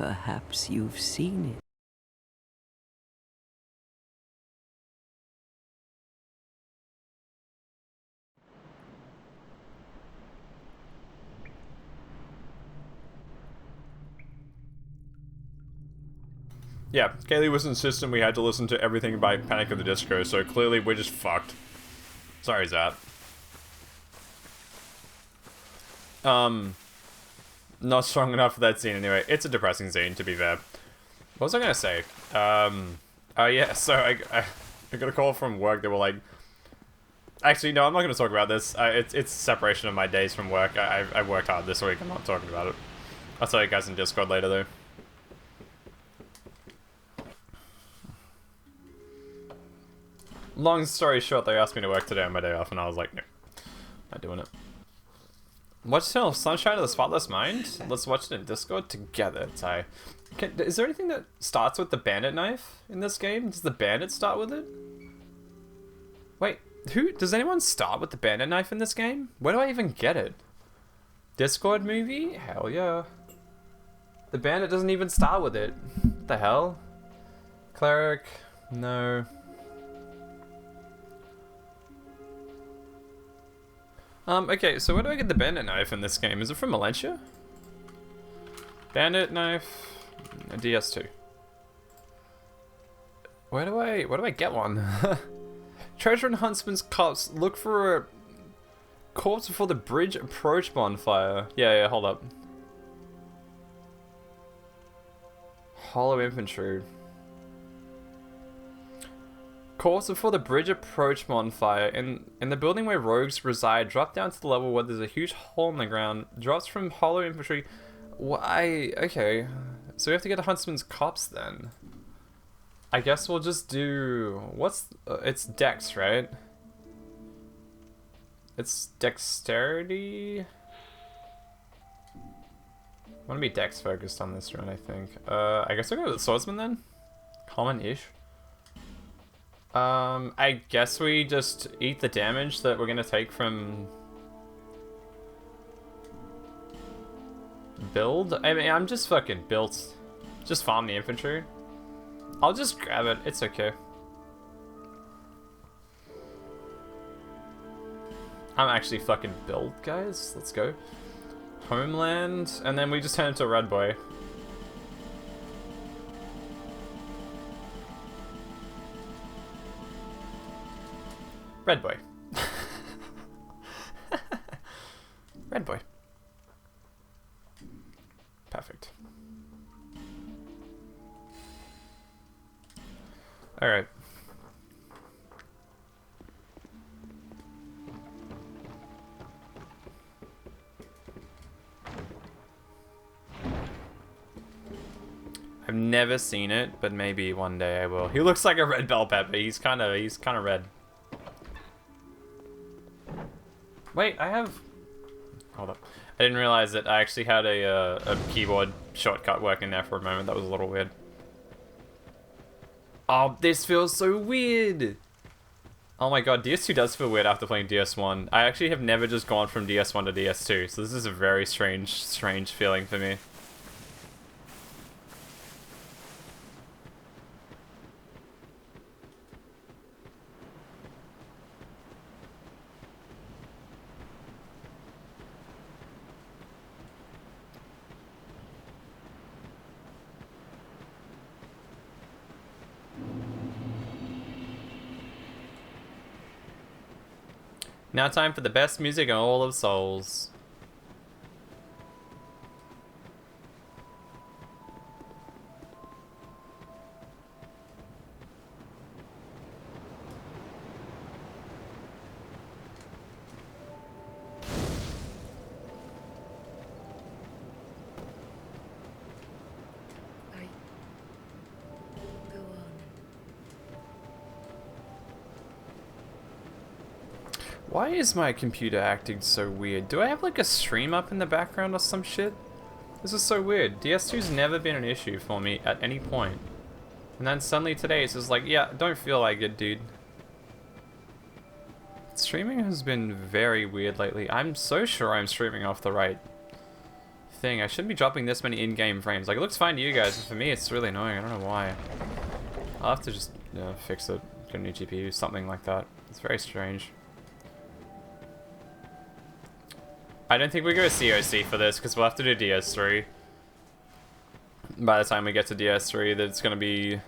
Perhaps you've seen it. Yeah, Kaylee was insistent we had to listen to everything by Panic at the Disco, so clearly we're just fucked. Sorry, Zap. Not strong enough for that scene anyway. It's a depressing scene, to be fair. What was I gonna say? Oh yeah, so I got a call from work. They were like, actually, no, I'm not gonna talk about this. It's separation of my days from work. I worked hard this week. I'm not talking about it. I'll tell you guys in Discord later, though. Long story short, they asked me to work today on my day off, and I was like, no, not doing it. Watch Tale of Sunshine of the Spotless Mind? Let's watch it in Discord together, Ty. Is there anything that starts with the bandit knife in this game? Does the bandit start with it? Wait, does anyone start with the bandit knife in this game? Where do I even get it? Discord movie? Hell yeah. The bandit doesn't even start with it. What the hell? Cleric? No. Okay, so where do I get the bandit knife in this game? Is it from Valencia? Bandit knife, DS2. Where do I get one? Treasure and Huntsman's Cops. Look for a corpse before the bridge approach bonfire. Yeah, hold up. Hollow infantry. Course before the bridge approach bonfire. In the building where rogues reside, drop down to the level where there's a huge hole in the ground. Drops from hollow infantry. Why? Okay. So we have to get a Huntsman's Cops then. I guess we'll just do... What's... it's Dex, right? It's Dexterity? I want to be Dex focused on this run, I think. I guess I'll go with the Swordsman then? Common-ish. I guess we just eat the damage that we're gonna take from build. I mean, I'm just fucking built. Just farm the infantry. I'll just grab it. It's okay. I'm actually fucking built, guys. Let's go. Homeland, and then we just turn into a red boy. Red boy. Red boy. Perfect. Alright. I've never seen it, but maybe one day I will. He looks like a red bell pepper. He's kind of red. Wait, I have... Hold up. I didn't realize that I actually had a keyboard shortcut working there for a moment. That was a little weird. Oh, this feels so weird! Oh my god, DS2 does feel weird after playing DS1. I actually have never just gone from DS1 to DS2, so this is a very strange feeling for me. Now time for the best music in all of Souls. Why is my computer acting so weird? Do I have like a stream up in the background or some shit? This is so weird. DS2's never been an issue for me at any point. And then suddenly today it's just like, yeah, don't feel like it, dude. Streaming has been very weird lately. I'm so sure I'm streaming off the right thing. I shouldn't be dropping this many in-game frames. Like, it looks fine to you guys, but for me, it's really annoying. I don't know why. I'll have to just fix it. Get a new GPU, something like that. It's very strange. I don't think we go COC for this, because we'll have to do DS3. By the time we get to DS3, it's gonna be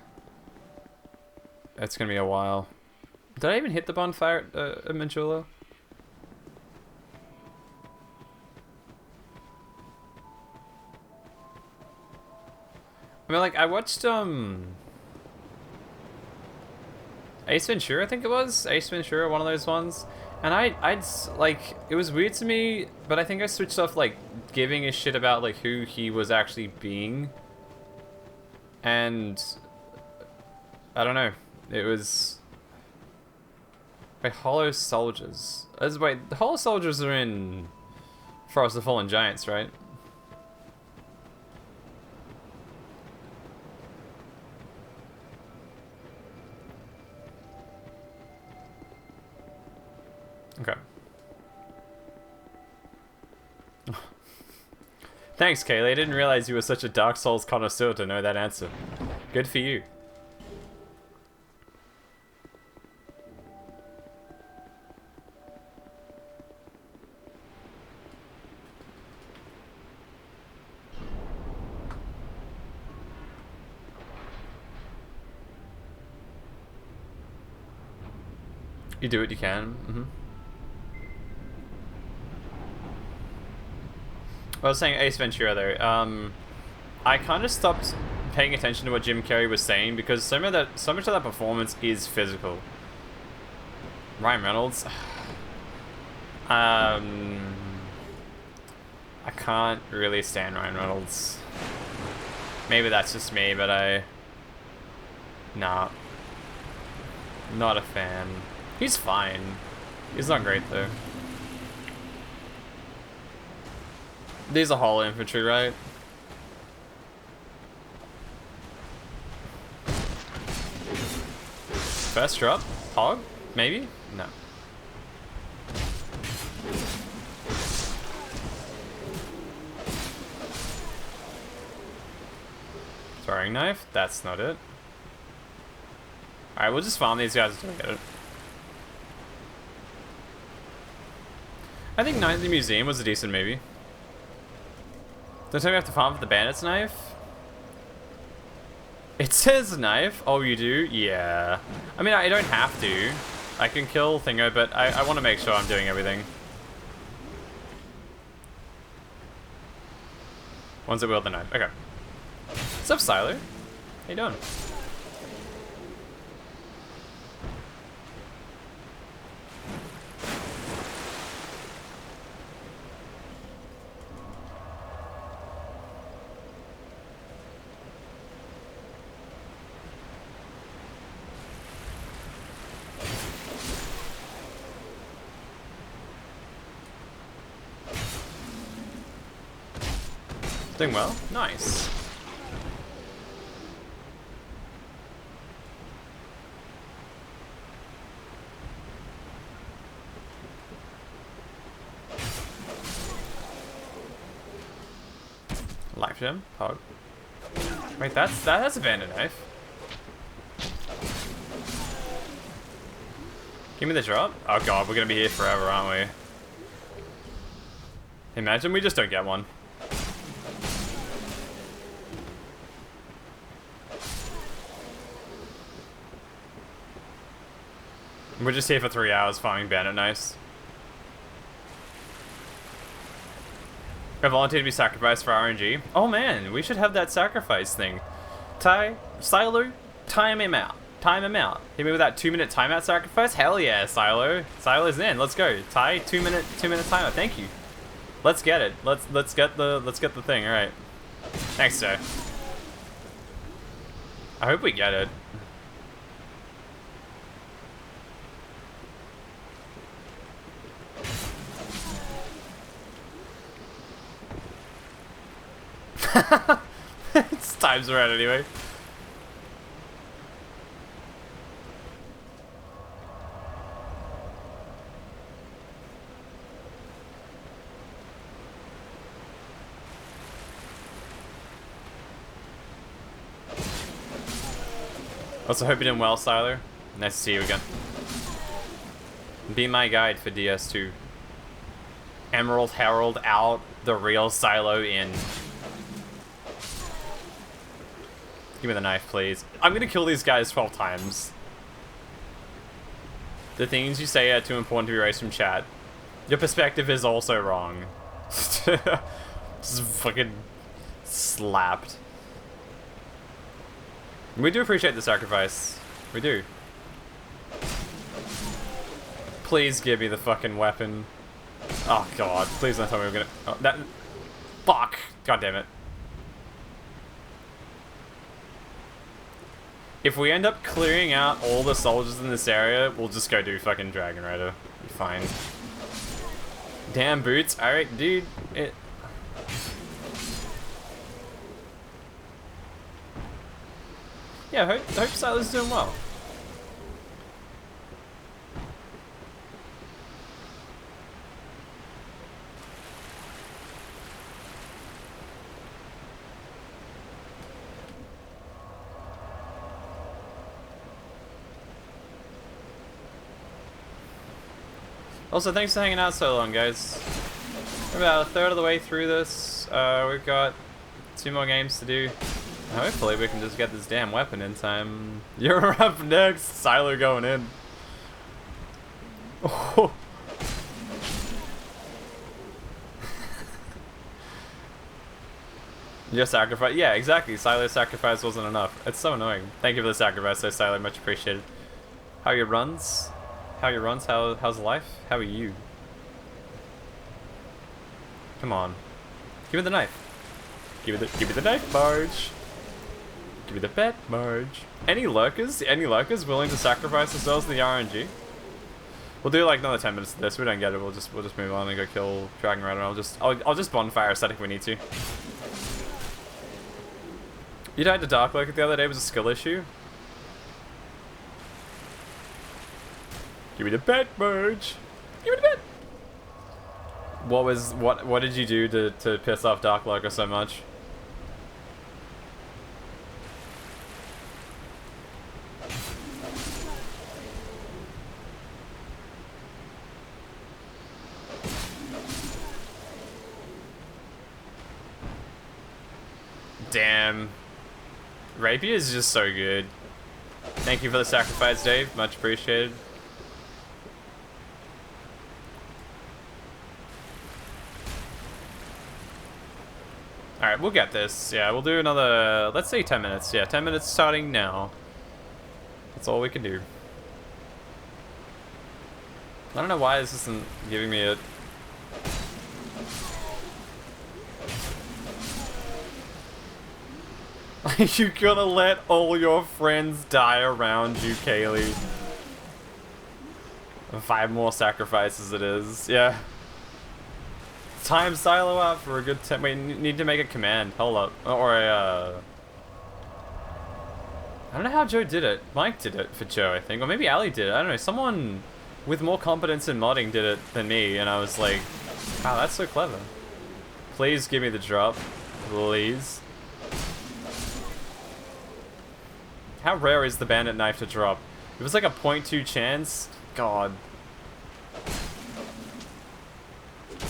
a while. Did I even hit the bonfire at Majula? I mean, like, I watched, Ace Ventura, I think it was? Ace Ventura, one of those ones. And I'd, like, it was weird to me, but I think I switched off, like, giving a shit about, like, who he was actually being. And I don't know. It was... Wait, Hollow Soldiers. Wait, the Hollow Soldiers are in Forest of the Fallen Giants, right? Okay. Thanks, Kaylee. I didn't realize you were such a Dark Souls connoisseur to know that answer. Good for you. You do what you can. Mm-hmm. I was saying Ace Ventura though. I kind of stopped paying attention to what Jim Carrey was saying because so much of that performance is physical. Ryan Reynolds. I can't really stand Ryan Reynolds. Maybe that's just me, but nah. Not a fan. He's fine. He's not great though. These are Hollow Infantry, right? First drop? Hog? Maybe? No. Throwing knife? That's not it. Alright, we'll just farm these guys until we get it. I think Night in the Museum was a decent movie. Don't tell me I have to farm for the bandit's knife? It says knife? Oh, you do? Yeah. I mean, I don't have to. I can kill Thingo, but I want to make sure I'm doing everything. One's that wield the knife. Okay. What's up, Silo? How you doing? Doing well? Nice. Life gem? Hog. Wait, that's a bandit knife. Give me the drop? Oh god, we're gonna be here forever, aren't we? Imagine we just don't get one. We're just here for 3 hours farming bandit knives. I volunteered to be sacrificed for RNG. Oh man, we should have that sacrifice thing. Silo, time him out. Time him out. Hit me with that 2-minute timeout sacrifice? Hell yeah, Silo. Silo's in. Let's go. Ty, 2-minute timeout. Thank you. Let's get it. Let's get the thing. All right. Thanks, Joe. I hope we get it. It's time's around anyway. Also, hope you're doing well, Siler. Nice to see you again. Be my guide for DS2. Emerald Herald out, the real Silo in. Give me the knife, please. I'm gonna kill these guys 12 times. The things you say are too important to be erased from chat. Your perspective is also wrong. Just fucking slapped. We do appreciate the sacrifice. We do. Please give me the fucking weapon. Oh god, please don't tell me we're gonna... Oh, that... Fuck! God damn it. If we end up clearing out all the soldiers in this area, we'll just go do fucking Dragonrider. Be fine. Damn boots. Alright, dude. Yeah, hope Siler's doing well. Also, thanks for hanging out so long, guys. We're about a third of the way through this. We've got 2 more games to do. Hopefully we can just get this damn weapon in time. You're up next! Siler going in. Oh. Your sacrifice? Yeah, exactly. Siler's sacrifice wasn't enough. It's so annoying. Thank you for the sacrifice, though, Siler. Much appreciated. How are your runs? How's life? How are you? Come on. Give me the knife. Give me the knife, Marge. Give me the pet, Marge. Any lurkers? Any lurkers willing to sacrifice themselves to the RNG? We'll do like another 10 minutes of this. We don't get it. We'll just move on and go kill Dragonrider. I'll just bonfire a set if we need to. You died to Darklight the other day. Was a skill issue. Give me the pet, Marge. Give me the pet. What did you do to piss off Darklight so much? Damn. Rapier is just so good. Thank you for the sacrifice, Dave. Much appreciated. Alright, we'll get this. Yeah, we'll do another, let's say 10 minutes. Yeah, 10 minutes starting now. That's all we can do. I don't know why this isn't giving me a... You're gonna let all your friends die around you, Kaylee. 5 more sacrifices it is, yeah. Time Silo out for a good 10. Wait, need to make a command. Hold up. Or a, I don't know how Joe did it. Mike did it for Joe, I think. Or maybe Ali did it. I don't know. Someone with more competence in modding did it than me. And I was like, wow, that's so clever. Please give me the drop. Please. How rare is the Bandit knife to drop? It was like a 0.2 chance. God.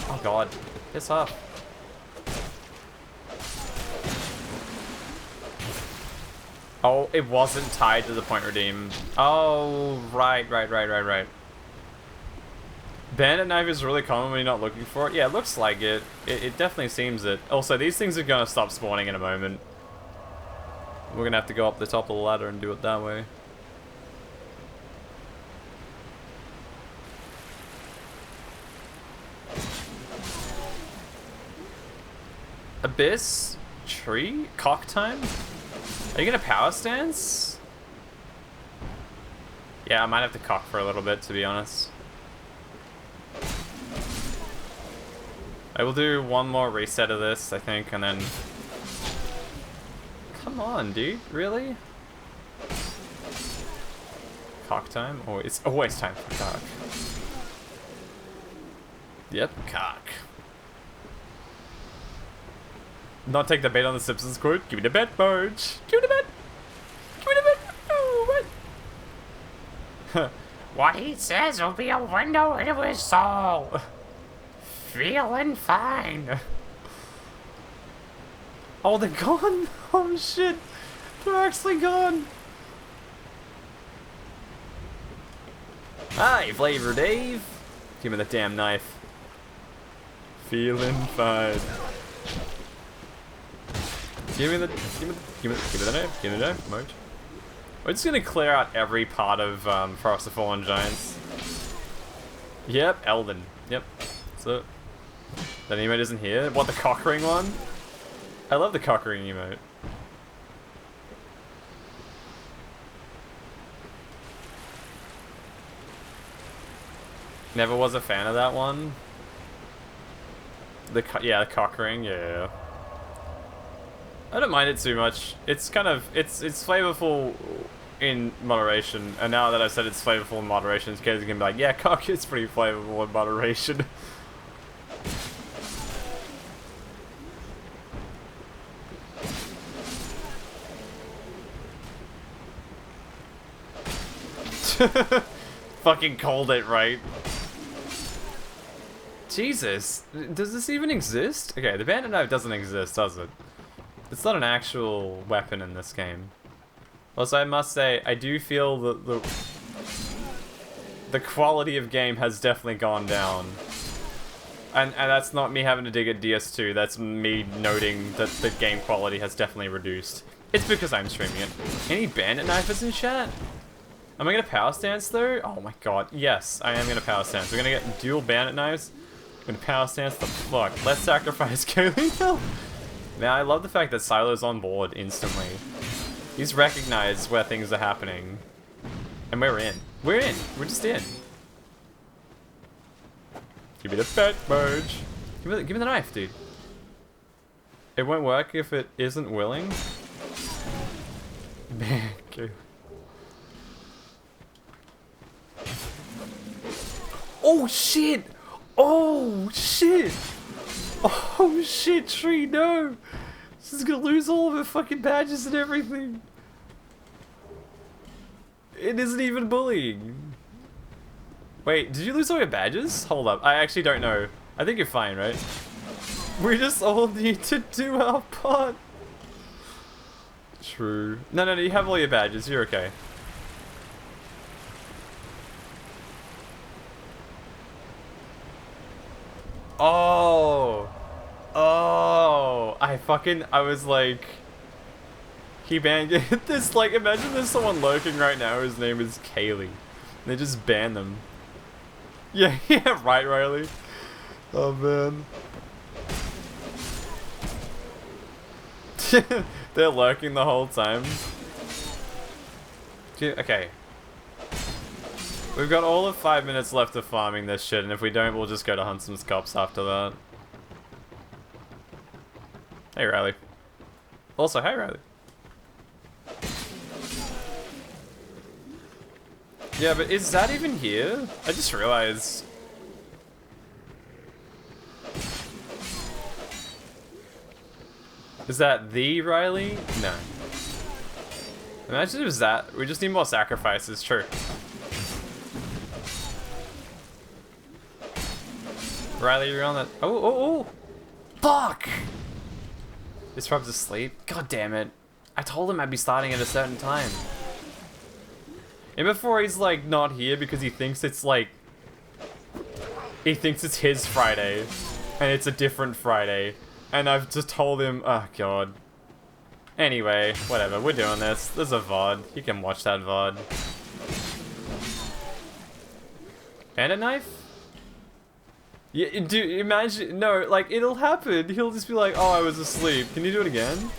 Oh god. Piss off. Oh, it wasn't tied to the point redeem. Oh, right. Bandit knife is really common when you're not looking for it. Yeah, it looks like it. It definitely seems it. Also, these things are gonna stop spawning in a moment. We're gonna have to go up the top of the ladder and do it that way. Abyss? Tree? Cock time? Are you gonna power stance? Yeah, I might have to cock for a little bit, to be honest. I will do one more reset of this, I think, and then... Come on, dude. Really? Cock time? Oh, it's always time for cock. Yep, cock. Not take the bait on the Simpsons quote. Give me the bet, Marge. Give me the bet. Give me the bet. Oh, What he says will be a window into his soul. Feeling fine. Oh, they're gone? Oh shit. They're actually gone. Hi, Flavor Dave. Give me the damn knife. Feeling fine. Give me the knife. Give me the knife. Mode. We're just gonna clear out every part of Frost the Fallen Giants. Yep, Elden. Yep. So that emote isn't here. What, the cock ring one? I love the cock ring emote. Never was a fan of that one. The cock ring, yeah. I don't mind it too much. It's kind of, it's flavorful in moderation, and now that I said it's flavorful in moderation, kids are gonna be like, yeah, cock is pretty flavorful in moderation. Fucking called it right. Jesus, does this even exist? Okay, the bandit knife doesn't exist, does it? It's not an actual weapon in this game. Also, I must say, I do feel that the quality of game has definitely gone down. And that's not me having to dig at DS2, that's me noting that the game quality has definitely reduced. It's because I'm streaming it. Any bandit knifers in chat? Am I gonna power stance though? Oh my god, yes, I am gonna power stance. We're gonna get dual bandit knives. We're gonna power stance the fuck. Let's sacrifice Kaylee now. Man, I love the fact that Silo's on board instantly. He's recognized where things are happening. And we're in. We're in. We're just in. Give me the pet merge. Give me the knife, dude. It won't work if it isn't willing. Man, okay. Oh shit! Oh shit! Oh shit, Tree, no! This is gonna lose all of her fucking badges and everything. It isn't even bullying. Wait, did you lose all your badges? Hold up, I actually don't know. I think you're fine, right? We just all need to do our part. True. No, you have all your badges, you're okay. Oh! Oh! I was like... He banned this, like, imagine there's someone lurking right now whose name is Kaylee. They just ban them. Yeah, yeah, right, Riley. Oh, man. They're lurking the whole time. Okay. We've got all of 5 minutes left of farming this shit, and if we don't, we'll just go to hunt some cops after that. Hey, Riley. Also, hey, Riley. Yeah, but is that even here? I just realized. Is that the Riley? No. Imagine it was that. We just need more sacrifices, true. Riley, you're on that. Oh! Fuck! This Rob's asleep? God damn it. I told him I'd be starting at a certain time. And before he's like not here because he thinks it's like... He thinks it's his Friday. And it's a different Friday. And I've just told him, oh god. Anyway, whatever, we're doing this. There's a VOD. You can watch that VOD. And a knife? Yeah, dude, imagine, no, like, it'll happen. He'll just be like, oh, I was asleep. Can you do it again?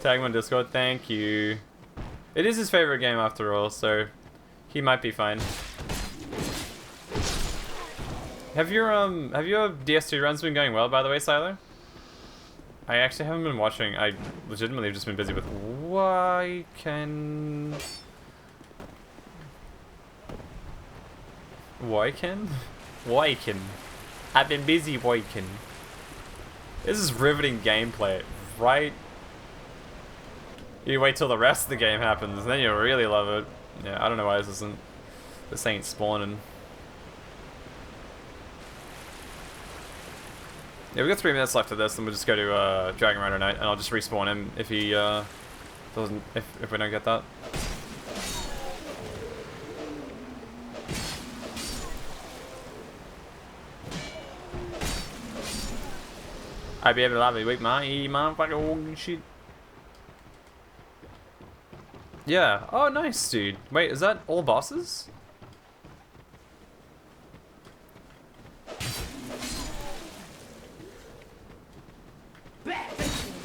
Tag him on Discord, thank you. It is his favorite game after all, so he might be fine. Have your DS2 runs been going well, by the way, Silo? I actually haven't been watching. I legitimately have just been busy with Wyken. I've been busy Wyken. This is riveting gameplay, right? You wait till the rest of the game happens, and then you'll really love it. Yeah, I don't know why this isn't This ain't spawning. Yeah, we got 3 minutes left of this, and we'll just go to Dragonrider Knight, and I'll just respawn him if he doesn't. If we don't get that. I'd be able to love it. Wait, my fucking shit. Yeah. Oh, nice, dude. Wait, is that all bosses?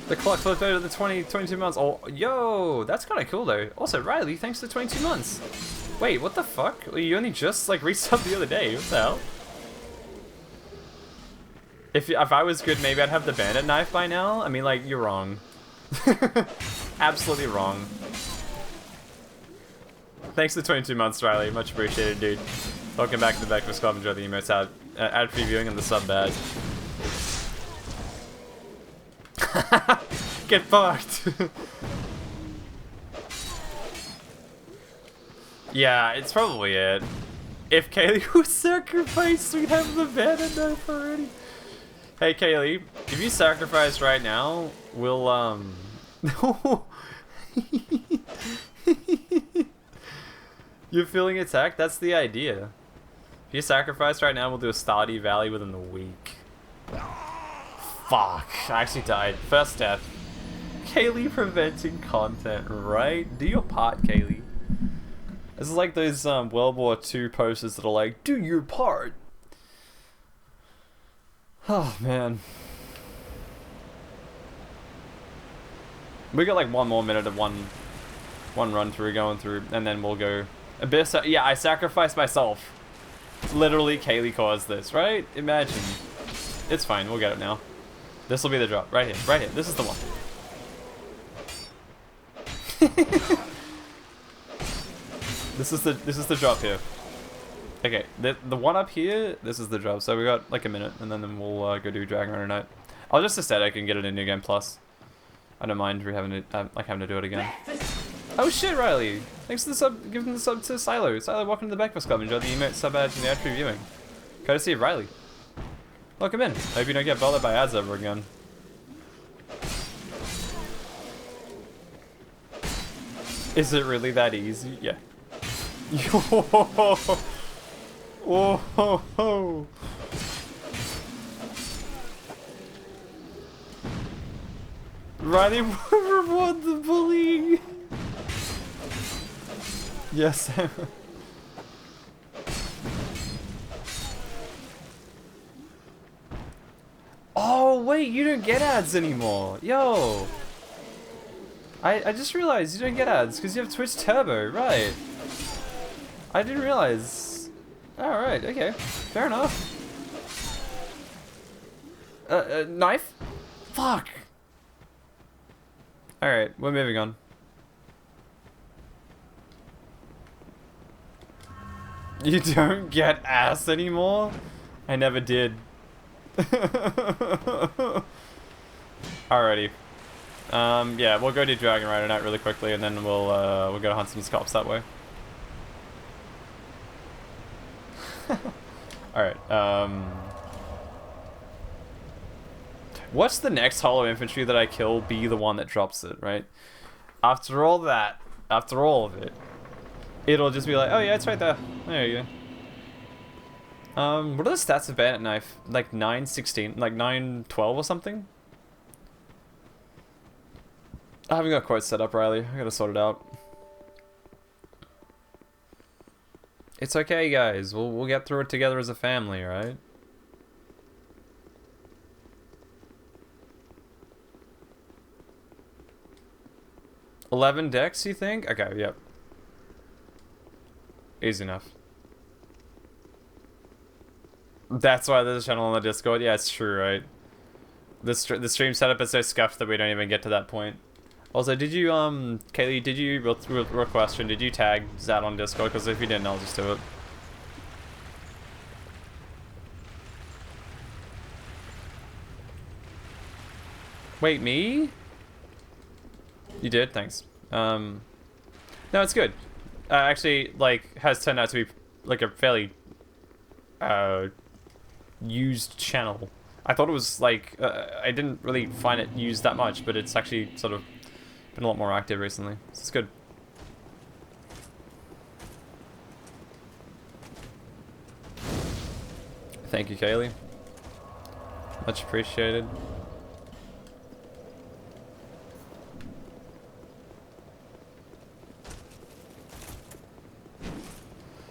The clock flipped over the 22 months. Oh, yo, that's kind of cool though. Also, Riley, thanks for 22 months. Wait, what the fuck? Well, you only just like resubbed the other day. What the hell? If I was good, maybe I'd have the bandit knife by now. I mean, like, you're wrong. Absolutely wrong. Thanks for 22 months, Riley. Much appreciated, dude. Welcome back to the Breakfast Club. Enjoy the emotes out. Ad free viewing and the sub badge. Get fucked. Yeah, it's probably it. If Kaylee was sacrificed, we'd have the bandit knife already. Hey Kaylee, if you sacrifice right now, we'll You're feeling attacked? That's the idea. If you sacrifice right now, we'll do a Stardew Valley within the week. Fuck, I actually died. First death. Kaylee preventing content, right? Do your part, Kaylee. This is like those World War II posters that are like, do your part. Oh, man. We got like 1 more minute of one run through, going through, and then we'll go. Abyss, yeah, I sacrificed myself. Literally, Kaylee caused this, right? Imagine. It's fine, we'll get it now. This will be the drop, right here, right here. This is the one. This is the drop here. Okay, the one up here, this is the drop. So we got like a minute, and then we'll go do Dragonrider Knight. I'll just aesthetic and get it in New Game Plus. I don't mind having to do it again. Oh shit, Riley! Thanks for the sub, giving the sub to Silo. Silo, welcome to the Breakfast Club. Enjoy the emote, sub ads, and the ad free viewing. Courtesy of Riley. Welcome in. Hope you don't get bothered by ads ever again. Is it really that easy? Yeah. Whoa, ho, ho. Riley reward the bullying. Yes. Oh wait, you don't get ads anymore. Yo. I just realized you don't get ads because you have Twitch Turbo, right? I didn't realize. Alright, okay. Fair enough. Knife? Fuck! Alright, we're moving on. You don't get ass anymore? I never did. Alrighty. Yeah, we'll go do Dragonrider Knight really quickly, and then we'll go hunt some scops that way. Alright, what's the next hollow infantry that I kill be the one that drops it, right? After all that, after all of it, it'll just be like, oh yeah, it's right there. There you go. What are the stats of Bandit Knife? Like 9/16, like 9/12 or something? I haven't got quite set up, Riley. I gotta sort it out. It's okay, guys. We'll get through it together as a family, right? $11 decks, you think? Okay, yep. Easy enough. That's why there's a channel on the Discord. Yeah, it's true, right? The stream setup is so scuffed that we don't even get to that point. Also, did you, Kaylee, did you, real question, did you tag Zad on Discord? Because if you didn't, I'll just do it. Wait, me? You did? Thanks. No, it's good. Actually, like, has turned out to be like a fairly used channel. I thought it was like I didn't really find it used that much, but it's actually sort of been a lot more active recently. So it's good. Thank you, Kaylee. Much appreciated.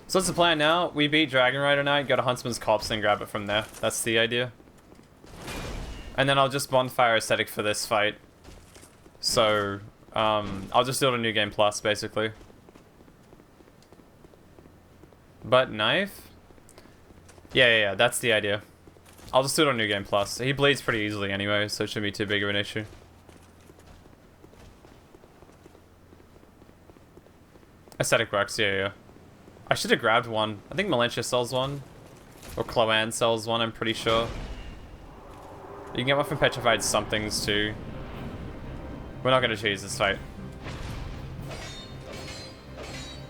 So what's the plan now? We beat Dragonrider now, you go to Huntsman's Corpse and grab it from there. That's the idea. And then I'll just bonfire aesthetic for this fight. So, I'll just do it on New Game Plus, basically. But knife? Yeah, that's the idea. I'll just do it on New Game Plus. He bleeds pretty easily anyway, so it shouldn't be too big of an issue. Aesthetic works, yeah. I should have grabbed one. I think Melentia sells one. Or Cloanne sells one, I'm pretty sure. You can get one from Petrified Somethings too. We're not gonna choose this fight.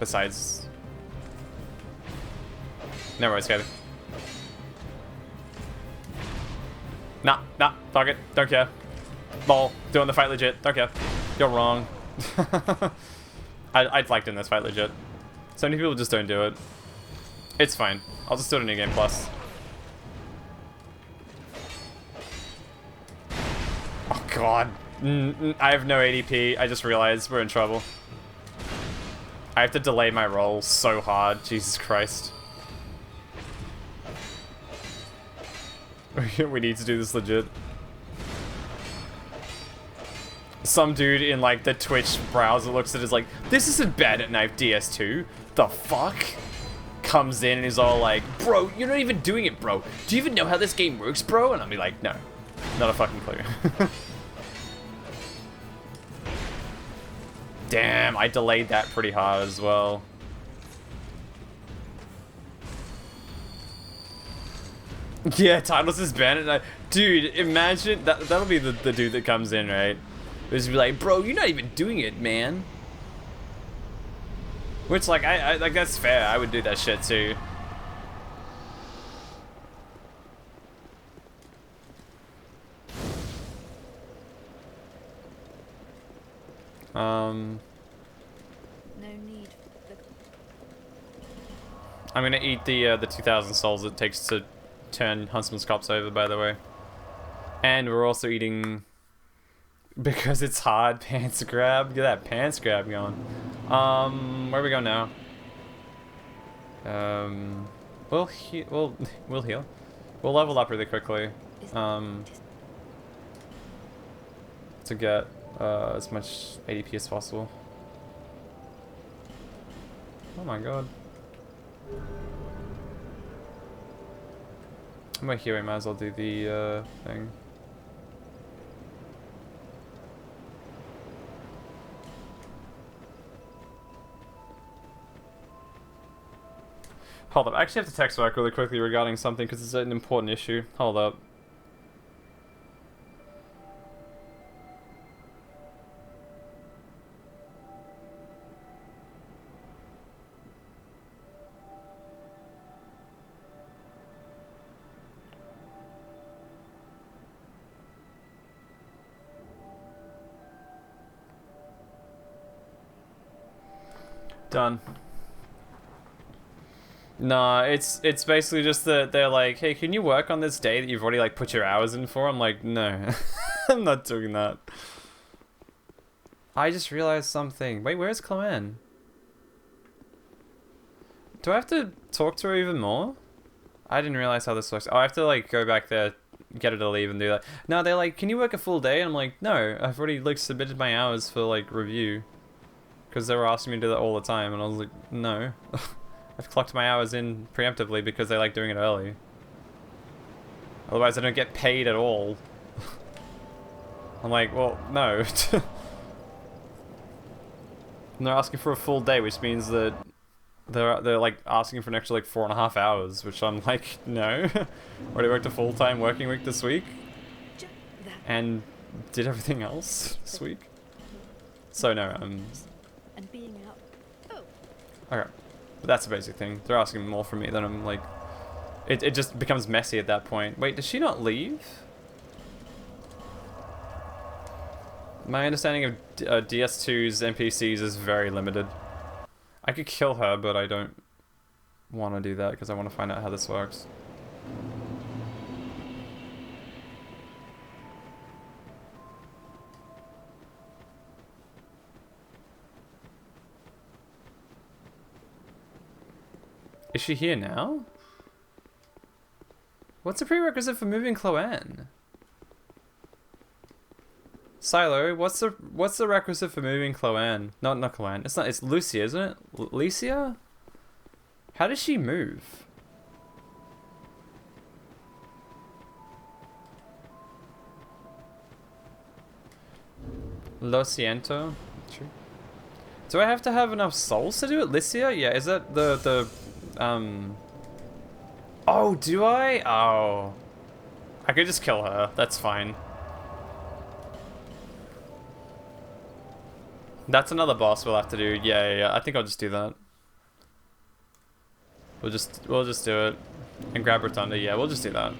Besides... No worries, Gaby. Nah, fuck it. Don't care. Lol, doing the fight legit. Don't care. You're wrong. I'd like doing this fight legit. So many people just don't do it. It's fine. I'll just do it in New Game Plus. Oh god. I have no ADP. I just realized we're in trouble. I have to delay my roll so hard. Jesus Christ. We need to do this legit. Some dude in like the Twitch browser looks at it as like, this isn't Bandit Knife DS2. The fuck? Comes in and is all like, bro, you're not even doing it, bro. Do you even know how this game works, bro? And I'll be like, no, not a fucking clue. Damn, I delayed that pretty hard as well. Yeah, Titles is Bandit Knife. Dude, imagine, that'll be the dude that comes in, right? Just be like, bro, you're not even doing it, man. Which, like, I like, that's fair. I would do that shit, too. No need. I'm gonna eat the 2,000 souls it takes to turn Huntsman's Corpse over, by the way. And we're also eating... Because it's hard, pants grab. Get that pants grab going. Where we go now? We'll heal. We'll level up really quickly. To get as much ADP as possible. Oh my god. I'm right here. I might as well do the thing. Hold up, I actually have to text work really quickly regarding something because it's an important issue. Hold up. Done. Nah, it's basically just that they're like, hey, can you work on this day that you've already like put your hours in for? I'm like, no, I'm not doing that. I just realized something. Wait, where's Cloanne? Do I have to talk to her even more? I didn't realize how this works. Oh, I have to like go back there, get her to leave and do that. No, they're like, can you work a full day? And I'm like, no, I've already like submitted my hours for like review. Because they were asking me to do that all the time and I was like, no. I've clocked my hours in preemptively because they like doing it early. Otherwise I don't get paid at all. I'm like, well, no. And they're asking for a full day, which means that they're like asking for an extra like 4.5 hours, which I'm like, no. Already worked a full-time working week this week. And did everything else this week. So no, And being out. Oh. okay. But that's the basic thing. They're asking more from me than I'm like... It just becomes messy at that point. Wait, does she not leave? My understanding of DS2's NPCs is very limited. I could kill her, but I don't want to do that because I want to find out how this works. Is she here now? What's the prerequisite for moving Chloanne? Silo, what's the requisite for moving Chloanne? Not Chloanne. It's Lucia, isn't it? Licia? How does she move? Lo siento. True. Do I have to have enough souls to do it? Licia? Yeah, is that the Oh, do I? Oh. I could just kill her. That's fine. That's another boss we'll have to do. Yeah. I think I'll just do that. We'll just do it. And grab Rotunda. Yeah, we'll just do that.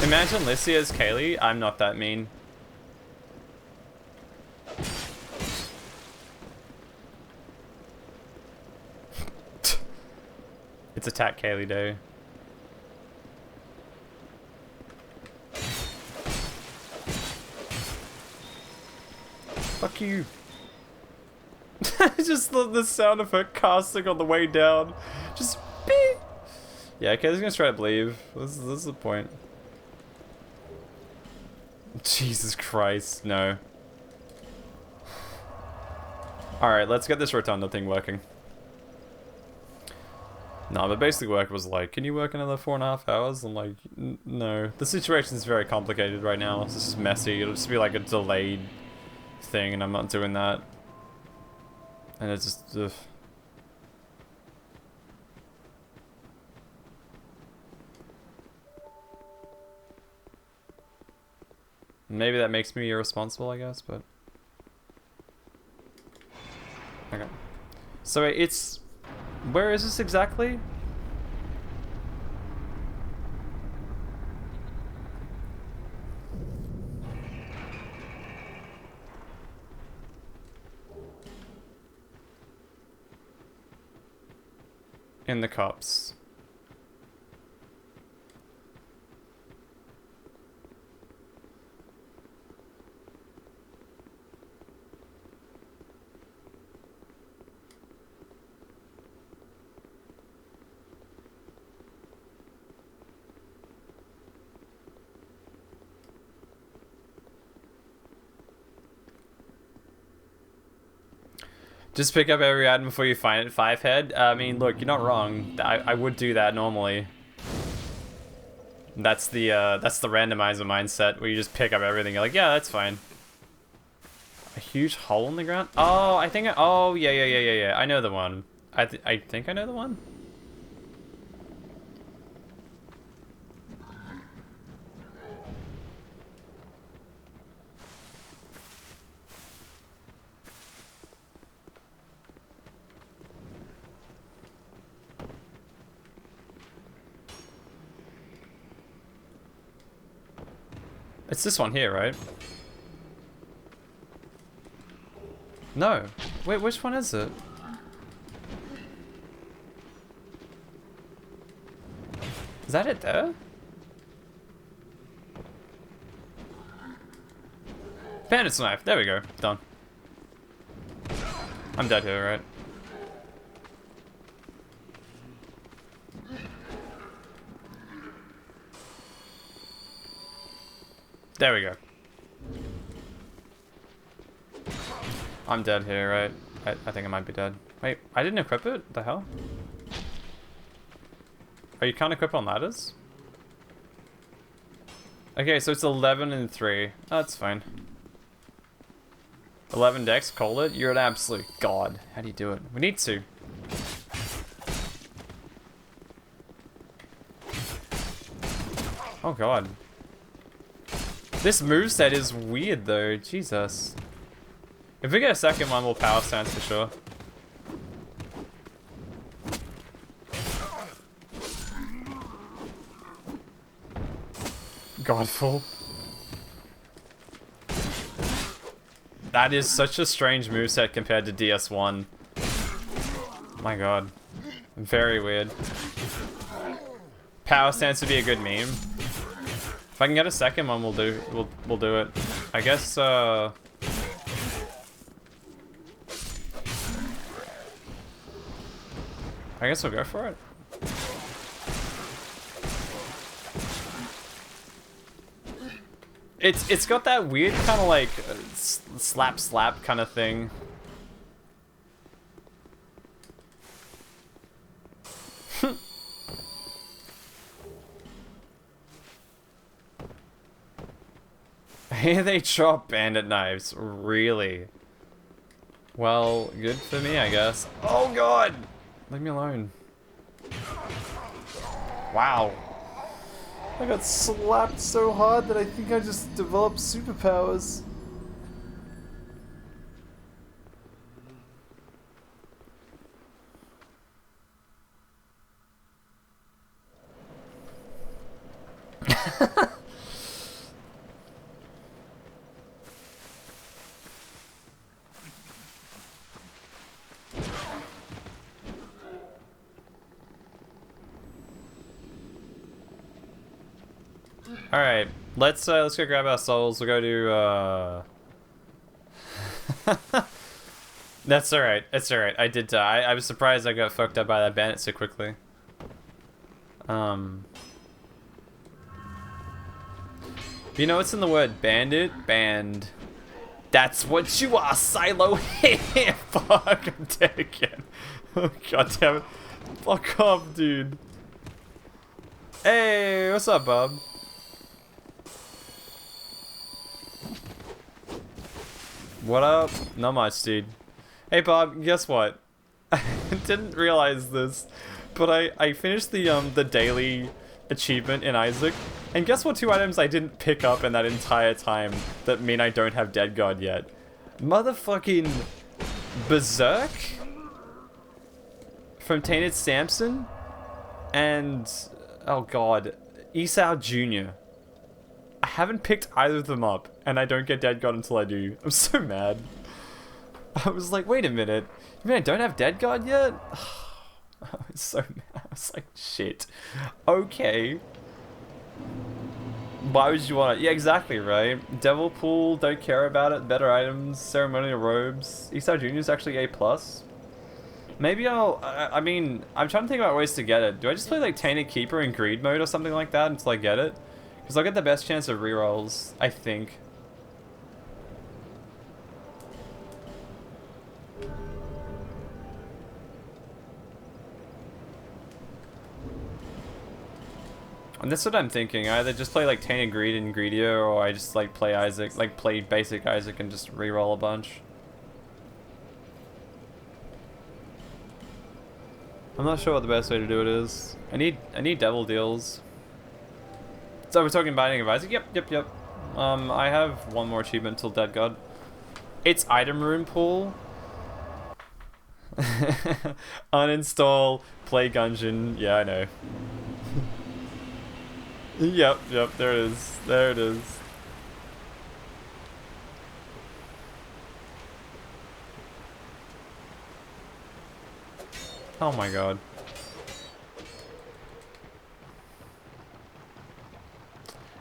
Imagine Licia as Kaylee. I'm not that mean. It's attack Kaylee day. Fuck you. Just the sound of her casting on the way down. Just beep. Yeah, Kaylee's gonna straight up leave. This is the point. Jesus Christ, no. Alright, let's get this Rotunda thing working. No, but basically work was like, can you work another 4.5 hours? I'm like, no. The situation is very complicated right now. This is messy. It'll just be like a delayed thing, and I'm not doing that. And it's just... Ugh. Maybe that makes me irresponsible, I guess, but... Okay. So it's... Where is this exactly? In the cops. Just pick up every item before you find it, 5 head. I mean, look, you're not wrong. I would do that normally. That's the randomizer mindset where you just pick up everything. You're like, yeah, that's fine. A huge hole in the ground? Oh, I think. Oh, yeah. I know the one. I think I know the one. It's this one here, right? No. Wait, which one is it? Is that it there? Bandit's knife. There we go. Done. I'm dead here, right? There we go. I'm dead here, right? I think I might be dead. Wait, I didn't equip it? The hell? Oh, you can't equip on ladders? Okay, so it's 11 and 3. Oh, that's fine. 11 decks, call it. You're an absolute god. How do you do it? We need to. Oh god. This moveset is weird though, Jesus. If we get a second one, we'll power stance for sure. Godful. That is such a strange moveset compared to DS1. My god. Very weird. Power stance would be a good meme. If I can get a second one, we'll do it. I guess I guess we'll go for it. It's got that weird kind of like slap kind of thing. Hey, they drop bandit knives, really? Well, good for me, I guess. Oh god! Leave me alone. Wow. I got slapped so hard that I think I just developed superpowers. Alright, let's go grab our souls. We'll go to That's alright, it's alright. I did die. I was surprised I got fucked up by that bandit so quickly. You know what's in the word bandit? Band. That's what you are, Silo. Fuck, I'm dead again. Oh, god damn it. Fuck off, dude. Hey, what's up, bub? What up? Not much, dude. Hey, Bob, guess what? I didn't realize this, but I finished the daily achievement in Isaac, and guess what 2 items I didn't pick up in that entire time that mean I don't have Dead God yet? Motherfucking Berserk from Tainted Samson and, oh god, Esau Jr. I haven't picked either of them up, and I don't get Dead God until I do. I'm so mad. I was like, wait a minute. You mean I don't have Dead God yet? I was so mad. I was like, shit. Okay. Why would you want it? Yeah, exactly, right? Devil Pool, don't care about it. Better items, ceremonial robes. Esau Jr. is actually A+. Maybe I mean, I'm trying to think about ways to get it. Do I just play like Tainted Keeper in greed mode or something like that until I get it? Because I'll get the best chance of rerolls, I think. And that's what I'm thinking. I either just play like Tainted Greed and Greedier, or I just like play Isaac, like play basic Isaac and just reroll a bunch. I'm not sure what the best way to do it is. I need devil deals. So we're talking Binding of Isaac? Yep. I have one more achievement till Dead God. It's item room pool. Uninstall, play Gungeon. Yeah, I know. Yep, there it is. There it is. Oh my god.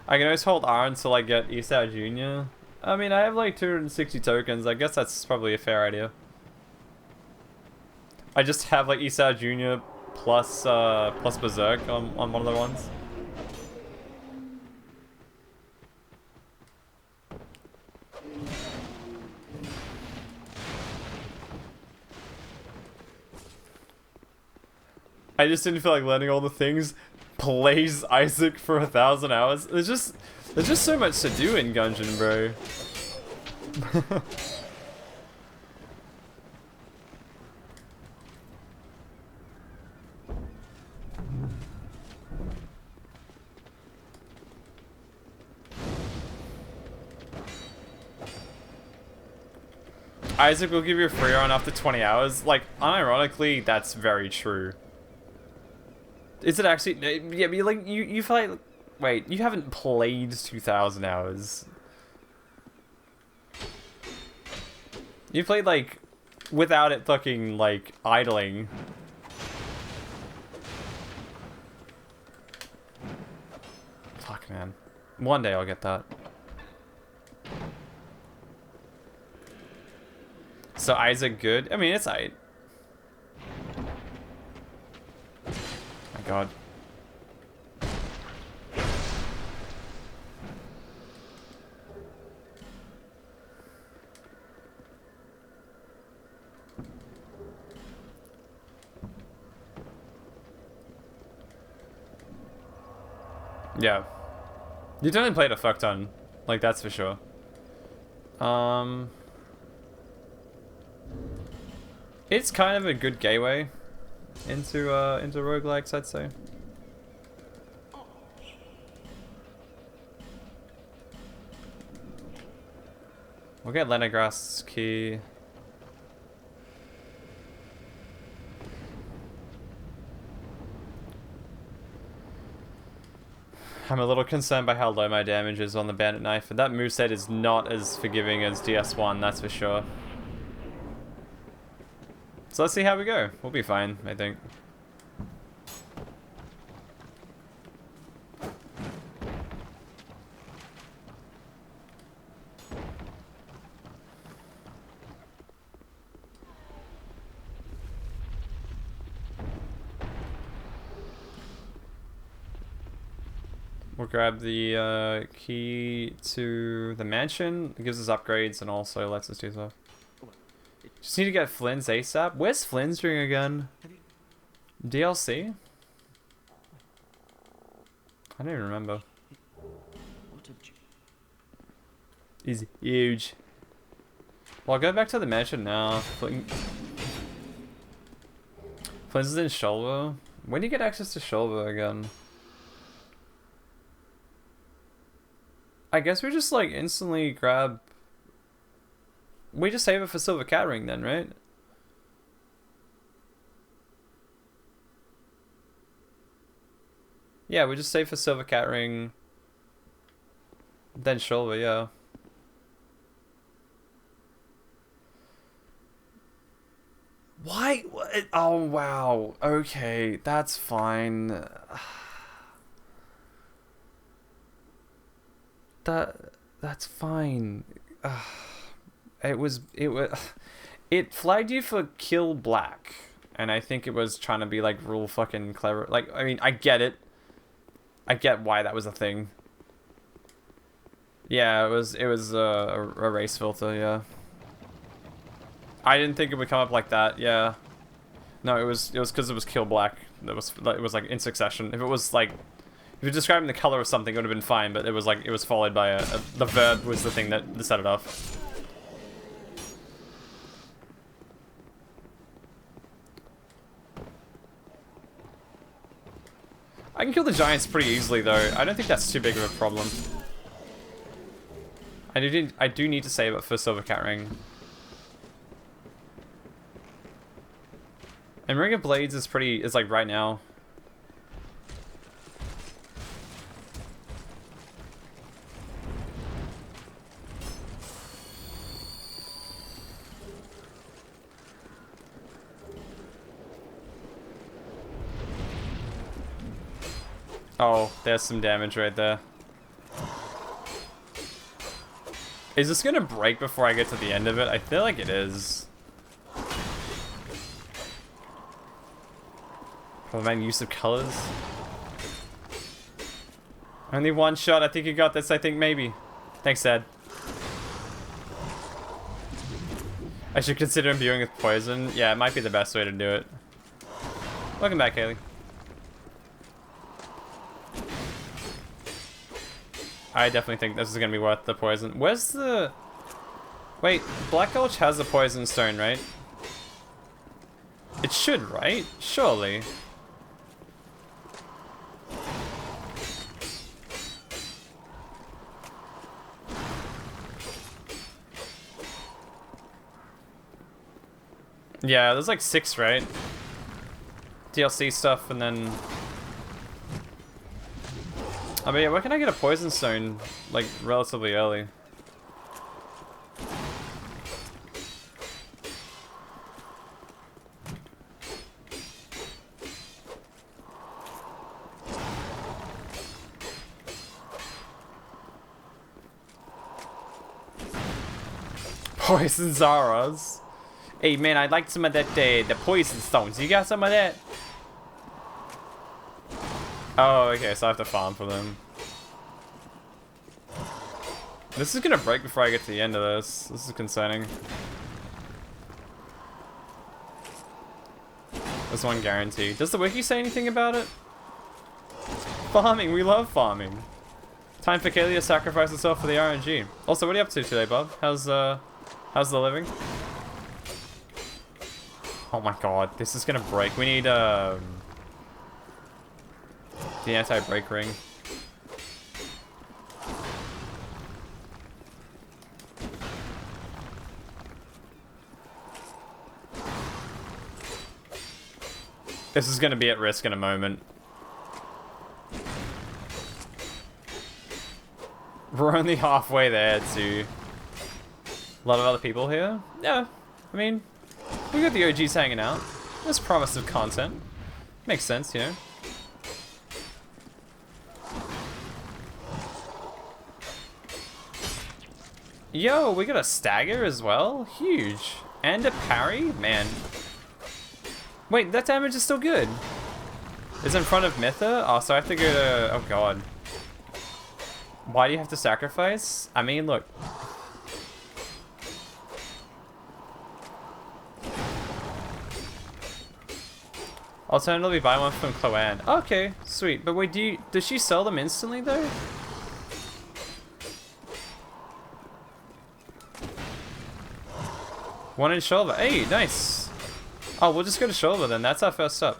I can always hold R until I get Esau Jr. I mean, I have like 260 tokens. I guess that's probably a fair idea. I just have like Esau Jr. plus Berserk on one of the ones. I just didn't feel like learning all the things. Plays Isaac for 1,000 hours. There's just so much to do in Gungeon, bro. Isaac will give you a free run after 20 hours. Like, unironically, that's very true. Is it actually? Yeah, but like you feel like. Wait, you haven't played 2,000 hours. You played like without it fucking like idling. Fuck, man. One day I'll get that. So Isaac good? I mean, it's aight. My god. Yeah. You definitely played a fuck ton. Like, that's for sure. It's kind of a good gateway into roguelikes, I'd say. We'll get Leningrast's key. I'm a little concerned by how low my damage is on the Bandit knife, and that moveset is not as forgiving as DS1, that's for sure. So let's see how we go. We'll be fine, I think. We'll grab the key to the mansion. It gives us upgrades and also lets us do stuff. Just need to get Flynn's ASAP. Where's Flynn's doing again? DLC? I don't even remember. He's huge. Well, I'll go back to the mansion now. Flynn's is in Shulver. When do you get access to Shulver again? I guess we just like instantly grab. We just save it for Silver Cat Ring then, right? Yeah, we just save for Silver Cat Ring. Then Shulver, yeah. Why? Oh wow. Okay, that's fine. That's fine. It flagged you for kill black, and I think it was trying to be like real fucking clever. Like, I mean, I get it. I get why that was a thing. Yeah, it was a race filter. Yeah. I didn't think it would come up like that. Yeah. No, it was because it was kill black. It was like in succession. If it was like. If you're describing the color of something, it would have been fine, but it was like, it was followed by the verb was the thing that set it off. I can kill the giants pretty easily though. I don't think that's too big of a problem. I do need to save it for Silver Cat Ring. And Ring of Blades is like right now. Oh, there's some damage right there. Is this gonna break before I get to the end of it? I feel like it is. Problematic use of colors. Only one shot. I think you got this. I think maybe. Thanks, Ed. I should consider imbuing with poison. Yeah, it might be the best way to do it. Welcome back, Haley. I definitely think this is gonna be worth the poison. Where's the... Wait, Black Gulch has a poison stone, right? It should, right? Surely. Yeah, there's like 6, right? DLC stuff, and then... I mean, where can I get a poison stone, like, relatively early? Poison Zaras. Hey man, I'd like some of that, the poison stones. You got some of that? Oh, okay, so I have to farm for them. This is gonna break before I get to the end of this. This is concerning. There's one guarantee. Does the wiki say anything about it? Farming, we love farming. Time for Kaylee to sacrifice herself for the RNG. Also, what are you up to today, bub? How's the living? Oh my god, this is gonna break. We need the anti-break ring. This is gonna be at risk in a moment. We're only halfway there to a lot of other people here. Yeah, I mean, we got the OGs hanging out. There's promise of content. Makes sense, you know. Yo, we got a stagger as well. Huge. And a parry? Man. Wait, that damage is still good. It's in front of Mytha? Oh, so I have to go to... Oh, God. Why do you have to sacrifice? I mean, look. Alternatively, buy one from Chloanne. Okay, sweet. But wait, does she sell them instantly, though? One in Shulva. Hey, nice. Oh, we'll just go to Shulva then. That's our first stop.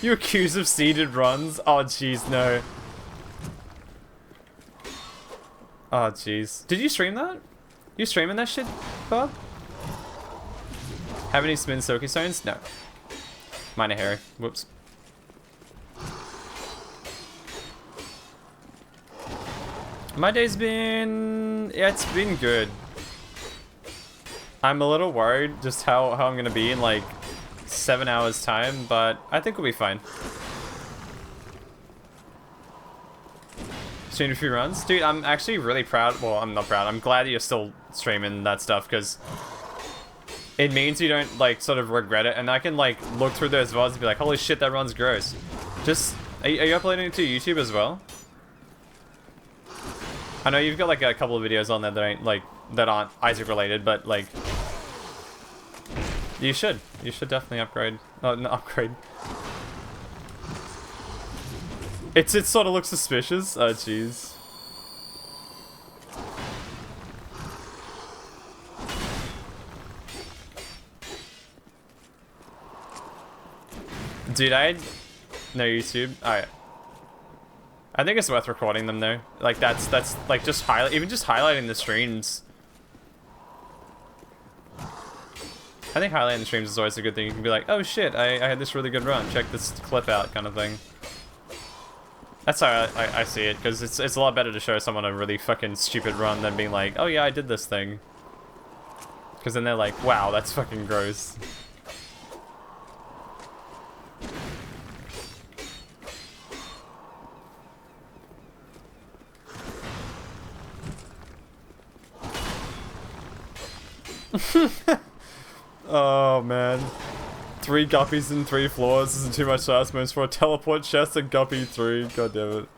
You accused of seeded runs? Oh, jeez, no. Oh, jeez. Did you stream that? You streaming that shit, Bob? Have any spin Soaky stones? No. Mine are hairy. Whoops. My day's been... Yeah, it's been good. I'm a little worried just how I'm gonna be in like 7 hours time, but I think we'll be fine. Streamed a few runs? Dude, I'm actually really proud. Well, I'm not proud. I'm glad that you're still streaming that stuff, because it means you don't like sort of regret it, and I can like look through those VODs and be like, holy shit, that run's gross. Just, are you uploading it to YouTube as well? I know you've got like a couple of videos on there that ain't like, that aren't Isaac related, but like, you should definitely upgrade. Oh, not upgrade. It sort of looks suspicious. Oh, jeez. Dude, I had no YouTube. Alright. I think it's worth recording them though. Like that's like just even just highlighting the streams. I think highlighting the streams is always a good thing. You can be like, oh shit, I had this really good run. Check this clip out, kind of thing. That's how I see it, because it's a lot better to show someone a really fucking stupid run than being like, oh yeah, I did this thing. Because then they're like, wow, that's fucking gross. Oh man. 3 guppies and 3 floors isn't too much to ask most for a teleport chest and guppy 3. God damn it.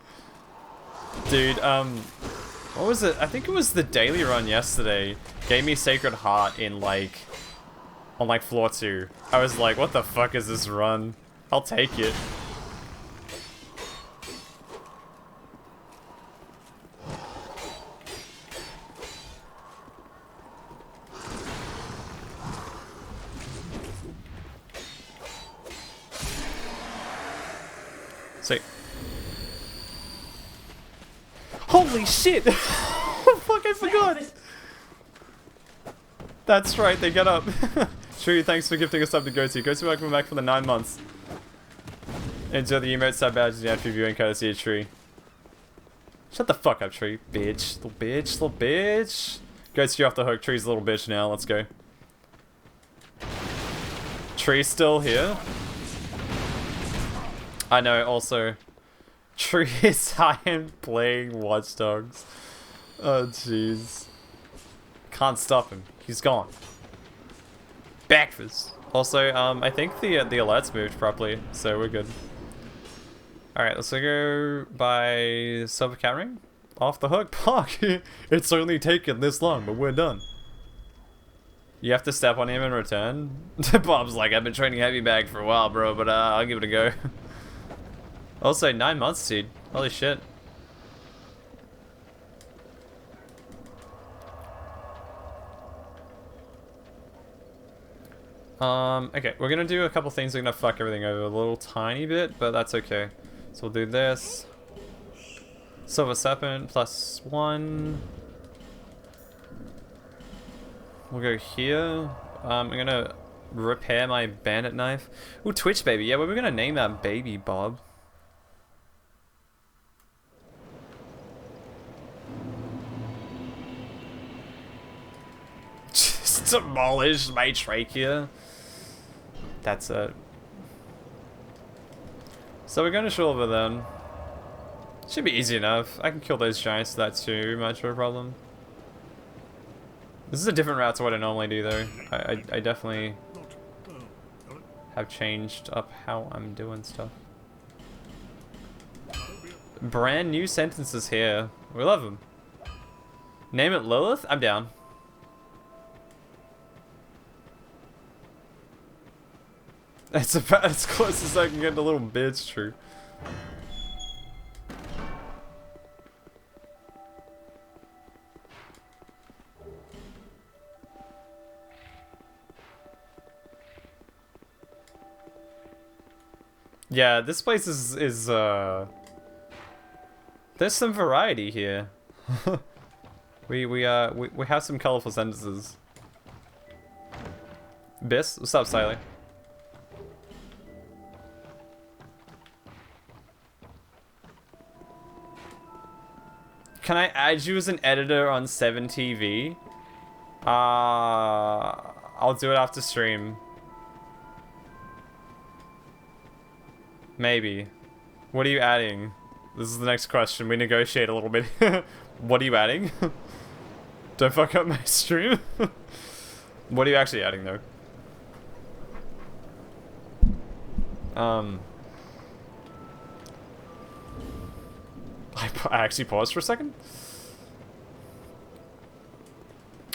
Dude, what was it? I think it was the daily run yesterday. Gave me Sacred Heart in like, on like floor 2. I was like, what the fuck is this run? I'll take it. Holy shit! Fuck, I forgot! That's right, they get up. Tree, thanks for gifting us up to Goatee. Goatee, welcome back for the 9 months. Enjoy the emote sub badge and the entry viewing courtesy of Tree. Shut the fuck up, Tree. Bitch. Little bitch. Little bitch. Goatee off the hook. Tree's a little bitch now. Let's go. Tree's still here. I know, also. Tree is high and playing Watch Dogs. Oh, jeez. Can't stop him. He's gone. Breakfast. Also, I think the alerts moved properly, so we're good. Alright, let's go by silver cat ring. Off the hook. Fuck. It's only taken this long, but we're done. You have to step on him and return. Bob's like, I've been training heavy bag for a while, bro, but I'll give it a go. Also, 9 months, dude. Holy shit. Okay, we're gonna do a couple things. We're gonna fuck everything over a little tiny bit, but that's okay. So we'll do this. Silver Serpent +1. We'll go here. I'm gonna repair my bandit knife. Ooh, Twitch baby. Yeah, we're gonna name that baby Bob. Just demolish my trachea. That's it. So we're going to Shulver then. Should be easy enough. I can kill those giants without too much of a problem. This is a different route to what I normally do though. I definitely have changed up how I'm doing stuff. Brand new sentences here. We love them. Name it Lilith? I'm down. That's about as close as I can get to little bitch, true. Yeah, this place is there's some variety here. we have some colorful sentences. Biss, what's up, Siley? Can I add you as an editor on 7TV? I'll do it after stream. Maybe. What are you adding? This is the next question. We negotiate a little bit. What are you adding? Don't fuck up my stream. What are you actually adding though? I actually paused for a second.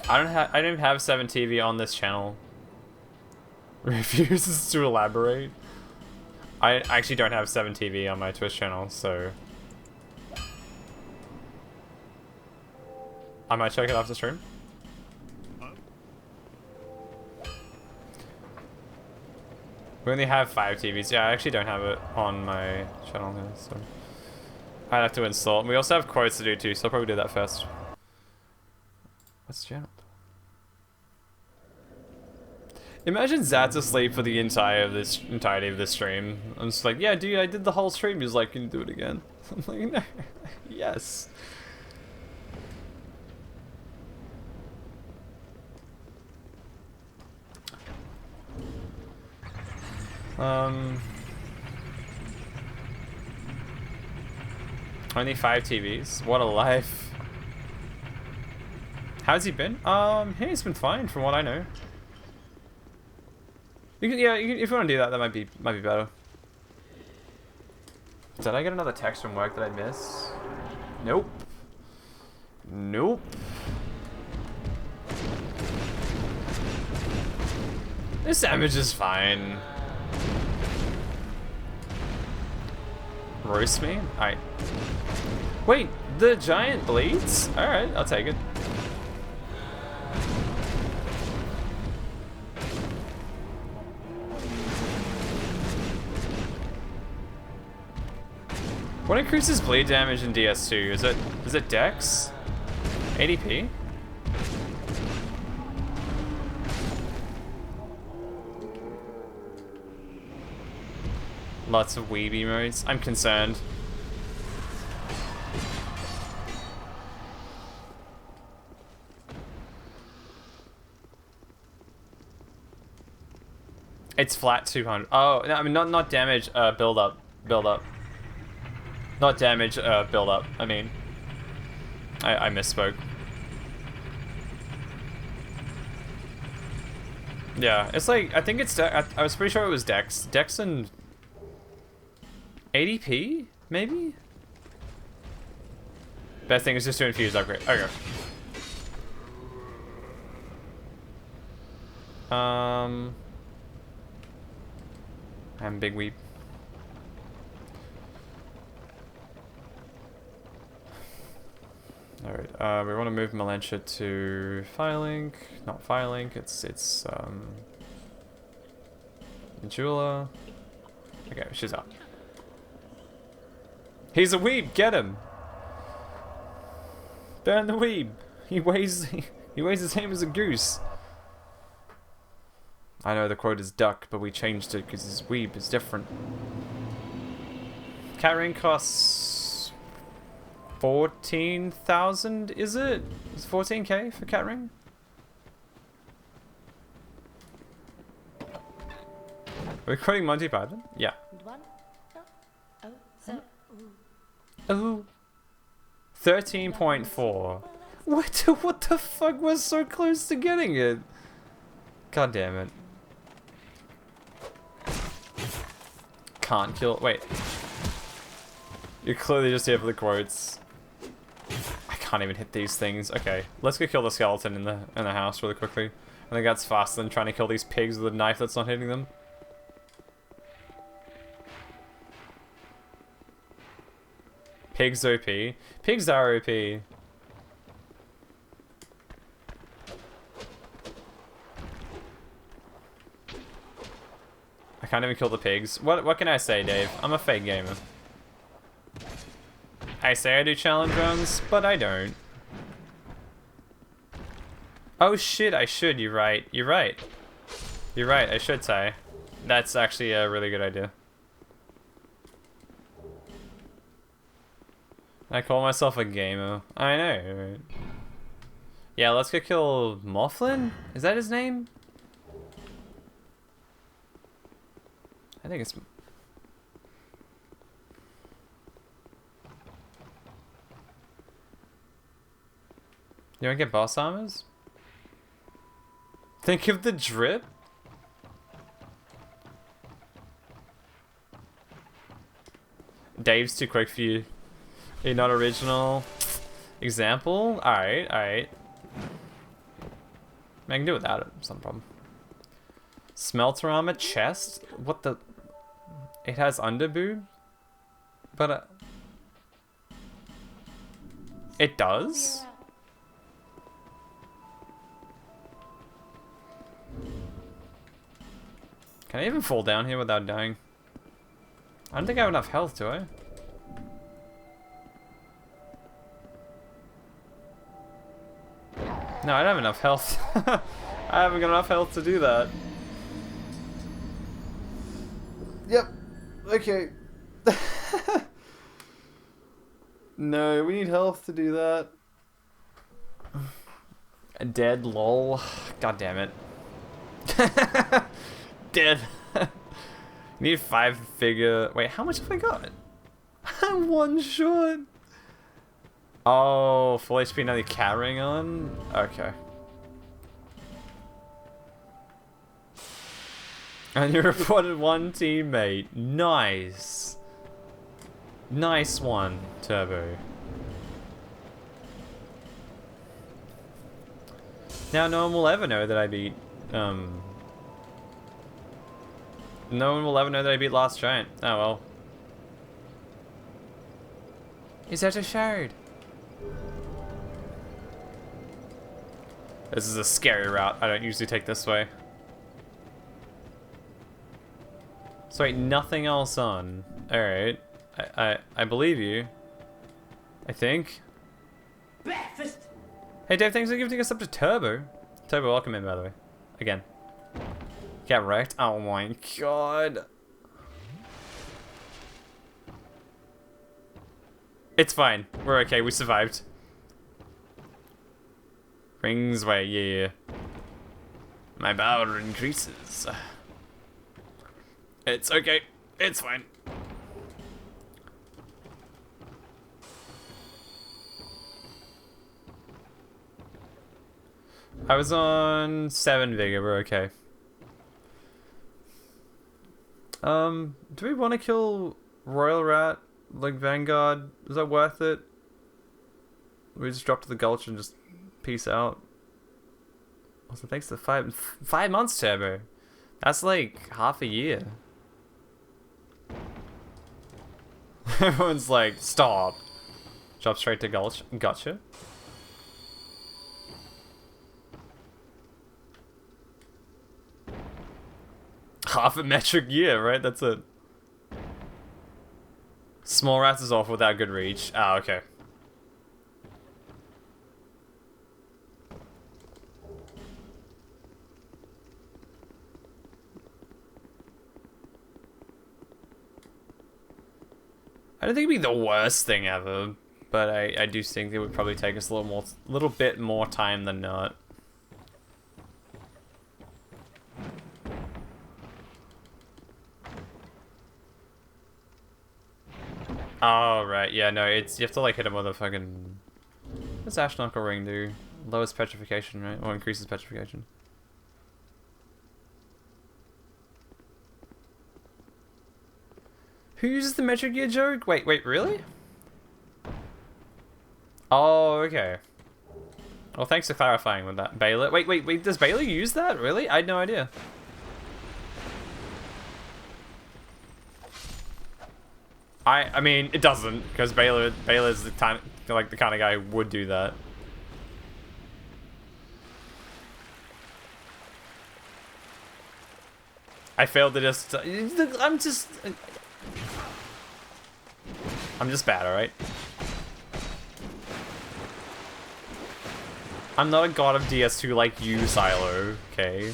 I don't even have 7TV on this channel. Refuses to elaborate. I actually don't have 7TV on my Twitch channel, so I might check it after stream. We only have 5 TVs. Yeah, I actually don't have it on my channel here, so I'd have to install it. We also have quotes to do too, so I'll probably do that first. Let's jump. Imagine Zad's asleep for the entirety of this stream. I'm just like, yeah, dude, I did the whole stream. He's like, can you do it again? I'm like, no. Yes. Only 5 TVs. What a life. How's he been? Hey, he's been fine from what I know. You can, if you want to do that, that might be better. Did I get another text from work that I miss? Nope. Nope. This damage is fine. Roast me? Alright. Wait, the giant bleeds? Alright, I'll take it. What increases bleed damage in DS2? Is it Dex? ADP? Lots of weeby modes. I'm concerned. It's flat 200. Oh, no, I mean not damage. Build up. Not damage. Build up. I mean, I misspoke. Yeah, it's like I think it's. I was pretty sure it was Dex. Dex and ADP maybe. Best thing is just to infuse upgrade. Okay. I'm big weep. Alright, we want to move Melantia to Firelink. Not Firelink, it's Jula. Okay, she's up. He's a weeb, get him! Burn the weeb! He weighs the same as a goose. I know the quote is duck, but we changed it because his weeb is different. Cat ring costs 14,000, is it? Is 14k for cat ring? Are we quoting Monty Python? Yeah. Oh. 13.4. What the fuck was so close to getting it? God damn it. Can't kill. Wait. You're clearly just here for the quotes. I can't even hit these things. Okay, let's go kill the skeleton in the house really quickly. I think that's faster than trying to kill these pigs with a knife that's not hitting them. Pigs OP. Pigs are OP. I can't even kill the pigs. What can I say, Dave? I'm a fake gamer. I say I do challenge runs, but I don't. Oh shit, I should. You're right. You're right. You're right, I should say. That's actually a really good idea. I call myself a gamer. I know, right? Yeah, let's go kill Morphlin? Is that his name? I think it's... You wanna get boss armors? Think of the drip? Dave's too quick for you. A not original example? Alright, alright. I can do without it, it's not a problem. Smelter armor chest? What the... It has underboob? But it does? Can I even fall down here without dying? I don't think I have enough health, do I? No, I don't have enough health. I haven't got enough health to do that. Yep. Okay. No, we need health to do that. Dead, lol. God damn it. Dead. Need 5-figure. Wait, how much have I got? I'm one short. Oh, full HP now you're carrying on? Okay. And you reported one teammate. Nice. Nice one, Turbo. Now no one will ever know that I beat, no one will ever know that I beat Last Giant. Oh well. Is that a shard? This is a scary route. I don't usually take this way. So wait, nothing else on. Alright. I believe you. I think. Breakfast. Hey Dave, thanks for giving us up to Turbo. Turbo, welcome in, by the way. Again. Get wrecked. Oh my god. It's fine. We're okay. We survived. Rings way, yeah. My power increases. It's okay. It's fine. I was on 7 vigor, we're okay. Do we want to kill Royal Rat, like Vanguard? Is that worth it? We just drop to the Gulch and just peace out. Also, thanks to 5 months, Turbo. That's like half a year. Everyone's like, stop. Drop straight to Gulch. Gotcha. Half a metric year, right? That's it. Small Rats is off without good reach. Ah, okay. I don't think it'd be the worst thing ever, but I do think it would probably take us a little bit more time than not. Oh, right, yeah, no, you have to like hit him with a fucking... What's Ash Knuckle Ring do? Lowers petrification, right? Or increases petrification. Who uses the Metric Gear joke? Wait, really? Oh, okay. Well, thanks for clarifying with that. Baylor? Wait, does Baylor use that? Really? I had no idea. I mean, it doesn't, because Baylor's the kind of guy who would do that. I failed to just... I'm just bad, alright? I'm not a god of DS2 like you, Silo, okay?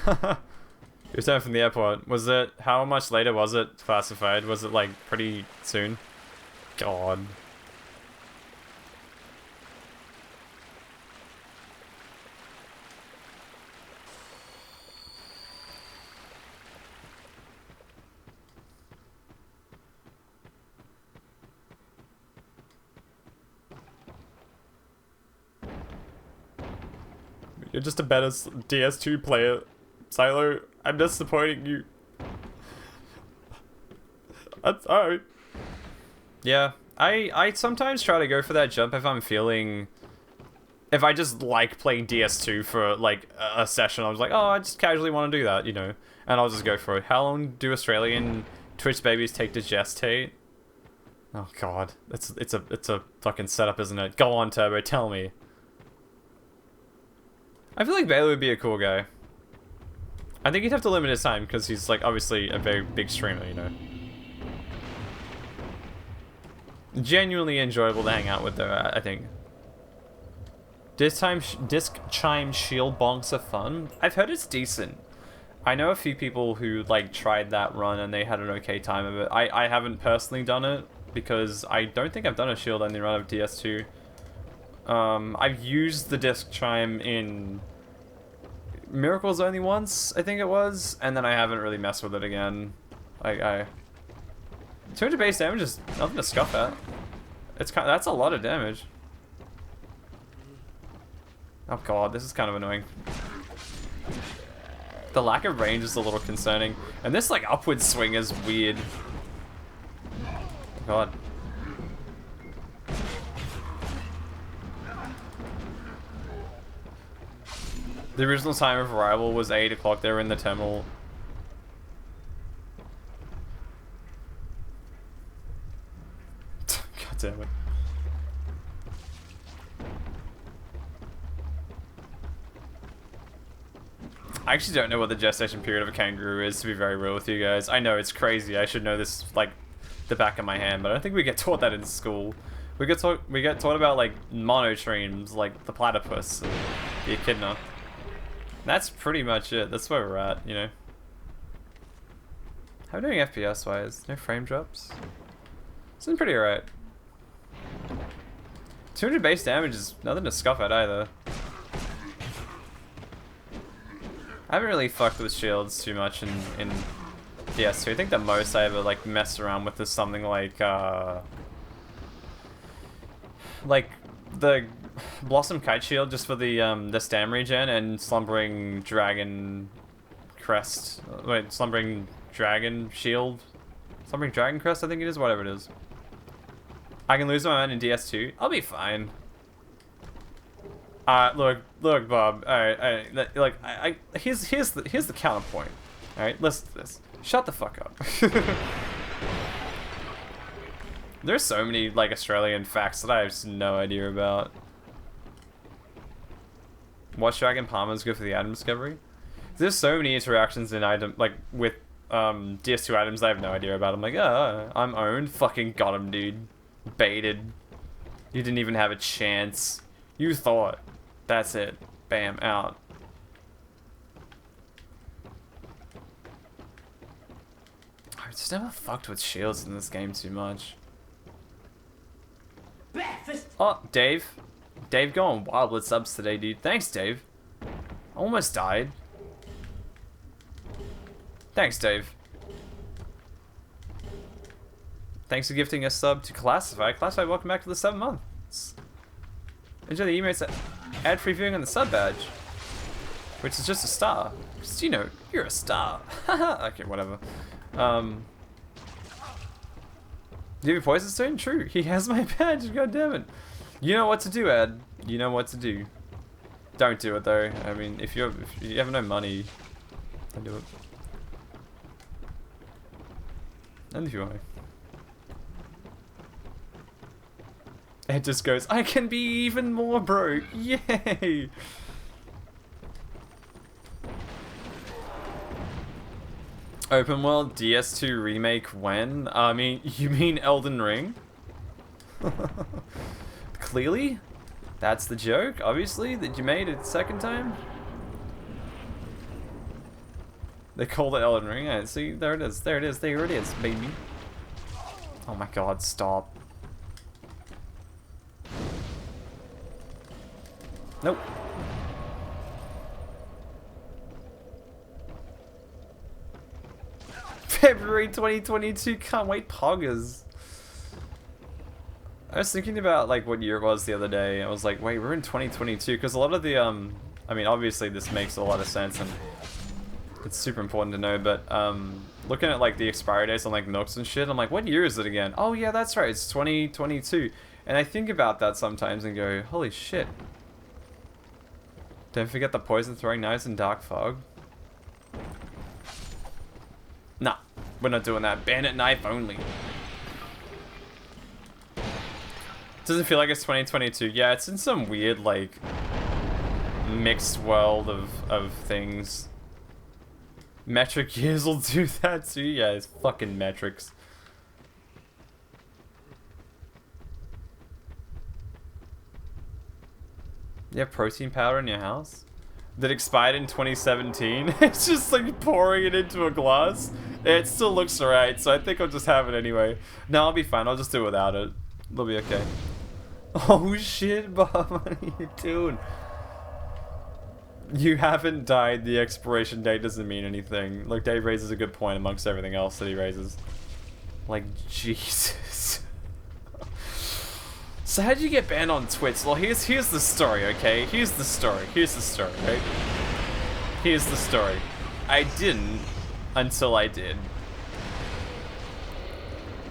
You returned from the airport. Was it... How much later was it classified? Was it, like, pretty soon? God. You're just a better DS2 player, Silo. I'm just supporting you. That's alright. Yeah, I sometimes try to go for that jump if I'm feeling... If I just like playing DS2 for like a session, I was like, oh, I just casually want to do that, you know. And I'll just go for it. How long do Australian Twitch babies take to gestate? Oh god, it's a fucking setup, isn't it? Go on, Turbo, tell me. I feel like Baylor would be a cool guy. I think he'd have to limit his time because he's like obviously a very big streamer, you know. Genuinely enjoyable to hang out with though, I think. Disc chime shield bonks are fun. I've heard it's decent. I know a few people who like tried that run and they had an okay time of it. I haven't personally done it because I don't think I've done a shield only run of DS2. I've used the disc chime in Miracles only once, I think it was, and then I haven't really messed with it again. Like 200 base damage is nothing to scuff at. That's a lot of damage. Oh god, this is kind of annoying. The lack of range is a little concerning, and this like upward swing is weird. Oh god. The original time of arrival was 8 o'clock. They were in the terminal. God damn it. I actually don't know what the gestation period of a kangaroo is, to be very real with you guys. I know it's crazy. I should know this like the back of my hand, but I don't think we get taught that in school. We get taught about like monotremes, like the platypus and the echidna. That's pretty much it. That's where we're at, you know. How are we doing FPS wise? No frame drops. It's been pretty alright. 200 base damage is nothing to scoff at either. I haven't really fucked with shields too much in DS2. I think the most I ever like messed around with is something like the Blossom Kite Shield just for the stam regen and Slumbering Dragon Crest. Wait, Slumbering Dragon Shield? Slumbering Dragon Crest I think it is, whatever it is. I can lose my mind in DS2. I'll be fine. Look, Bob. Alright, like, here's the counterpoint. Alright, listen to this. Shut the fuck up. There's so many, like, Australian facts that I have no idea about. Watch Dragon Palmer's good for the item discovery? There's so many interactions in item, like, with, DS2 items that I have no idea about. I'm like, oh, I'm owned. Fucking got him, dude. Baited. You didn't even have a chance. You thought. That's it. Bam, out. I just never fucked with shields in this game too much. Oh, Dave. Dave going wild with subs today, dude. Thanks, Dave. Almost died. Thanks, Dave. Thanks for gifting a sub to Classify. Classify, welcome back to the 7 months. Enjoy the emotes that add free viewing on the sub badge. Which is just a star. Because, you know, you're a star. Okay, whatever. Do you have a poison stone? True. He has my badge, god damn it. You know what to do, Ed. You know what to do. Don't do it though. I mean, if you have no money, don't do it. And if you want. It just goes, I can be even more broke. Yay! Open world DS2 remake when? I mean, you mean Elden Ring? Clearly? That's the joke, obviously, that you made it second time? They called it Elden Ring. Right, see, there it is, there it is, there it is, baby. Oh my god, stop. Nope. February 2022, can't wait, poggers. I was thinking about like what year it was the other day. I was like, wait, we're in 2022, because a lot of the I mean, obviously this makes a lot of sense and it's super important to know, but looking at like the expiry dates on like milks and shit, I'm like, what year is it again? Oh yeah, that's right, it's 2022. And I think about that sometimes and go, holy shit. Don't forget the poison throwing knives and dark fog. Nah, we're not doing that. Bandit knife only. Doesn't feel like it's 2022. Yeah, it's in some weird, like, mixed world of things. Metric years will do that too. Yeah, it's fucking metrics. You have protein powder in your house? That expired in 2017? It's just like pouring it into a glass. It still looks alright, so I think I'll just have it anyway. No, I'll be fine. I'll just do it without it. It'll be okay. Oh shit, Bob, what are you doing? You haven't died. The expiration date doesn't mean anything. Like, Dave raises a good point amongst everything else that he raises. Like, Jesus. So how'd you get banned on Twitch? Well, here's the story, okay? Here's the story, right? Here's the story. I didn't until I did.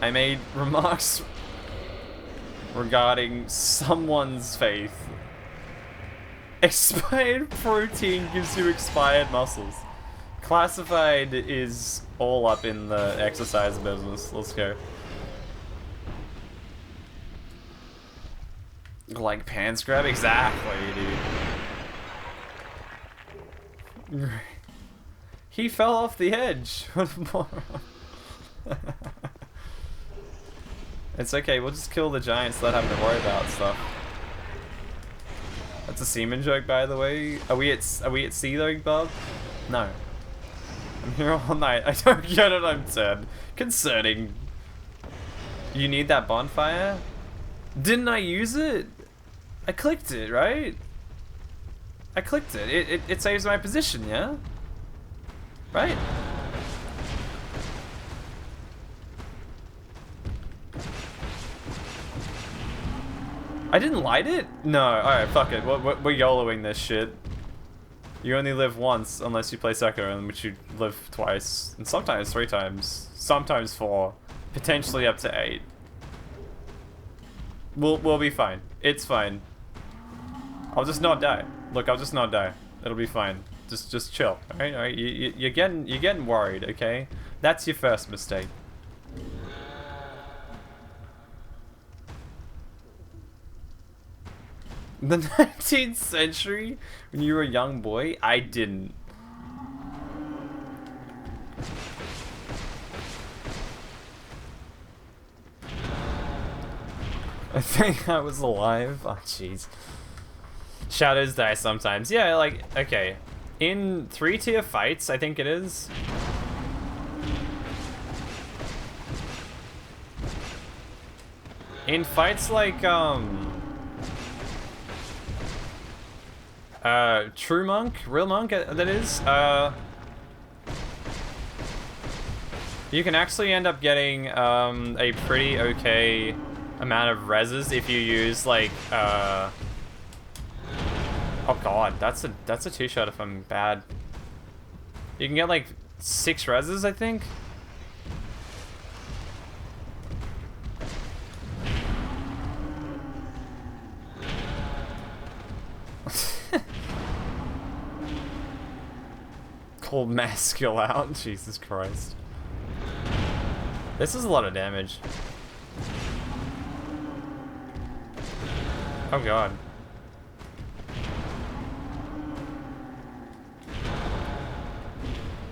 I made remarks regarding someone's faith. Expired protein gives you expired muscles. Classified is all up in the exercise business. Let's go. Like pants grab? Exactly, dude. He fell off the edge. It's okay, we'll just kill the giants without having to worry about stuff. That's a semen joke, by the way. Are we at sea though, Bob? No. I'm here all night. I don't get it, I'm sad. Concerning. You need that bonfire? Didn't I use it? I clicked it, right? I clicked it. It saves my position, yeah? Right? I didn't light it? No, alright, fuck it. We're YOLOing this shit. You only live once unless you play Sekiro, in which you live twice. And sometimes 3 times. Sometimes 4. Potentially up to 8. We'll be fine. It's fine. I'll just not die. Look, I'll just not die. It'll be fine. Just chill. Alright, alright. You're getting worried, okay? That's your first mistake. The 19th century? When you were a young boy? I didn't. I think I was alive. Oh, jeez. Shadows die sometimes. Yeah, like, okay. In 3-tier fights, I think it is. In fights like, True Monk? Real Monk, that is? You can actually end up getting, a pretty okay amount of reses if you use, like, oh god, that's a 2-shot if I'm bad. You can get, like, 6 reses, I think? Called Maskell out, Jesus Christ. This is a lot of damage. Oh god.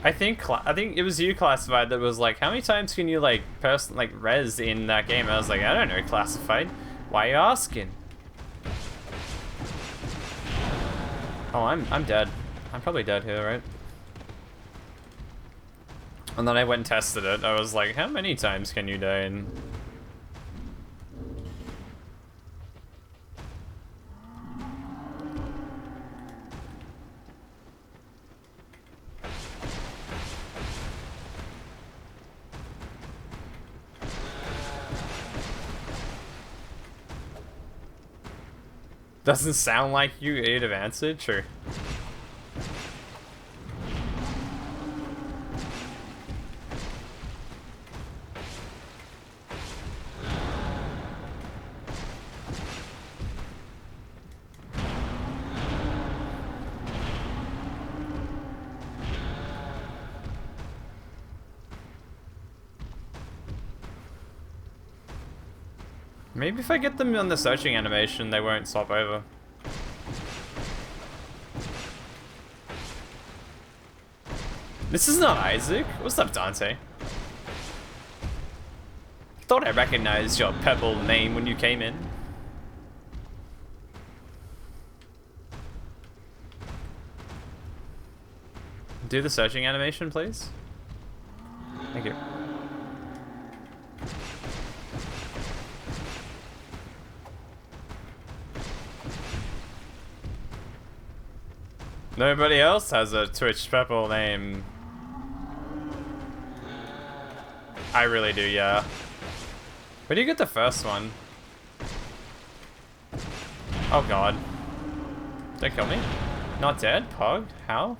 I think it was you, Classified, that was like, how many times can you like res in that game? I was like, I don't know, Classified. Why are you asking? Oh, I'm dead. I'm probably dead here, right? And then I went and tested it. I was like, how many times can you die in? Doesn't sound like you'd have answered, true. Maybe if I get them on the searching animation, they won't swap over. This is not Isaac. What's up, Dante? Thought I recognized your purple name when you came in. Do the searching animation, please. Thank you. Nobody else has a Twitch purple name. I really do, yeah. Where do you get the first one? Oh god. Don't kill me. Not dead? Pog? How?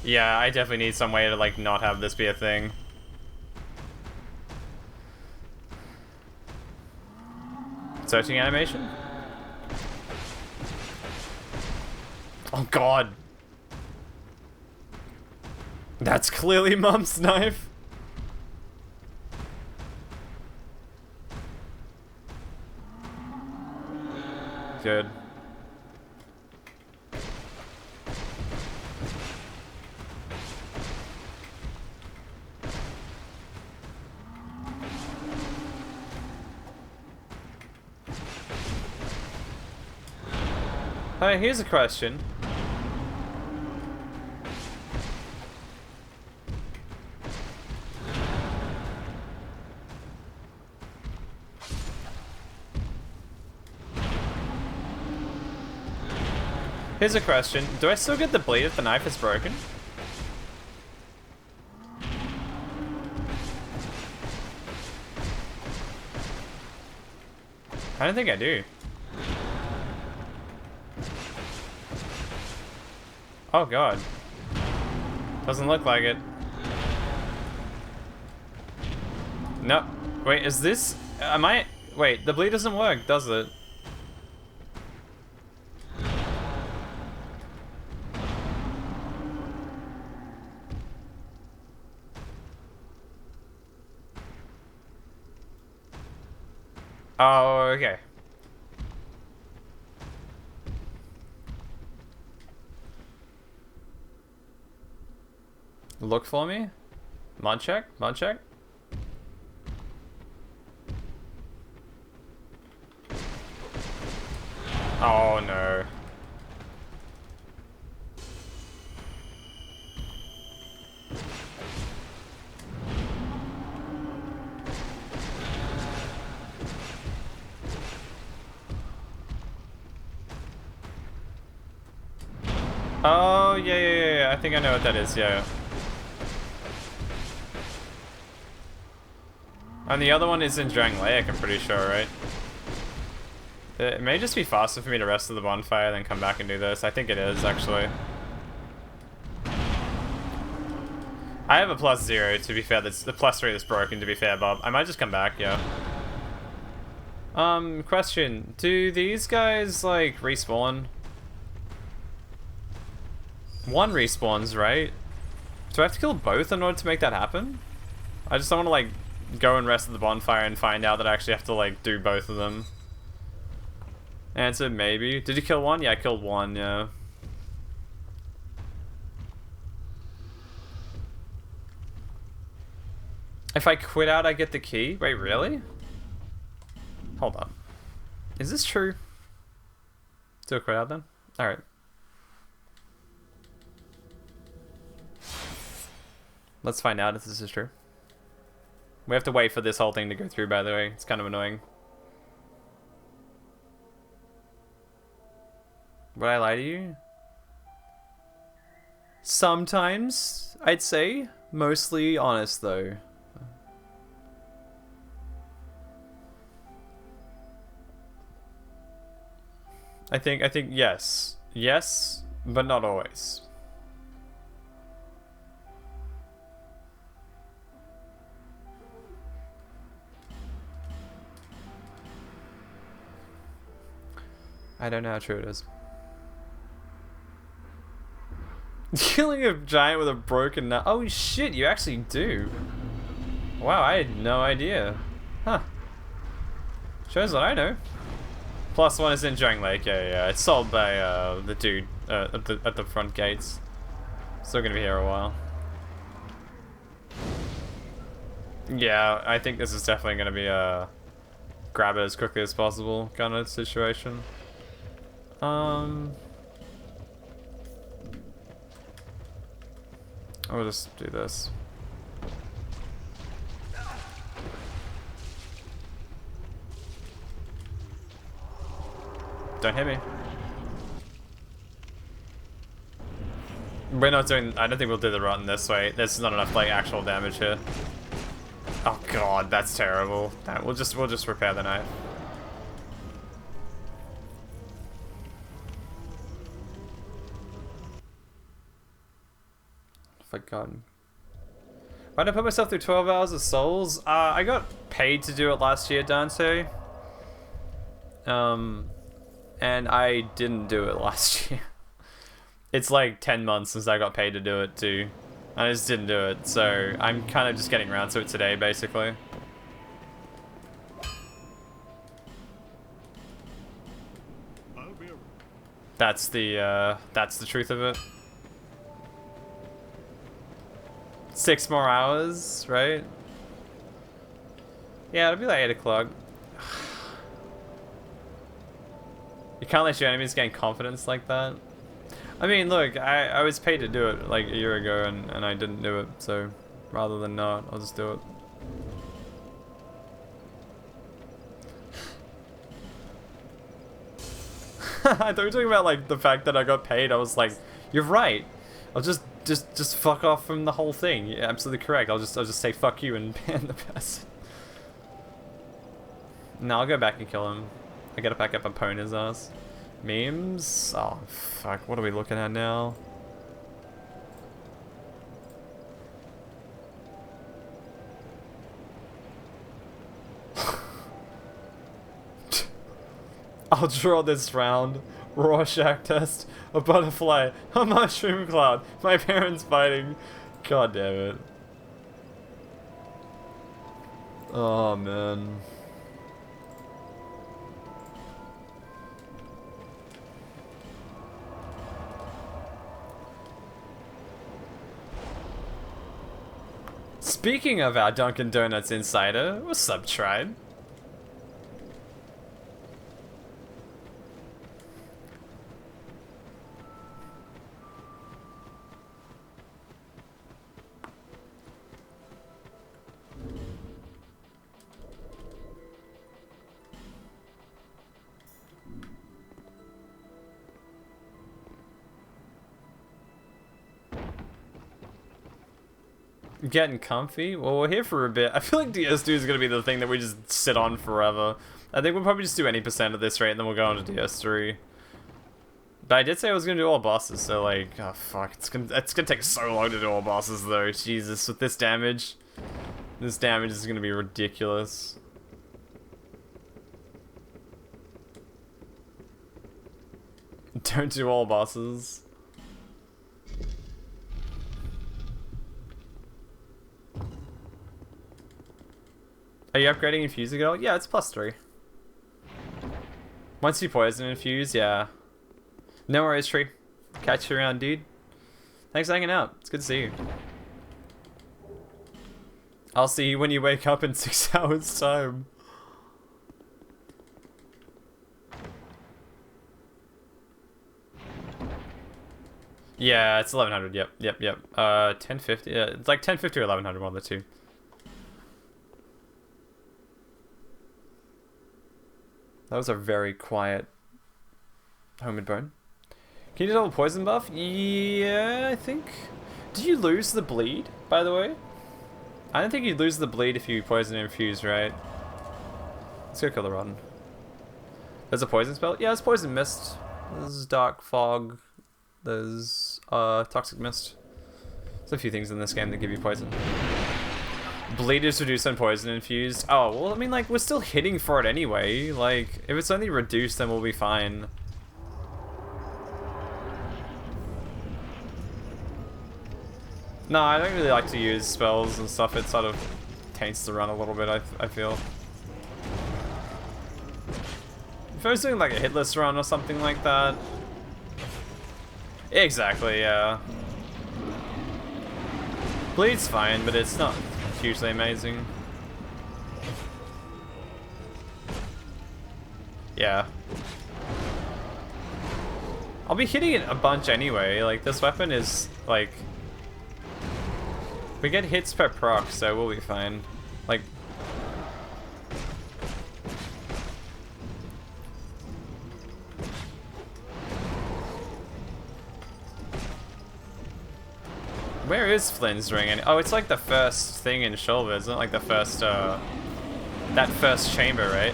Yeah, I definitely need some way to like not have this be a thing. Searching animation? Oh god. That's clearly Mum's knife. Good. Hey, here's a question. Here's a question. Do I still get the bleed if the knife is broken? I don't think I do. Oh god. Doesn't look like it. No. Wait, is this... Am I... Wait, the bleed doesn't work, does it? Oh, okay. Look for me? Mod check? Mod check? Oh no. Oh, yeah. I think I know what that is, yeah. And the other one is in Dragonrider, I'm pretty sure, right? It may just be faster for me to rest at the bonfire than come back and do this. I think it is, actually. I have a +0, to be fair. That's the +3 that's broken, to be fair, Bob. I might just come back, yeah. Question. Do these guys, like, respawn? One respawns, right? Do I have to kill both in order to make that happen? I just don't want to, like, go and rest at the bonfire and find out that I actually have to, like, do both of them. Answer, maybe. Did you kill one? Yeah, I killed one, yeah. If I quit out, I get the key? Wait, really? Hold on. Is this true? Do I quit out then? Alright. Let's find out if this is true. We have to wait for this whole thing to go through, by the way. It's kind of annoying. Would I lie to you? Sometimes, I'd say. Mostly honest, though. I think yes. Yes, but not always. I don't know how true it is. Killing a giant with a broken nut. Oh shit, you actually do. Wow, I had no idea. Huh. Shows what I know. +1 is in Dragonrider, yeah. It's sold by the dude at the front gates. Still gonna be here a while. Yeah, I think this is definitely gonna be a grab it as quickly as possible kind of situation. I'll just do this. Don't hit me. We're not doing... I don't think we'll do the run this way. There's not enough, like, actual damage here. Oh god, that's terrible. No, we'll just repair the knife. Forgotten. Why did I put myself through 12 hours of Souls? I got paid to do it last year, Dante. And I didn't do it last year. It's like 10 months since I got paid to do it too. I just didn't do it, so I'm kind of just getting around to it today, basically. That's the truth of it. 6 more hours, right? Yeah, it'll be like 8 o'clock. can't let your enemies gain confidence like that. I mean, look, I was paid to do it like a year ago and I didn't do it, so rather than not, I'll just do it. I thought you were talking about like the fact that I got paid. I was like, you're right. I'll just fuck off from the whole thing. You're absolutely correct. I'll just say fuck you and ban the person. No, I'll go back and kill him. I gotta back up and pwn his ass. Memes? Oh fuck, what are we looking at now? I'll draw this round. Rorschach test. A butterfly. A mushroom cloud. My parents fighting. God damn it. Oh man. Speaking of our Dunkin' Donuts insider, what's up, Tribe? Getting comfy? Well, we're here for a bit. I feel like DS2 is going to be the thing that we just sit on forever. I think we'll probably just do any percent of this rate and then we'll go on to DS3. But I did say I was going to do all bosses, so like, oh fuck, it's gonna take so long to do all bosses though. Jesus, with this damage is going to be ridiculous. Don't do all bosses. Are you upgrading infuse at all? Yeah, it's +3. Once you poison infuse, yeah. No worries, Tree. Catch you around, dude. Thanks for hanging out. It's good to see you. I'll see you when you wake up in 6 hours' time. Yeah, it's 1100. Yep. 1050. Yeah, it's like 1050 or 1100, one of the two. That was a very quiet homemade bone. Can you do double poison buff? Yeah, I think. Did you lose the bleed, by the way? I don't think you'd lose the bleed if you poison infuse, right? Let's go kill the rotten. There's a poison spell? Yeah, it's poison mist. There's dark fog. There's toxic mist. There's a few things in this game that give you poison. Bleed is reduced and poison infused. Oh, well, I mean, like, we're still hitting for it anyway. Like, if it's only reduced, then we'll be fine. No, I don't really like to use spells and stuff. It sort of taints the run a little bit, I feel. If I was doing, like, a hitless run or something like that. Exactly, yeah. Bleed's fine, but it's not hugely amazing. Yeah. I'll be hitting it a bunch anyway. Like, this weapon is, like... We get hits per proc, so we'll be fine. Like... Where is Flynn's ring? Oh, it's like the first thing in Shulva, isn't it? Like the first, that first chamber, right?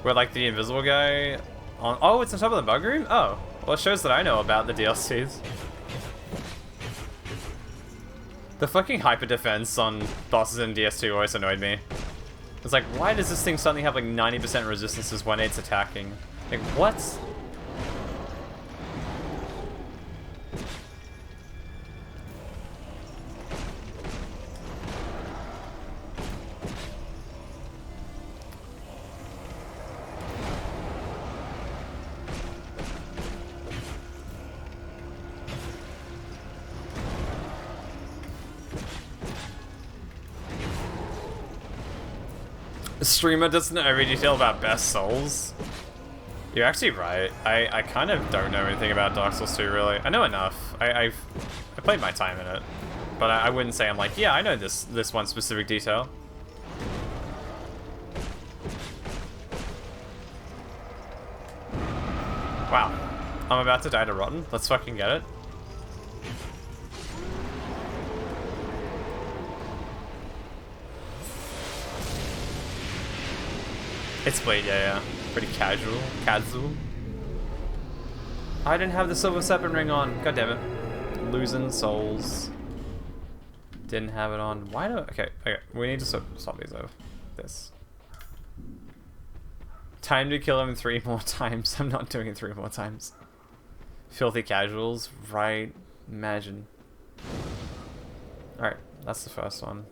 Where, like, the invisible guy on... Oh, it's on top of the bug room? Oh. Well, it shows that I know about the DLCs. The fucking hyper defense on bosses in DS2 always annoyed me. It's like, why does this thing suddenly have like 90% resistances when it's attacking? Like, what? streamer doesn't know every detail about best souls. You're actually right. I kind of don't know anything about Dark Souls 2 really. I know enough. I played my time in it, but I wouldn't say I'm like, yeah, I know this one specific detail. Wow, I'm about to die to Rotten. Let's fucking get it. It's Blade, yeah. Pretty casual. I didn't have the Silver Serpent ring on. God damn it. Losing souls. Didn't have it on. Why do? Okay. We need to swap these over. This. Time to kill him 3 more times. I'm not doing it 3 more times. Filthy casuals, right? Imagine. Alright, that's the first one.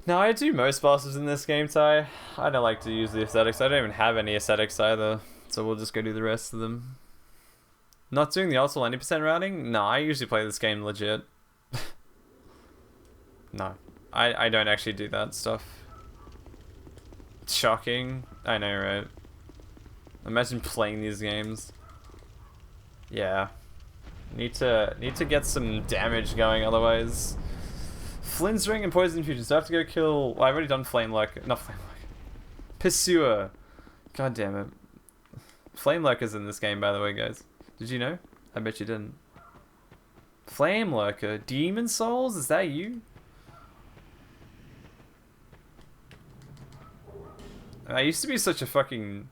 Now, I do most bosses in this game, Ty. I don't like to use the aesthetics. I don't even have any aesthetics either. So we'll just go do the rest of them. Not doing the ultimate 90% routing? No, I usually play this game legit. No. I don't actually do that stuff. It's shocking. I know, right? Imagine playing these games. Yeah. Need to get some damage going, otherwise. Flynn's ring and poison fusion. So I have to go kill. Well, I've already done Flame Lurker. Not Flame Lurker. Pursuer. God damn it. Flame Lurker's in this game, by the way, guys. Did you know? I bet you didn't. Flame Lurker. Demon Souls? Is that you? I used to be such a fucking...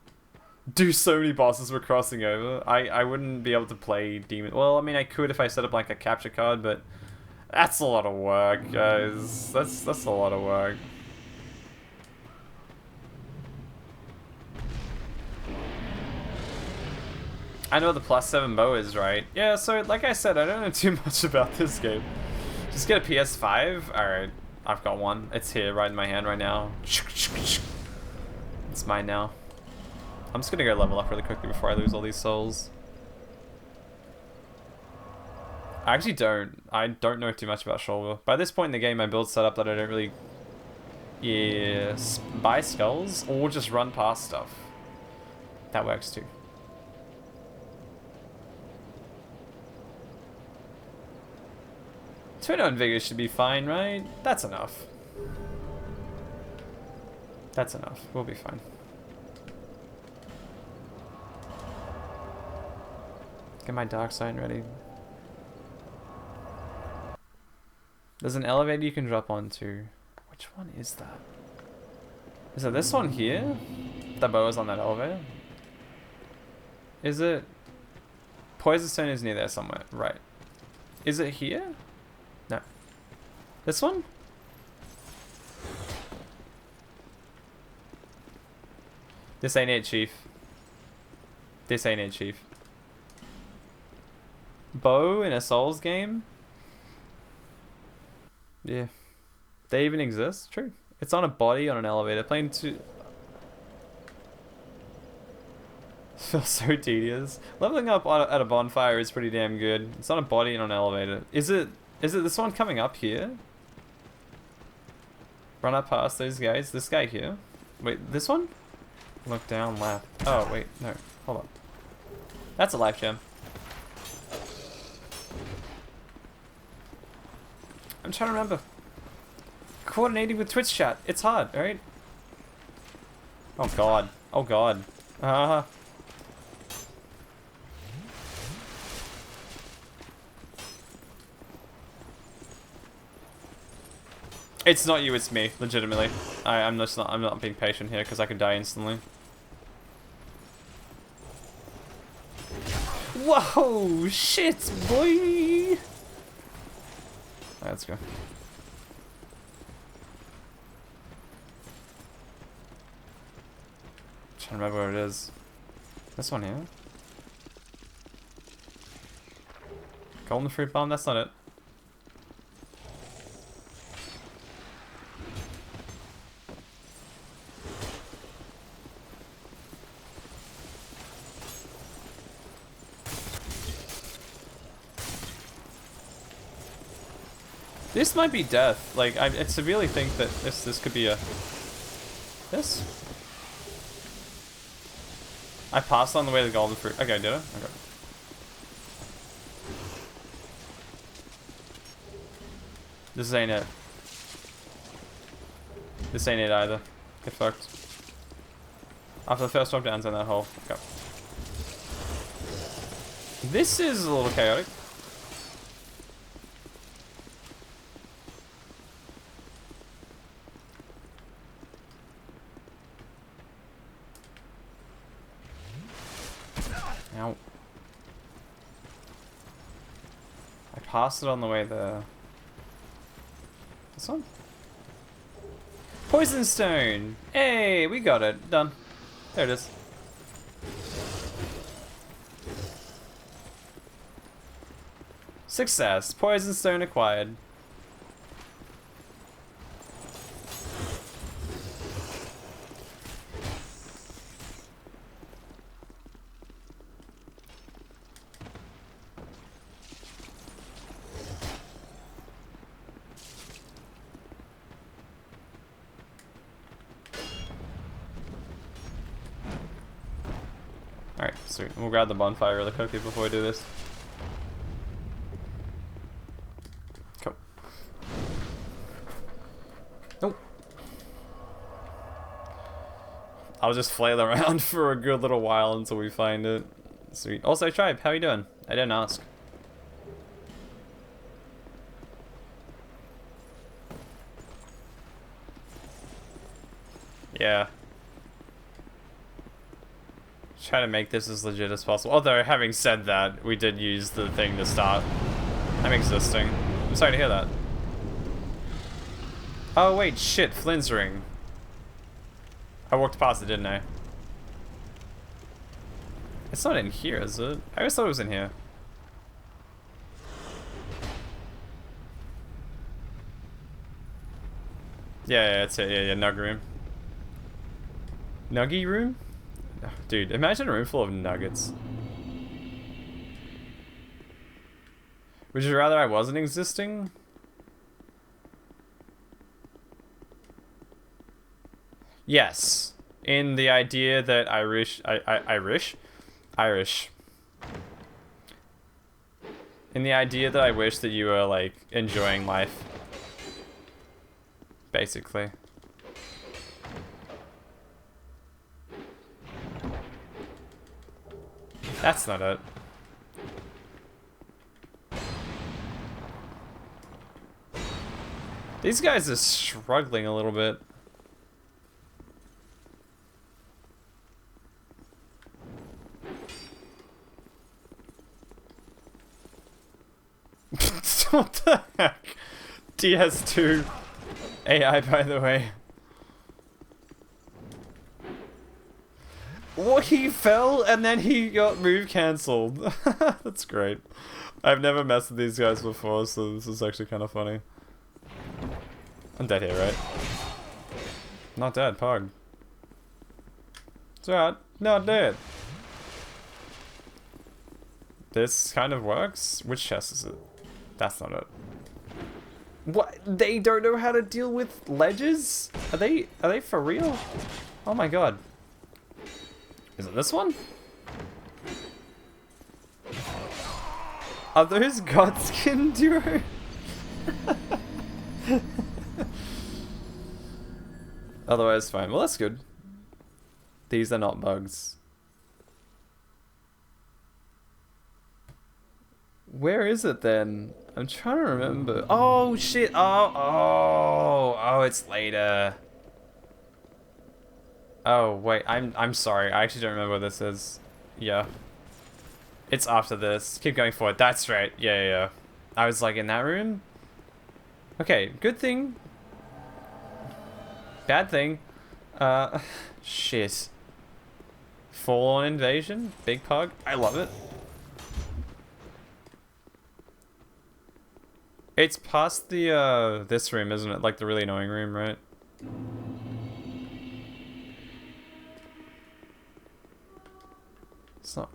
Do so many bosses were crossing over. I wouldn't be able to play Demon... Well, I mean, I could if I set up like a capture card, but... That's a lot of work, guys. That's a lot of work. I know the +7 bow is right. Yeah, so like I said, I don't know too much about this game. Just get a PS5. Alright, I've got one. It's here right in my hand right now. It's mine now. I'm just gonna go level up really quickly before I lose all these souls. I actually don't. I don't know too much about Shoulder. By this point in the game, my build's set up that I don't really... Yeah, buy skulls or just run past stuff. That works too. 21 vigor should be fine, right? That's enough. That's enough. We'll be fine. Get my dark sign ready. There's an elevator you can drop onto. Which one is that? Is it this one here? The bow is on that elevator? Is it? Poison stone is near there somewhere. Right. Is it here? No. This one? This ain't it, Chief. This ain't it, Chief. Bow in a Souls game? Yeah. They even exist? True. It's on a body on an elevator. Playing two... Feels so tedious. Leveling up at a bonfire is pretty damn good. It's on a body and on an elevator. Is it this one coming up here? Run up past those guys. This guy here. Wait, this one? Look down left. Oh, wait. No. Hold on. That's a life gem. I'm trying to remember. Coordinating with Twitch chat. It's hard, alright? Oh god. Oh god. It's not you, it's me, legitimately. I'm not being patient here because I could die instantly. Whoa, shit, boy. Alright, let's go. Trying to remember where it is. This one here. Golden fruit bomb, that's not it. This might be death. Like, I severely think that this could be a... This? I passed on the way to the golden fruit. Okay, did I? Okay. This ain't it. This ain't it either. Get fucked. After the first drop down's in that hole. Go. This is a little chaotic. Ow. I passed it on the way there. This one? Poison stone! Hey, we got it. Done. There it is. Success. Poison stone acquired. Alright, sweet. We'll grab the bonfire really quickly before we do this. Cool. Nope. I'll just flail around for a good little while until we find it. Sweet. Also, Tribe, how you doing? I didn't ask. Yeah. Try to make this as legit as possible. Although, having said that, we did use the thing to start. I'm existing. I'm sorry to hear that. Oh wait, shit, Flynn's ring. I walked past it, didn't I? It's not in here, is it? I always thought it was in here. Yeah, it's it. Yeah, Nug room. Nuggy room? Dude, imagine a room full of nuggets. Would you rather I wasn't existing? Yes. In the idea that Irish. In the idea that I wish that you were, like, enjoying life. Basically. That's not it. These guys are struggling a little bit. What the heck? DS2 AI, by the way. Well, he fell and then he got move cancelled. That's great. I've never messed with these guys before, so this is actually kind of funny. I'm dead here, right? Not dead, Pog. It's alright. Not dead. This kind of works? Which chest is it? That's not it. What? They don't know how to deal with ledges? Are they for real? Oh my god. Is it this one? Are those Godskin duo? Otherwise, fine. Well, that's good. These are not bugs. Where is it then? I'm trying to remember. Oh shit! Oh, it's later. Oh wait, I'm sorry. I actually don't remember what this is. Yeah. It's after this. Keep going forward. That's right. Yeah. I was like in that room. Okay, good thing. Bad thing. Shit. Full-on invasion. Big pug. I love it. It's past the, this room, isn't it? Like the really annoying room, right? It's not.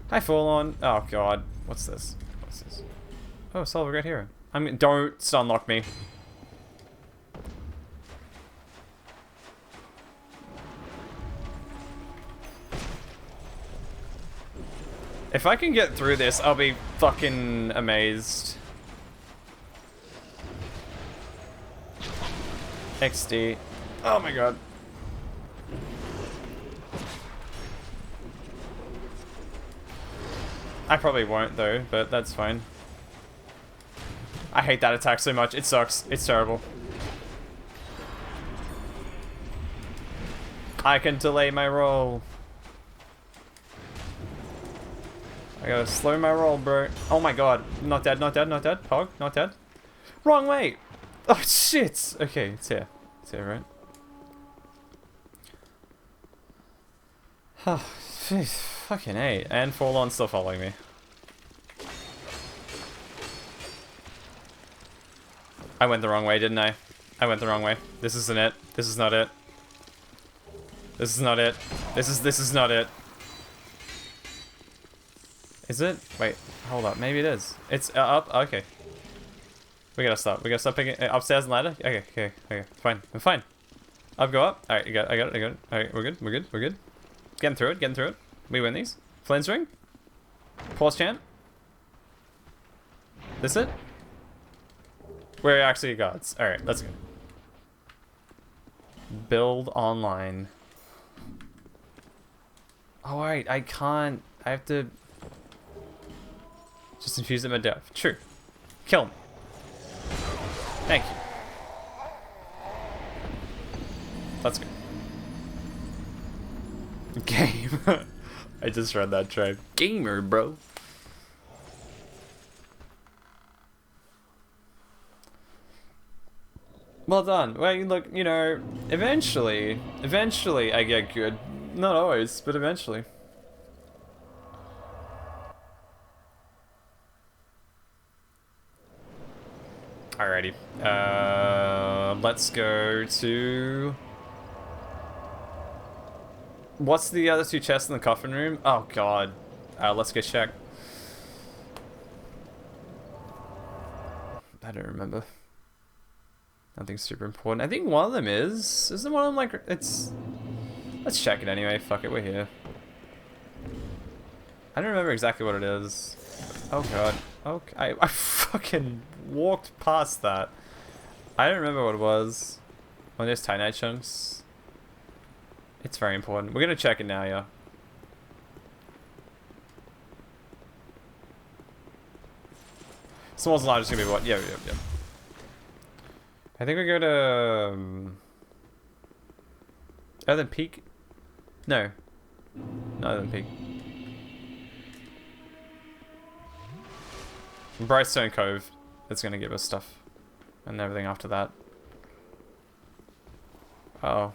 Hi, full on. Oh god, what's this? What's this? Oh, Silver Great Hero. I mean, don't stunlock me. If I can get through this, I'll be fucking amazed. XD. Oh my god. I probably won't though, but that's fine. I hate that attack so much. It sucks. It's terrible. I can delay my roll. I gotta slow my roll, bro. Oh my god. Not dead, not dead, not dead. Pog, not dead. Wrong way! Oh shit! Okay, it's here. It's here, right? Oh, fucking A. And Fall On still following me. I went the wrong way, didn't I? I went the wrong way. This isn't it. This is not it. This is not it. This is not it. Is it? Wait, hold up. Maybe it is. It's up. Okay. We gotta stop. We gotta stop picking upstairs and ladder. Okay, okay, okay. Fine. I'm fine. Up, go up. Alright, I got it. Alright, we're good. We're good. We're good. Getting through it. Getting through it. We win these. Flames ring. Pause champ. This it? We're actually gods. Alright, let's go. Build online. Oh, alright. I can't. I have to just infuse them with death. True. Kill me. Thank you. Let's go. Game. I just read that tribe. Gamer, bro. Well done. Well, look, you know, eventually I get good. Not always, but eventually. Alrighty. Let's go to... What's the other two chests in the coffin room? Oh god. Let's go check. I don't remember. Nothing super important. I think one of them is... Isn't one of them like... It's... Let's check it anyway. Fuck it, we're here. I don't remember exactly what it is. Oh god. Okay. I fucking walked past that. I don't remember what it was. One of those Titanite chunks. It's very important. We're gonna check it now, yeah. Small's and large is gonna be what? Yeah. I think we go to... Other than Peak? No. No, other than Peak. Brightstone Cove. That's gonna give us stuff. And everything after that. Uh oh.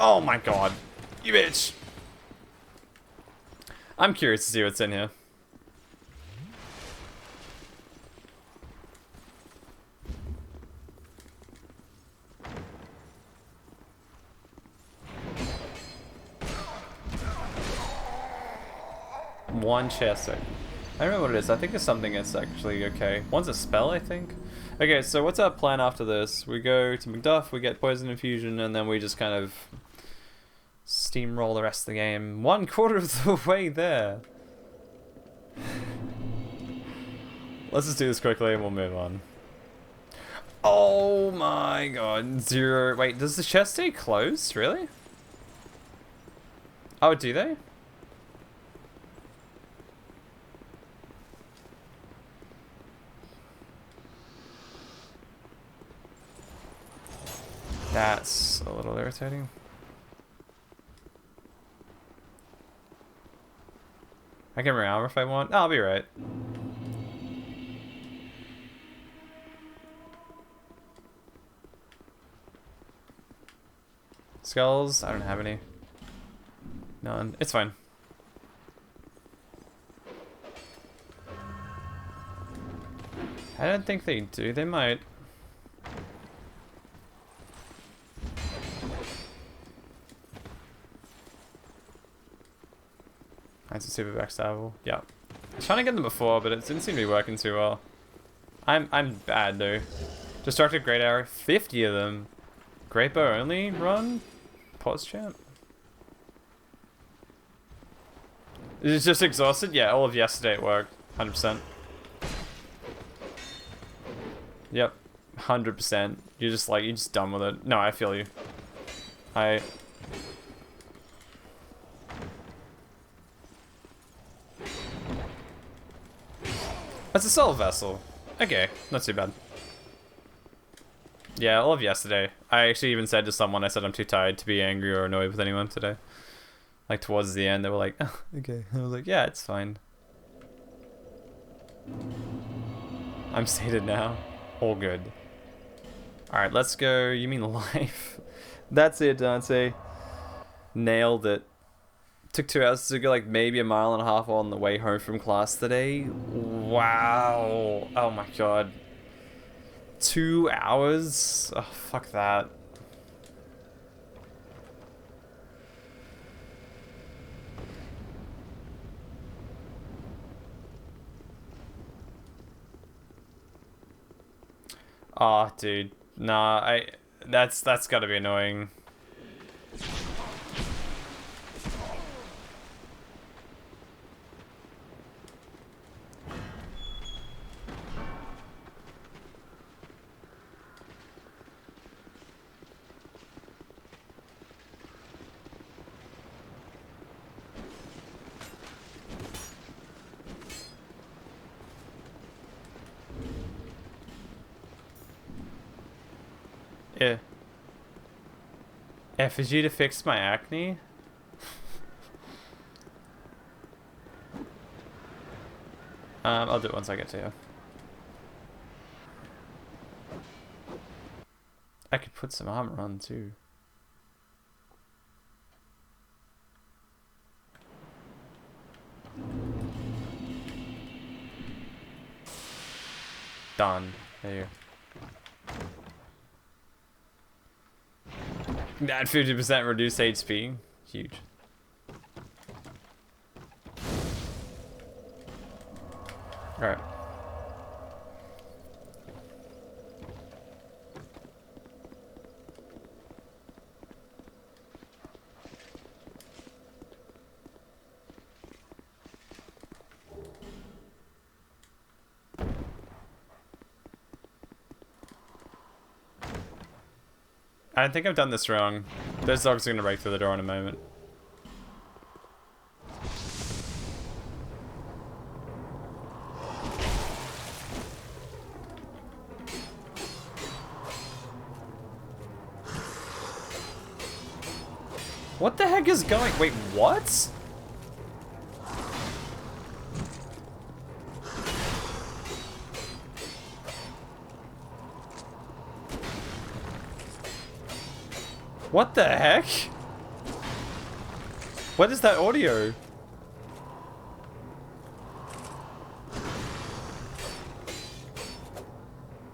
Oh my god. You bitch. I'm curious to see what's in here. One chest. I don't remember what it is. I think it's something that's actually okay. One's a spell, I think. Okay, so what's our plan after this? We go to Macduff, we get poison infusion, and then we just kind of steamroll the rest of the game. 1/4 of the way there. Let's just do this quickly and we'll move on. Oh my god. 0. Wait, does the chest stay closed? Really? Oh, do they? That's a little irritating. I can re-armor if I want. I'll be right. Skulls? I don't have any. None. It's fine. I don't think they do. They might. That's a super backstabble. Yeah. I was trying to get them before, but it didn't seem to be working too well. I'm bad though. Destructive Great Arrow, 50 of them. Great Bow only run? Pause champ. Is it just exhausted? Yeah, all of yesterday it worked. 100%. Yep. 100%. You're just done with it. No, I feel you. That's a soul vessel. Okay, not too bad. Yeah, all of yesterday. I actually even said to someone, I said I'm too tired to be angry or annoyed with anyone today. Like towards the end, they were like, oh, okay. I was like, yeah, it's fine. I'm sated now. All good. Alright, let's go. You mean life? That's it, Dante. Nailed it. Took 2 hours to go like maybe a mile and a half on the way home from class today. Wow. Oh my god. 2 hours? Oh, fuck that. Oh, dude. Nah, that's gotta be annoying. Yeah. Effigy to fix my acne? I'll do it once I get to you. I could put some armor on too. Done. There you go. That 50% reduced HP. Huge. Alright. I think I've done this wrong. Those dogs are gonna break through the door in a moment. What the heck is going? Wait, what? What the heck? What is that audio?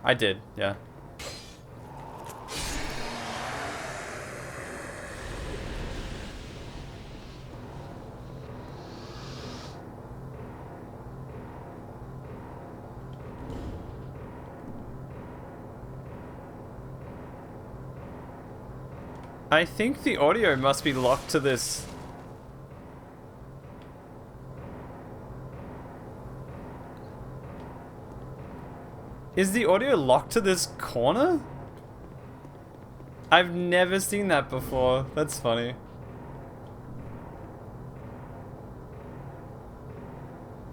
I did, yeah. I think the audio must be locked to this. Is the audio locked to this corner? I've never seen that before. That's funny.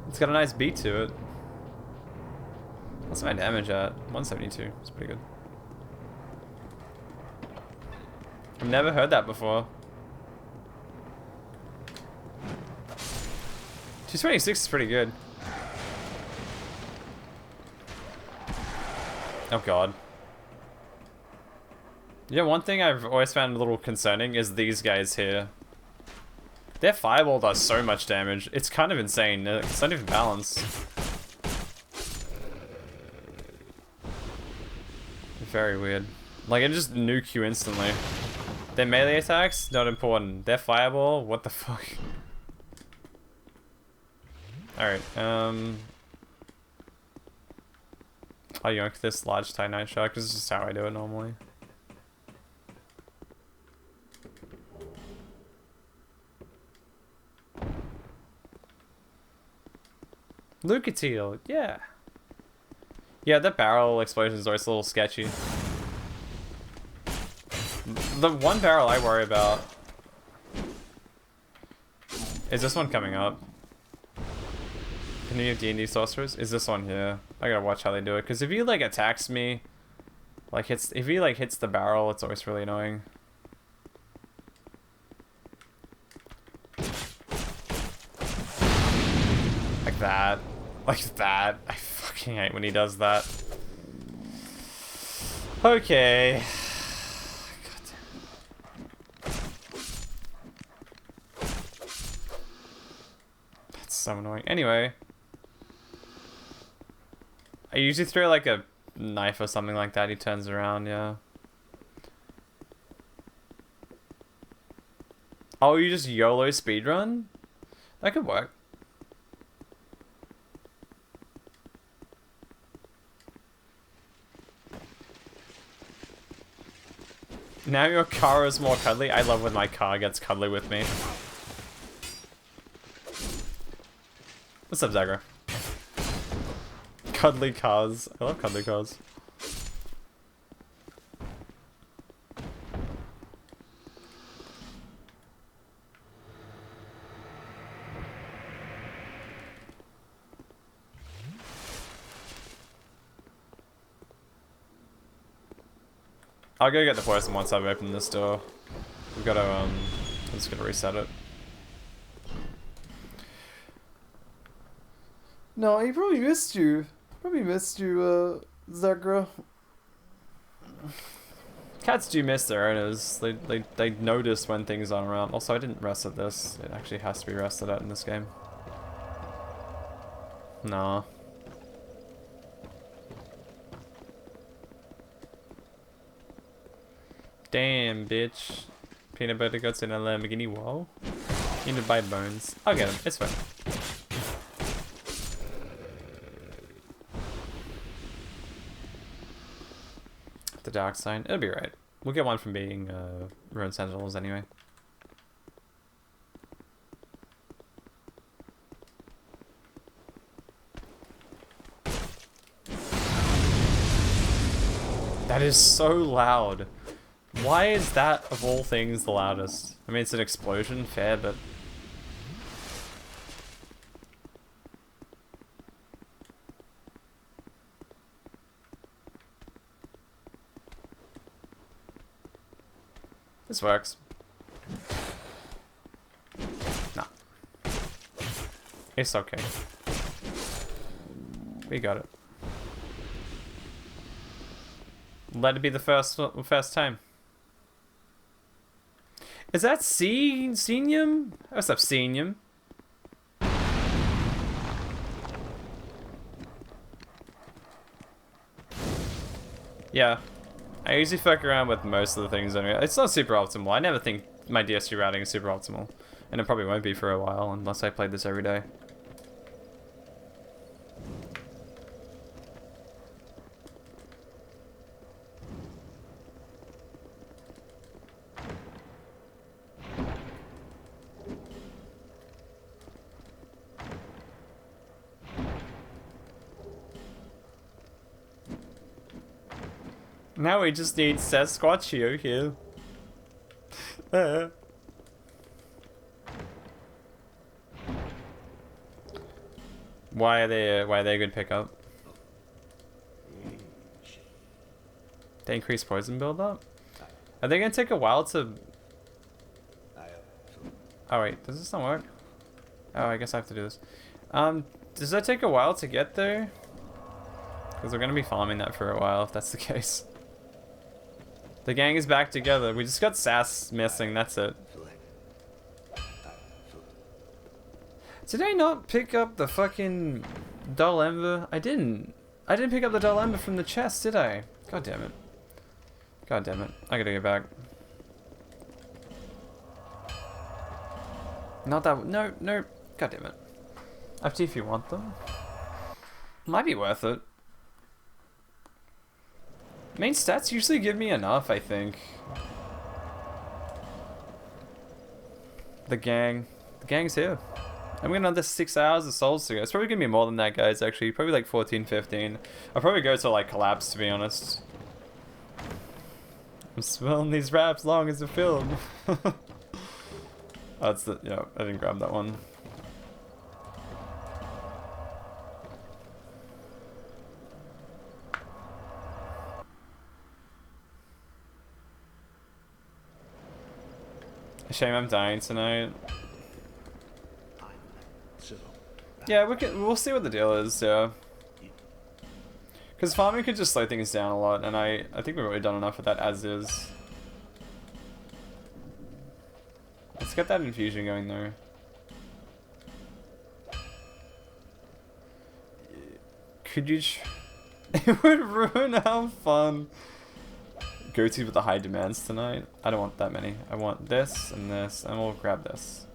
It's got a nice beat to it. What's my damage at? 172. It's pretty good. I've never heard that before. 226 is pretty good. Oh god. Yeah, one thing I've always found a little concerning is these guys here. Their fireball does so much damage. It's kind of insane. It's not even balanced. Very weird. Like, it just nuke you instantly. Their melee attacks, not important. Their fireball, what the fuck? Alright, I'll yoink this large Titanite shot, because it's just how I do it normally. Lucatile, yeah. Yeah, that barrel explosion is always a little sketchy. The one barrel I worry about is this one coming up. Can you have D&D sorcerers? Is this one here? I gotta watch how they do it, because if he like attacks me, like if he like hits the barrel, it's always really annoying. Like that. Like that. I fucking hate when he does that. Okay. That's so annoying. Anyway. I usually throw like a knife or something like that. He turns around, yeah. Oh, you just YOLO speedrun? That could work. Now your car is more cuddly. I love when my car gets cuddly with me. What's up, Zagra? Cuddly cars. I love cuddly cars. I'll go get the poison once I've opened this door. We've got to, I'm just gonna reset it. No, he probably missed you. Probably missed you, Zagra. Cats do miss their owners. They notice when things aren't around. Also, I didn't rest at this. It actually has to be rested at in this game. Nah. Damn, bitch. Peanut butter guts in a Lamborghini. Whoa. You need to buy bones. I'll get them. It's fine. The dark sign. It'll be right. We'll get one from being Ruined Sentinels anyway. That is so loud. Why is that, of all things, the loudest? I mean, it's an explosion, fair, but... This works. Nah. It's okay. We got it. Let it be the first time. Is that Senium? What's up, Senium? Yeah. I usually fuck around with most of the things anyway. It's not super optimal. I never think my DS2 routing is super optimal. And it probably won't be for a while unless I play this every day. Now we just need Sasquatchio here. Why are they a good pickup? They increase poison buildup? Are they gonna take a while to... Oh wait, does this not work? Oh, I guess I have to do this. Does that take a while to get there? Because we're gonna be farming that for a while if that's the case. The gang is back together. We just got Sass missing, that's it. Did I not pick up the fucking dull ember? I didn't pick up the dull ember from the chest, did I? God damn it. God damn it. I gotta go back. Not that... No, no. God damn it. Up to you if you want them. Might be worth it. Main stats usually give me enough, I think. The gang. The gang's here. I'm gonna another 6 hours of Souls to go. It's probably gonna be more than that, guys, actually. Probably like 14, 15. I'll probably go to like collapse, to be honest. I'm smelling these wraps long as a film. That's the... Yeah, I didn't grab that one. Shame I'm dying tonight. Yeah, we'll see what the deal is, yeah. Because farming could just slow things down a lot, and I think we've already done enough of that as is. Let's get that infusion going though. Could you... It would ruin our fun. Go-to with the high demands tonight. I don't want that many. I want this, and we'll grab this.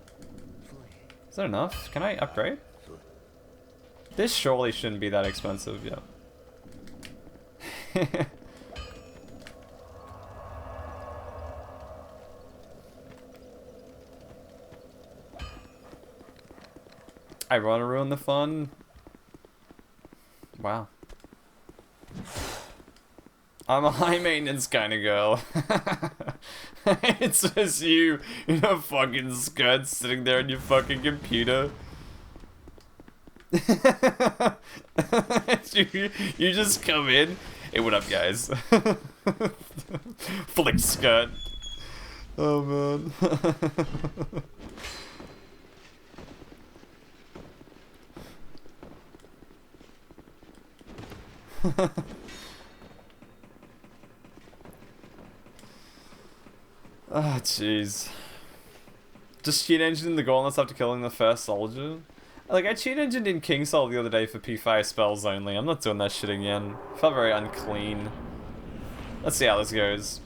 Is that enough? Can I upgrade? This surely shouldn't be that expensive, yeah. I want to ruin the fun. Wow. I'm a high maintenance kind of girl. It's just you in a fucking skirt sitting there on your fucking computer. you just come in. Hey, what up, guys? Flick skirt. Oh man. Ah, jeez. Just cheat engine in the gauntlets after killing the first soldier? Like, I cheat engined in King Soul the other day for P5 spells only. I'm not doing that shit again. Felt very unclean. Let's see how this goes.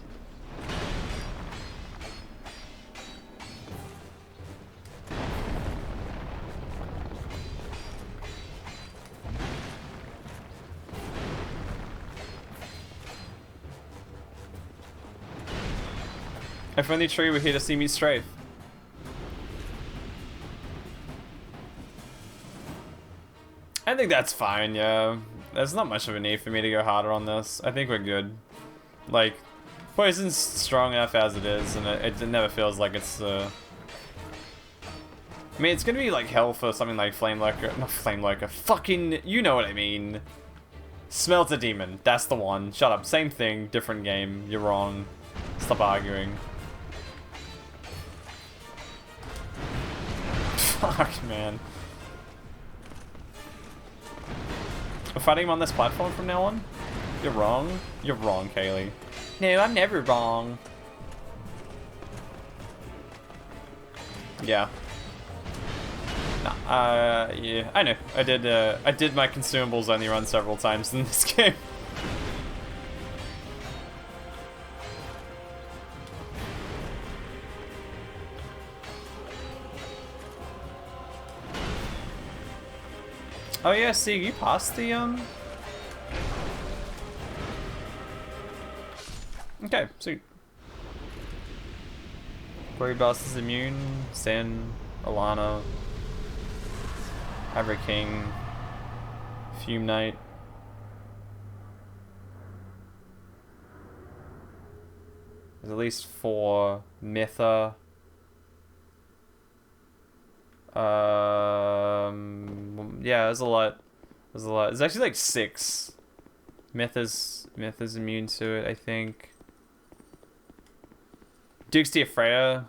If only Tree were here to see me strafe. I think that's fine, yeah. There's not much of a need for me to go harder on this. I think we're good. Like, Poison's strong enough as it is, and it never feels like it's, I mean, it's gonna be like hell for something like Flame Lurker. Not Flame Lurker. Fucking, you know what I mean. Smelter Demon. That's the one. Shut up. Same thing. Different game. You're wrong. Stop arguing. Fuck, man. We're fighting him on this platform from now on? You're wrong. You're wrong, Kaylee. No, I'm never wrong. Yeah. Nah, yeah, I know. I did my consumables only run several times in this game. Oh yeah, see, you passed the, Okay, sweet. Quarry Boss is immune, Sen, Alana, Average King, Fume Knight. There's at least 4. Mytha. Yeah, there's a lot. There's a lot. There's actually like 6. Mytha's immune to it, I think. Duke's Freya.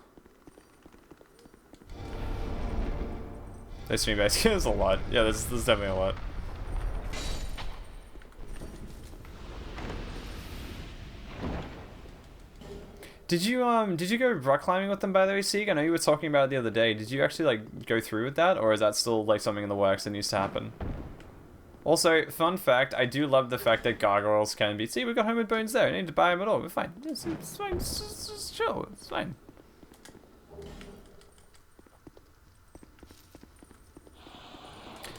There's me basically. There's a lot. Yeah, there's definitely a lot. Did you go rock climbing with them, by the way, Sieg? I know you were talking about it the other day. Did you actually like go through with that, or is that still like something in the works that needs to happen? Also, fun fact, I do love the fact that gargoyles can be... See, we've got homemade bones there. I don't need to buy them at all. We're fine. It's fine. Just chill. It's fine.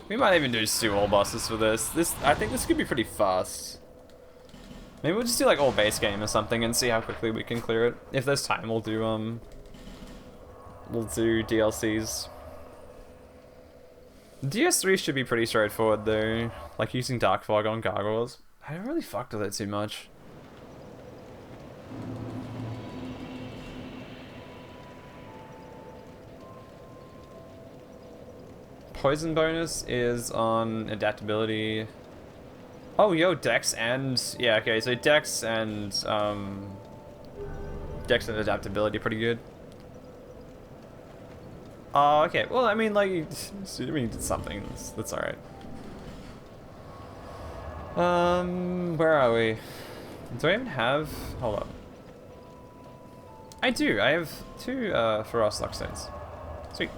We might even do just 2 all bosses for this. I think this could be pretty fast. Maybe we'll just do like all base game or something and see how quickly we can clear it. If there's time, we'll do DLCs. DS3 should be pretty straightforward though. Like using Dark Fog on gargoyles. I haven't really fucked with it too much. Poison bonus is on adaptability. Oh, yo, Dex and... Yeah, okay, so Dex and adaptability pretty good. Oh, okay. Well, I mean, like, you did something. That's alright. Where are we? Do I even have... Hold up. I do. I have 2 Feroz Luck stones. Sweet.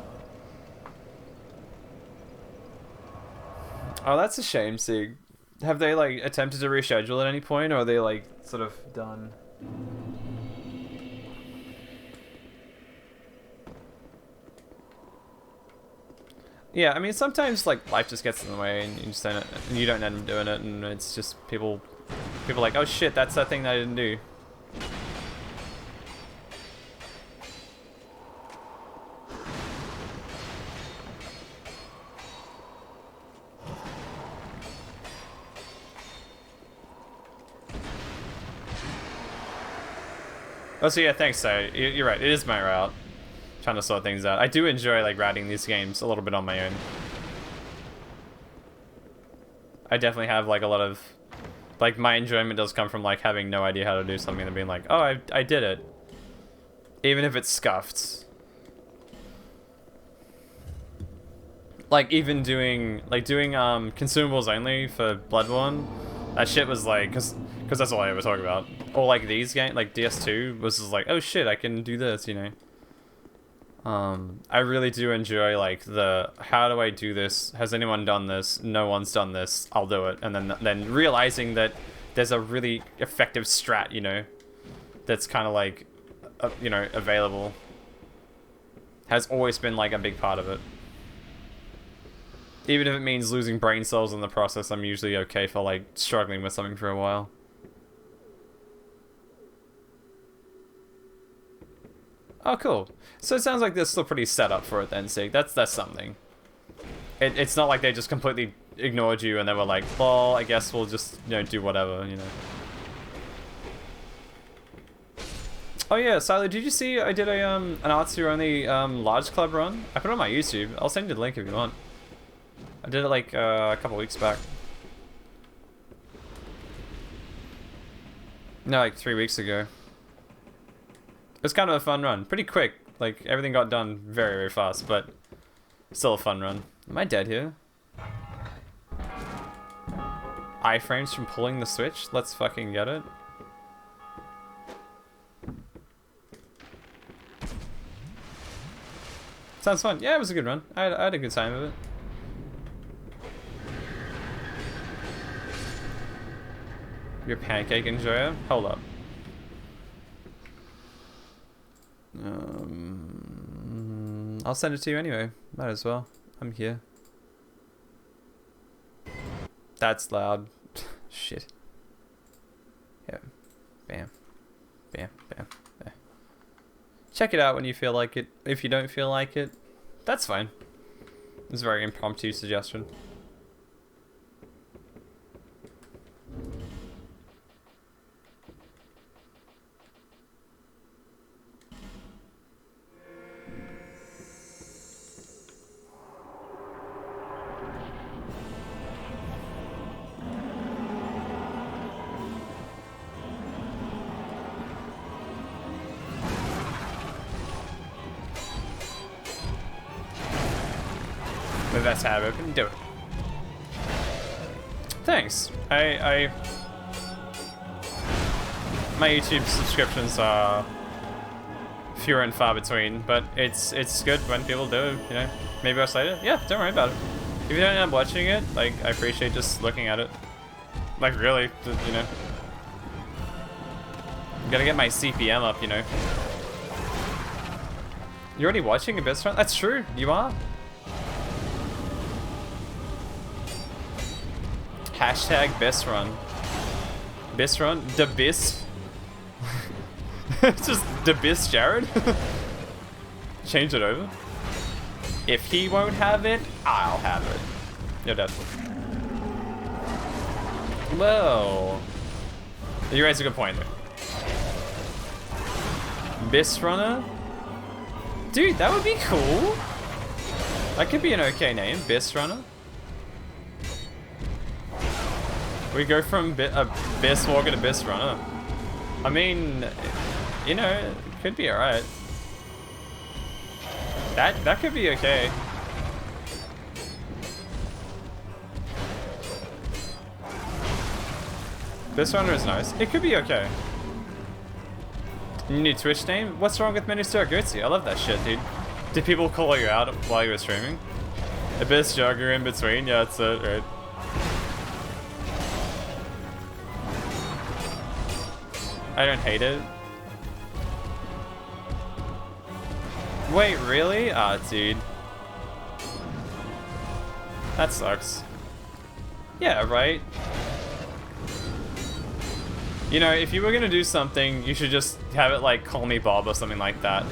Oh, that's a shame, Sig. Have they, like, attempted to reschedule at any point, or are they, like, sort of done? Yeah, I mean, sometimes, like, life just gets in the way, and you don't end up doing it, and it's just people like, oh shit, that's that thing that I didn't do. Oh, so yeah, thanks, so you're right, it is my route. Trying to sort things out. I do enjoy, like, routing these games a little bit on my own. I definitely have, like, a lot of... Like, my enjoyment does come from, like, having no idea how to do something and being like, oh, I did it. Even if it's scuffed. Like, even doing consumables only for Bloodborne. That shit was, like, because that's all I ever talk about. Or, like, these games, like, DS2 was just like, oh shit, I can do this, you know. I really do enjoy, like, the, how do I do this? Has anyone done this? No one's done this. I'll do it. And then realizing that there's a really effective strat, you know, that's kind of, like, you know, available. Has always been, like, a big part of it. Even if it means losing brain cells in the process, I'm usually okay for, like, struggling with something for a while. Oh, cool. So it sounds like they're still pretty set up for it then, Sig. That's something. It's not like they just completely ignored you and they were like, well, I guess we'll just, you know, do whatever, you know. Oh yeah, Silo, did you see I did an Artsy only large club run? I put it on my YouTube. I'll send you the link if you want. I did it like a couple weeks back. No, like 3 weeks ago. It was kind of a fun run. Pretty quick. Like, everything got done very, very fast, but still a fun run. Am I dead here? Iframes from pulling the switch? Let's fucking get it. Sounds fun. Yeah, it was a good run. I had a good time of it. You're a pancake enjoyer? Hold up. I'll send it to you anyway. Might as well. I'm here. That's loud. Shit. Yeah. Bam. Bam. Bam. Bam. Check it out when you feel like it. If you don't feel like it, that's fine. It's a very impromptu suggestion. That's how I can do it. Thanks. My YouTube subscriptions are fewer and far between, but it's good when people do, you know. Maybe I'll say it. Yeah, don't worry about it. If you don't end up watching it, like, I appreciate just looking at it. Like, really, you know. Gotta get my CPM up, you know. You're already watching a best run? That's true, you are. Hashtag best run. Best run? The best? It's just the best Jared? Change it over. If he won't have it, I'll have it. No doubt. Well, you raise a good point there. Best runner? Dude, that would be cool. That could be an okay name, best runner. We go from best walker to best runner. I mean, you know, it could be alright. That could be okay. Best runner is nice. It could be okay. New Twitch name? What's wrong with Minister Gutsy? I love that shit, dude. Did people call you out while you were streaming? A best jogger in between? Yeah, that's it, right? I don't hate it. Wait, really? Ah, dude. That sucks. Yeah, right? You know, if you were gonna do something, you should just have it like Call Me Bob or something like that.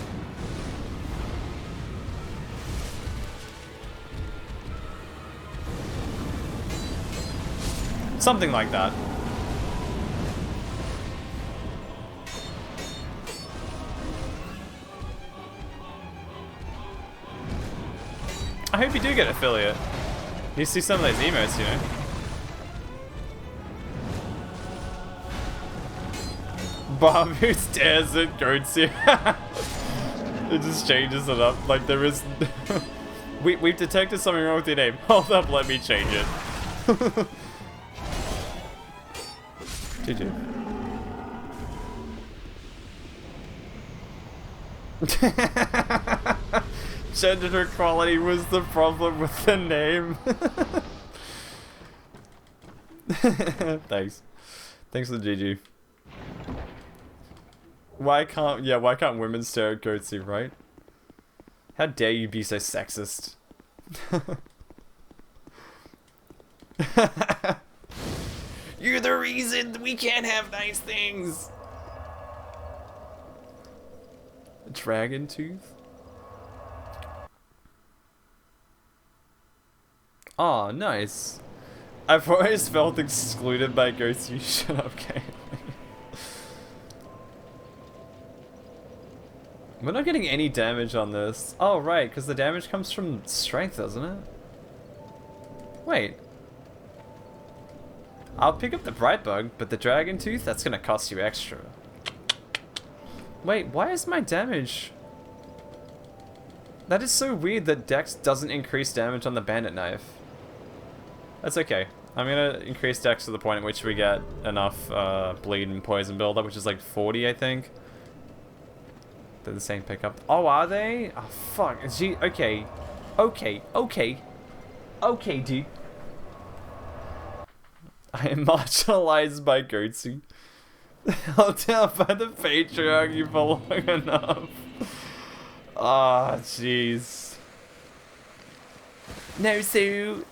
Something like that. I hope you do get affiliate. You see some of those emotes, you know? Bob who stares at goats here. It just changes it up. Like there is... We've detected something wrong with your name. Hold up, let me change it. GG. Gender equality was the problem with the name. Thanks. Thanks for the GG. Why can't women stare at Goatsy, right? How dare you be so sexist? You're the reason we can't have nice things! Dragon tooth? Oh, nice. I've always felt excluded by Goatsy. Shut up, game. We're not getting any damage on this. Oh, right, because the damage comes from strength, doesn't it? Wait. I'll pick up the Bright Bug, but the Dragon Tooth, that's gonna cost you extra. Wait, why is my damage... That is so weird that Dex doesn't increase damage on the Bandit Knife. That's okay. I'm gonna increase Dex to the point at which we get enough bleed and poison buildup, which is like 40, I think. They're the same pickup. Oh, are they? Oh, fuck. Gee, okay. Okay, dude. I am marginalized by Goatsy. Held down by the patriarchy for long enough. Ah, jeez. No, so...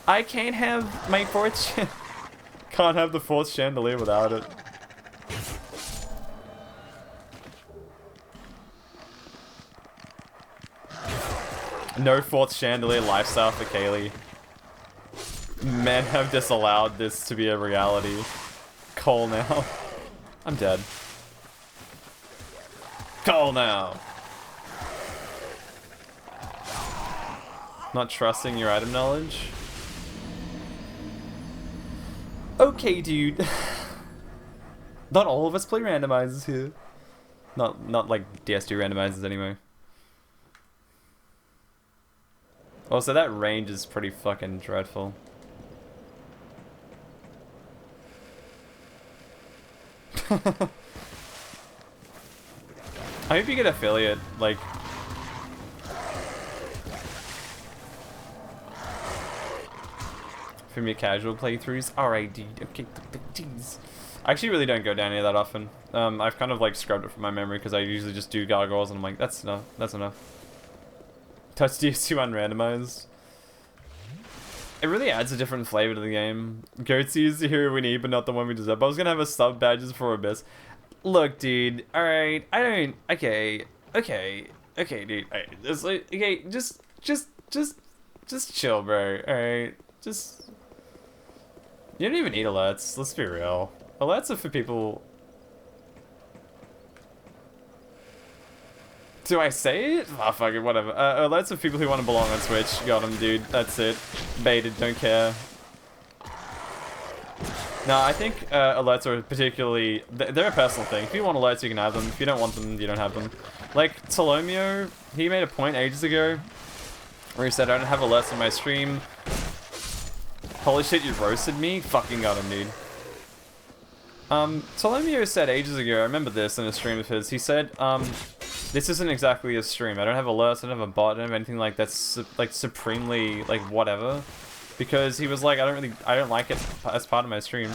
I can't have my fourth... Can't have the fourth chandelier without it. No fourth chandelier lifestyle for Kaylee. Men have disallowed this to be a reality. Call now. I'm dead. Call now. Not trusting your item knowledge. Okay, dude. Not all of us play randomizers here. Not like DS2 randomizers anyway. Also, that range is pretty fucking dreadful. I hope you get affiliate, like... from your casual playthroughs. Alright, dude. Okay, jeez. I actually really don't go down here that often. I've kind of like scrubbed it from my memory because I usually just do gargoyles and I'm like, that's enough. That's enough. Touch DS2 unrandomized. It really adds a different flavor to the game. Goatsy is the hero we need, but not the one we deserve. I was gonna have a sub badges for Abyss. Look, dude. Alright, I don't. Okay, dude. Alright, it's like, okay, just chill, bro. Alright, just. You don't even need alerts. Let's be real. Alerts are for people. Do I say it? Oh, fuck it, whatever. Alerts are for people who want to belong on Switch. Got him, dude. That's it. Baited, don't care. No, I think alerts are particularly... They're a personal thing. If you want alerts, you can have them. If you don't want them, you don't have them. Like, Tolomeo, he made a point ages ago where he said, I don't have alerts on my stream. Holy shit, you roasted me? Fucking got him, dude. Tolomeo said ages ago, I remember this in a stream of his, he said, this isn't exactly a stream. I don't have alerts, I don't have a bot, I don't have anything like that's like supremely like whatever. Because he was like, I don't like it as part of my stream.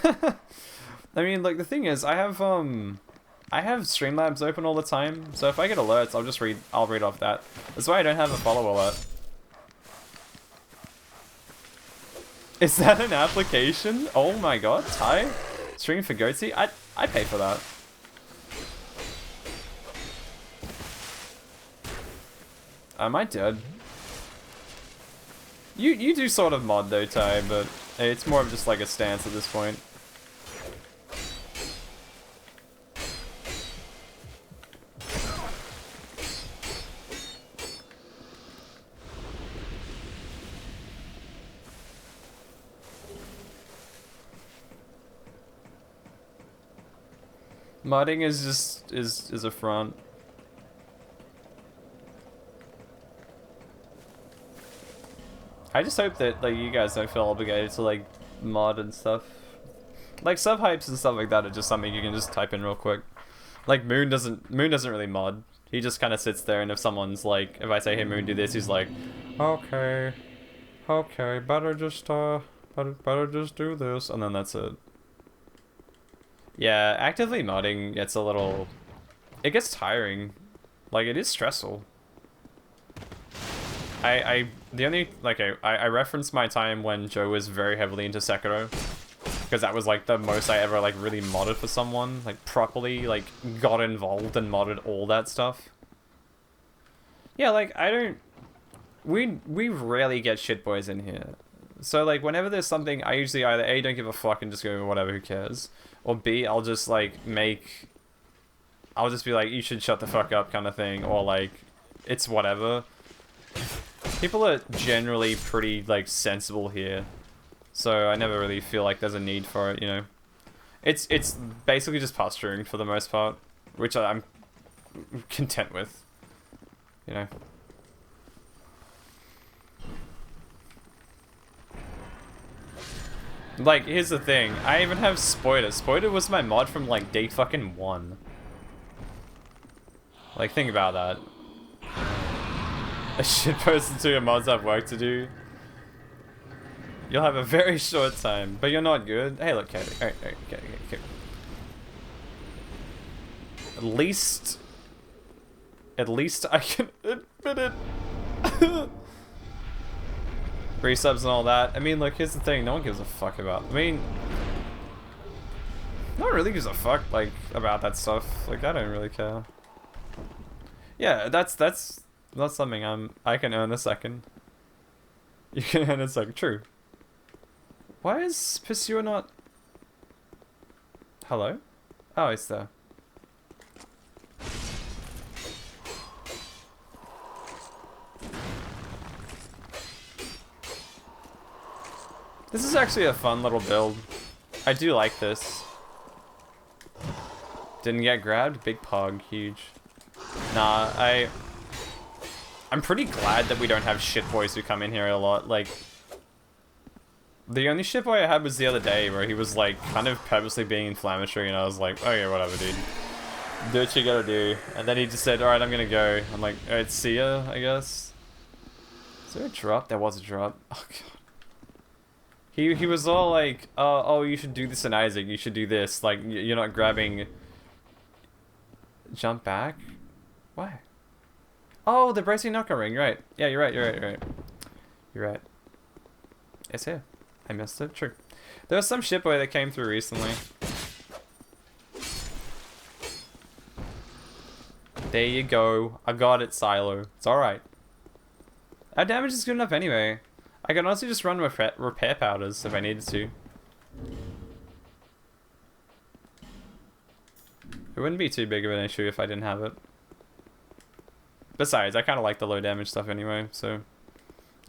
I mean, like the thing is, I have Streamlabs open all the time, so if I get alerts, I'll read off that. That's why I don't have a follow alert. Is that an application? Oh my god, Ty? Stream for Goatsy? I pay for that. Am I dead? You do sort of mod though, Ty, but it's more of just like a stance at this point. Modding is just is a front. I just hope that like you guys don't feel obligated to like mod and stuff. Like sub hypes and stuff like that are just something you can just type in real quick. Like Moon doesn't really mod. He just kind of sits there, and if someone's like, if I say, hey Moon, do this, he's like, okay, better just do this, and then that's it. Yeah, actively modding gets a little... It gets tiring. Like, it is stressful. I referenced my time when Joe was very heavily into Sekiro. Because that was, like, the most I ever, like, really modded for someone. Like, properly, like, got involved and modded all that stuff. Yeah, like, I don't... We rarely get shitboys in here. So, like, whenever there's something, I usually either A, don't give a fuck and just go, whatever, who cares? Or B, I'll just, like, I'll just be like, you should shut the fuck up kind of thing. Or, like, it's whatever. People are generally pretty, like, sensible here. So I never really feel like there's a need for it, you know? It's basically just posturing for the most part. Which I'm content with. You know? Like, here's the thing. I even have Spoiler. Spoiler was my mod from, like, day fucking 1. Like, think about that. A shitpost to your mods have work to do. You'll have a very short time, but you're not good. Hey, look, Katie. Alright, okay. At least I can admit it. Resubs and all that. I mean, look, here's the thing. No one gives a fuck about... I mean... No one really gives a fuck, like, about that stuff. Like, I don't really care. Yeah, that's something I can earn a second. You can earn a second. True. Why is Pursuer not... Hello? Oh, it's there. This is actually a fun little build. I do like this. Didn't get grabbed? Big pog, huge. Nah, I'm pretty glad that we don't have shitboys who come in here a lot. Like, the only shitboy I had was the other day where he was like kind of purposely being inflammatory, and I was like, oh yeah, whatever, dude. Do what you gotta do. And then he just said, alright, I'm gonna go. I'm like, alright, see ya, I guess. Is there a drop? There was a drop. Oh, God. He was all like, oh, you should do this in Isaac. You should do this. Like, you're not grabbing... Jump back? Why? Oh, the bracing knuckle ring, right. Yeah, you're right. You're right. It's here. I missed it. True. There was some shitboy that came through recently. There you go. I got it, Silo. It's alright. Our damage is good enough anyway. I can honestly just run with repair powders if I needed to. It wouldn't be too big of an issue if I didn't have it. Besides, I kind of like the low damage stuff anyway, so...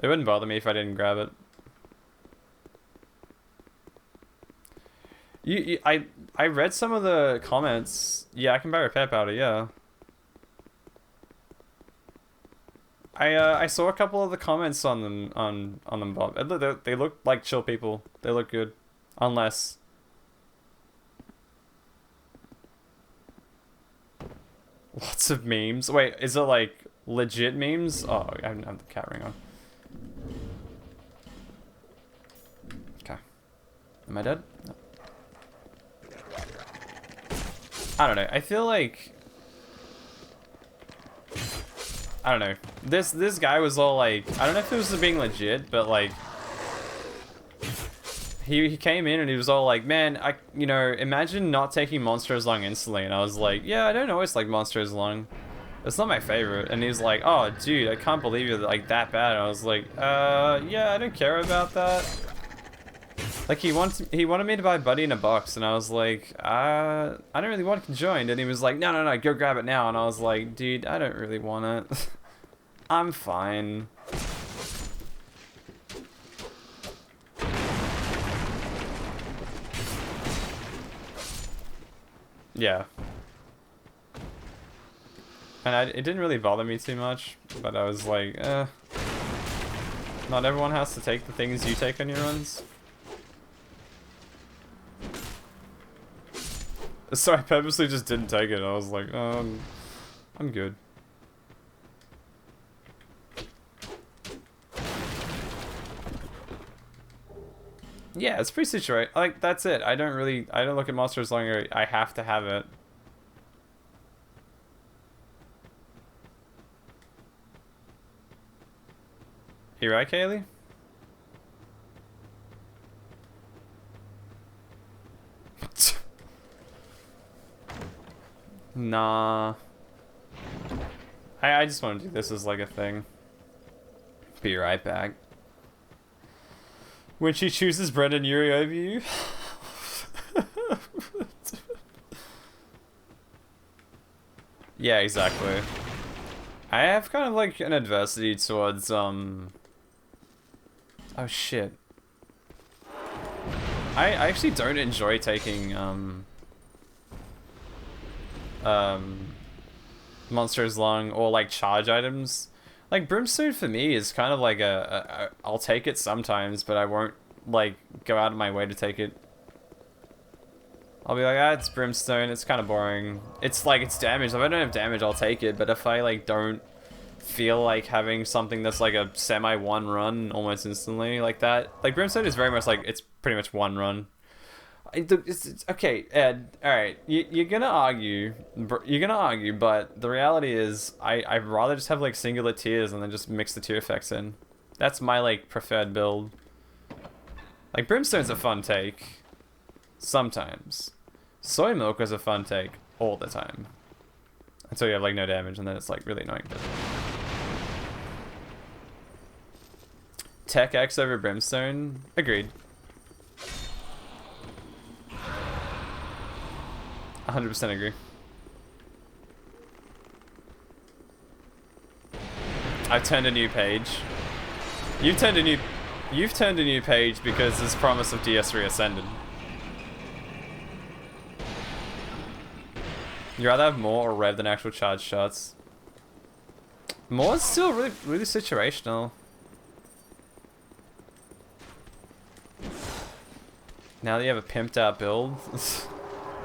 It wouldn't bother me if I didn't grab it. I read some of the comments. Yeah, I can buy repair powder, yeah. I saw a couple of the comments on them, Bob. They look like chill people. They look good. Unless... Lots of memes. Wait, is it like legit memes? Oh, I haven't had the cat ring on. Okay. Am I dead? No. I don't know. I feel like... I don't know. This guy was all like... I don't know if it was being legit, but like... He came in and he was all like, man, you know, imagine not taking Monster as Long instantly. And I was like, yeah, I don't always like Monster as Long. It's not my favorite. And he was like, oh, dude, I can't believe you're like that bad. And I was like, yeah, I don't care about that. Like he wanted me to buy Buddy in a box, and I was like, I don't really want Conjoined. And he was like, no, go grab it now. And I was like, dude, I don't really want it. I'm fine. Yeah. And it didn't really bother me too much, but I was like, not everyone has to take the things you take on your runs. So I purposely just didn't take it. I was like, I'm good. Yeah, it's pretty situated. Like, that's it. I don't look at Monsters longer. I have to have it. You right, Kaylee? Nah. I just want to do this as like a thing. Be right back. When she chooses Brendan Urie over you. Yeah, exactly. I have kind of like an adversity towards oh shit. I actually don't enjoy taking Monsters Long or like charge items. Like Brimstone for me is kind of like I'll take it sometimes, but I won't like go out of my way to take it. I'll be like, it's Brimstone, it's kind of boring. It's like, it's damage. If I don't have damage, I'll take it, but if I like don't feel like having something that's like a semi one run almost instantly like that, like Brimstone is very much like, it's pretty much one run. It's okay, Ed. All right, you're gonna argue, but the reality is, I'd rather just have like singular tiers and then just mix the tier effects in. That's my like preferred build. Like Brimstone's a fun take, sometimes. Soy Milk is a fun take all the time, until you have like no damage, and then it's like really annoying. Tech X over Brimstone, agreed. 100% agree. I've turned a new page. You've turned a new page because there's promise of DS3 Ascended. You'd rather have more or rev than actual charge shots. More is still really situational. Now that you have a pimped out build.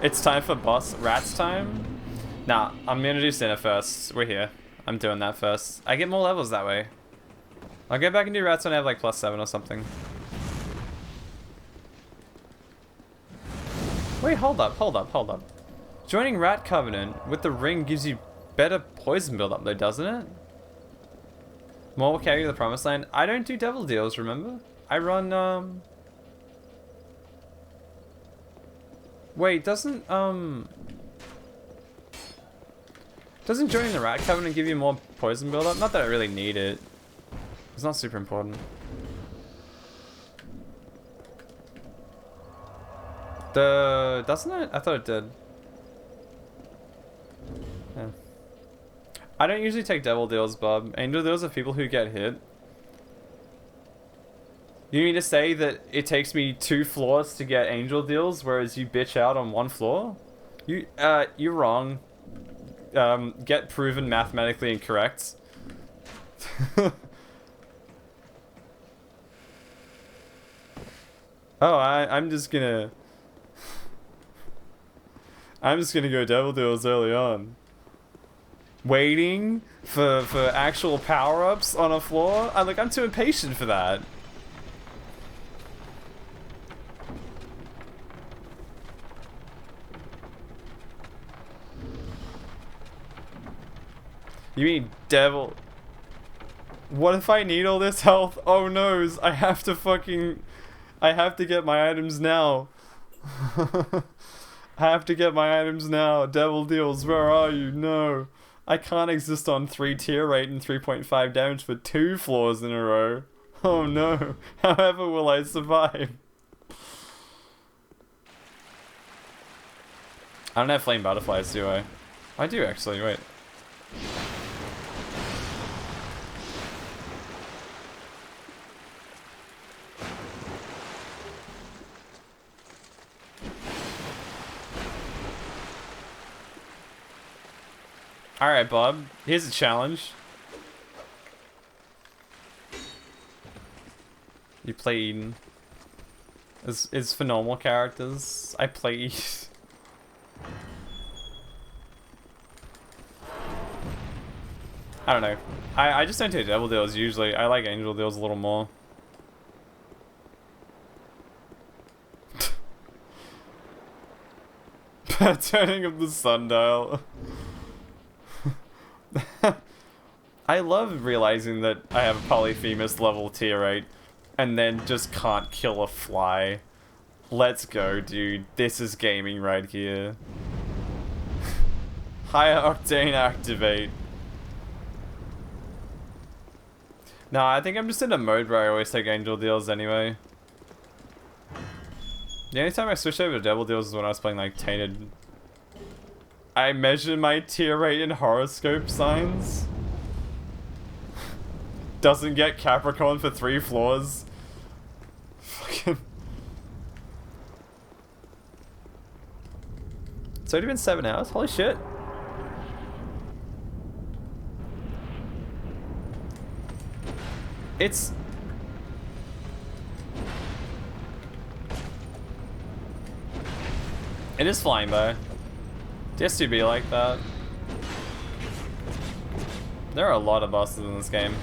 It's time for boss rats time. Nah, I'm gonna do Sinner first. We're here. I'm doing that first. I get more levels that way. I'll go back and do rats when I have like +7 or something. Wait, hold up. Joining Rat Covenant with the ring gives you better poison buildup though, doesn't it? More will carry you to the promised land. I don't do devil deals, remember? I run, Wait, doesn't joining the Rat Covenant give you more poison buildup? Not that I really need it. It's not super important. Doesn't it? I thought it did. Yeah. I don't usually take devil deals, Bob. Angel deals are people who get hit. You mean to say that it takes me 2 floors to get angel deals, whereas you bitch out on 1 floor? You're wrong. Get proven mathematically incorrect. Oh, I'm just gonna go devil deals early on. Waiting for actual power-ups on a floor? I'm too impatient for that. You mean devil? What if I need all this health? Oh noes, I have to get my items now. I have to get my items now. Devil deals, where are you? No. I can't exist on 3 tier rate and 3.5 damage for 2 floors in a row. Oh no. However will I survive? I don't have flame butterflies, do I? I do actually, wait. Alright, Bob. Here's a challenge. You play Eden. Is for normal characters. I play I don't know. I just don't take devil deals usually. I like angel deals a little more. Turning of the sundial. I love realizing that I have a Polyphemus level tier 8 and then just can't kill a fly. Let's go, dude. This is gaming right here. Higher Octane activate. No, I think I'm just in a mode where I always take angel deals anyway. The only time I switched over to devil deals is when I was playing like Tainted. I measure my tier rate in horoscope signs. Doesn't get Capricorn for 3 floors. Fucking. It's already been 7 hours? Holy shit. It's... It is flying by. DS2 be like that. There are a lot of bosses in this game.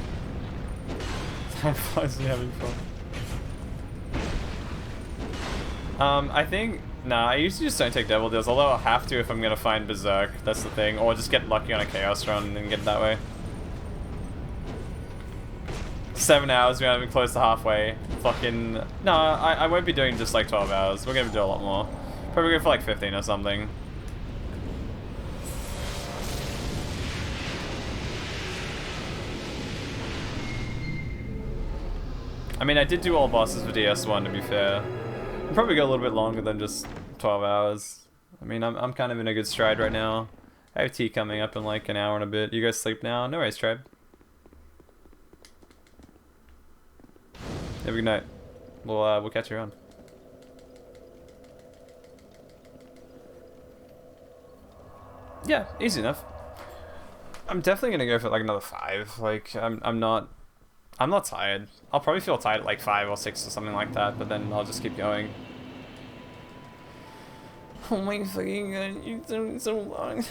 Time flies when you're having fun. I think... Nah, I usually just don't take devil deals, although I'll have to if I'm gonna find Berserk. That's the thing. Or just get lucky on a Chaos run and get it that way. 7 hours, we're not even close to halfway. Fucking... No, I won't be doing just like 12 hours. We're gonna do a lot more. Probably go for like 15 or something. I mean, I did do all bosses for DS1, to be fair. I'll probably go a little bit longer than just 12 hours. I mean, I'm kind of in a good stride right now. I have tea coming up in like an hour and a bit. You guys sleep now? No worries, tribe. Have a good night. We'll catch you around. Yeah, easy enough. I'm definitely gonna go for like another 5. Like, I'm not tired. I'll probably feel tired at like 5 or 6 or something like that, but then I'll just keep going. Oh my fucking god, you've done so long.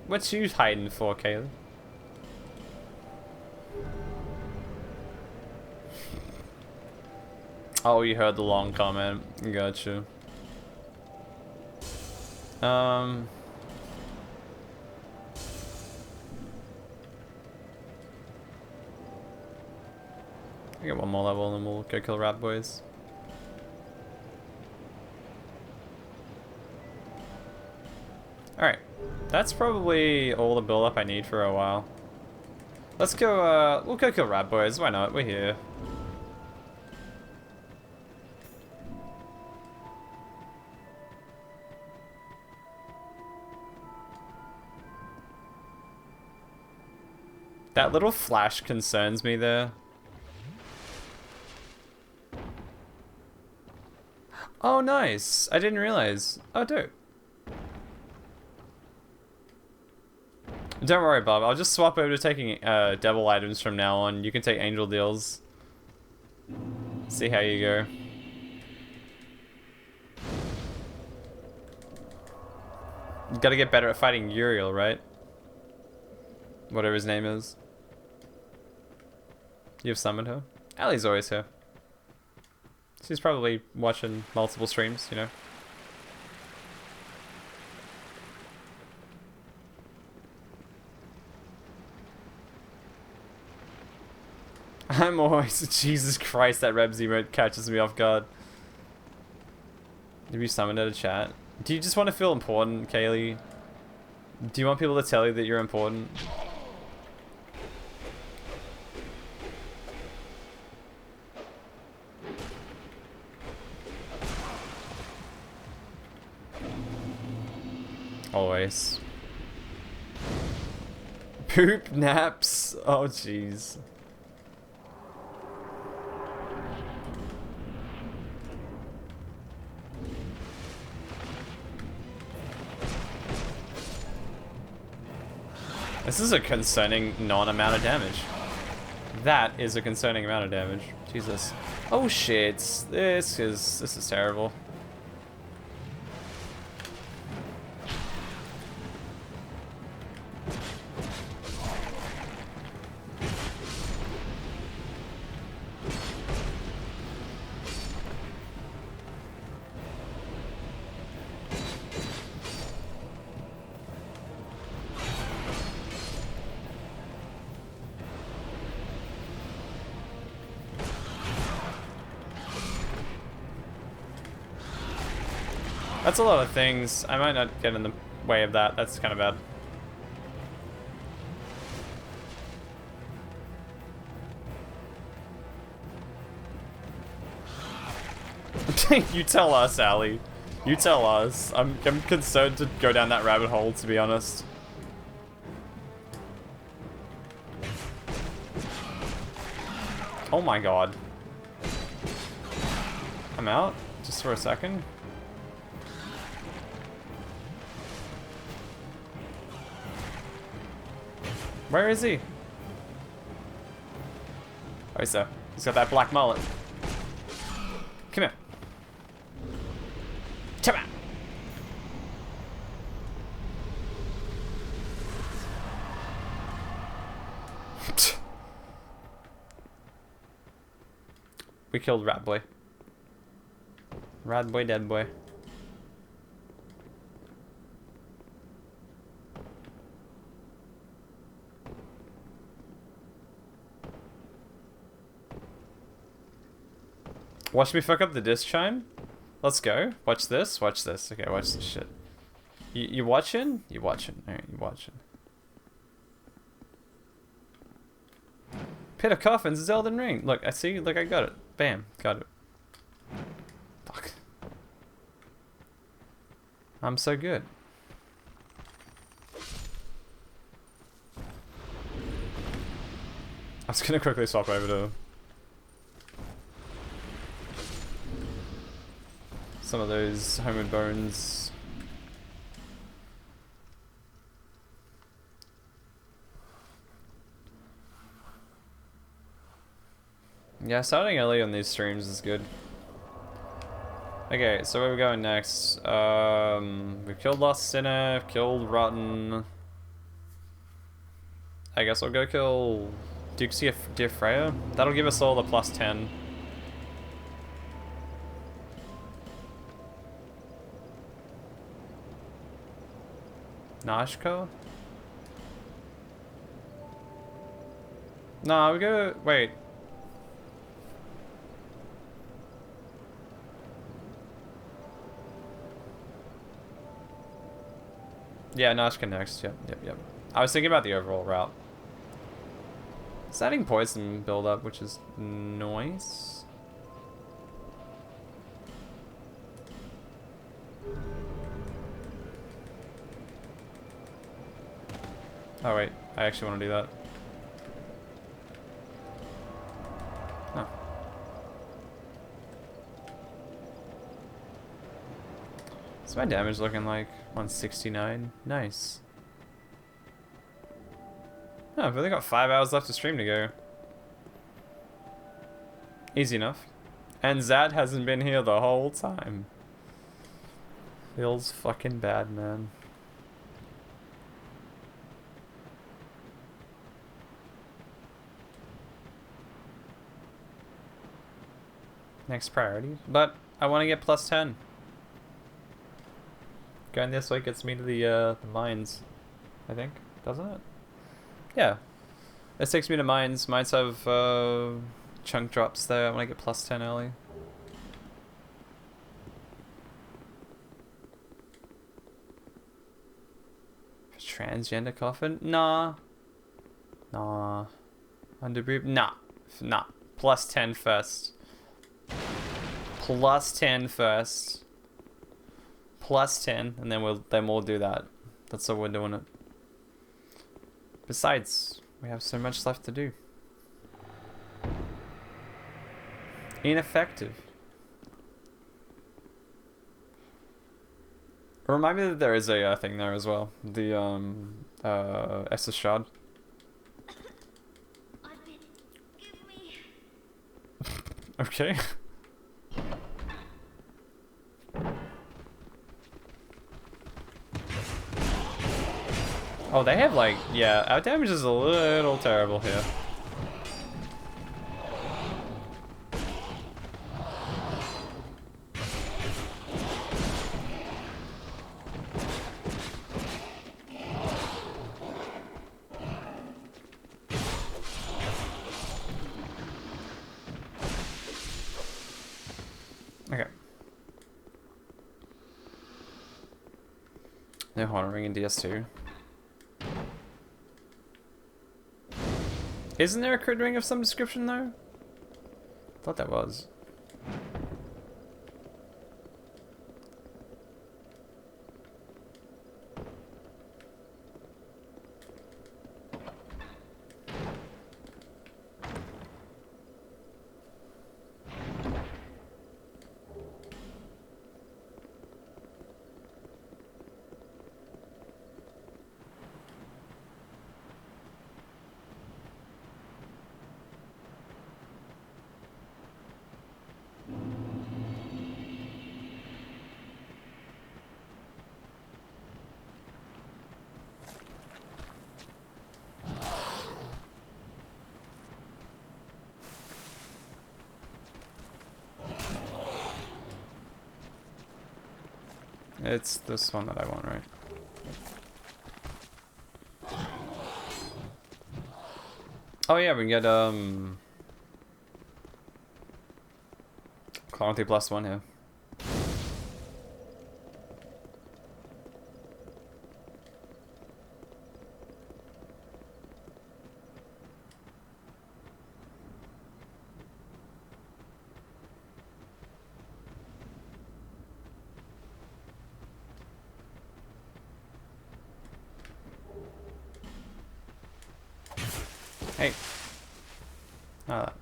What you hiding for, Kaylee? Oh, you heard the long comment. Gotcha. I get one more level and then we'll go kill rat boys. Alright. That's probably all the build up I need for a while. Let's go, we'll go kill rat boys. Why not? We're here. That little flash concerns me there. Oh, nice. I didn't realize. Oh, dope. Don't worry, Bob. I'll just swap over to taking devil items from now on. You can take angel deals. See how you go. You gotta get better at fighting Uriel, right? Whatever his name is. You've summoned her? Allie's always here. She's probably watching multiple streams, you know? I'm always... Jesus Christ, that Rebs emote catches me off guard. Have you summoned her to chat? Do you just want to feel important, Kaylee? Do you want people to tell you that you're important? Always. Poop naps. Oh jeez. This is a concerning non-amount of damage. That is a concerning amount of damage. Jesus. Oh shit. This is terrible. That's a lot of things. I might not get in the way of that. That's kind of bad. You tell us, Allie. You tell us. I'm concerned to go down that rabbit hole, to be honest. Oh my god. I'm out, just for a second. Where is he? Oh, he's there. He's got that black mullet. Come here. Come on. We killed Rat Boy. Rat Boy, dead boy. Watch me fuck up the disc chime? Let's go. Watch this. Watch this. Okay, watch this shit. You watching? You watching. Alright, you watching. Pit of Coffins is Elden Ring. Look, I see. Look, I got it. Bam. Got it. Fuck. I'm so good. I was gonna quickly swap over to some of those homemade bones. Yeah, starting early on these streams is good. Okay, so where are we going next? We've killed Lost Sinner, killed Rotten. I guess I'll go kill Dixie Dear Freya. That'll give us all the +10. Nashko? Nah, we go. Wait. Yeah, Nashka next. Yep. I was thinking about the overall route. It's adding poison build up, which is nice. Oh wait, I actually want to do that. Huh. What's my damage looking like? 169. Nice. Oh, I've only got 5 hours left to stream to go. Easy enough. And Zad hasn't been here the whole time. Feels fucking bad, man. Next priority. But I want to get +10. Going this way gets me to the mines, I think, doesn't it? Yeah. This takes me to mines. Mines have chunk drops there. I want to get +10 early. Transgender coffin? Nah. Underbreed? Nah. +10 first. +10 first. +10, and then we'll do that. That's how we're doing it. Besides, we have so much left to do. Ineffective. Remind me that there is a thing there as well. The Estus Shard. Okay. Oh, they have like, yeah, our damage is a little terrible here. Okay. No Horn Ring in DS2. Isn't there a crit ring of some description though? Thought that was. It's this one that I want, right? Oh yeah, we can get Quality +1 here. Hey. Not that.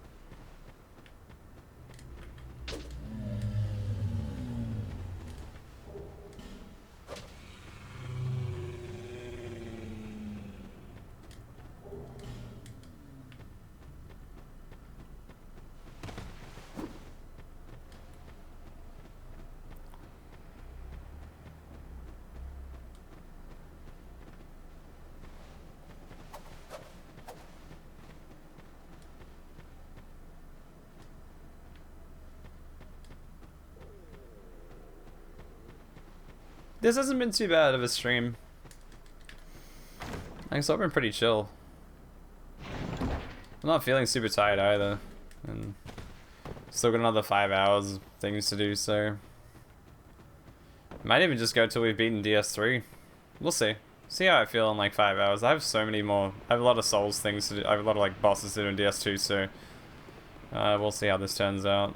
This hasn't been too bad of a stream. It's all been pretty chill. I'm not feeling super tired either. And still got another 5 hours of things to do, so... Might even just go till we've beaten DS3. We'll see. See how I feel in like 5 hours. I have so many more. I have a lot of Souls things to do. I have a lot of like bosses to do in DS2, so... we'll see how this turns out.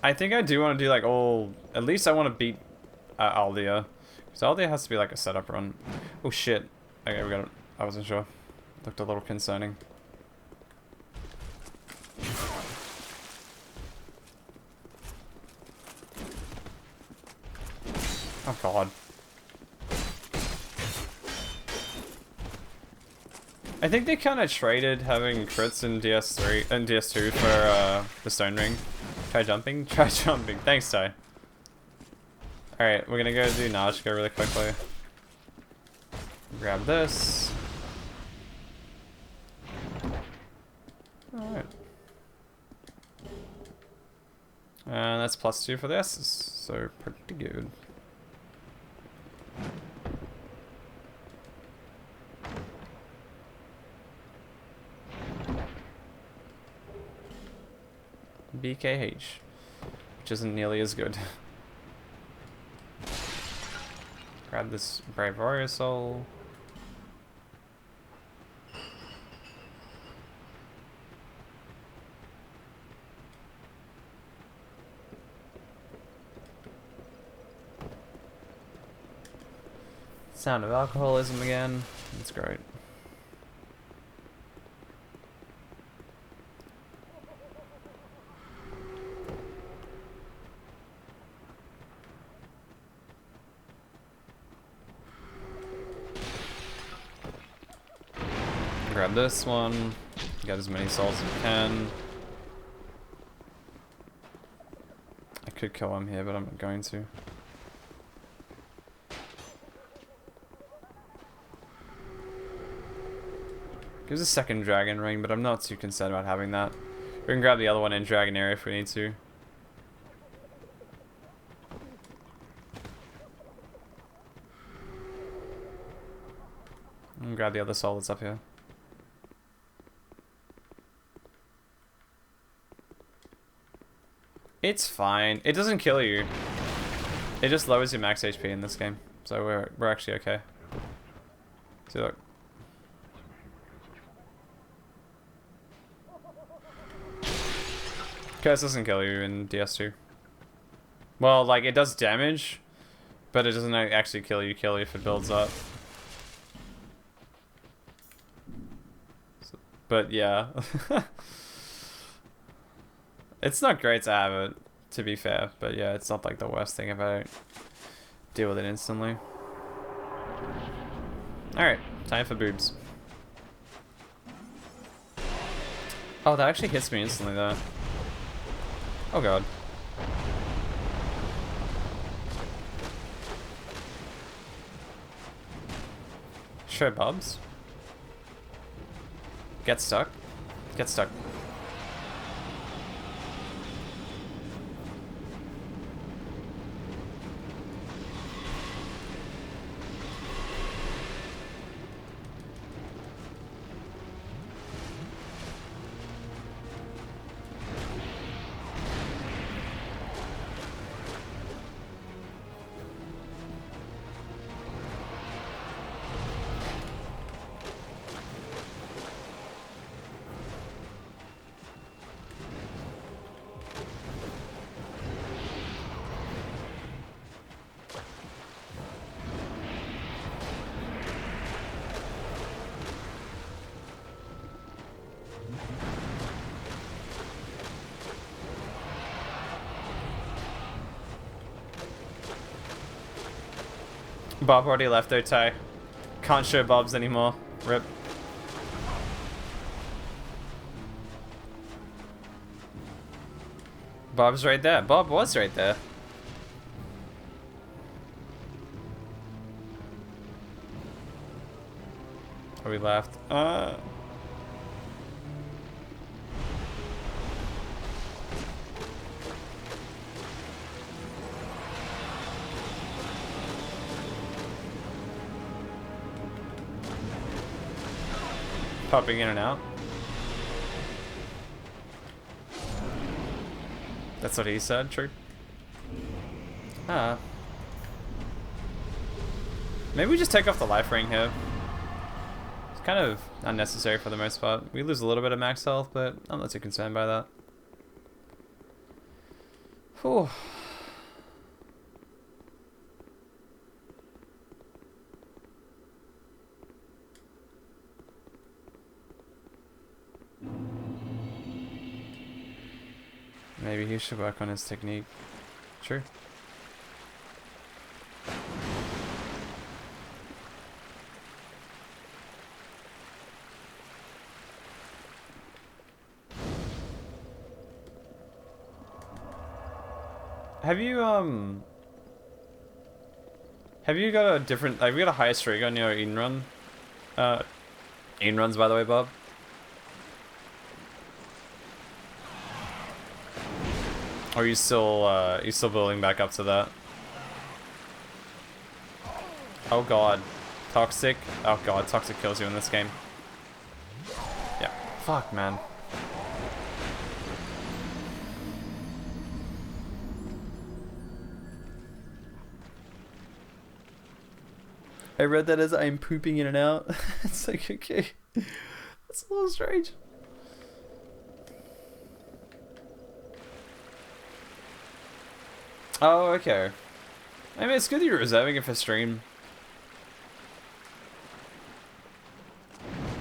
I think I do want to do like all... At least I want to beat Aldia. Because Aldia has to be like a setup run. Oh shit. Okay, we got it. I wasn't sure. Looked a little concerning. Oh god. I think they kind of traded having crits in DS3 and DS2 for the Stone Ring. Try jumping? Try jumping. Thanks, Ty. Alright, we're gonna go do Najka really quickly. Grab this. Alright. And that's +2 for the S's, so pretty good. BKH, which isn't nearly as good. Grab this Brave Warrior Soul. Sound of alcoholism again. That's great. Grab this one. Get as many souls as you can. I could kill him here, but I'm not going to. Gives a second dragon ring, but I'm not too concerned about having that. We can grab the other one in Dragon Area if we need to. And grab the other soul that's up here. It's fine. It doesn't kill you. It just lowers your max HP in this game. So we're actually okay. See, look. Curse doesn't kill you in DS2. Well, like, it does damage, but it doesn't actually kill you if it builds up. So, but yeah. It's not great to have it, to be fair, but yeah, it's not like the worst thing if I don't deal with it instantly. Alright, time for boobs. Oh, that actually hits me instantly though. Oh god. Sure, Bubs. Get stuck. Get stuck. Bob already left though, Ty. Can't show Bobs anymore. Rip. Bob's right there. Bob was right there. we left. Popping in and out. That's what he said, true. Maybe we just take off the life ring here. It's kind of unnecessary for the most part. We lose a little bit of max health, but I'm not too concerned by that. Whew. Maybe he should work on his technique. Sure. Have you got a different, have you got a higher streak on your Eden run? Eden runs, by the way, Bob. Or are you still building back up to that? Oh god. Toxic. Oh god, Toxic kills you in this game. Yeah. Fuck, man. I read that as I'm pooping in and out. It's like, okay. That's a little strange. Oh, okay. I mean, it's good that you're reserving it for stream.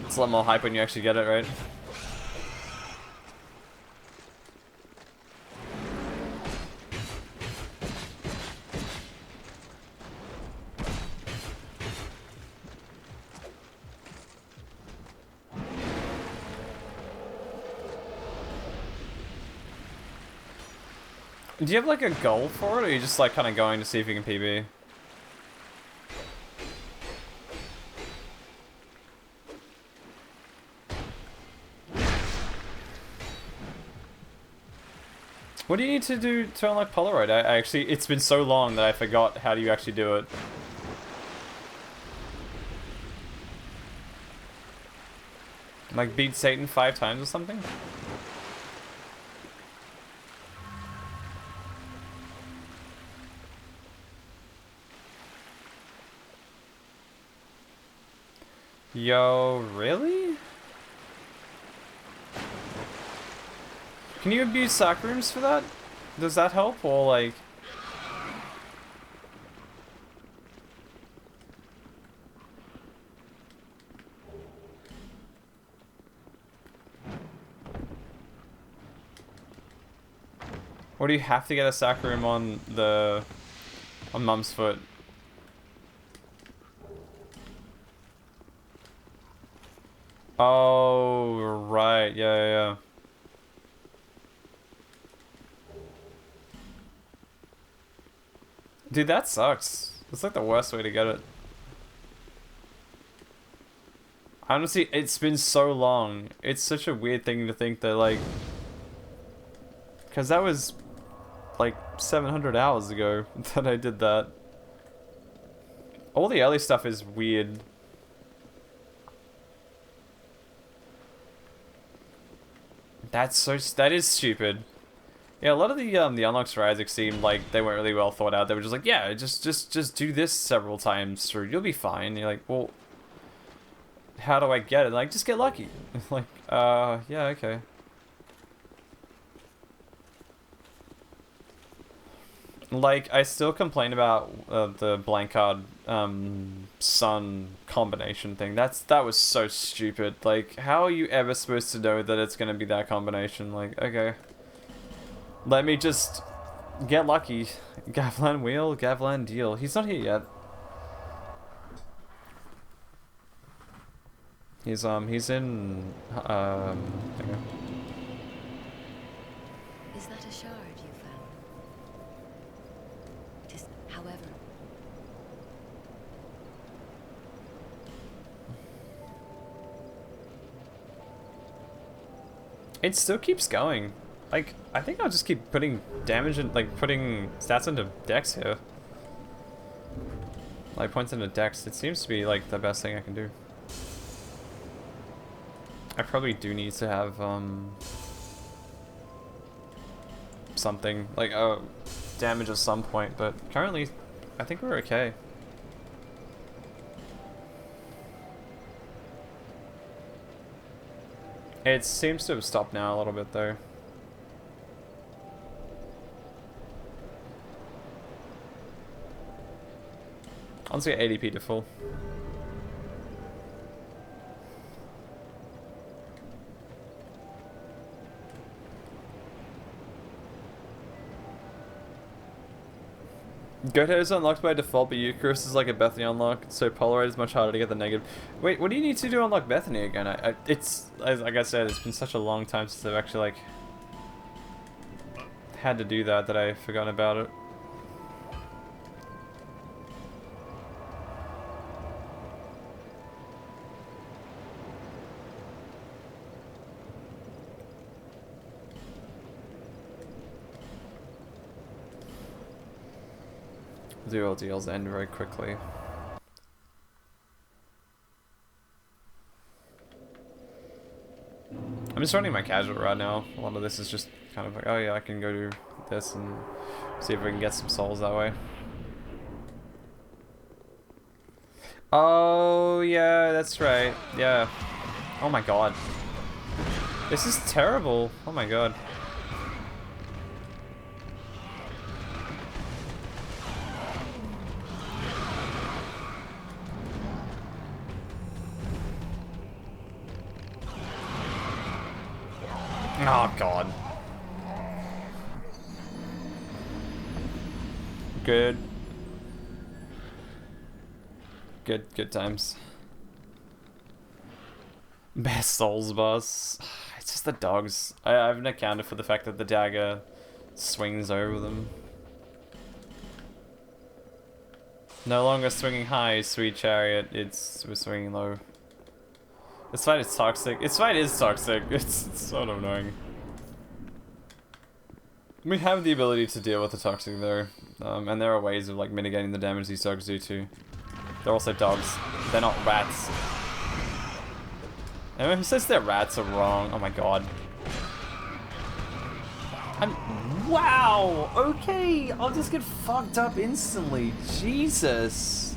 It's a lot more hype when you actually get it, right? Do you have like a goal for it, or are you just like kind of going to see if you can PB? What do you need to do to unlock Polaroid? I actually, it's been so long that I forgot how do you actually do it. Like beat Satan 5 times or something? Yo, really? Can you abuse sack rooms for that? Does that help, or like... Or do you have to get a sack room on the... on Mum's foot? Oh, right, yeah. Dude, that sucks. It's like the worst way to get it. Honestly, it's been so long. It's such a weird thing to think that, like... Because that was, like, 700 hours ago that I did that. All the early stuff is weird. That is stupid. Yeah, a lot of the unlocks for Isaac seemed like they weren't really well thought out. They were just like, yeah, just do this several times through. You'll be fine. You're like, well, how do I get it? Like, just get lucky. Like, yeah, okay. Like, I still complain about the blank card sun combination thing. That was so stupid. Like, how are you ever supposed to know that it's gonna be that combination? Like, okay. Let me just get lucky. Gavlan wheel, Gavlan deal. He's not here yet. He's in okay. Is that a shard you found? It still keeps going. Like, I think I'll just keep putting damage and like putting stats into dex here. Like points into dex. It seems to be like the best thing I can do. I probably do need to have something like damage at some point, but currently I think we're okay. It seems to have stopped now a little bit though. Let's get ADP to full. Goto is unlocked by default, but Eucharist is like a Bethany unlock, so Polaroid is much harder to get the negative. Wait, what do you need to do to unlock Bethany again? It's, like I said, it's been such a long time since I've actually, like, had to do that I've forgotten about it. Dual deals end very quickly. I'm just running my casual right now. A lot of this is just kind of like, oh yeah, I can go do this and see if we can get some souls that way. Oh yeah, that's right. Yeah. Oh my god. This is terrible. Oh my god. Oh god. Good. Good times. Best souls boss. It's just the dogs. I haven't accounted for the fact that the dagger swings over them. No longer swinging high, sweet chariot. We're swinging low. This fight is toxic. This fight is toxic. It's sort of annoying. We have the ability to deal with the toxic though, and there are ways of like mitigating the damage these dogs do too. They're also dogs. They're not rats. Anyone who says they're rats are wrong. Oh my god. Wow! Okay, I'll just get fucked up instantly. Jesus.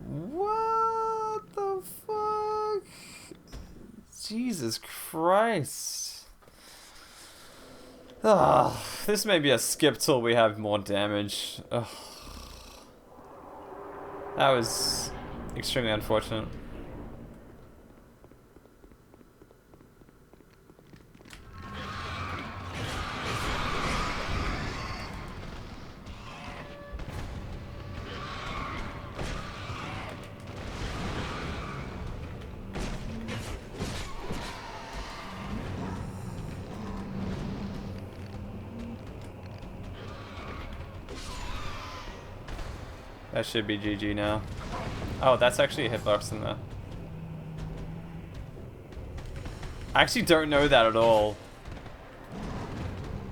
What the fuck? Jesus Christ. Ah, this may be a skip till we have more damage. Ugh. That was extremely unfortunate. That should be GG now. Oh, that's actually a hitbox in there. I actually don't know that at all.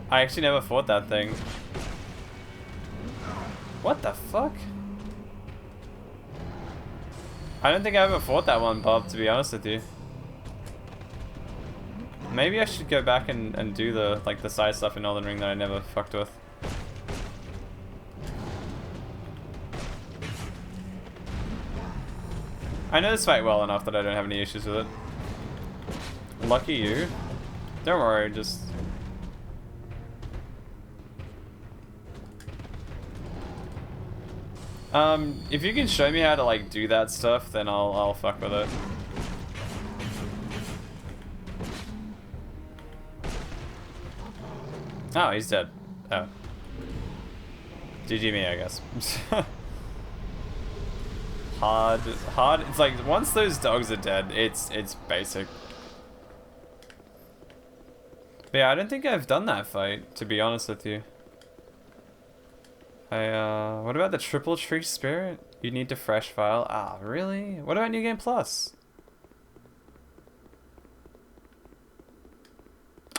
I actually never fought that thing. What the fuck? I don't think I ever fought that one, Bob, to be honest with you. Maybe I should go back and do the the side stuff in Elden Ring that I never fucked with. I know this fight well enough that I don't have any issues with it. Lucky you. Don't worry, just... if you can show me how to do that stuff, then I'll fuck with it. Oh, he's dead. Oh. GG me, I guess. Hard. It's like once those dogs are dead, it's basic. But yeah, I don't think I've done that fight, to be honest with you. What about the triple tree spirit? You need to fresh file. Ah, really? What about New Game Plus?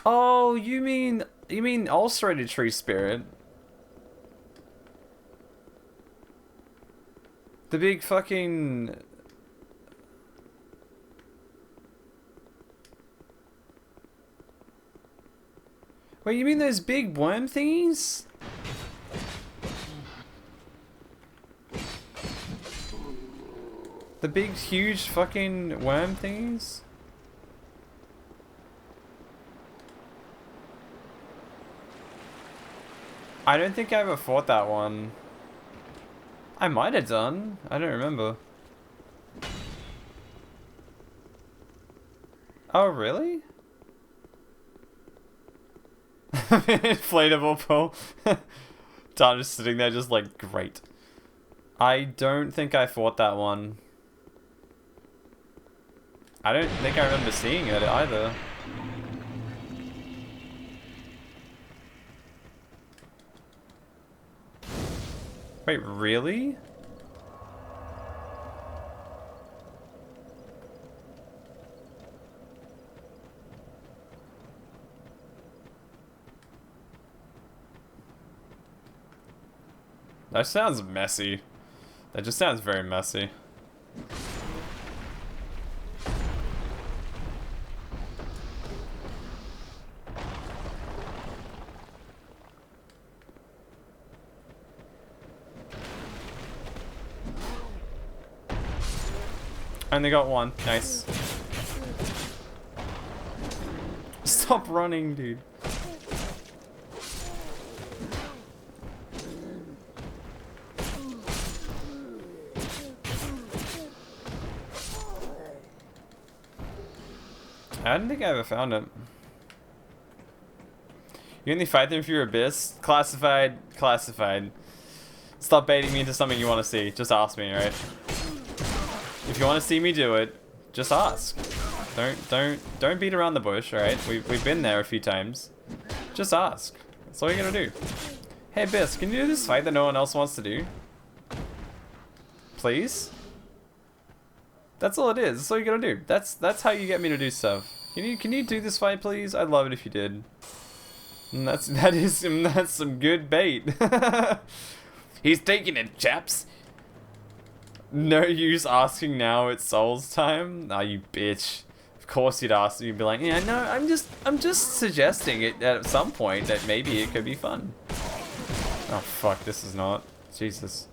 Oh, you mean ulcerated tree spirit? The big fucking... Wait, you mean those big worm thingies? The big, huge fucking worm thingies? I don't think I ever fought that one. I might have done. I don't remember. Oh, really? Inflatable pool. Tom just sitting there just like, great. I don't think I fought that one. I don't think I remember seeing it either. Wait, really? That sounds messy. That just sounds very messy. And they got one. Nice. Stop running, dude. I don't think I ever found it. You only fight them if you're Abyss? Classified, classified. Stop baiting me into something you want to see. Just ask me, alright? If you want to see me do it, just ask. Don't beat around the bush, alright? We've been there a few times. Just ask. That's all you gotta do. Hey Abyss, can you do this fight that no one else wants to do? Please? That's all it is. That's all you gotta do. That's how you get me to do stuff. Can you do this fight, please? I'd love it if you did. And that's some good bait. He's taking it, chaps. No use asking now. It's Souls time. Ah, you bitch. Of course you'd ask. You'd be like, yeah, no, I'm just suggesting it at some point that maybe it could be fun. Oh fuck, this is not. Jesus.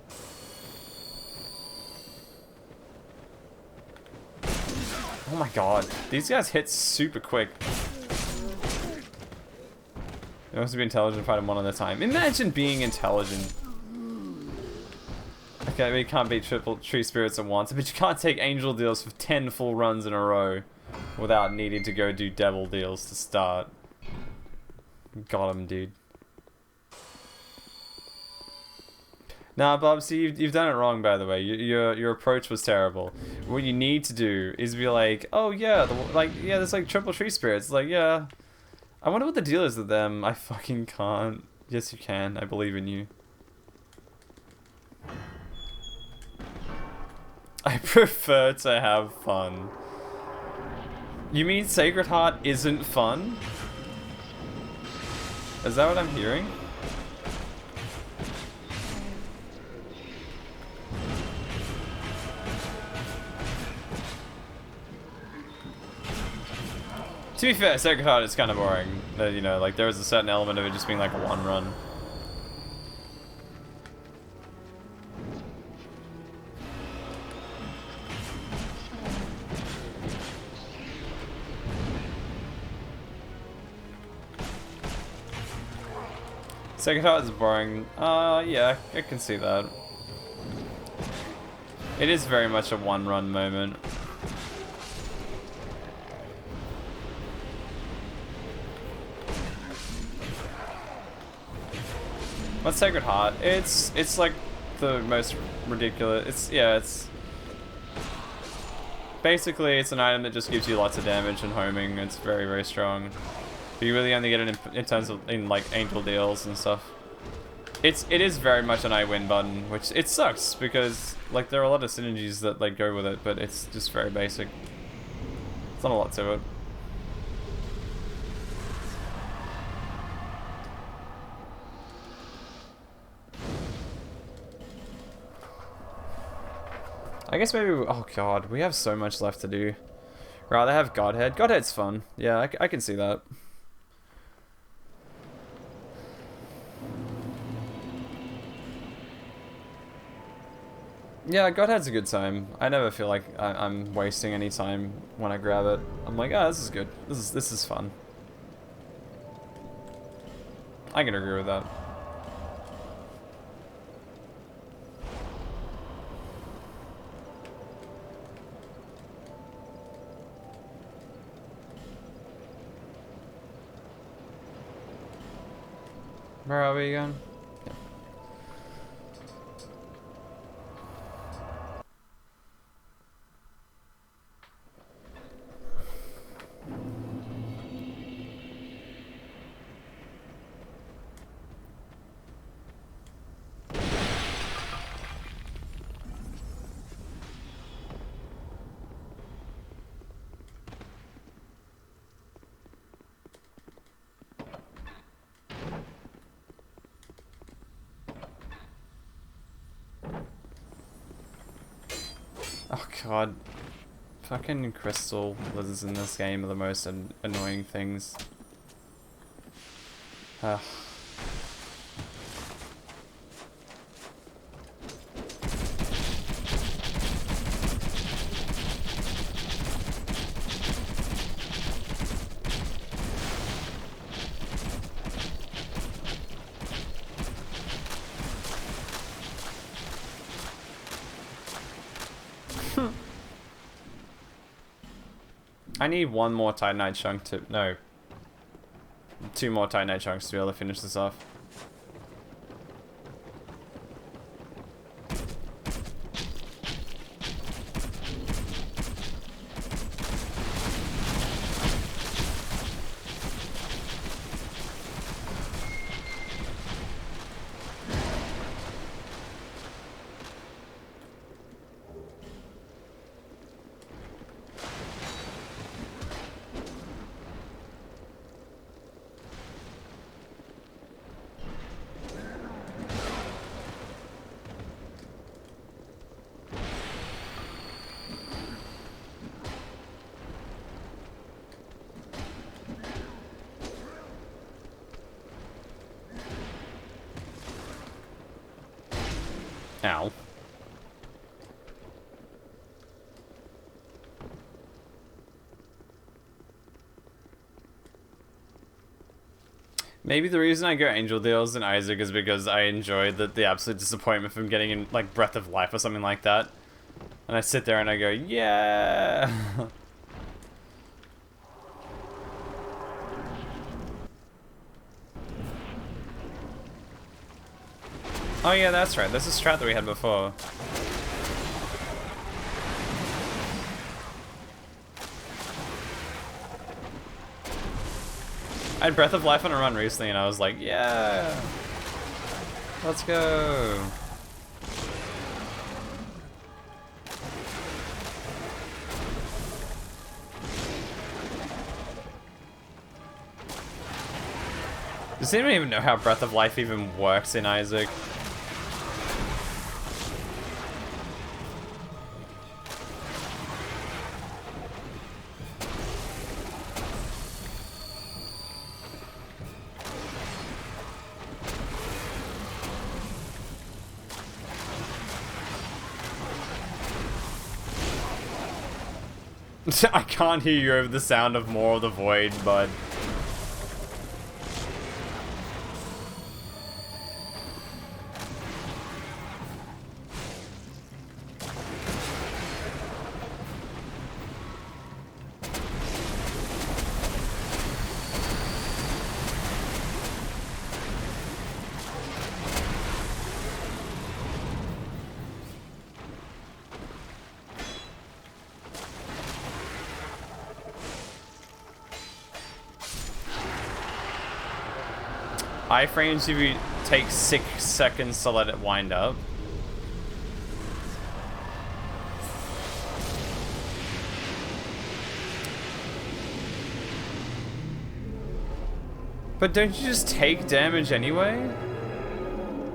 Oh my god, these guys hit super quick. They must be intelligent to fight them one at a time. Imagine being intelligent. Okay, we can't beat triple tree spirits at once, but you can't take angel deals for 10 full runs in a row without needing to go do devil deals to start. Got him, dude. Nah, Bob, see, you've done it wrong, by the way. Your approach was terrible. What you need to do is be like, oh yeah, yeah, there's like triple tree spirits. Like, yeah. I wonder what the deal is with them. I fucking can't. Yes, you can. I believe in you. I prefer to have fun. You mean Sacred Heart isn't fun? Is that what I'm hearing? To be fair, Sacred Heart is kind of boring. You know, like there is a certain element of it just being like a one run. Sacred Heart is boring. Yeah, I can see that. It is very much a one run moment. What's Sacred Heart? It's like the most ridiculous. It's basically it's an item that just gives you lots of damage and homing. It's very, very strong. But you really only get it in terms of like angel deals and stuff. It is very much an I win button, which it sucks because like there are a lot of synergies that like go with it, but it's just very basic. It's not a lot to it. I guess maybe... Oh god, we have so much left to do. Rather have Godhead. Godhead's fun. Yeah, I can see that. Yeah, Godhead's a good time. I never feel like I'm wasting any time when I grab it. I'm like, oh, this is good. This is fun. I can agree with that. Where are we again? Oh god. Fucking crystal lizards in this game are the most annoying things. Ugh. I need one more Titanite chunk to... No. 2 more Titanite chunks to be able to finish this off. Ow. Maybe the reason I go Angel Deals and Isaac is because I enjoy the absolute disappointment from getting in, like, Breath of Life or something like that. And I sit there and I go, yeah! Oh yeah, that's right. There's a strat that we had before. I had Breath of Life on a run recently and I was like, yeah! Let's go! Does anyone even know how Breath of Life even works in Isaac? I can't hear you over the sound of More of the Void, bud. Iframes if you take 6 seconds to let it wind up. But don't you just take damage anyway?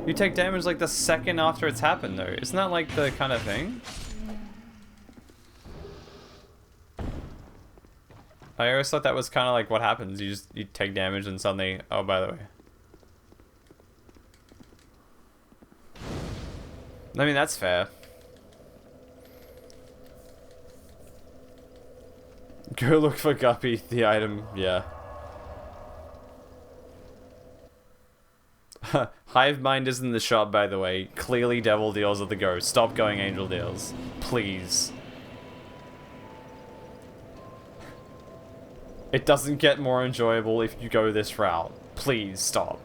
You take damage like the second after it's happened though. Isn't that like the kind of thing? I always thought that was kind of like what happens. You take damage and suddenly, oh, by the way. I mean, that's fair. Go look for Guppy, the item, yeah. Hive Mind is in the shop, by the way. Clearly Devil Deals are the go. Stop going Angel Deals. Please. It doesn't get more enjoyable if you go this route. Please, stop.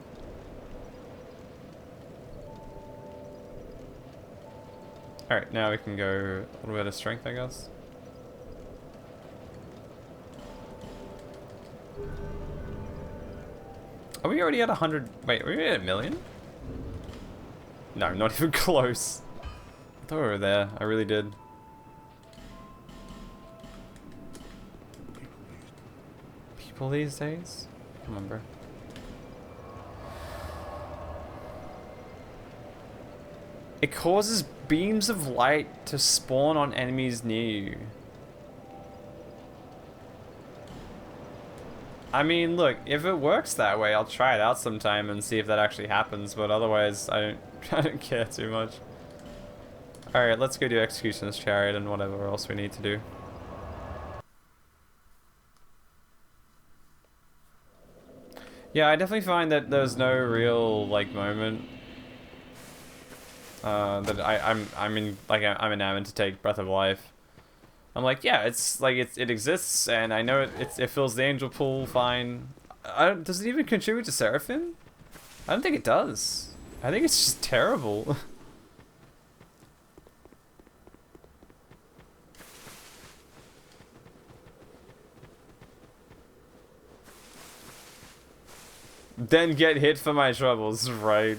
Alright, now we can go a little bit of strength, I guess. Are we already at 100? Wait, are we at 1 million? No, not even close. I thought we were there. I really did. People these days? I can't remember. It causes beams of light to spawn on enemies near you. I mean, look, if it works that way, I'll try it out sometime and see if that actually happens, but otherwise, I don't care too much. Alright, let's go do Executioner's Chariot and whatever else we need to do. Yeah, I definitely find that there's no real, like, moment that I'm enamored to take Breath of Life. I'm like, yeah, it's like it exists, and I know it fills the angel pool fine. Does it even contribute to Seraphim? I don't think it does. I think it's just terrible. Then get hit for my troubles, right?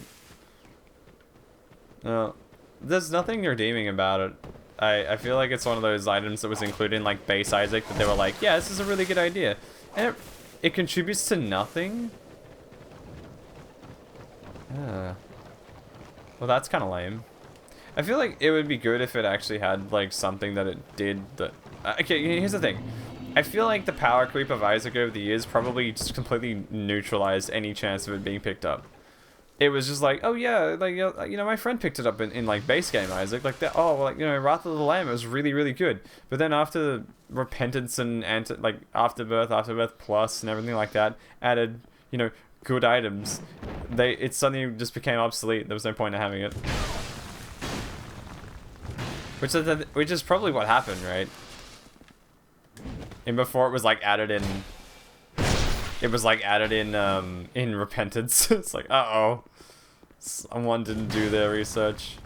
No, there's nothing redeeming about it. I feel like it's one of those items that was included in like base Isaac that they were like, yeah, this is a really good idea. And it contributes to nothing? Well, that's kind of lame. I feel like it would be good if it actually had like something that it did that... okay, here's the thing. I feel like the power creep of Isaac over the years probably just completely neutralized any chance of it being picked up. It was just like, oh yeah, like, you know, my friend picked it up in like base game Isaac, like that. Oh, like, you know, Wrath of the Lamb, it was really, really good. But then after Repentance and like Afterbirth Plus and everything like that added, you know, good items, it suddenly just became obsolete. There was no point in having it. Which is probably what happened, right? And before it was like added in. It was like added in Repentance. It's like, uh-oh. Someone didn't do their research.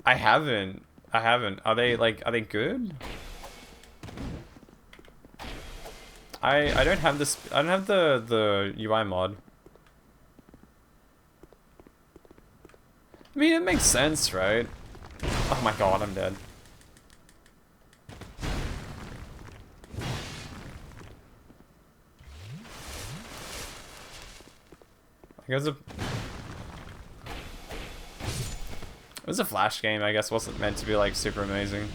I haven't. Are they good? I don't have this. I don't have the UI mod. I mean, it makes sense, right? Oh my god, I'm dead. It was a Flash game, I guess. Wasn't meant to be like super amazing.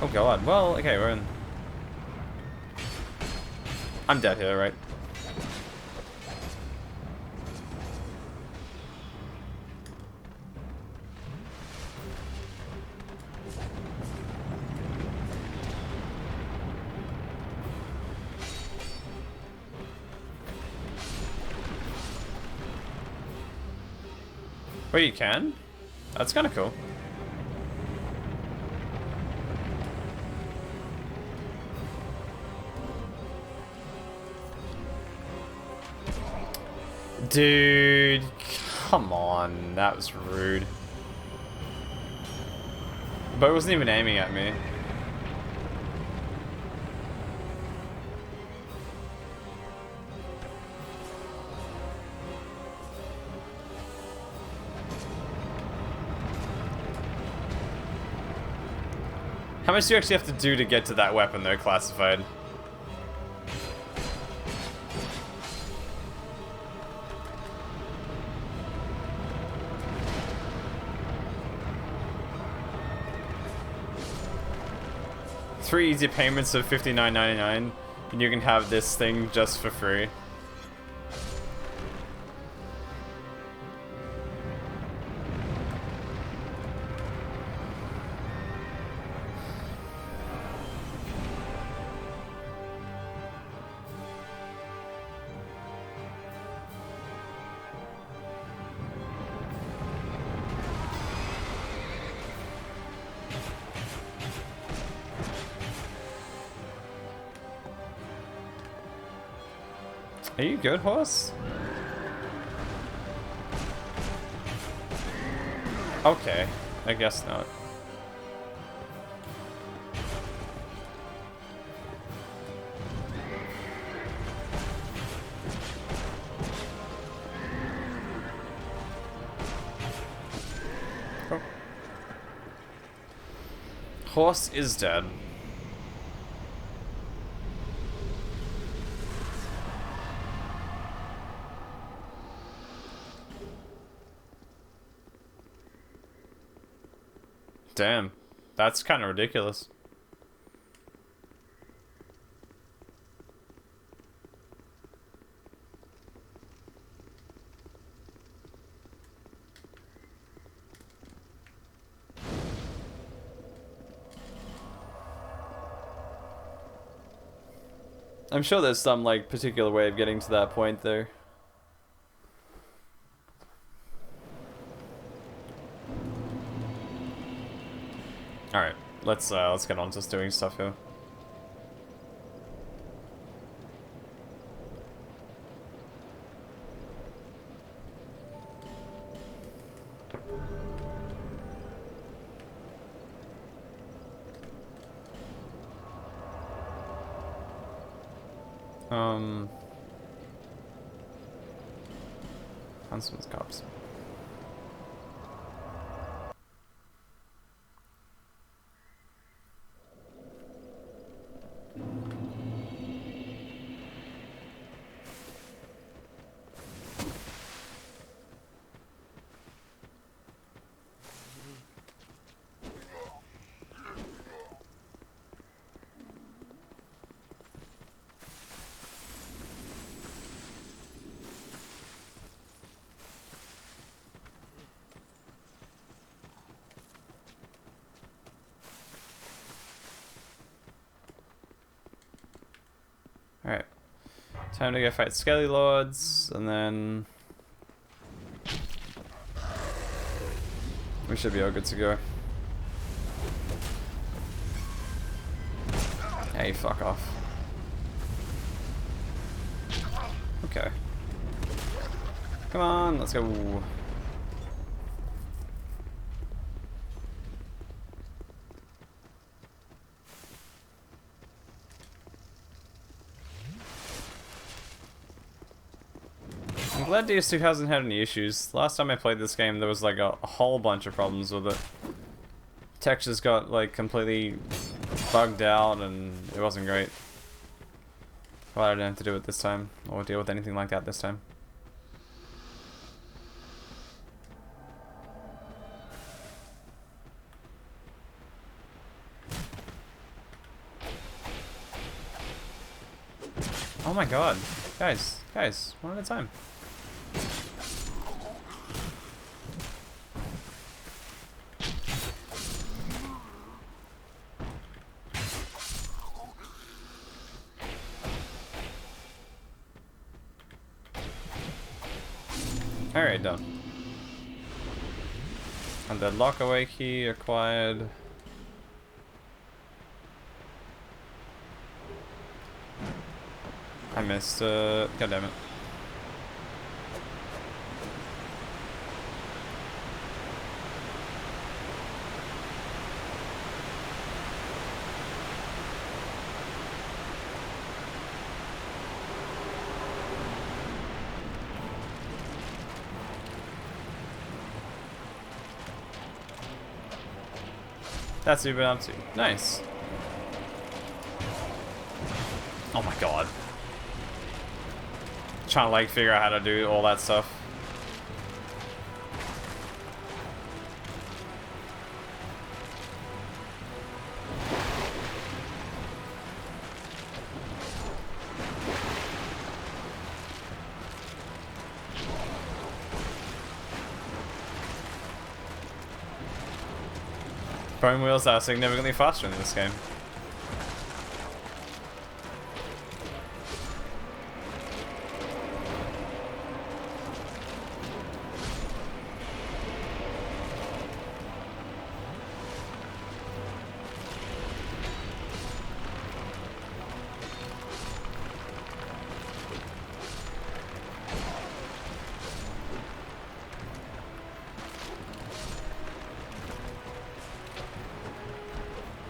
Oh god, well, okay, we're in. I'm dead here, right? Wait, you can? That's kind of cool. Dude, come on, that was rude. But it wasn't even aiming at me. How much do you actually have to do to get to that weapon though, classified? Three easy payments of $59.99, and you can have this thing just for free. Are you good, horse? Okay, I guess not. Oh. Horse is dead. Damn, that's kind of ridiculous. I'm sure there's some like particular way of getting to that point there. Alright, let's get on to doing stuff here. Huntsman's cops. Alright. Time to go fight Skelly Lords, and then we should be all good to go. Hey, fuck off. Okay. Come on, let's go. I'm glad DS2 hasn't had any issues. Last time I played this game, there was like a whole bunch of problems with it. Textures got like completely bugged out and it wasn't great. Well, I didn't have to do it this time, or deal with anything like that this time. Oh my god. Guys, one at a time. Alright, done. And the lockaway key acquired. I missed, god damn it. That's what you've been up to. Nice. Oh my god. Trying to like figure out how to do all that stuff. Bone wheels are significantly faster in this game.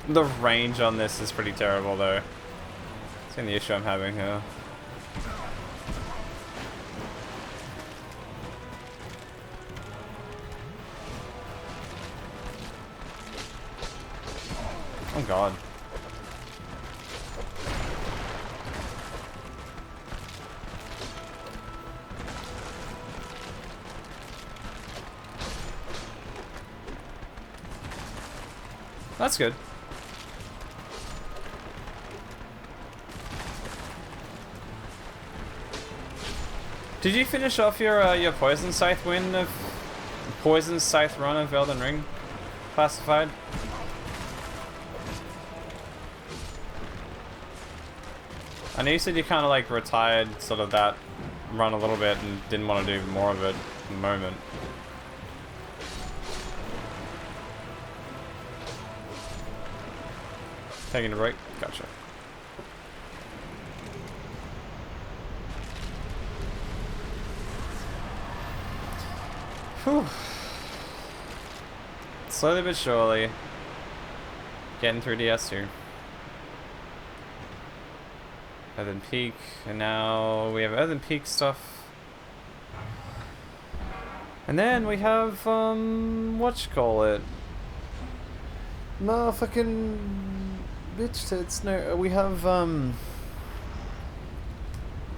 The range on this is pretty terrible though. It's the issue I'm having here. Oh god. That's good. Did you finish off your poison scythe run of Elden Ring classified? I know you said you kind of like retired sort of that run a little bit and didn't want to do more of it at the moment. Taking a break? Gotcha. Whew. Slowly but surely, getting through DS2. Earthen Peak, and now we have Earthen Peak stuff. And then we have, whatchamacallit? No, fucking bitch tits. No, we have,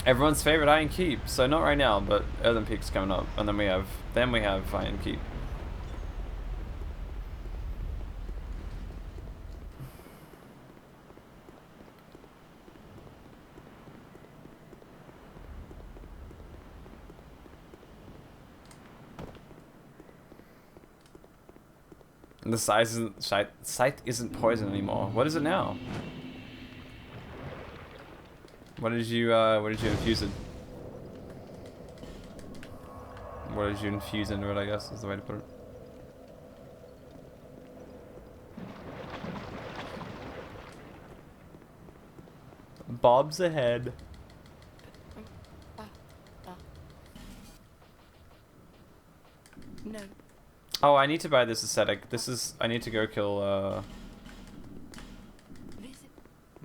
everyone's favorite Iron Keep. So not right now, but Earthen Peak's coming up, and then we have Iron Keep. And the scythe isn't poison anymore. What is it now? What did you infuse it? What did you infuse into it, I guess, is the way to put it. Bob's ahead. No. Oh, I need to buy this aesthetic. I need to go kill,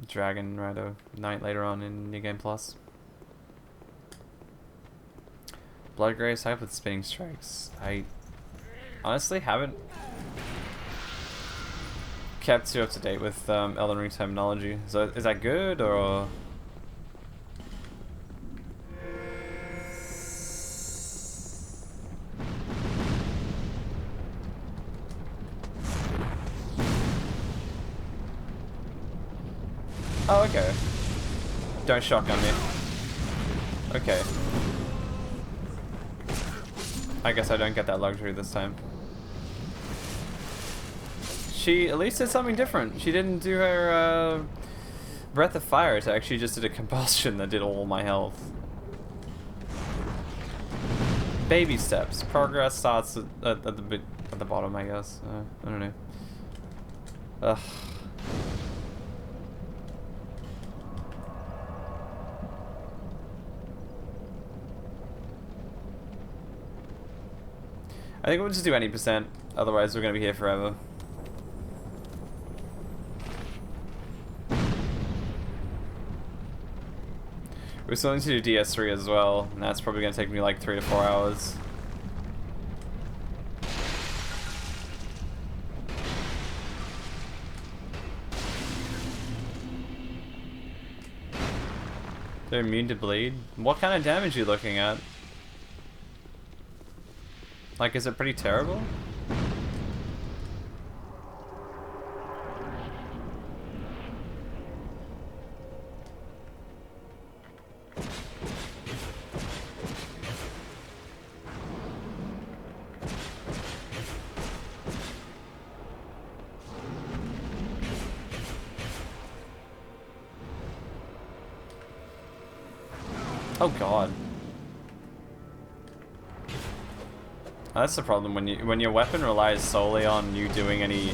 Dragonrider Knight later on in New Game Plus. Bloodgrave type with spinning strikes. I honestly haven't kept too up to date with Elden Ring terminology. So is that good or? Oh, okay. Don't shotgun me. Okay. I guess I don't get that luxury this time. She at least did something different. She didn't do her Breath of Fire attack. She just did a combustion that did all my health. Baby steps. Progress starts at the bottom, I guess. I don't know. Ugh. I think we'll just do any %, otherwise we're going to be here forever. We're still going to do DS3 as well, and that's probably going to take me like 3 to 4 hours. They're immune to bleed? What kind of damage are you looking at? Like, is it pretty terrible? Oh god. That's the problem when your weapon relies solely on you doing any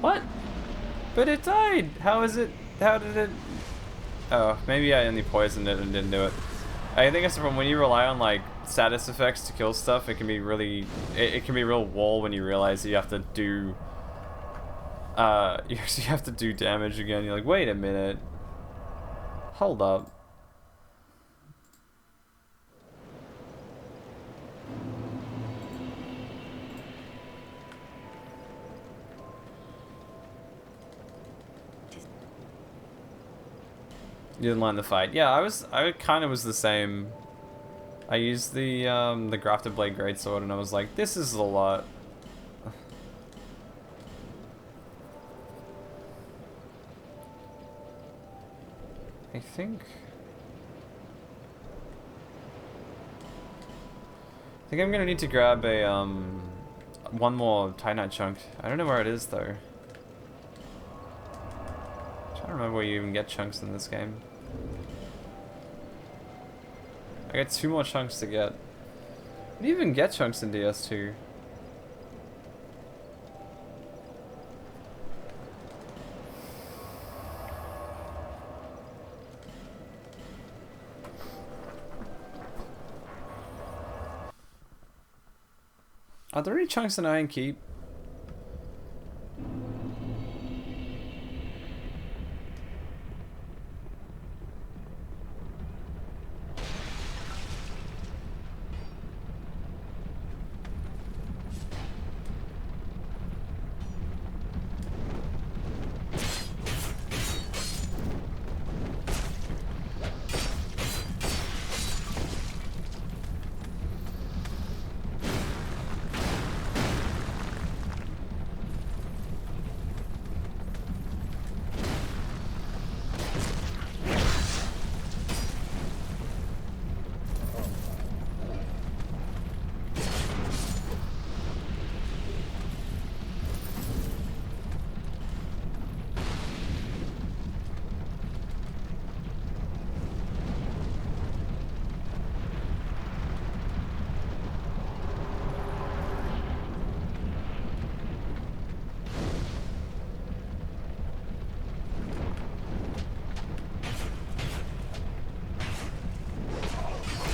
what? But it died. How is it? How did it? Oh, maybe I only poisoned it and didn't do it. I think it's from when you rely on like status effects to kill stuff. It can be really it can be a real wall when you realize that you have to do you actually have to do damage again. You're like, wait a minute. Hold up. You didn't learn the fight. Yeah, I kind of was the same. I used the grafted blade greatsword and I was like, this is a lot. I think I'm gonna need to grab a one more Titanite chunk. I don't know where it is though. I don't remember where you even get chunks in this game. I got 2 more chunks to get. How do you even get chunks in DS2? Are there any chunks in Iron Keep?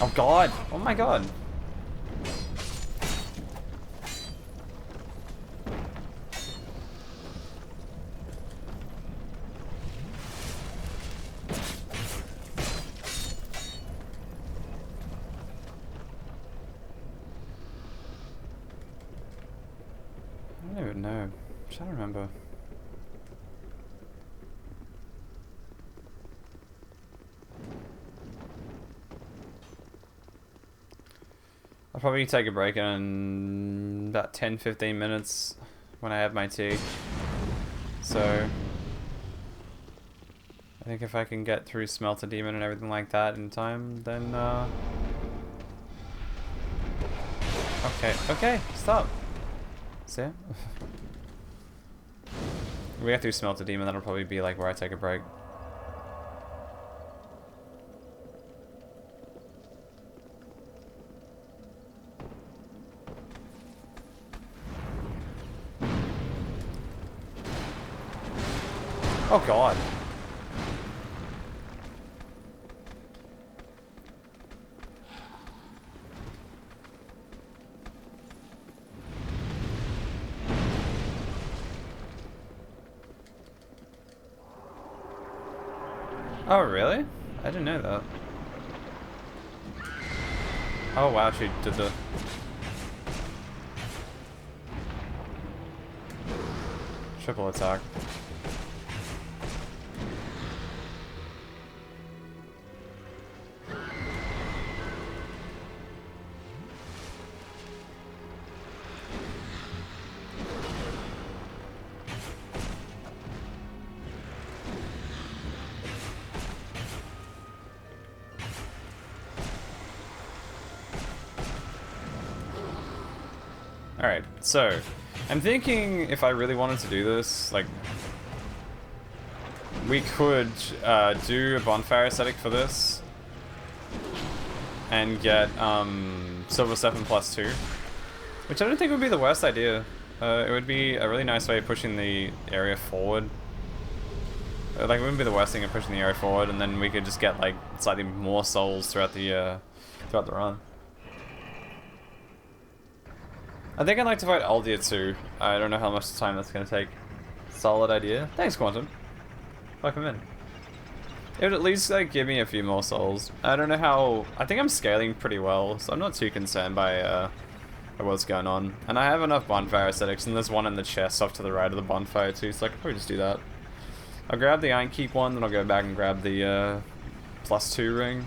Oh god! Oh my god! I don't even know. I'm trying to remember. I'll probably take a break in about 10-15 minutes when I have my tea. So I think if I can get through Smelter Demon and everything like that in time, then okay, stop. See? If we get through Smelter Demon, that'll probably be like where I take a break. Oh god. Oh really? I didn't know that. Oh wow, she did the... triple attack. Alright, so I'm thinking if I really wanted to do this, like, we could do a bonfire aesthetic for this and get Silver 7 plus 2, which I don't think would be the worst idea. It would be a really nice way of pushing the area forward. Like, it wouldn't be the worst thing of pushing the area forward, and then we could just get like slightly more souls throughout the run. I think I'd like to fight Aldia too. I don't know how much time that's gonna take. Solid idea. Thanks, Quantum. Welcome in. It would at least like give me a few more souls. I don't know how. I think I'm scaling pretty well, so I'm not too concerned by what's going on. And I have enough bonfire aesthetics, and there's one in the chest off to the right of the bonfire too, so I could probably just do that. I'll grab the Iron Keep one, then I'll go back and grab the +2 ring.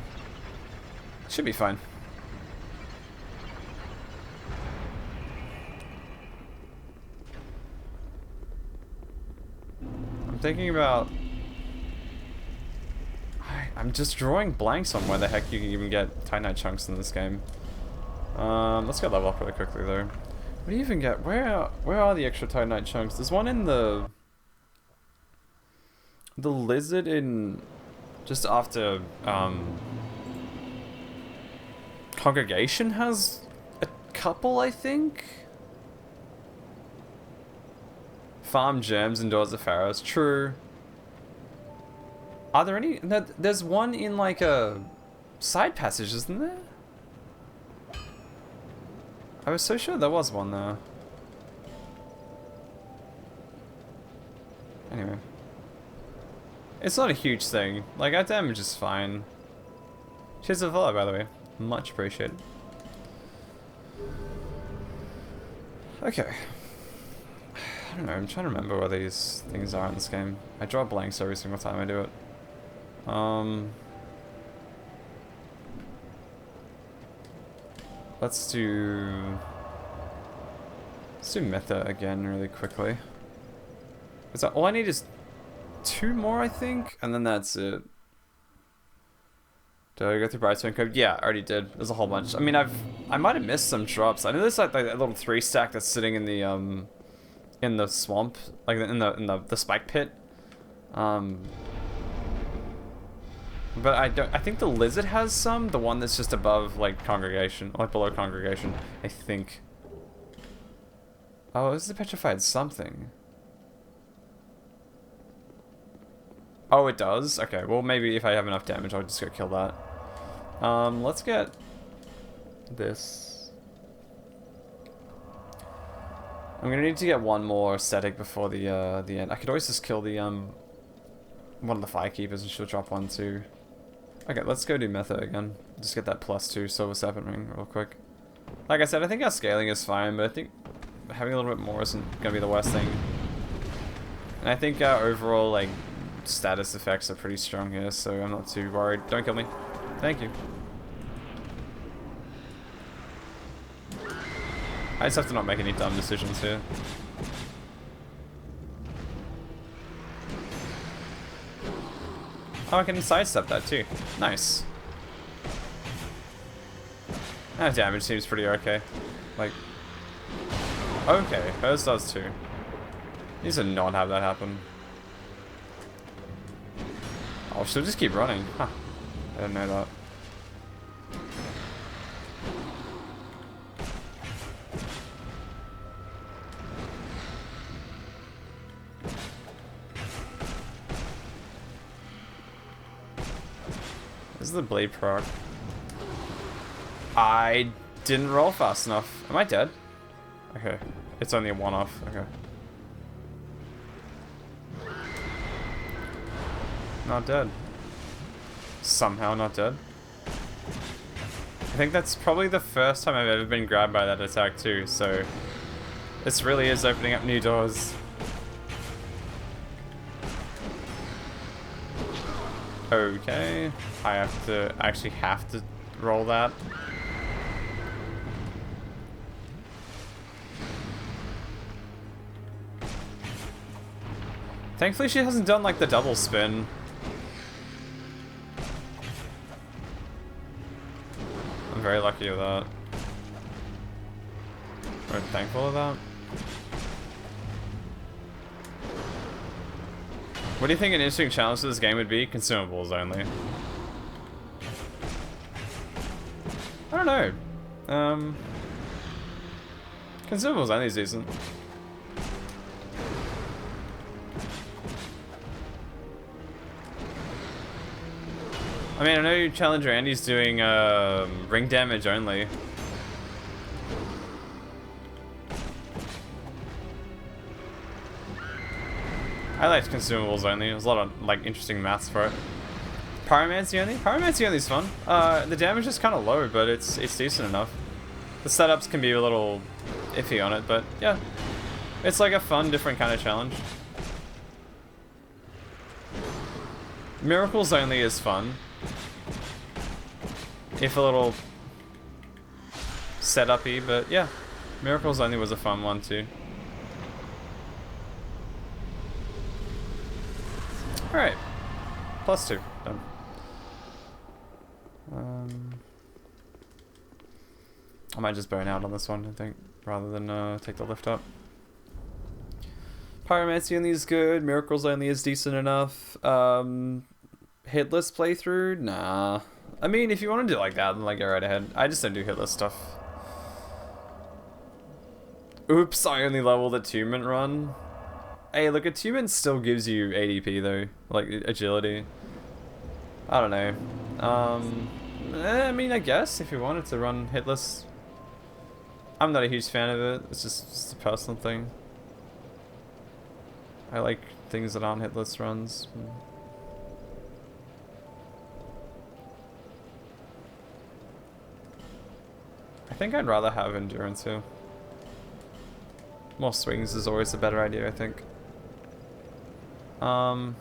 Should be fine. I'm thinking about... I'm just drawing blanks on where the heck you can even get Titanite chunks in this game. Let's go level up really quickly though. What do you even get? Where are the extra Titanite chunks? There's one in the lizard in just after Congregation has a couple, I think. Farm gems and Doors of Pharaohs. True. Are there any? There's one in like a side passage, isn't there? I was so sure there was one there. Anyway. It's not a huge thing. Like, our damage is fine. Cheers to the follow, by the way. Much appreciated. Okay. I don't know, I'm trying to remember where these things are in this game. I draw blanks every single time I do it. Let's do Meta again really quickly. Is that all I need is 2 more, I think? And then that's it. Did I go through Brightstone Cove? Yeah, I already did. There's a whole bunch. I mean, I might have missed some drops. I know there's like a little 3 stack that's sitting in the swamp, like in the spike pit. But I think the lizard has some. The one that's just above like Congregation, like below Congregation, I think. Oh, this is a petrified something. Oh, it does? Okay, well maybe if I have enough damage, I'll just go kill that. Let's get this. I'm gonna need to get one more aesthetic before the end. I could always just kill the one of the Firekeepers and she'll drop one too. Okay, let's go do Meta again. Just get that +2 Silver 7 ring real quick. Like I said, I think our scaling is fine, but I think having a little bit more isn't gonna be the worst thing. And I think our overall like status effects are pretty strong here, so I'm not too worried. Don't kill me. Thank you. I just have to not make any dumb decisions here. Oh, I can sidestep that too. Nice. That damage seems pretty okay. Like, okay, hers does too. Needs to not have that happen. Oh, she'll just keep running. Huh. I didn't know that. This is the blade proc. I didn't roll fast enough. Am I dead? Okay. It's only a one-off. Okay. Not dead. Somehow not dead. I think that's probably the first time I've ever been grabbed by that attack too, so this really is opening up new doors. Okay, I actually have to roll that. Thankfully she hasn't done like the double spin. I'm very lucky with that. We're thankful of that. What do you think an interesting challenge to this game would be? Consumables only. I don't know. Consumables only is decent. I mean, I know Challenger Andy's doing ring damage only. I liked consumables only. There's a lot of like interesting maths for it. Pyromancy only? Pyromancy only is fun. The damage is kind of low, but it's decent enough. The setups can be a little iffy on it, but yeah. It's like a fun, different kind of challenge. Miracles only is fun. If a little setup-y, but yeah. Miracles only was a fun one too. Alright. +2. Done. I might just burn out on this one, I think, rather than take the lift up. Pyromancy only is good. Miracles only is decent enough. Hitless playthrough? Nah. I mean, if you want to do it like that, then like go right ahead. I just don't do hitless stuff. Oops, I only leveled Attunement run. Hey, look, Attunement still gives you ADP though, like agility. I don't know. I mean, I guess if you wanted to run hitless. I'm not a huge fan of it. It's just a personal thing. I like things that aren't hitless runs. I think I'd rather have endurance here. More swings is always a better idea, I think. Bow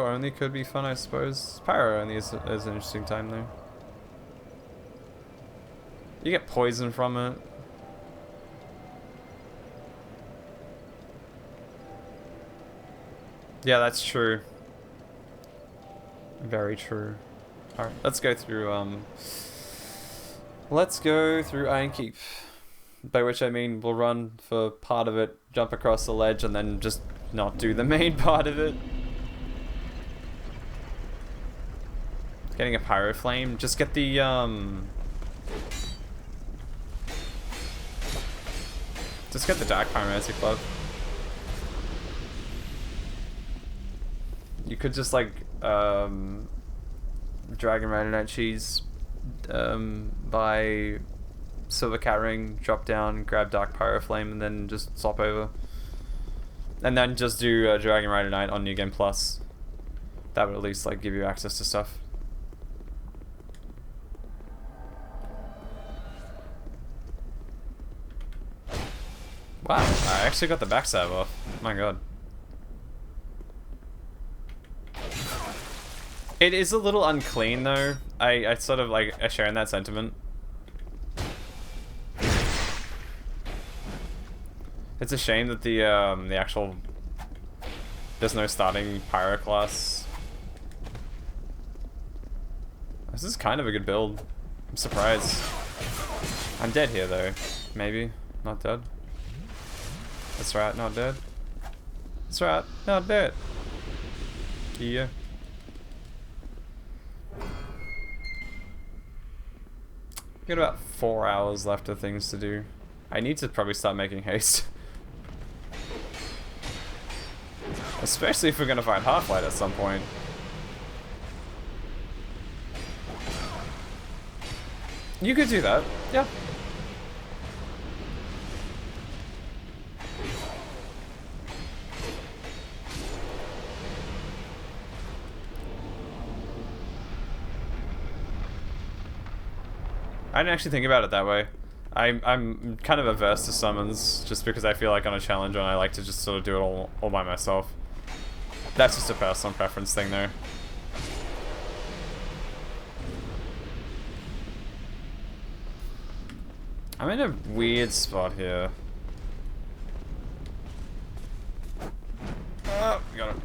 only could be fun, I suppose. Pyro only is an interesting time though. You get poison from it. Yeah, that's true. Very true. Alright, let's go through Iron Keep. By which I mean we'll run for part of it, jump across the ledge, and then just not do the main part of it. Getting a pyro flame. Just get the just get the Dark Pyromancy Club. You could just like Dragonrider Night Cheese, buy Silver Cat Ring, drop down, grab Dark Pyro Flame, and then just swap over. And then just do Dragonrider Night on New Game Plus. That would at least like give you access to stuff. Wow, I actually got the backstab off. My god. It is a little unclean though. I sort of like share in that sentiment. It's a shame that the actual there's no starting pyro class. This is kind of a good build. I'm surprised. I'm dead here though. Maybe. Not dead. That's right, not dead. That's right, not dead. Yeah. Got about 4 hours left of things to do. I need to probably start making haste. Especially if we're gonna find Half-Light at some point. You could do that, yeah. I didn't actually think about it that way. I'm kind of averse to summons just because I feel like on a challenge and I like to just sort of do it all by myself. That's just a personal preference thing though. I'm in a weird spot here. Oh, got it.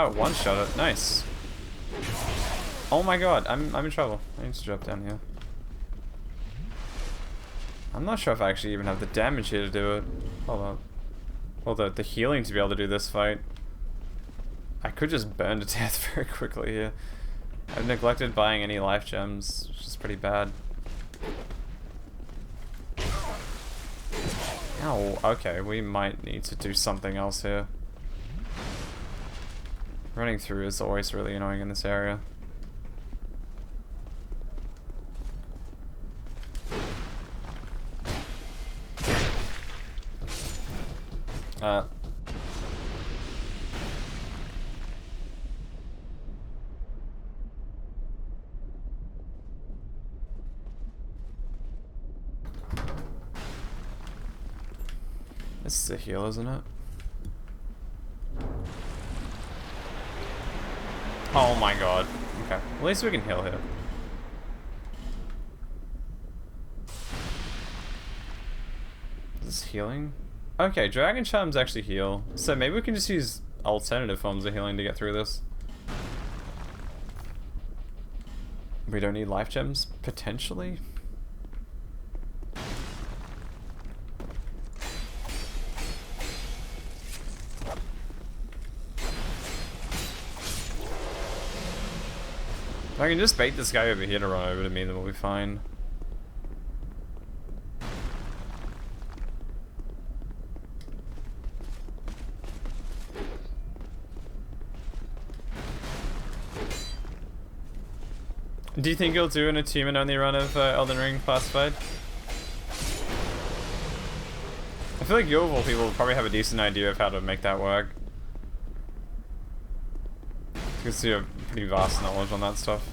Oh, one shot it. Nice. Oh my god, I'm in trouble. I need to drop down here. I'm not sure if I actually even have the damage here to do it. Hold on. Well, the healing to be able to do this fight. I could just burn to death very quickly here. I've neglected buying any life gems, which is pretty bad. Oh, okay, we might need to do something else here. Running through is always really annoying in this area. This is a heal, isn't it? Oh my god. Okay. At least we can heal here. Is this healing? Okay, Dragon Charms actually heal. So maybe we can just use alternative forms of healing to get through this. We don't need life gems? Potentially? If I can just bait this guy over here to run over to me, then we'll be fine. Do you think you'll do an achievement only run of Elden Ring Classified? I feel like you of all people will probably have a decent idea of how to make that work. Because you have pretty vast knowledge on that stuff.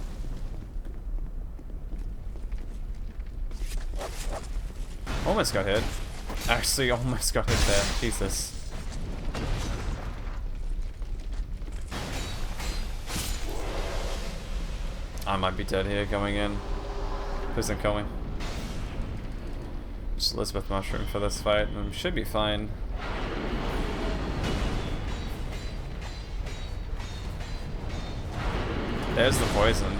Almost got hit. Actually, almost got hit there. Jesus. I might be dead here going in. Please don't kill me. Just Elizabeth Mushroom for this fight, and should be fine. There's the poison.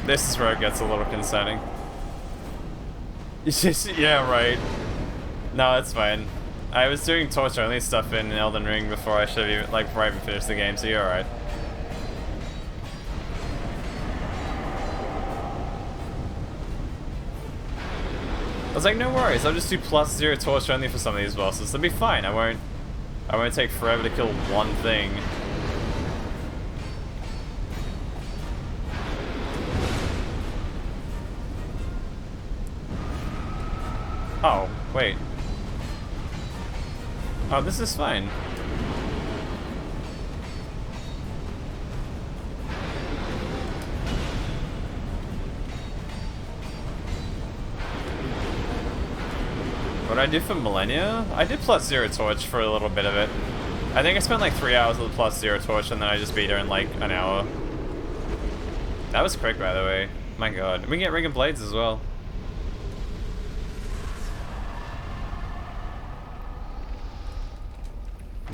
This is where it gets a little concerning. It's just, yeah, right. No, that's fine. I was doing torch only stuff in Elden Ring before I should have even, like, before I even finished the game, so you're alright. I was like, no worries, I'll just do +0 torch only for some of these bosses. They'll be fine. I won't take forever to kill one thing. Oh, wait. Oh, this is fine. What did I do for Millennia? I did +0 torch for a little bit of it. I think I spent like 3 hours with +0 torch and then I just beat her in like an hour. That was quick, by the way. My god. We can get Ring of Blades as well.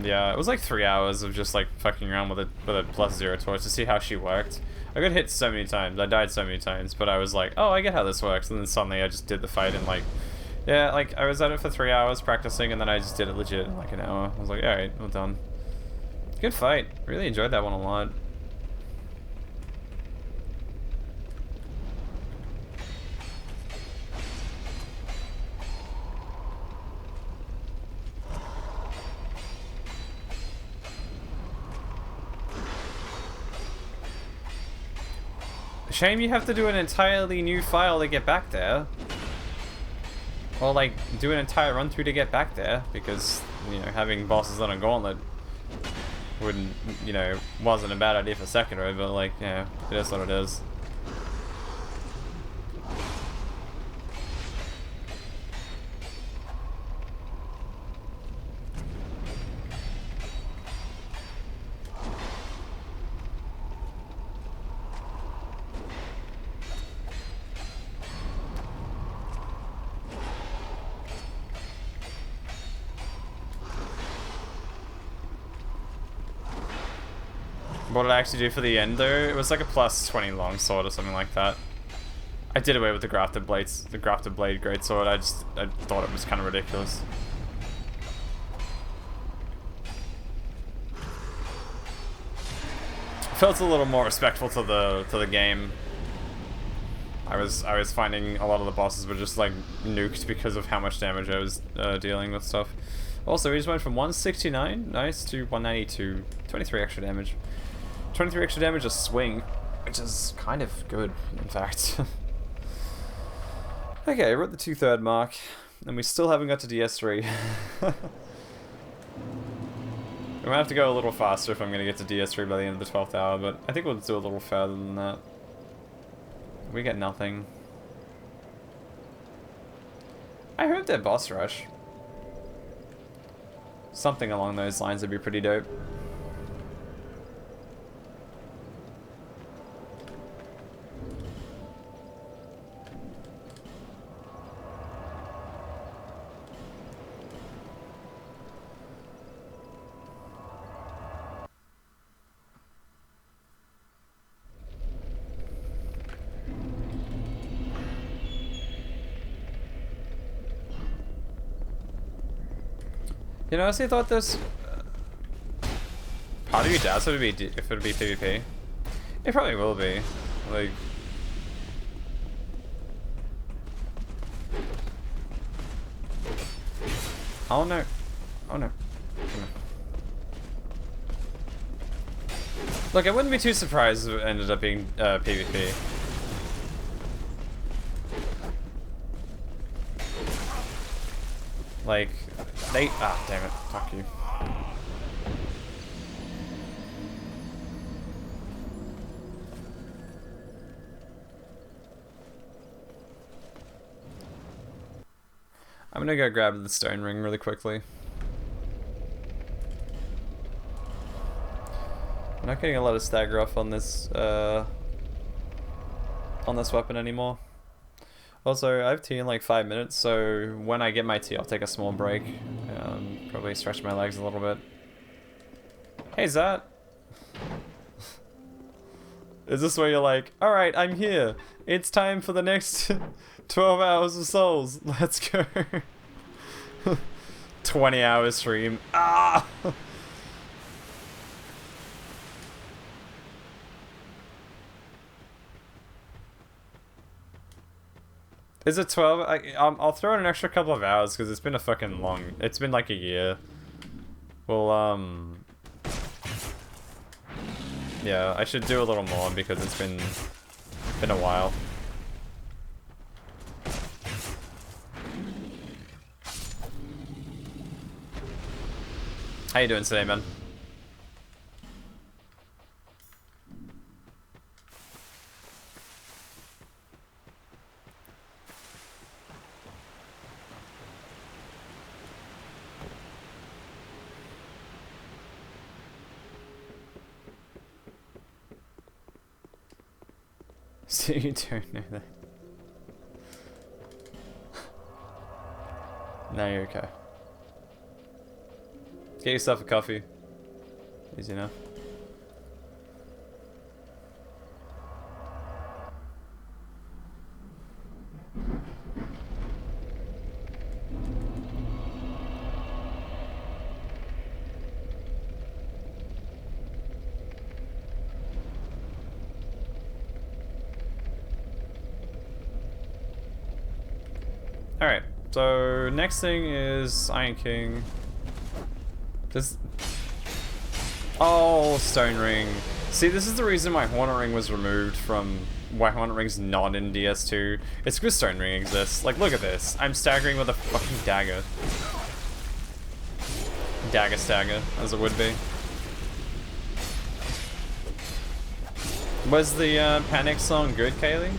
Yeah, it was like 3 hours of just like fucking around with a +0 torch to see how she worked. I got hit so many times, I died so many times, but I was like, oh, I get how this works, and then suddenly I just did the fight in like, yeah, like I was at it for 3 hours practicing, and then I just did it legit in like an hour. I was like, alright, well done. Good fight. Really enjoyed that one a lot. Shame you have to do an entirely new file to get back there. Or like, do an entire run through to get back there, because, you know, having bosses on a gauntlet wouldn't, you know, wasn't a bad idea for Sekiro, but like, yeah, it is what it is. What did I actually do for the end though? It was like a plus 20 longsword or something like that. I did away with the grafted blades, the grafted blade greatsword. I thought it was kind of ridiculous. Felt a little more respectful to the game. I was finding a lot of the bosses were just like nuked because of how much damage I was dealing with stuff. Also, we just went from 169, nice, to 192, 23 extra damage. 23 extra damage a swing, which is kind of good, in fact. Okay, we're at the 2/3 mark, and we still haven't got to DS3. We might have to go a little faster if I'm going to get to DS3 by the end of the 12th hour, but I think we'll do a little further than that. We get nothing. I heard that boss rush. Something along those lines would be pretty dope. You know, I honestly thought this... part of you doubts if it would be PvP. It probably will be. Like... oh no. Oh no. Look, I wouldn't be too surprised if it ended up being PvP. Like... they... ah, damn it. Fuck you. I'm gonna go grab the stone ring really quickly. I'm not getting a lot of stagger off on this weapon anymore. Also, I have tea in like 5 minutes, so when I get my tea, I'll take a small break. Probably stretch my legs a little bit. Hey, Zat! Is this where you're like, alright, I'm here. It's time for the next 12 hours of Souls. Let's go. 20-hour stream. Ah! Is it 12? I'll throw in an extra couple of hours because it's been a fucking long... it's been like a year. Well, yeah, I should do a little more because it's been a while. How you doing today, man? So you don't know that. No, you're okay. Get yourself a coffee. Easy enough. Alright, so next thing is Iron King. This... oh, Stone Ring. See, this is the reason why Hornet Ring was removed from... why Hornet Ring's not in DS2. It's because Stone Ring exists. Like, look at this. I'm staggering with a fucking dagger. Dagger stagger, as it would be. Was the Panic song good, Kaylee?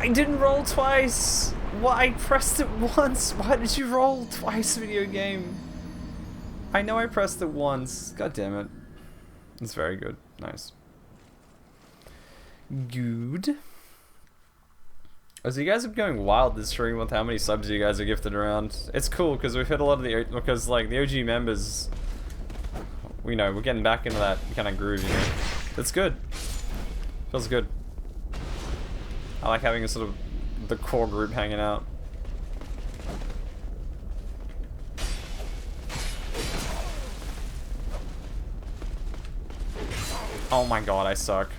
I didn't roll twice! Why? I pressed it once! Why did you roll twice, video game? I know I pressed it once. God damn it. It's very good. Nice. Good. Oh, so you guys are going wild this stream with how many subs you guys are gifted around. It's cool because we've hit a lot of the, because like the OG members, you know, we're getting back into that kind of groove, you know. It's good. Feels good. I like having a sort of the core group hanging out. Oh my god, I suck.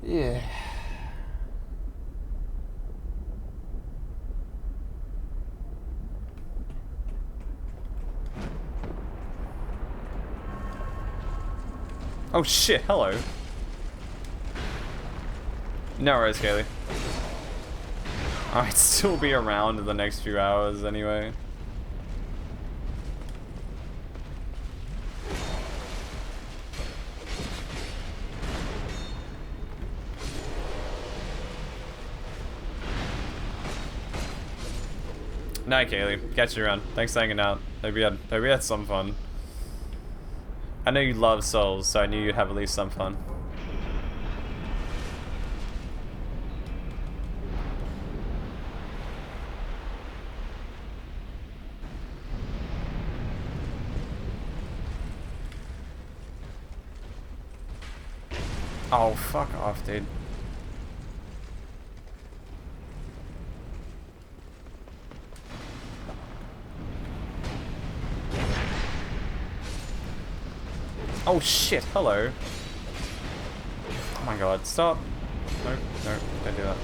Yeah. Oh shit, hello. No worries, Kaylee. I'd still be around in the next few hours anyway. Night, Kaylee. Catch you around. Thanks for hanging out. Hope we had some fun. I know you love Souls, so I knew you'd have at least some fun. Oh, fuck off, dude. Oh shit, hello. Oh my god, stop. No, no, don't do that.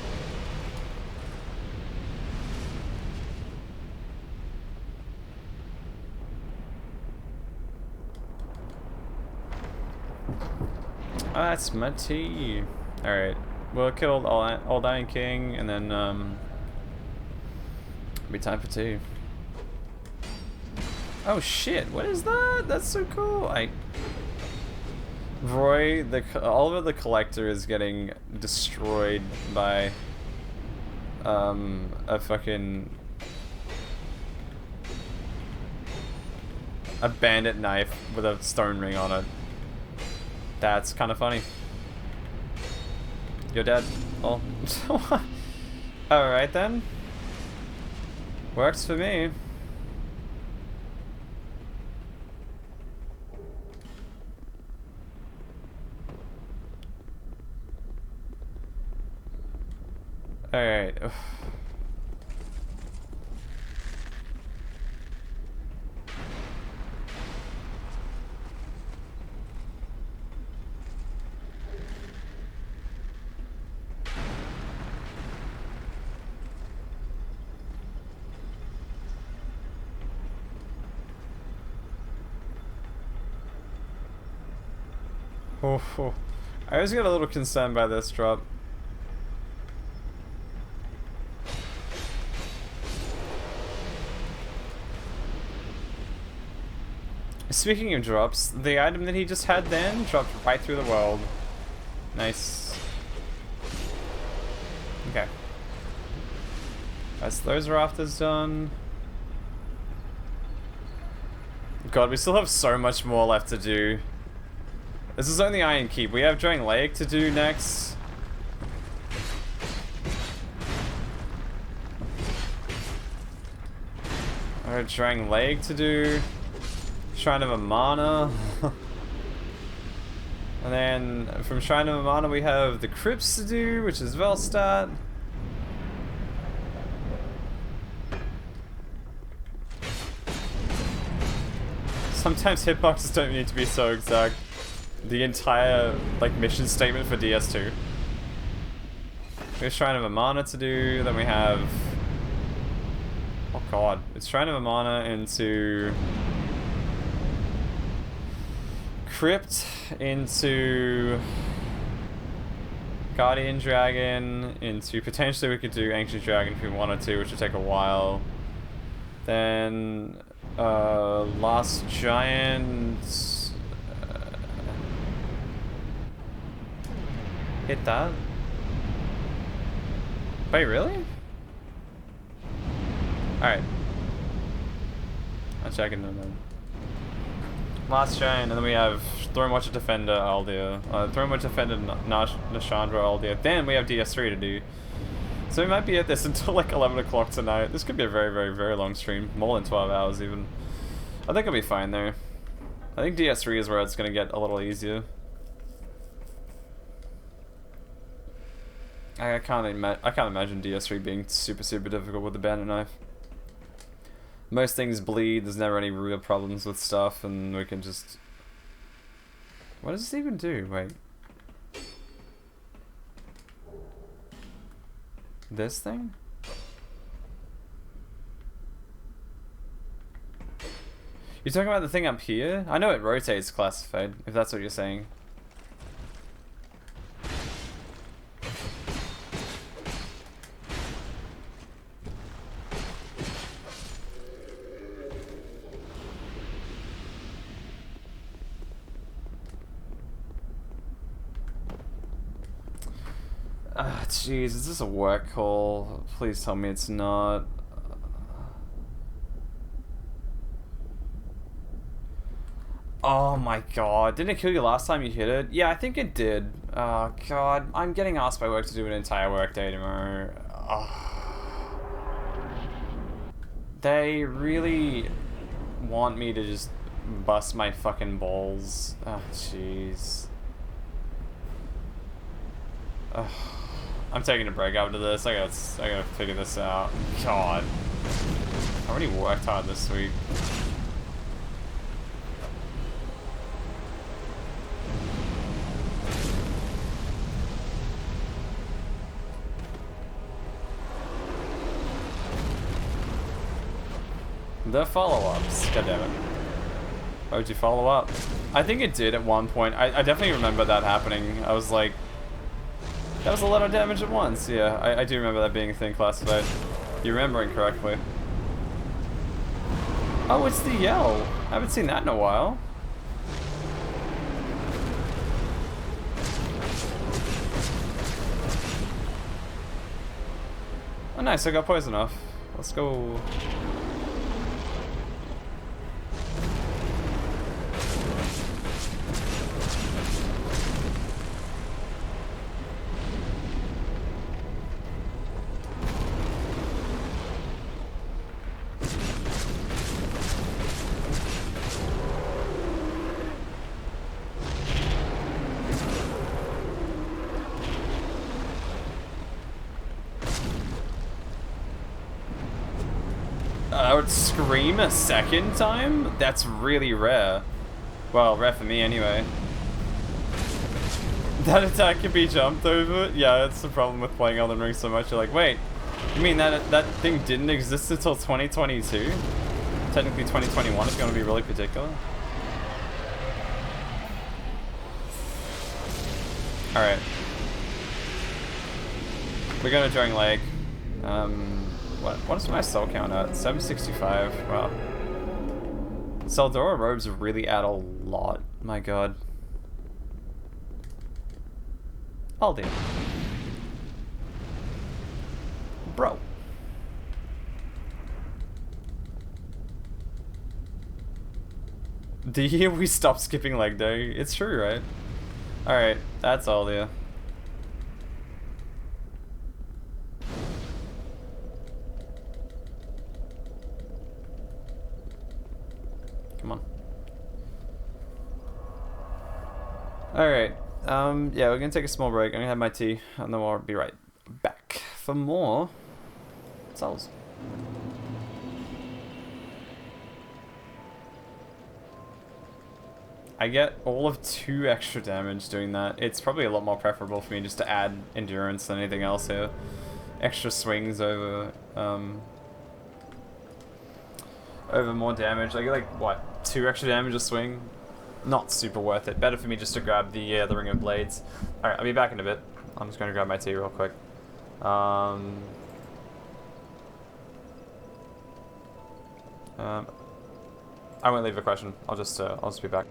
Oh, that's my tea. Alright, we'll kill Old Iron King and then, it'll be time for tea. Oh shit, what is that? That's so cool. Roy, Oliver the Collector is getting destroyed by a fucking bandit knife with a stone ring on it. That's kind of funny. You're dead. Oh. Alright then. Works for me. Alright. Oh. I always get a little concerned by this drop. Speaking of drops, the item that he just had then dropped right through the world. Nice. Okay. That's those rafters done. God, we still have so much more left to do. This is only Iron Keep. We have Dragonrider to do next. I have Dragonrider to do. Shrine of Amana. And then from Shrine of Amana we have the Crypts to do, which is Velstadt. Sometimes hitboxes don't need to be so exact. The entire like mission statement for DS2. We have Shrine of Amana to do, then we have... Oh god, it's Shrine of Amana into... Crypt into Guardian Dragon into potentially we could do Ancient Dragon if we wanted to, which would take a while. Then Last Giant. Hit that. Wait, really? Alright. I'm checking them then. Last Giant, and then we have Thornwatcher Defender Aldia. Thornwatcher Defender Nashandra Aldia. Then we have DS3 to do. So we might be at this until like 11 o'clock tonight. This could be a very, very, very long stream. More than 12 hours even. I think I'll be fine there. I think DS3 is where it's going to get a little easier. I can't imagine DS3 being super, super difficult with the Bandit knife. Most things bleed, there's never any real problems with stuff, and we can just... What does this even do? Wait. This thing? You're talking about the thing up here? I know it rotates classified, if that's what you're saying. Ah, jeez, is this a work call? Please tell me it's not. Oh my god, didn't it kill you last time you hit it? Yeah, I think it did. Oh god, I'm getting asked by work to do an entire work day tomorrow. Oh. They really want me to just bust my fucking balls. Oh, jeez. Ugh. I'm taking a break after this. I gotta figure this out. God. I already worked hard this week. The follow-ups. God damn it. Why would you follow up? I think it did at one point. I definitely remember that happening. I was like, that was a lot of damage at once. Yeah, I do remember that being a thing classified. You're remembering correctly. Oh, it's the yell. I haven't seen that in a while. Oh nice, I got poison off. Let's go. I would scream a second time? That's really rare. Well, rare for me anyway. That attack can be jumped over? Yeah, that's the problem with playing Elden Ring so much. You're like, wait, you mean that thing didn't exist until 2022? Technically 2021 is going to be really particular. Alright. We're going to Dragonrider. What is my soul count at? 765. Wow. Saldora robes really add a lot. My god. I'll do. Bro. Do you hear we stopped skipping leg day? It's true, right? Alright, that's all there. Come on. Alright, yeah, we're gonna take a small break. I'm gonna have my tea, and then we'll be right back for more Souls. I get all of 2 extra damage doing that. It's probably a lot more preferable for me just to add endurance than anything else here. Extra swings over over more damage. I get like, what, 2 extra damage a swing? not super worth it. Better for me just to grab the Ring of Blades. Alright, I'll be back in a bit. I'm just going to grab my tea real quick. I won't leave a question. I'll just be back.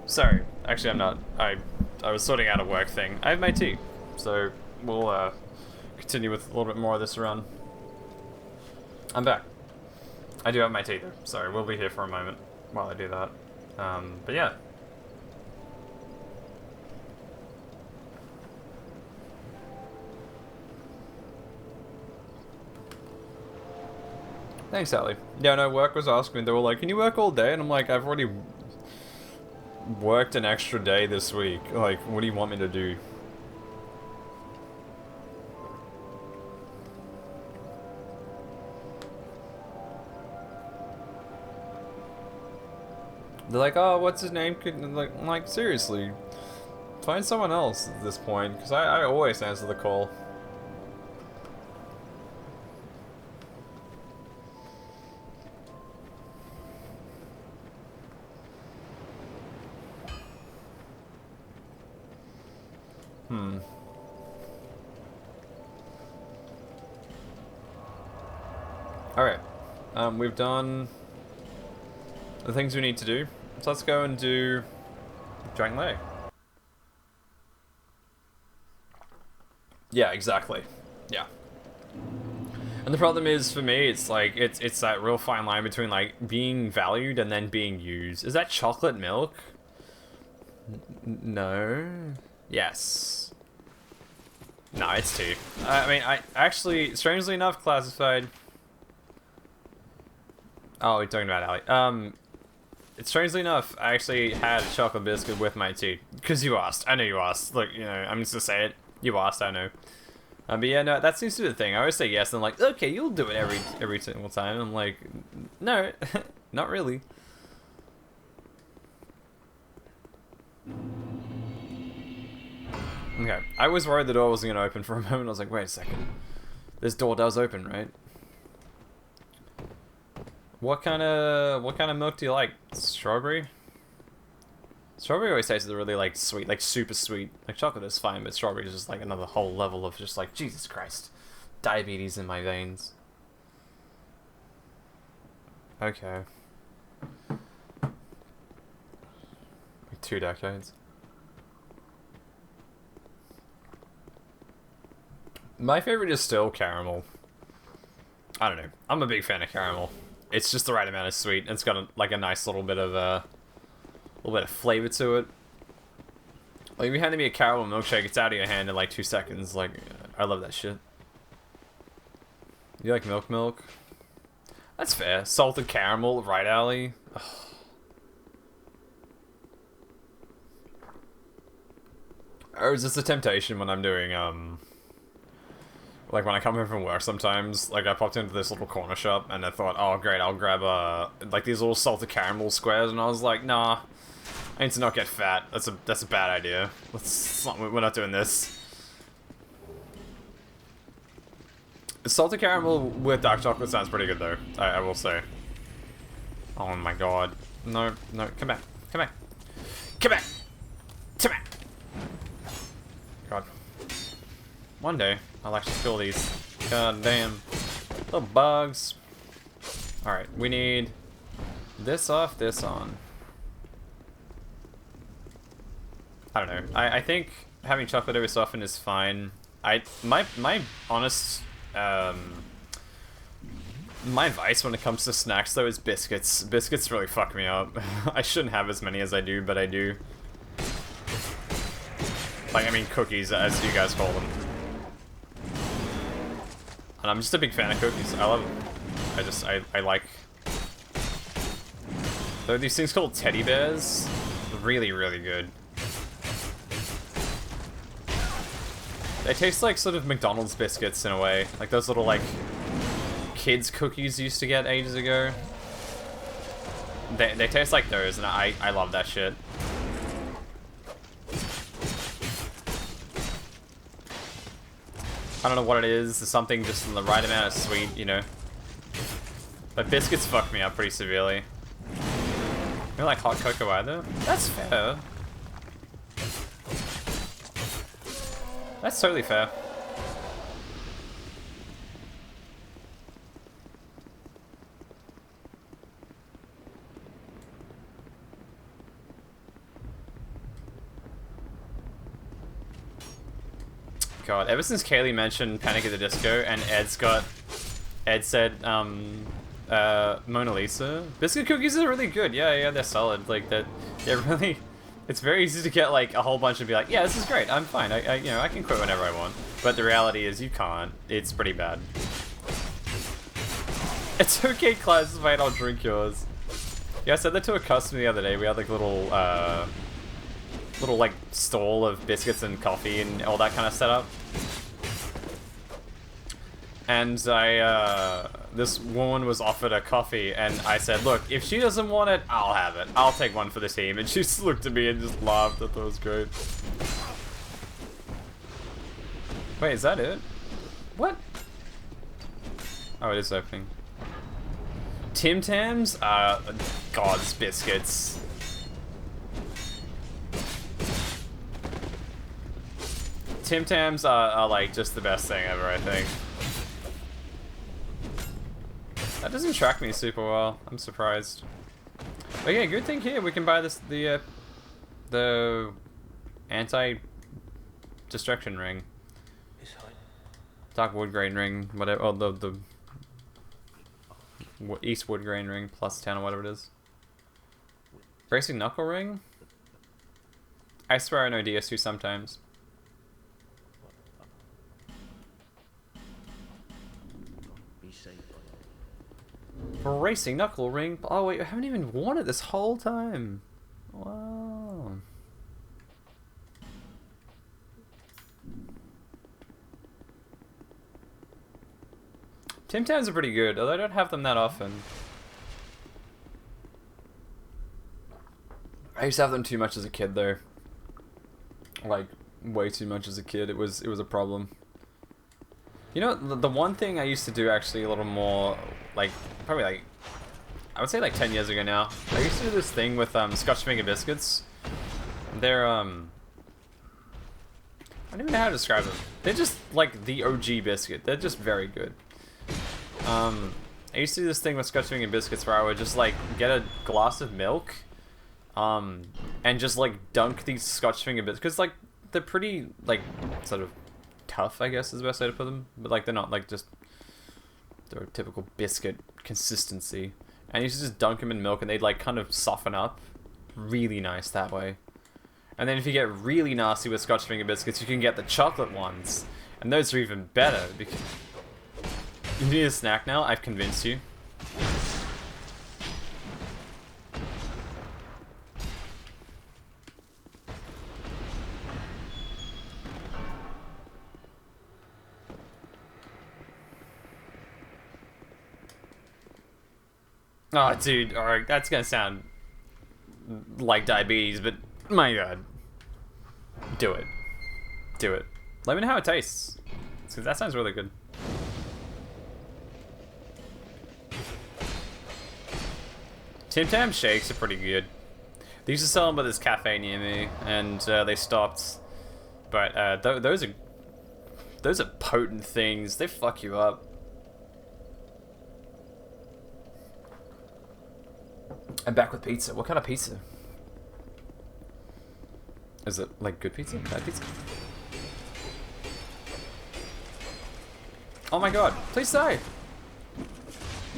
Sorry. Actually, I'm not. I was sorting out a work thing. I have my tea, so we'll continue with a little bit more of this run. I'm back. I do have my tea though. Sorry, we'll be here for a moment while I do that. But yeah. Thanks, Sally. Yeah, no, work was asking me, they were like, can you work all day? And I'm like, I've already worked an extra day this week. Like, what do you want me to do? They're like, oh, what's his name? I'm like, seriously, find someone else at this point, because I always answer the call. Alright. We've done the things we need to do. So let's go and do Dragonrider. Yeah, exactly. Yeah. And the problem is, for me, it's like, it's that real fine line between, like, being valued and then being used. Is that chocolate milk? No. Yes. No, it's tea. I mean, I actually, strangely enough, classified. Oh, we're talking about Ali. Strangely enough, I actually had a chocolate biscuit with my tea. Because you asked. I know you asked. Like, you know, I'm just gonna say it. You asked, I know. But yeah, no, that seems to be the thing. I always say yes, and I'm like, okay, you'll do it every single time. I'm like, no, not really. Okay, I was worried the door wasn't gonna open for a moment. I was like, wait a second. This door does open, right? What kind of milk do you like? Strawberry? Strawberry always tastes really like sweet, like super sweet. Like chocolate is fine, but strawberry is just like another whole level of just like, Jesus Christ. Diabetes in my veins. Okay. Like 2 decades. My favorite is still caramel. I don't know. I'm a big fan of caramel. It's just the right amount of sweet. It's got like a nice little bit of flavor to it. Like if you handed me a caramel milkshake, it's out of your hand in like 2 seconds. Like I love that shit. You like milk? That's fair. Salted caramel, right, Allie? Ugh. Or is this a temptation when I'm doing like when I come home from work sometimes, like I popped into this little corner shop and I thought, oh great, I'll grab like these little salted caramel squares, and I was like, nah, I need to not get fat. That's a bad idea. We're not doing this. Salted caramel with dark chocolate sounds pretty good though, I will say. Oh my god. No, come back. Come back. Come back! Come back! God. One day, I'll actually kill these goddamn little bugs. Alright, we need this off, this on. I don't know. I think having chocolate every so often is fine. My honest my vice when it comes to snacks though is biscuits. Biscuits really fuck me up. I shouldn't have as many as I do, but I do. Like, I mean cookies, as you guys call them. And I'm just a big fan of cookies. I love them. I like... There are these things called teddy bears. Really, really good. They taste like sort of McDonald's biscuits in a way. Like those little, like, kids cookies you used to get ages ago. They taste like those, and I love that shit. I don't know what it is. There's something just in the right amount of sweet, you know. But biscuits fuck me up pretty severely. You don't like hot cocoa either? That's fair. That's totally fair. god, ever since Kaylee mentioned Panic at the Disco and Ed said, Mona Lisa. Biscuit cookies are really good. Yeah, they're solid. Like, they're really... It's very easy to get, like, a whole bunch and be like, yeah, this is great, I'm fine. I can quit whenever I want. But the reality is you can't. It's pretty bad. It's okay, classified, I'll drink yours. Yeah, I said that to a customer the other day. We had, like, little, like, stall of biscuits and coffee and all that kind of setup. And this woman was offered a coffee, and I said, look, if she doesn't want it, I'll have it. I'll take one for the team. And she just looked at me and just laughed. I thought it was great. Wait, is that it? What? Oh, it is opening. Tim Tams? God's biscuits. Tim Tams are like just the best thing ever, I think. That doesn't track me super well. I'm surprised. But yeah, good thing here we can buy this the anti-destruction ring, dark wood grain ring, whatever. Oh, the east wood grain ring plus 10 or whatever it is. Racing knuckle ring. I swear I know DS2 sometimes. Racing knuckle ring. Oh wait, I haven't even worn it this whole time. Wow. Tim Tams are pretty good, although I don't have them that often. I used to have them too much as a kid though. Like, way too much as a kid. It was a problem. You know, the one thing I used to do actually a little more, like, probably like, I would say like 10 years ago now. I used to do this thing with Scotch finger biscuits. They're, I don't even know how to describe them. They're just like the OG biscuit. They're just very good. I used to do this thing with Scotch finger biscuits where I would just like get a glass of milk, and just like dunk these Scotch finger biscuits, because like they're pretty like sort of tough, I guess is the best way to put them, but like they're not like just, they're a typical biscuit consistency, and you used to just dunk them in milk and they'd like kind of soften up really nice that way. And then if you get really nasty with Scotch finger biscuits, you can get the chocolate ones, and those are even better. Because you need a snack now, I've convinced you. Oh, dude, alright, that's gonna sound like diabetes, but my god. Do it. Do it. Let me know how it tastes, because that sounds really good. Tim Tam shakes are pretty good. They used to sell them at this cafe near me, and they stopped. But those are potent things. They fuck you up. I'm back with pizza. What kind of pizza? Is it like good pizza? Bad pizza? Oh my god, please die!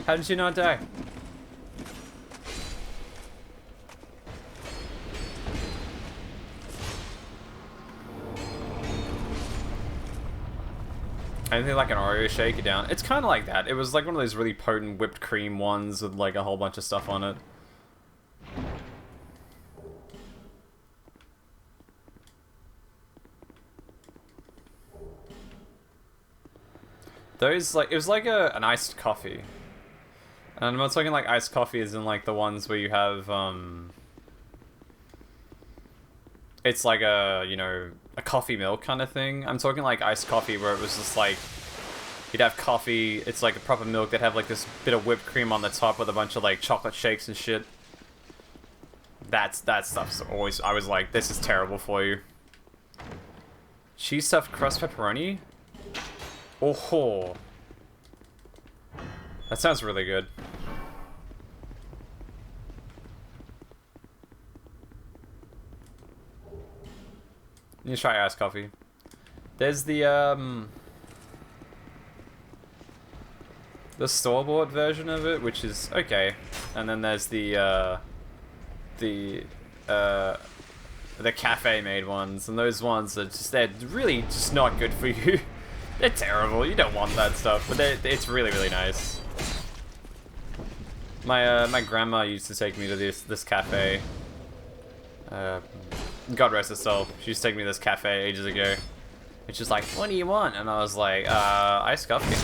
How did you not die? Anything like an Oreo shake it down. It's kind of like that. It was like one of those really potent whipped cream ones with like a whole bunch of stuff on it. Those, like, it was like an iced coffee. And I'm not talking like iced coffee as in like the ones where you have, it's like a, you know, a coffee milk kind of thing. I'm talking like iced coffee where it was just like, you'd have coffee, it's like a proper milk that have like this bit of whipped cream on the top with a bunch of like chocolate shakes and shit. That stuff's always, I was like, this is terrible for you. Cheese stuffed crust pepperoni? Oh, that sounds really good. You try iced coffee. There's the store-bought version of it, which is okay, and then there's the cafe-made ones, and those ones are they're really just not good for you. They're terrible. You don't want that stuff, but it's really, really nice. My grandma used to take me to this cafe. God rest her soul. She used to take me to this cafe ages ago. It's just like, what do you want? And I was like, iced coffee.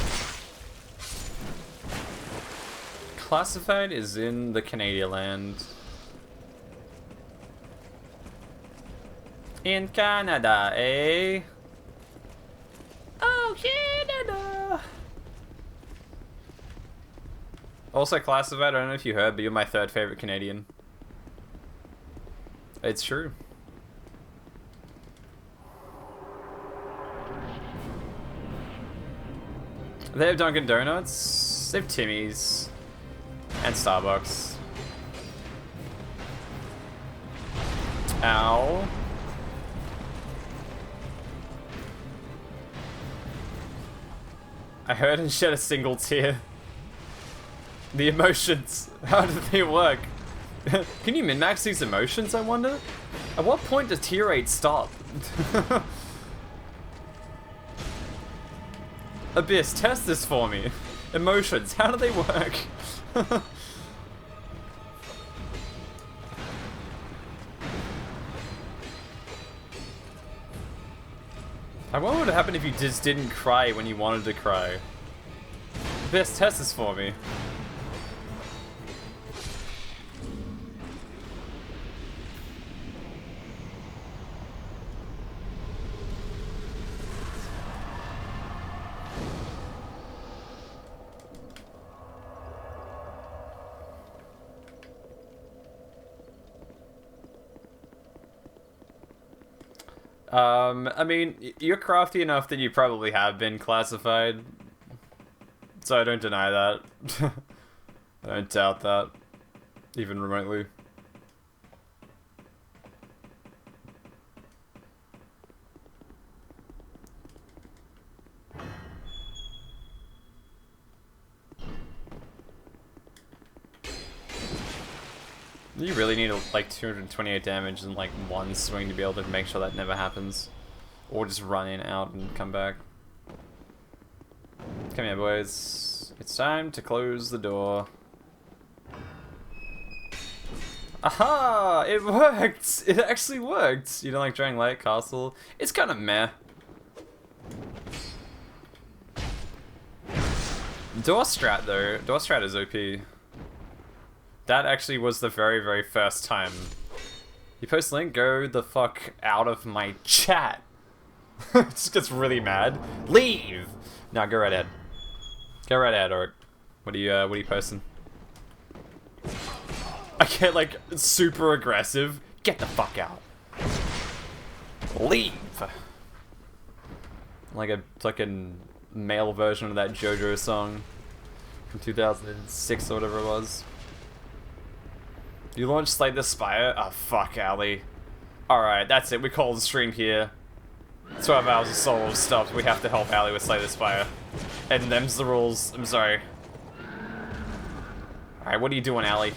Classified is in the Canadian land. In Canada, eh? Oh, Canada! Also, Classified, I don't know if you heard, but you're my third favorite Canadian. It's true. They have Dunkin' Donuts, they have Timmy's, and Starbucks. Ow. I heard and shed a single tear. The emotions, how do they work? Can you min-max these emotions, I wonder? At what point does tear rate stop? Abyss, test this for me. Emotions, how do they work? I wonder what would happen if you just didn't cry when you wanted to cry. Abyss, test this for me. I mean, you're crafty enough that you probably have been classified, so I don't deny that. I don't doubt that, even remotely. You really need like 228 damage in like one swing to be able to make sure that never happens. Or just run in, out, and come back. Come here, boys. It's time to close the door. Aha! It worked! It actually worked! You don't like Dragonrider Castle? It's kind of meh. Door strat though. Door strat is OP. That actually was the very, very first time. You post link, go the fuck out of my chat. Just gets really mad. Leave! Now go right ahead. Go right ahead, or what are you posting? I get like super aggressive. Get the fuck out. Leave! Like a fucking male version of that JoJo song from 2006 or whatever it was. You launched Slay the Spire? Oh, fuck, Ali. Alright, that's it. We call the stream here. 12 hours of soul stuff. We have to help Ali with Slay the Spire. And them's the rules. I'm sorry. Alright, what are you doing, Ali?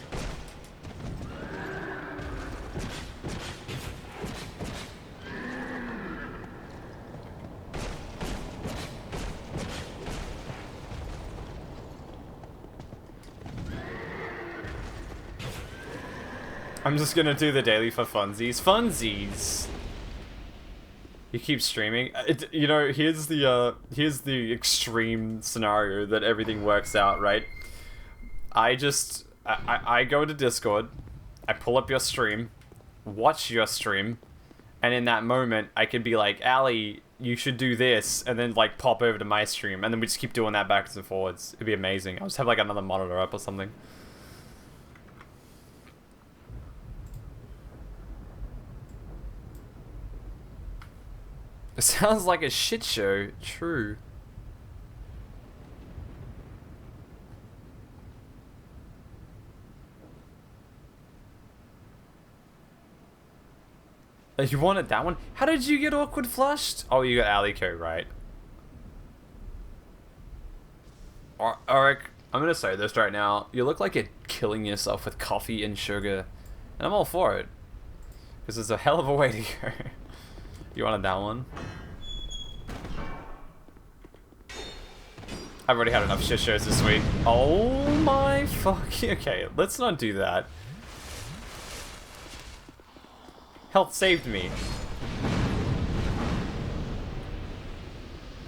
I'm just gonna do the daily for funsies. Funsies! You keep streaming. You know, here's the extreme scenario that everything works out, right? I go to Discord, I pull up your stream, watch your stream, and in that moment, I can be like, Ali, you should do this, and then like pop over to my stream, and then we just keep doing that backwards and forwards. It'd be amazing. I'll just have like another monitor up or something. It sounds like a shit show. True. You wanted that one? How did you get awkward flushed? Oh, you got Alico, right. Auric, I'm gonna say this right now. You look like you're killing yourself with coffee and sugar. And I'm all for it. Because it's a hell of a way to go. You wanted that one? I've already had enough shit shows this week. Oh my fuck. Okay, let's not do that. Health saved me.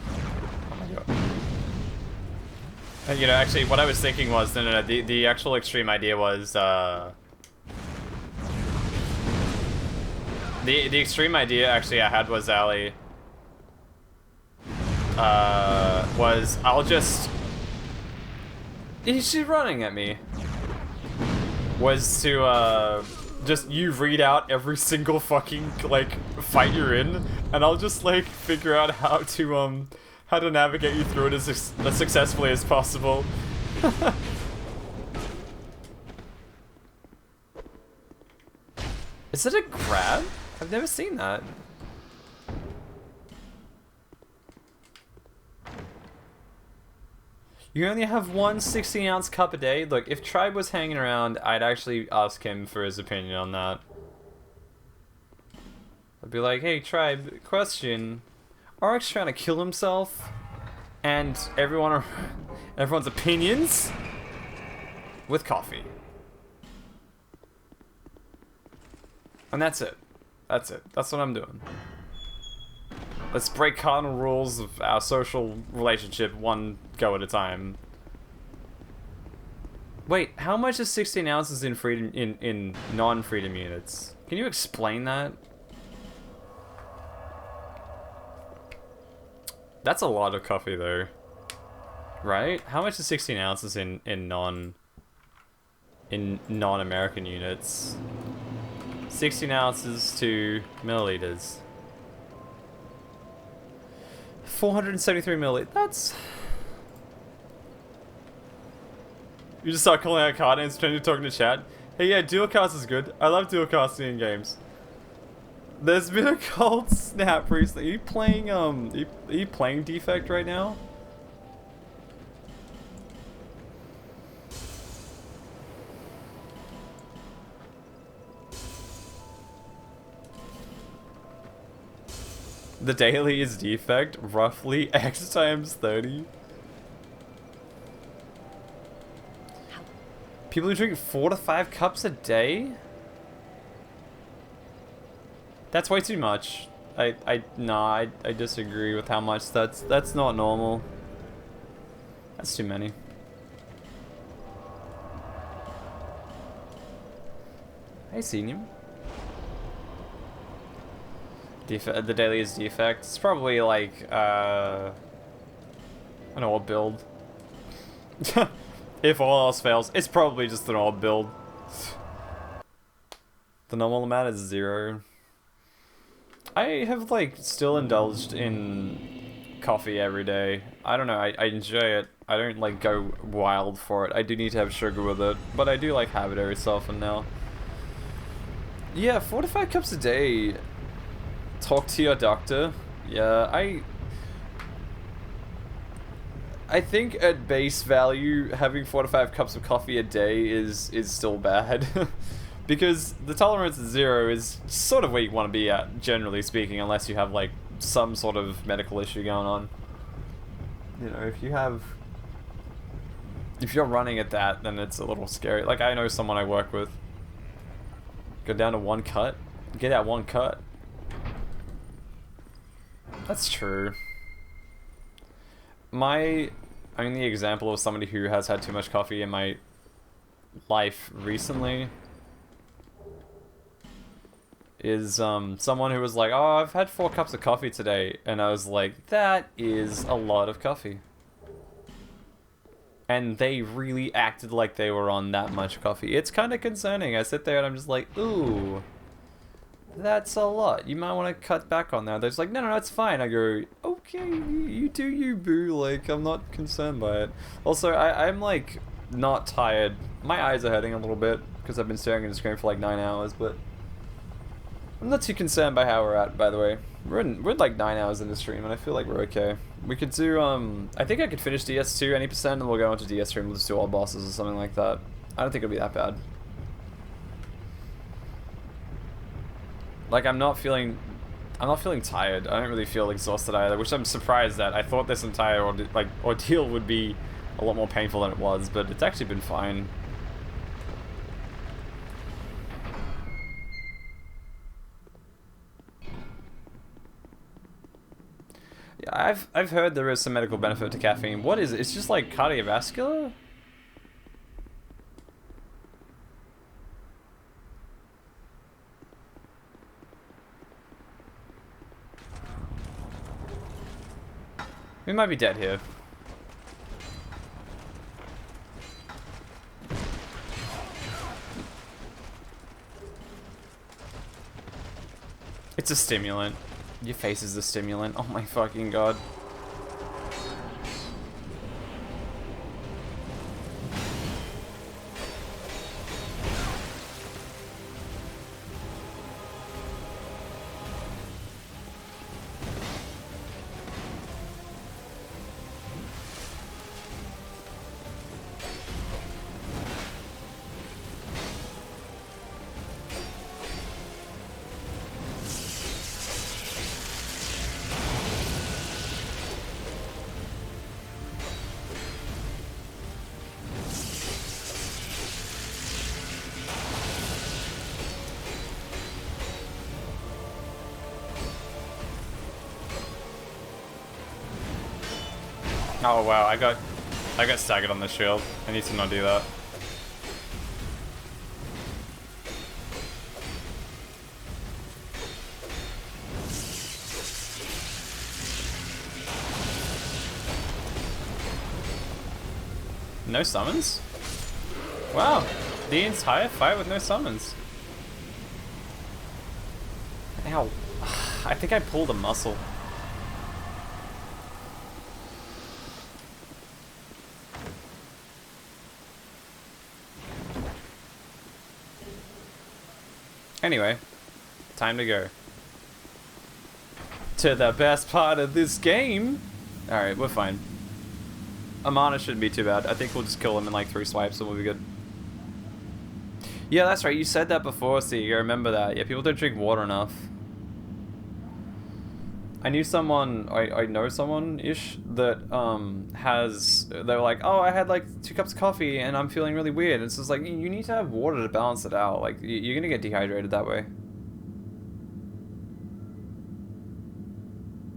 Oh my god. You know, actually, what I was thinking was, no, the actual extreme idea was, the extreme idea actually I had was, Ali, was I'll just... She's running at me. Was to, just you read out every single fucking, like, fight you're in, and I'll just, like, figure out how to navigate you through it as successfully as possible. Is it a crab? I've never seen that. You only have one 16-ounce cup a day? Look, if Tribe was hanging around, I'd actually ask him for his opinion on that. I'd be like, hey, Tribe, question. Arik's trying to kill himself, and everyone's opinions with coffee. And that's it. That's it. That's what I'm doing. Let's break cardinal rules of our social relationship one go at a time. Wait, how much is 16 ounces in freedom in non-freedom units? Can you explain that? That's a lot of coffee though. Right? How much is 16 ounces in non-American units? 16 ounces to milliliters. 473 milliliters. That's... You just start calling out card names, pretending you're talking to chat. Hey, yeah, dualcast is good. I love dualcasting in games. There's been a cold snap recently. Are you playing Defect right now? The daily is Defect, roughly X times 30. People who drink 4 to 5 cups a day? That's way too much. I disagree with how much that's not normal. That's too many. Hey, Senior. The daily is Defect. It's probably like an old build. If all else fails, it's probably just an old build. The normal amount is 0. I have like still indulged in coffee every day. I don't know, I enjoy it. I don't like go wild for it. I do need to have sugar with it, but I do like have it every so often now. Yeah, 4 to 5 cups a day. Talk to your doctor. Yeah, I think at base value, having 4 to 5 cups of coffee a day is still bad. Because the tolerance of 0 is sort of where you want to be at, generally speaking, unless you have like some sort of medical issue going on. You know, if you're running at that, then it's a little scary. Like, I know someone I work with. Go down to 1 cut. Get out 1 cut. That's true. My only example of somebody who has had too much coffee in my life recently is someone who was like, oh, I've had 4 cups of coffee today, and I was like, that is a lot of coffee. And they really acted like they were on that much coffee. It's kind of concerning. I sit there and I'm just like, ooh, that's a lot. You might want to cut back on that. They're just like, no, it's fine. I go, okay, you do you, boo. Like, I'm not concerned by it. Also, I'm like not tired. My eyes are hurting a little bit because I've been staring at the screen for like 9 hours, but I'm not too concerned by how we're at, by the way. We're like 9 hours in the stream, and I feel like we're okay. We could do, I think I could finish DS2 any percent, and we'll go into DS3 and we'll just do all bosses or something like that. I don't think it'll be that bad. Like, I'm not feeling tired. I don't really feel exhausted either, which I'm surprised at. I thought this entire ordeal would be a lot more painful than it was, but it's actually been fine. Yeah, I've heard there is some medical benefit to caffeine. What is it? It's just like cardiovascular? We might be dead here. It's a stimulant. Your face is a stimulant. Oh my fucking god. Oh wow, I got staggered on the shield. I need to not do that. No summons? Wow, the entire fight with no summons. Ow. I think I pulled a muscle. Anyway, time to go to the best part of this game. Alright, we're fine. Amana shouldn't be too bad. I think we'll just kill him in like 3 swipes and we'll be good. Yeah, that's right. You said that before, see. I remember that. Yeah, people don't drink water enough. I knew someone, I know someone-ish that they were like, oh, I had like 2 cups of coffee and I'm feeling really weird. It's just like, you need to have water to balance it out. Like, you're gonna get dehydrated that way.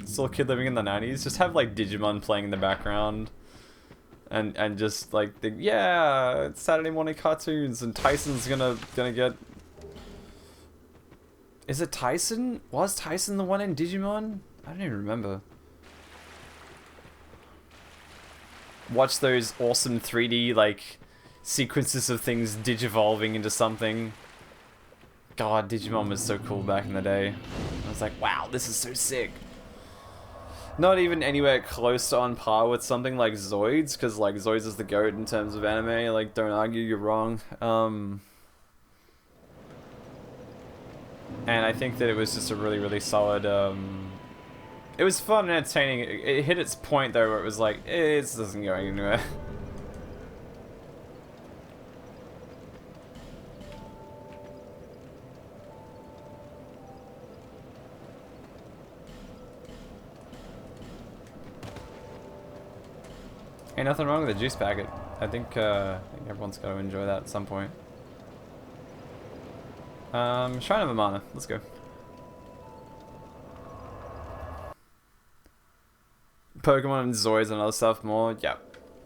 Still a kid living in the 90s. Just have like Digimon playing in the background. And just like, yeah, it's Saturday morning cartoons and Tyson's gonna get... Is it Tyson? Was Tyson the one in Digimon? I don't even remember. Watch those awesome 3D, like, sequences of things digivolving into something. God, Digimon was so cool back in the day. I was like, wow, this is so sick. Not even anywhere close to on par with something like Zoids, because, like, Zoids is the GOAT in terms of anime. Like, don't argue, you're wrong. And I think that it was just a really, really solid, it was fun and entertaining. It hit its point, though, where it was like, it doesn't go anywhere. Ain't nothing wrong with the juice packet. I think everyone's got to enjoy that at some point. Shrine of Amana. Let's go. Pokemon and Zoids and other stuff more. Yeah.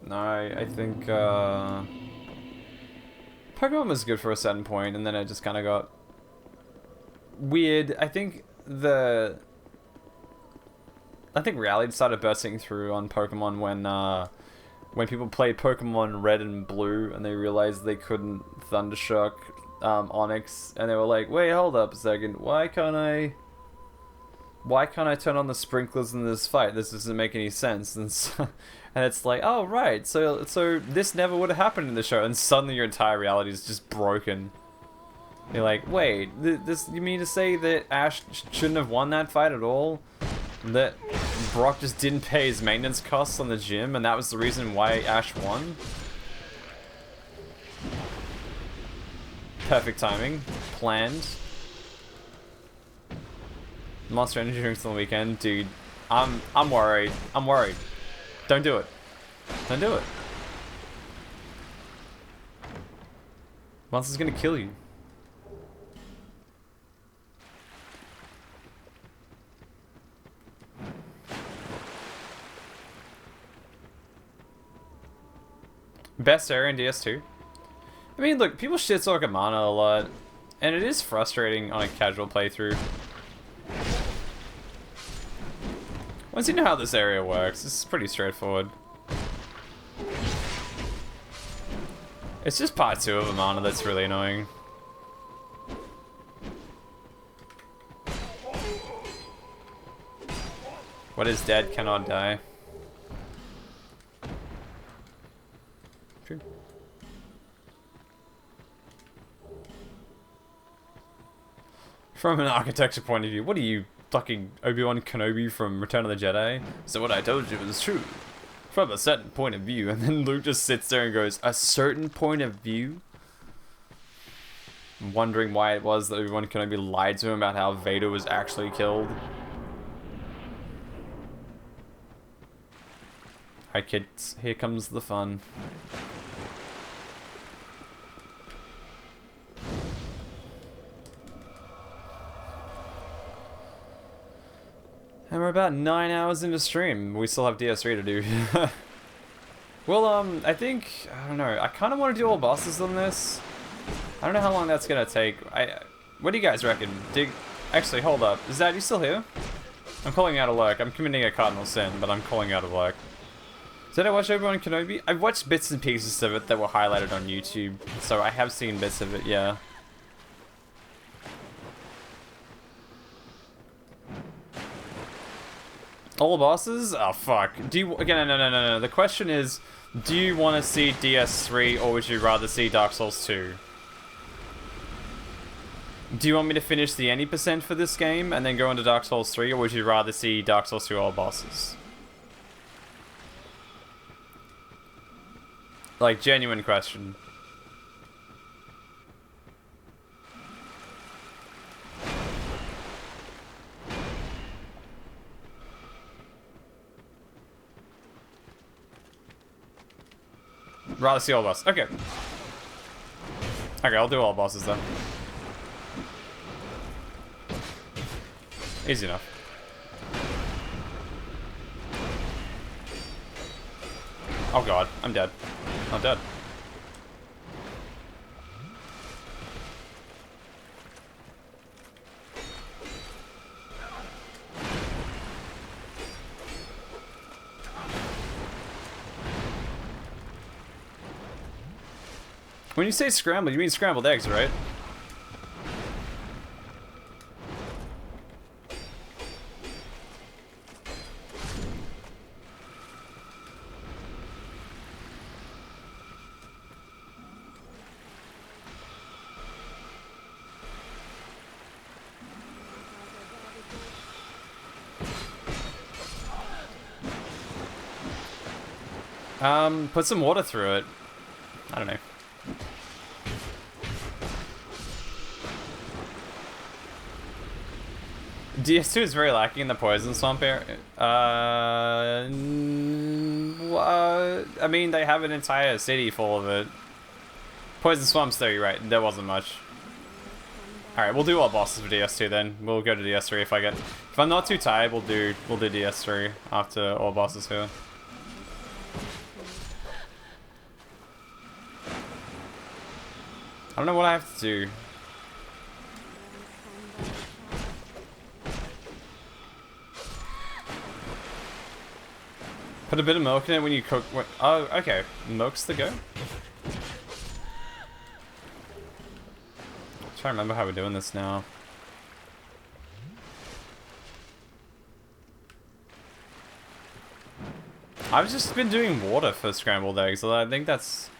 No, I think Pokemon was good for a certain point, and then it just kind of got weird. I think reality started bursting through on Pokemon when people played Pokemon Red and Blue and they realized they couldn't Thundershock Onyx, and they were like, wait, hold up a second, why can't I turn on the sprinklers in this fight? This doesn't make any sense. And it's like, oh right, so this never would have happened in the show, and suddenly your entire reality is just broken. You're like, wait, this you mean to say that Ash shouldn't have won that fight at all? That Brock just didn't pay his maintenance costs on the gym, and that was the reason why Ash won? Perfect timing. Planned. Monster Energy drinks on the weekend. Dude, I'm worried. I'm worried. Don't do it. Don't do it. Monster's gonna kill you. Best area in DS2? I mean, look, people shit talk at mana a lot, and it is frustrating on a casual playthrough. Once you know how this area works, it's pretty straightforward. It's just part 2 of a mana that's really annoying. What is dead cannot die. True. From an architecture point of view, what are you, fucking Obi-Wan Kenobi from Return of the Jedi? So what I told you was true. From a certain point of view. And then Luke just sits there and goes, a certain point of view? Wondering why it was that Obi-Wan Kenobi lied to him about how Vader was actually killed. Alright kids, here comes the fun. And we're about 9 hours into stream. We still have DS3 to do. Well, I think, I don't know. I kind of want to do all bosses on this. I don't know how long that's gonna take. What do you guys reckon? Actually, hold up. Is that you still here? I'm calling out of luck. I'm committing a cardinal sin, but I'm calling out of luck. Did I watch Obi-Wan Kenobi? I've watched bits and pieces of it that were highlighted on YouTube, so I have seen bits of it, yeah. All bosses? Oh, fuck. Do you... Again, no. The question is, do you want to see DS3 or would you rather see Dark Souls 2? Do you want me to finish the any % for this game and then go into Dark Souls 3 or would you rather see Dark Souls 2 all bosses? Like, genuine question. Rather see all bosses. Okay. Okay, I'll do all bosses then. Easy enough. Oh god, I'm dead. I'm dead. When you say scrambled, you mean scrambled eggs, right? Put some water through it. I don't know. DS2 is very lacking in the poison swamp area. I mean, they have an entire city full of it. Poison swamps, though, you're right. There wasn't much. Alright, we'll do all bosses for DS2 then. We'll go to DS3 if I get... If I'm not too tired, we'll do DS3 after all bosses here. I don't know what I have to do. Put a bit of milk in it when you cook. Oh, okay. Milk's the go. I'm trying to remember how we're doing this now. I've just been doing water for scrambled eggs, although I think that's...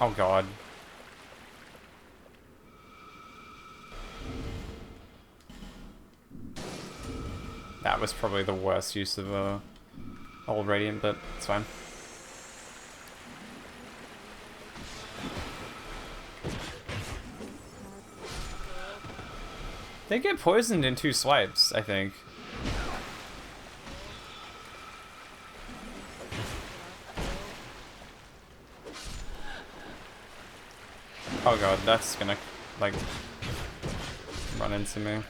Oh god. That was probably the worst use of old radiant, but it's fine. They get poisoned in 2 swipes, I think. Oh god, that's gonna, like, run into me.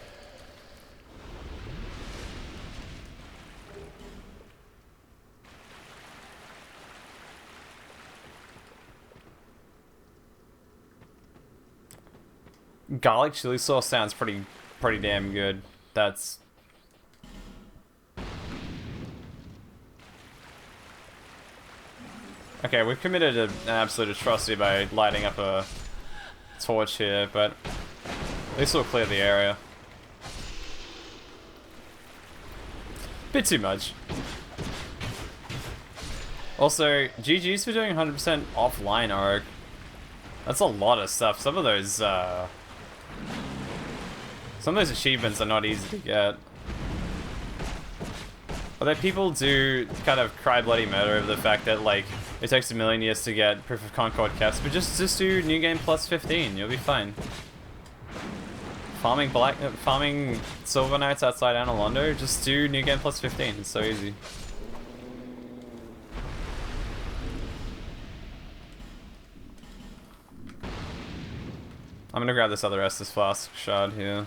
Garlic chili sauce sounds pretty damn good. That's... Okay, we've committed an absolute atrocity by lighting up a torch here, but at least we'll clear the area. Bit too much. Also, GG's for doing 100% offline arc. That's a lot of stuff. Some of those achievements are not easy to get. Although people do kind of cry bloody murder over the fact that, like, it takes a million years to get Proof of Concord caps, but just do New Game plus 15, you'll be fine. Farming Silver Knights outside Analondo, just do New Game plus 15, it's so easy. I'm gonna grab this other Estus Flask shard here.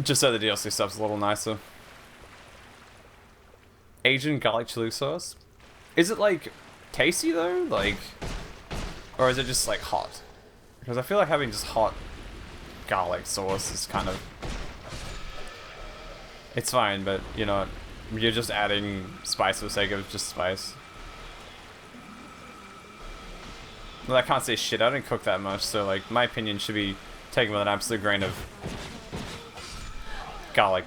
Just so the DLC stuff's a little nicer. Asian garlic chili sauce? Is it, like, tasty though? Like, or is it just, like, hot? Because I feel like having just hot garlic sauce is kind of... It's fine, but, you know, you're just adding spice for the sake of just spice. Well, I can't say shit, I didn't cook that much, so, like, my opinion should be taken with an absolute grain of garlic.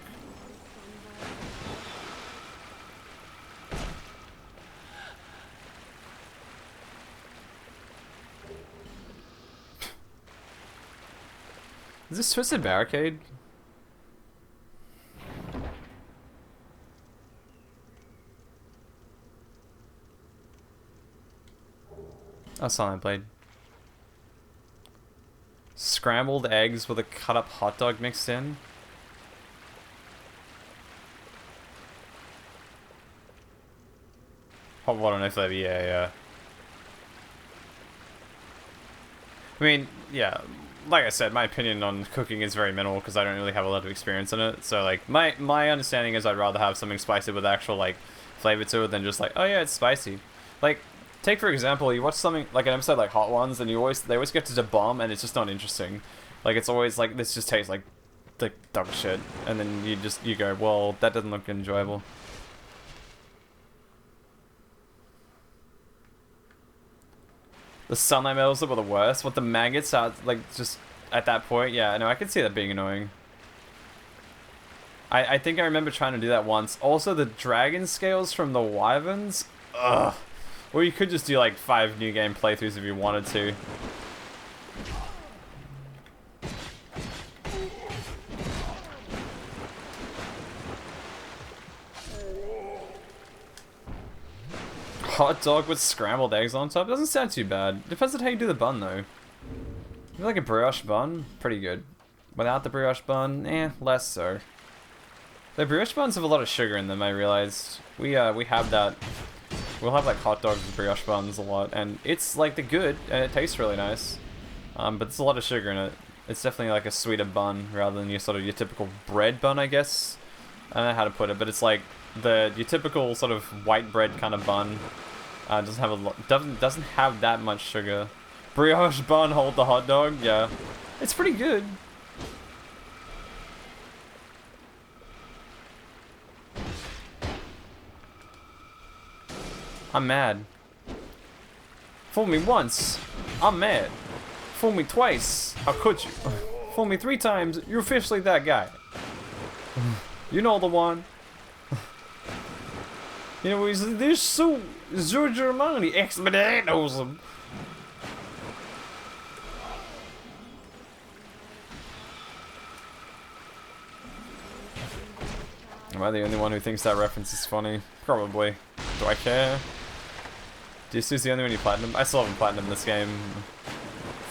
Is this Twisted Barricade? Oh, Silent Blade. Scrambled eggs with a cut up hot dog mixed in. Hot water, no flavor, yeah. I mean, yeah, like I said, my opinion on cooking is very minimal because I don't really have a lot of experience in it. So, like, my understanding is I'd rather have something spicy with actual, like, flavor to it than just like, oh yeah, it's spicy. Like, take for example, you watch something like an episode like Hot Ones, and they always get to the bomb, and it's just not interesting. Like, it's always like, this just tastes like dog shit, and then you go, well, that doesn't look enjoyable. The sunlight metals were the worst. What, the maggots are, like, just at that point? Yeah, no, I can see that being annoying. I think I remember trying to do that once. Also, the dragon scales from the wyverns? Ugh. Or you could just do, like, 5 new game playthroughs if you wanted to. Hot dog with scrambled eggs on top? Doesn't sound too bad. Depends on how you do the bun, though. You like a brioche bun? Pretty good. Without the brioche bun, less so. The brioche buns have a lot of sugar in them, I realized. We have that. We'll have, like, hot dogs with brioche buns a lot, and it's, like, the good, and it tastes really nice. But there's a lot of sugar in it. It's definitely, like, a sweeter bun, rather than your typical bread bun, I guess. I don't know how to put it, but it's, like, your typical sort of white bread kind of bun. Doesn't have that much sugar. Brioche bun, hold the hot dog, yeah. It's pretty good. I'm mad. Fool me once, I'm mad. Fool me twice, how could you? Fool me 3 times, you're officially that guy. You know the one. You know, he's like, they're so Germani, expeditos them. Am I the only one who thinks that reference is funny? Probably. Do I care? DS2's the only one you platinum? I still haven't platinum this game.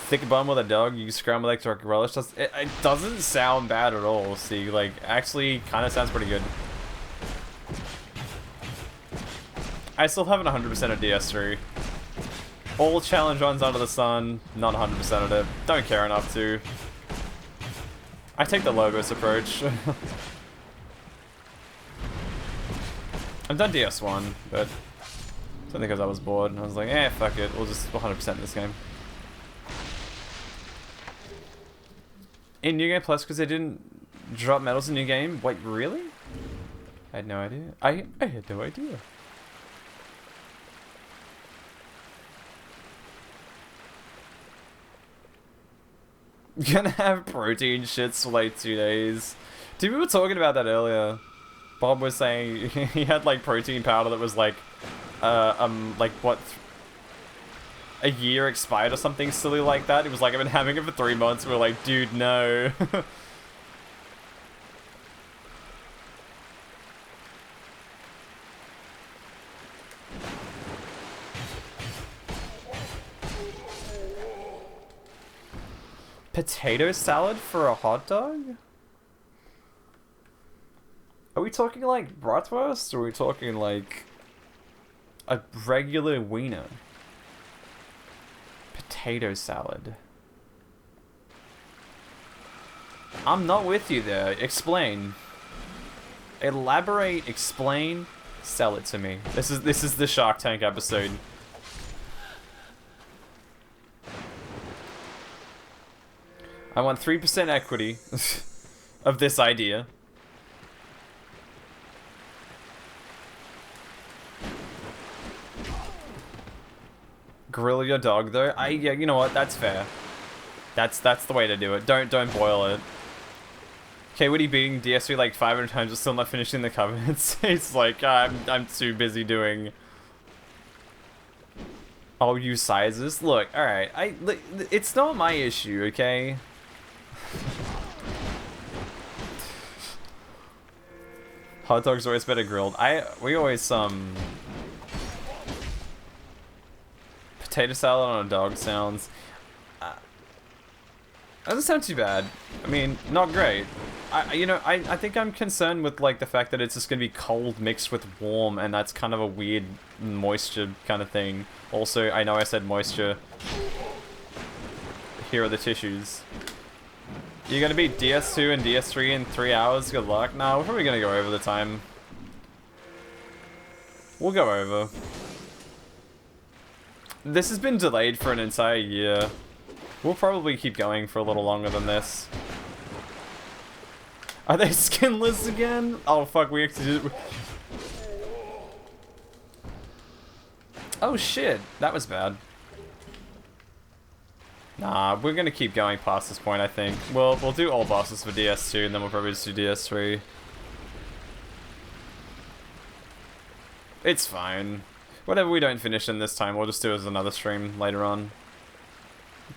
Thick bun with a dog, you scramble like dark relish. It doesn't sound bad at all, see, like, actually kind of sounds pretty good. I still haven't 100% of DS3. All challenge runs under the sun, not 100% of it. Don't care enough to. I take the Logos approach. I've done DS1, but it's only because I was bored. I was like, eh, fuck it, we'll just 100% this game. In New Game Plus, because they didn't drop medals in New Game? Wait, really? I had no idea. I had no idea. Gonna have protein shits for like 2 days. Dude, we were talking about that earlier. Bob was saying he had like protein powder that was like, like what, a year expired or something silly like that. It was like, I've been having it for 3 months. We were like, dude, no. Potato salad for a hot dog? Are we talking like bratwurst, or are we talking like a regular wiener? Potato salad. I'm not with you there. Explain. Elaborate, explain, sell it to me. This is the Shark Tank episode. I want 3% equity of this idea. Grill your dog though. Yeah, you know what? That's fair. That's the way to do it. Don't boil it. Okay, what are you beating DS3 like 500 times but still not finishing the covenants? It's like I'm too busy doing. I'll use sizes. Look, all right. It's not my issue, okay? Hot dogs always better grilled. We always potato salad on a dog sounds. Doesn't sound too bad. I mean, not great. I think I'm concerned with like the fact that it's just gonna be cold mixed with warm, and that's kind of a weird moisture kind of thing. Also, I know I said moisture. Here are the tissues. You're gonna beat DS2 and DS3 in 3 hours? Good luck. Nah, we're probably gonna go over the time. We'll go over. This has been delayed for an entire year. We'll probably keep going for a little longer than this. Are they skinless again? Oh fuck, we actually did it. Oh shit, that was bad. Nah, we're gonna keep going past this point, I think. We'll do all bosses for DS2, and then we'll probably just do DS3. It's fine. Whatever we don't finish in this time, we'll just do it as another stream later on.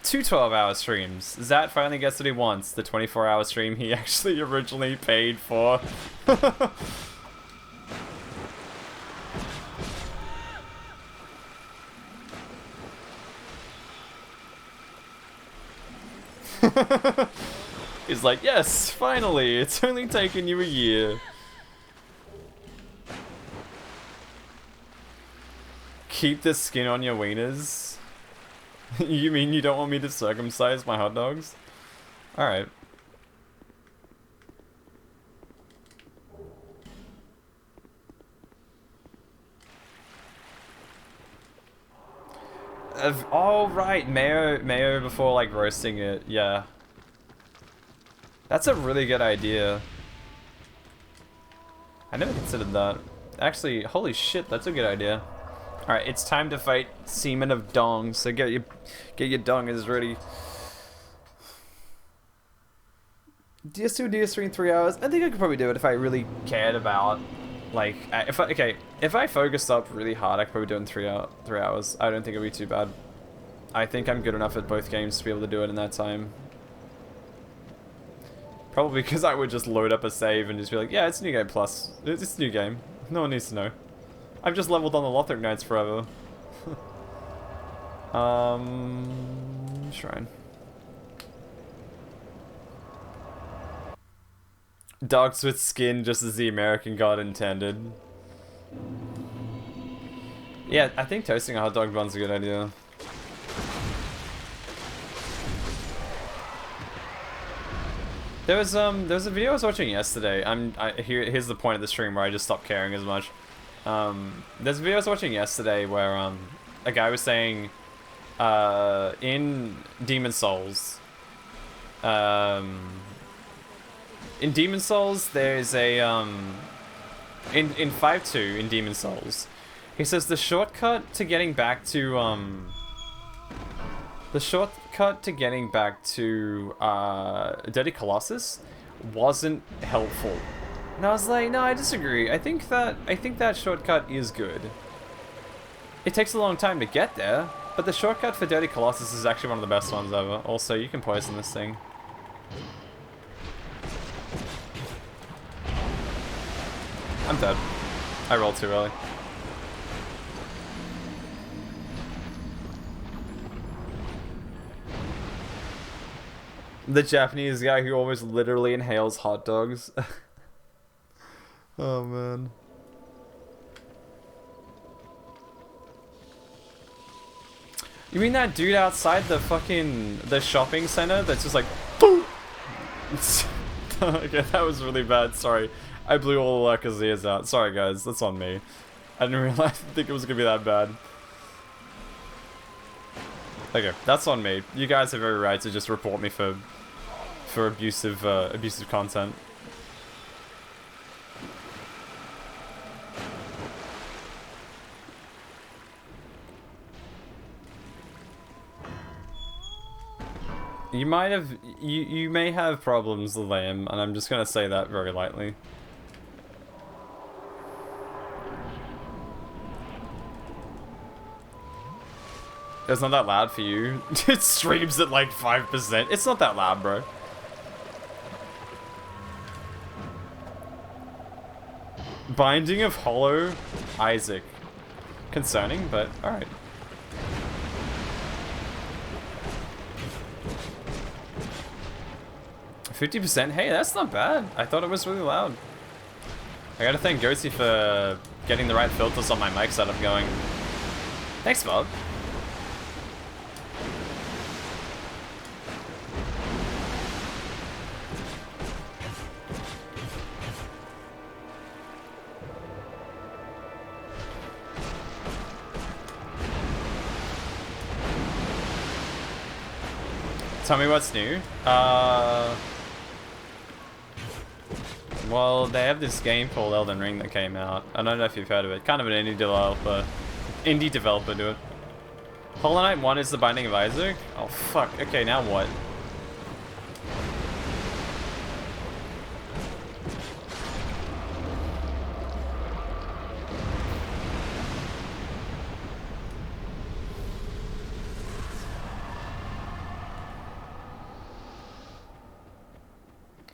2 12-hour streams. Zat finally gets what he wants. The 24-hour stream he actually originally paid for. He's like, yes, finally, it's only taken you a year. Keep the skin on your wieners? You mean you don't want me to circumcise my hot dogs? Alright. Oh, right, mayo before, like, roasting it, yeah. That's a really good idea. I never considered that. Actually, holy shit, that's a good idea. Alright, it's time to fight Seaman of Dong, so get your dongers ready. DS2, DS3 in 3 hours. I think I could probably do it if I really cared about Like, if I focused up really hard, I could probably do it in 3 hours. I don't think it'd be too bad. I think I'm good enough at both games to be able to do it in that time. Probably because I would just load up a save and just be like, yeah, it's New Game Plus. It's a new game. No one needs to know. I've just leveled on the Lothric Knights forever. Shrine. Dogs with skin just as the American god intended. Yeah, I think toasting a hot dog bun's a good idea. There was a video I was watching yesterday. Here's the point of the stream where I just stopped caring as much. There's a video I was watching yesterday where a guy was saying in Demon Souls, there's a in 5.2 in Demon Souls, he says the shortcut to getting back to Dirty Colossus wasn't helpful. And I was like, no, I disagree. I think that shortcut is good. It takes a long time to get there, but the shortcut for Dirty Colossus is actually one of the best ones ever. Also, you can poison this thing. I'm dead. I rolled too early. The Japanese guy who always literally inhales hot dogs. Oh man. You mean that dude outside the shopping center that's just like boom? Okay, that was really bad, sorry. I blew all the Lurker's ears out. Sorry guys, that's on me. I didn't think it was gonna be that bad. Okay, that's on me. You guys have every right to just report me for abusive content. You may have problems, Lamb, and I'm just gonna say that very lightly. It's not that loud for you. It streams at like 5%. It's not that loud, bro. Binding of Hollow Isaac. Concerning, but alright. %? Hey, that's not bad. I thought it was really loud. I gotta thank Goatsy for getting the right filters on my mic setup going. Thanks, Bob. Tell me what's new. Well, they have this game called Elden Ring that came out. I don't know if you've heard of it. Kind of an indie developer do it. Hollow Knight 1 is the Binding of Isaac? Oh fuck, okay, now what?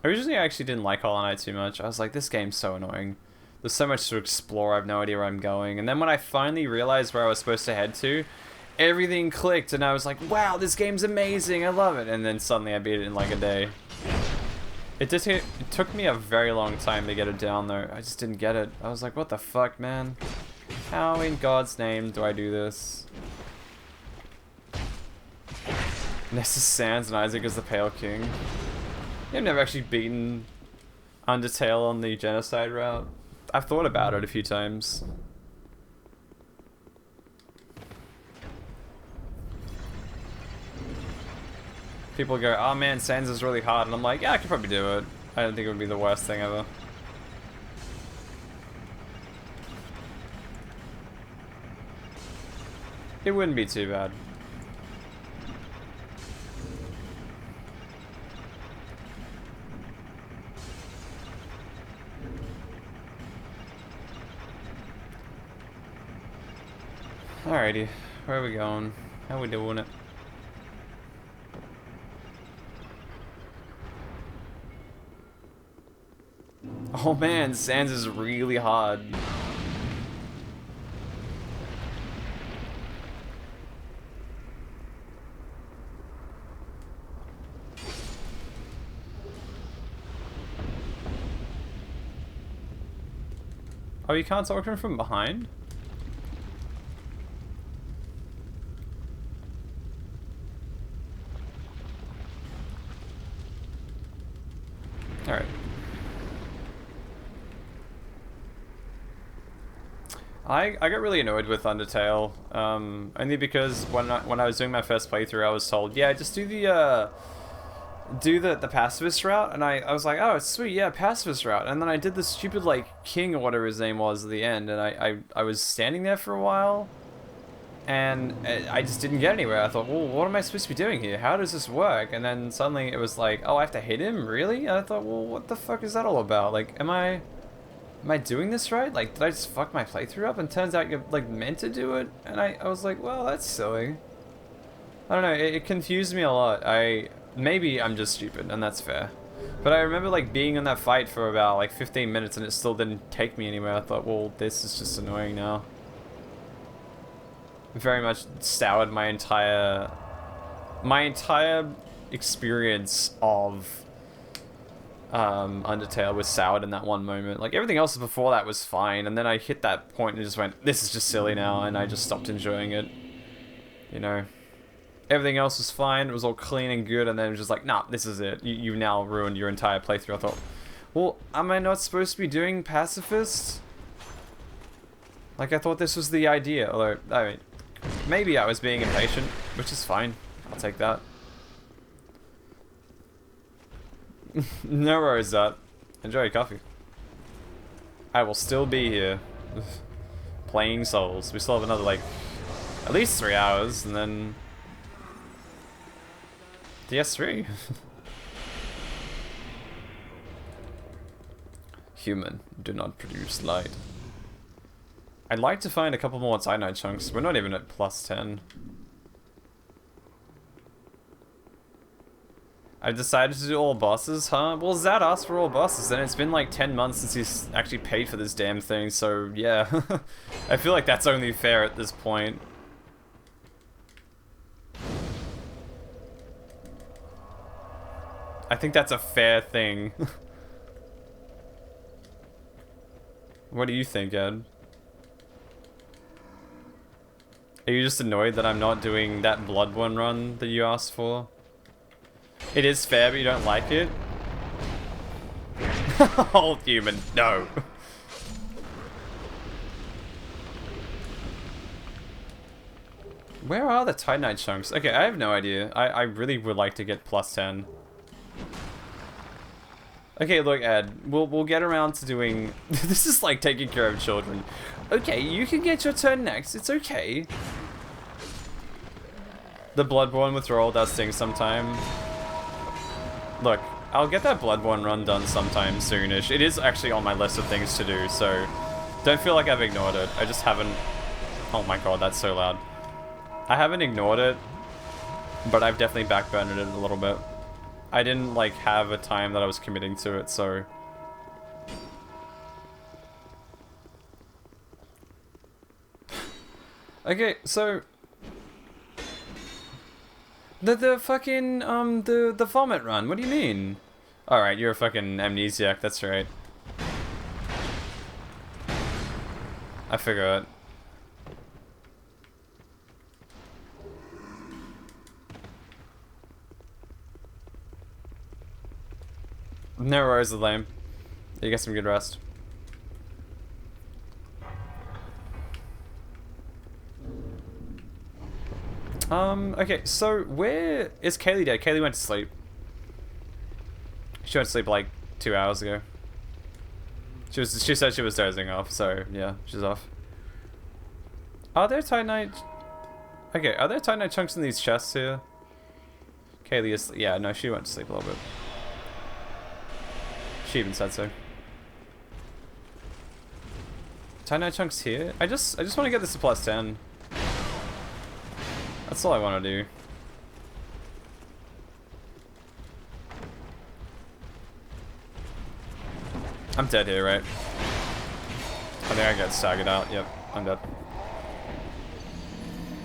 Originally, I actually didn't like Hollow Knight too much. I was like, this game's so annoying. There's so much to explore, I have no idea where I'm going. And then when I finally realized where I was supposed to head to, everything clicked and I was like, wow, this game's amazing, I love it. And then suddenly I beat it in like a day. It took me a very long time to get it down though. I just didn't get it. I was like, what the fuck, man? How in God's name do I do this? Nessus Sans and Isaac is the Pale King. I've never actually beaten Undertale on the genocide route. I've thought about it a few times. People go, oh man, Sans is really hard, and I'm like, yeah, I could probably do it. I don't think it would be the worst thing ever. It wouldn't be too bad. Alrighty, where are we going? How we doing it? Oh man, Sans is really hard. Oh, you can't talk to him from behind? Alright. I got really annoyed with Undertale, only because when I was doing my first playthrough, I was told, yeah, just do the pacifist route, and I was like, oh, it's sweet, yeah, pacifist route, and then I did the stupid, like, king or whatever his name was at the end, and I was standing there for a while, and I just didn't get anywhere. I thought, well, what am I supposed to be doing here? How does this work? And then suddenly it was like, oh, I have to hit him? Really? And I thought, well, what the fuck is that all about? Like, am I doing this right? Like, did I just fuck my playthrough up? And turns out you're, like, meant to do it? And I was like, well, that's silly. I don't know, it confused me a lot. Maybe I'm just stupid, and that's fair. But I remember, like, being in that fight for about, like, 15 minutes, and it still didn't take me anywhere. I thought, well, this is just annoying now. Very much soured my entire experience of Undertale was soured in that one moment. Like, everything else before that was fine, and then I hit that point and just went, this is just silly now, and I just stopped enjoying it. You know? Everything else was fine, it was all clean and good, and then it was just like, nah, this is it. You've now ruined your entire playthrough. I thought, well, am I not supposed to be doing pacifist? Like, I thought this was the idea, although, I mean, maybe I was being impatient, which is fine. I'll take that. No worries, that. Enjoy your coffee. I will still be here. Playing Souls. We still have another, like, at least 3 hours, and then DS3. Human, do not produce light. I'd like to find a couple more cyanide chunks. We're not even at +10. I've decided to do all bosses, huh? Well, Zad asked for all bosses, and it's been like 10 months since he's actually paid for this damn thing, so yeah. I feel like that's only fair at this point. I think that's a fair thing. What do you think, Ed? Are you just annoyed that I'm not doing that Bloodborne run that you asked for? It is fair, but you don't like it? Old human, no. Where are the Titanite chunks? Okay, I have no idea. I really would like to get +10. Okay, look, Ed, we'll get around to doing... This is like taking care of children. Okay, you can get your turn next, it's okay. The Bloodborne withdrawal does sting sometime. Look, I'll get that Bloodborne run done sometime soonish. It is actually on my list of things to do, so don't feel like I've ignored it. I just haven't... Oh my god, that's so loud. I haven't ignored it, but I've definitely backburned it a little bit. I didn't, like, have a time that I was committing to it, so... Okay, so... The fucking, the vomit run, what do you mean? Alright, you're a fucking amnesiac, that's right. I figure it. No worries, lame. You get some good rest. Okay, so where is Kaylee dead? Kaylee went to sleep. She went to sleep like 2 hours ago. She said she was dozing off, so yeah, she's off. Are there Titanite... Okay, are there Titanite chunks in these chests here? Kaylee is... Yeah, no, she went to sleep a little bit. She even said so. Titanite chunks here? I just want to get this to +10. That's all I want to do. I'm dead here, right? I think I got staggered out. Yep, I'm dead.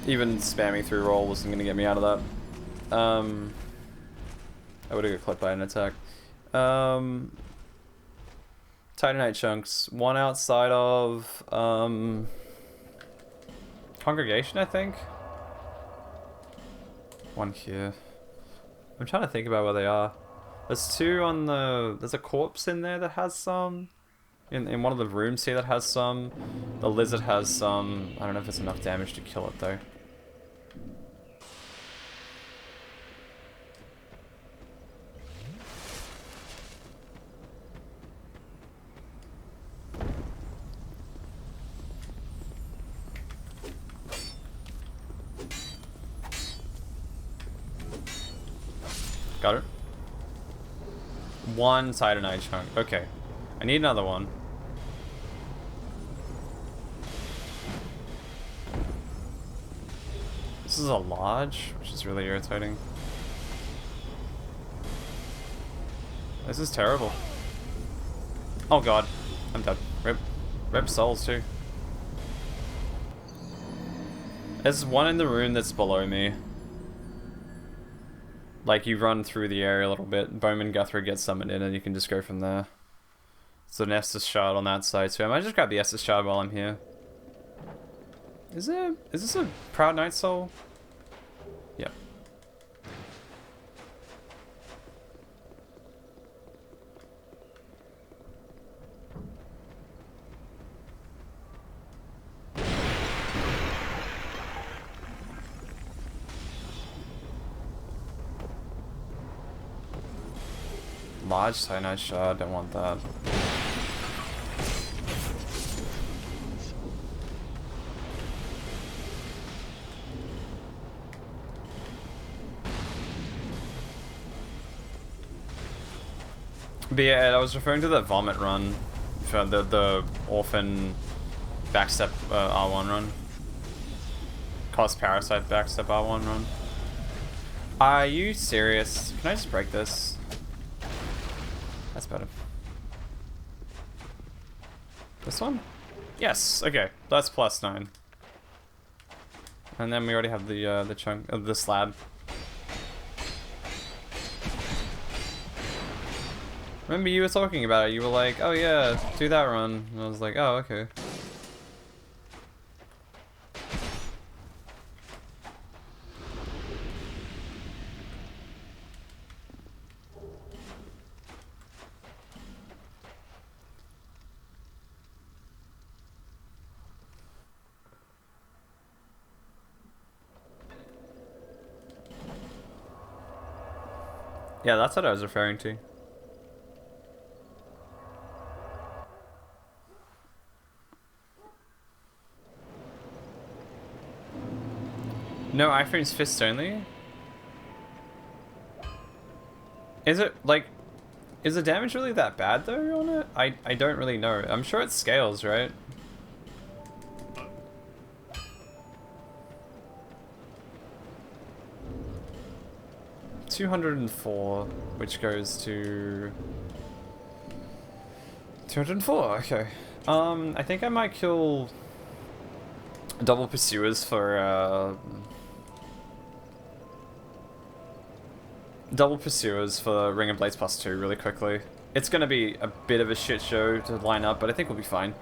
Even spamming through roll wasn't going to get me out of that. I would have got clipped by an attack. Titanite chunks. One outside of Congregation, I think. One here. I'm trying to think about where they are. There's two on the... There's a corpse in there that has some. In one of the rooms here that has some. The lizard has some. I don't know if it's enough damage to kill it though. Got it. One Titanite chunk. Okay. I need another one. This is a lodge, which is really irritating. This is terrible. Oh god. I'm dead. Rip. Rip souls too. There's one in the room that's below me. Like, you run through the area a little bit, Bowman Guthrie gets summoned in, and you can just go from there. So an Estus shard on that side, so I might just grab the Estus shard while I'm here. Is this a Proud Night Soul? Yeah. Large Cyanide Shard, don't want that. But yeah, I was referring to the Vomit run, for the Orphan Backstep R1 run. Cost Parasite Backstep R1 run. Are you serious? Can I just break this? That's better. This one? Yes. Okay, that's +9. And then we already have the chunk of the slab. Remember you were talking about it. You were like, "Oh yeah, do that run." And I was like, "Oh okay." Yeah, that's what I was referring to. No iPhone's fist only? Is it, like, is the damage really that bad though on it? I don't really know. I'm sure it scales, right? $204, which goes to 204. Okay. I think I might kill double pursuers for Ring of Blades +2 really quickly. It's gonna be a bit of a shit show to line up, but I think we'll be fine.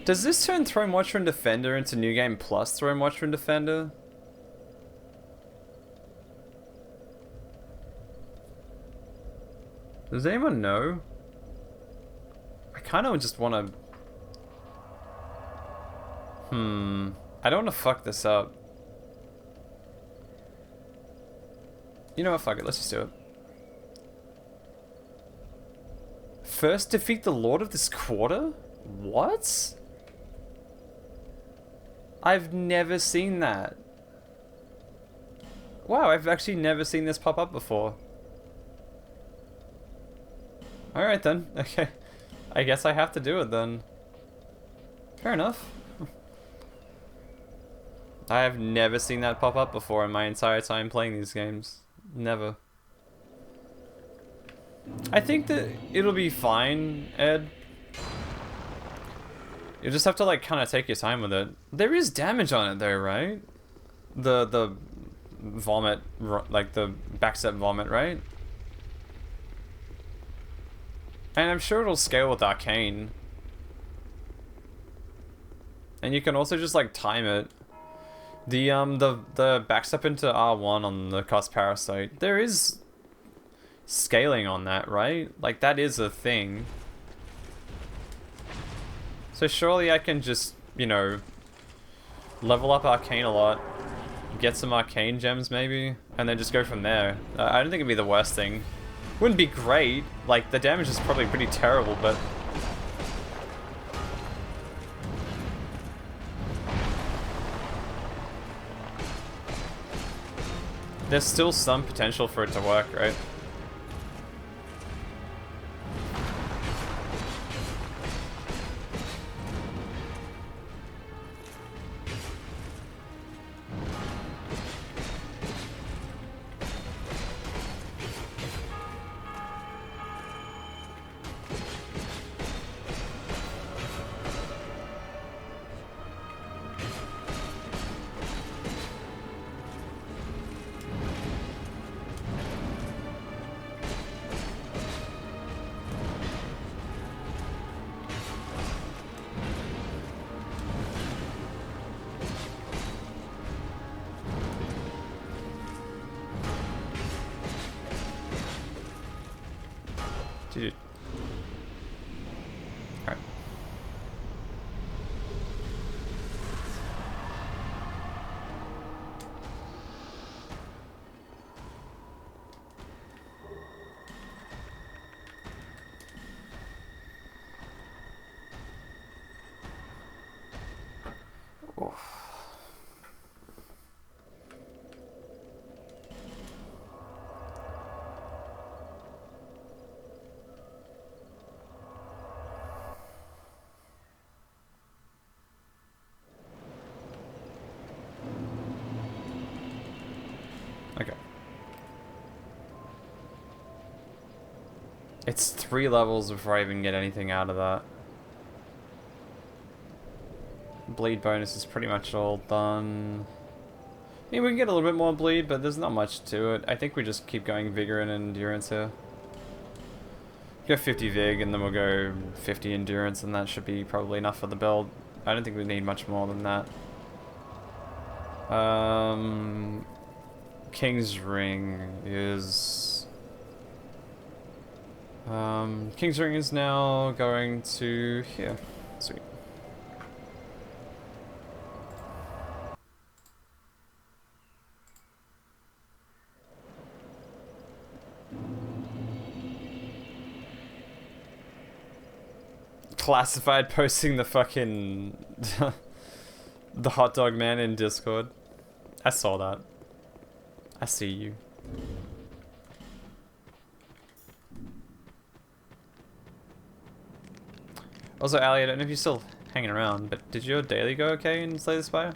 Does this turn Throne Watcher and Defender into New Game Plus Throne Watcher and Defender? Does anyone know? I kind of just want to... I don't want to fuck this up. You know what, fuck it, let's just do it. First defeat the Lord of this quarter? What? I've never seen that. Wow, I've actually never seen this pop up before. Alright then, okay. I guess I have to do it then. Fair enough. I have never seen that pop up before in my entire time playing these games. Never. I think that it'll be fine, Ed. You just have to like kind of take your time with it. There is damage on it though, right? The vomit, like the backstep vomit, right? And I'm sure it'll scale with arcane. And you can also just like time it. The backstep into R1 on the cost parasite, there is scaling on that, right? Like that is a thing. So surely I can just, you know, level up arcane a lot, get some arcane gems maybe, and then just go from there. I don't think it'd be the worst thing. Wouldn't be great, like the damage is probably pretty terrible, but there's still some potential for it to work, right? Dude. Alright. Oof. Okay. It's 3 levels before I even get anything out of that. Bleed bonus is pretty much all done. I mean, we can get a little bit more bleed, but there's not much to it. I think we just keep going vigor and endurance here. Go 50 vig and then we'll go 50 endurance, and that should be probably enough for the build. I don't think we need much more than that. King's Ring is... King's Ring is now going to here. Sweet. Classified posting the fucking... the hot dog man in Discord. I saw that. I see you. Also, Ali, I don't know if you're still hanging around, but did your daily go okay in Slay the Spire?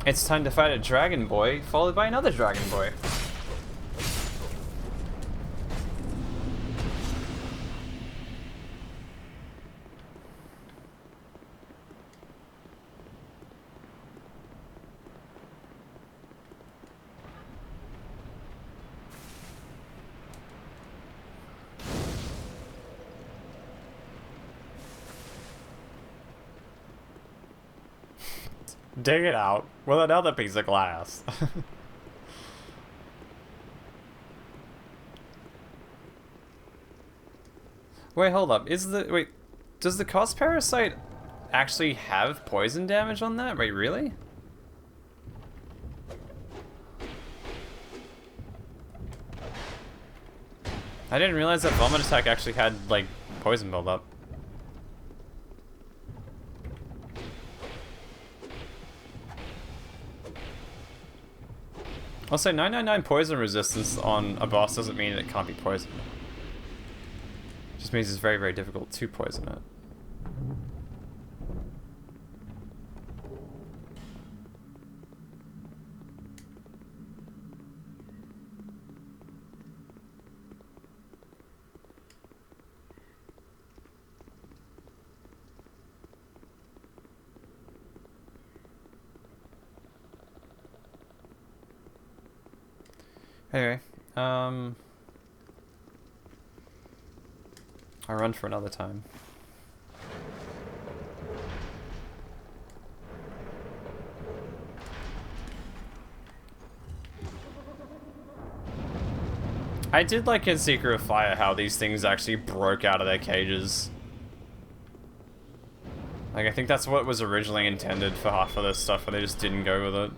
It's time to fight a dragon boy, followed by another dragon boy. Dig it out with another piece of glass. Wait, hold up. Does the cost parasite actually have poison damage on that? Wait, really? I didn't realize that Vomit Attack actually had, like, poison buildup. Also, 999 poison resistance on a boss doesn't mean it can't be poisoned. It just means it's very, very difficult to poison it. Anyway, I'll run for another time. I did like in Secret of Fire how these things actually broke out of their cages. Like, I think that's what was originally intended for half of this stuff, but they just didn't go with it.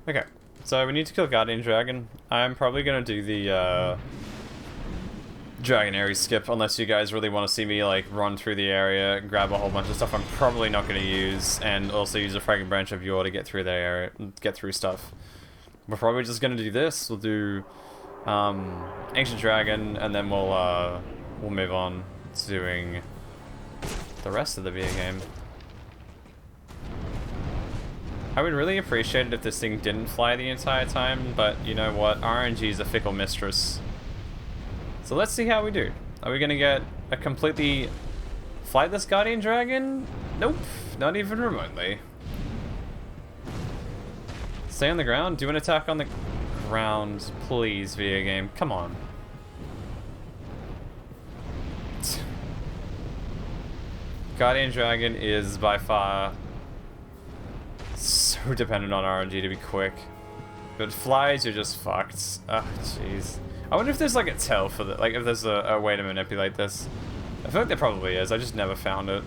Okay, so we need to kill Guardian Dragon. I'm probably gonna do the Dragon Aerie skip, unless you guys really want to see me like run through the area, grab a whole bunch of stuff I'm probably not gonna use, and also use a Fragrant Branch of Yore to get through the area, get through stuff. We're probably just gonna do this. We'll do Ancient Dragon, and then we'll move on to doing the rest of the video game. I would really appreciate it if this thing didn't fly the entire time, but you know what? RNG is a fickle mistress. So let's see how we do. Are we gonna get a completely flightless Guardian Dragon? Nope, not even remotely. Stay on the ground? Do an attack on the ground, please, video game. Come on. Guardian Dragon is by far so dependent on RNG to be quick. But flies, you're just fucked. Ah, jeez. I wonder if there's like a tell for the, like if there's a way to manipulate this. I feel like there probably is, I just never found it.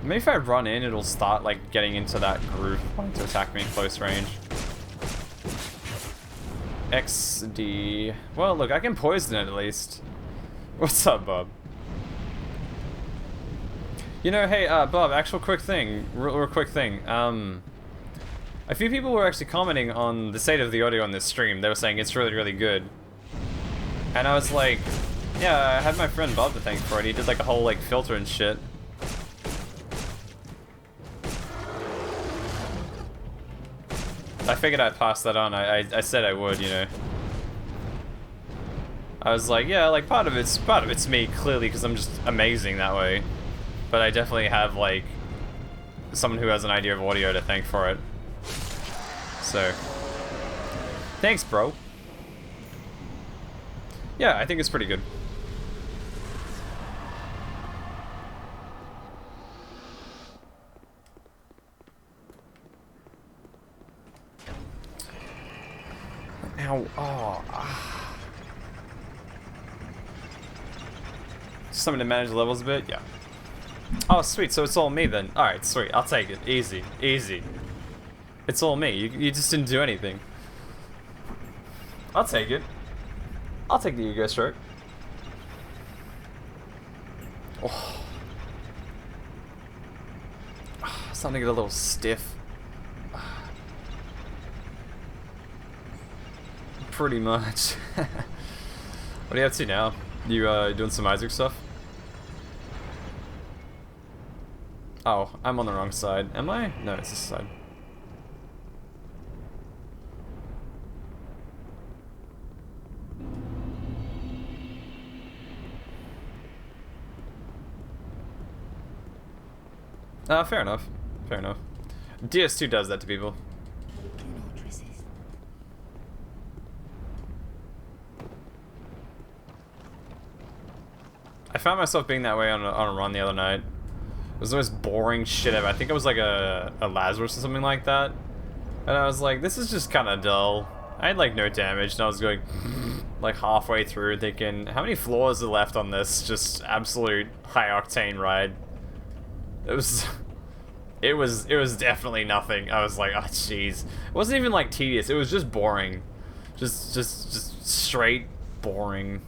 Maybe if I run in, it'll start like getting into that groove, wanting to attack me in close range. XD. Well, look, I can poison it at least. What's up, Bob? You know, hey, Bob, actual quick thing, real quick thing. A few people were actually commenting on the state of the audio on this stream. They were saying it's really, really good. And I was like, yeah, I had my friend Bob to thank for it. He did like a whole like filter and shit. I figured I'd pass that on. I said I would, you know. I was like, yeah, like part of it's me clearly because I'm just amazing that way. But I definitely have like someone who has an idea of audio to thank for it. So, thanks, bro. Yeah, I think it's pretty good. Ow. Oh. Ah. Something to manage the levels a bit? Yeah. Oh, sweet. So it's all me then. Alright, sweet. I'll take it. Easy. Easy. It's all me. You just didn't do anything. I'll take it. I'll take the ego stroke. Oh. Starting to get a little stiff. Pretty much. What are you up to now? You doing some Isaac stuff? Oh, I'm on the wrong side. Am I? No, it's this side. Fair enough. Fair enough. DS2 does that to people. Do not resist. I found myself being that way on a run the other night. It was the most boring shit ever. I think it was like a Lazarus or something like that. And I was like, this is just kind of dull. I had like no damage, and I was going like halfway through thinking, how many floors are left on this just absolute high octane ride? It was definitely nothing. I was like, oh jeez. It wasn't even like tedious. It was just boring. Just straight boring.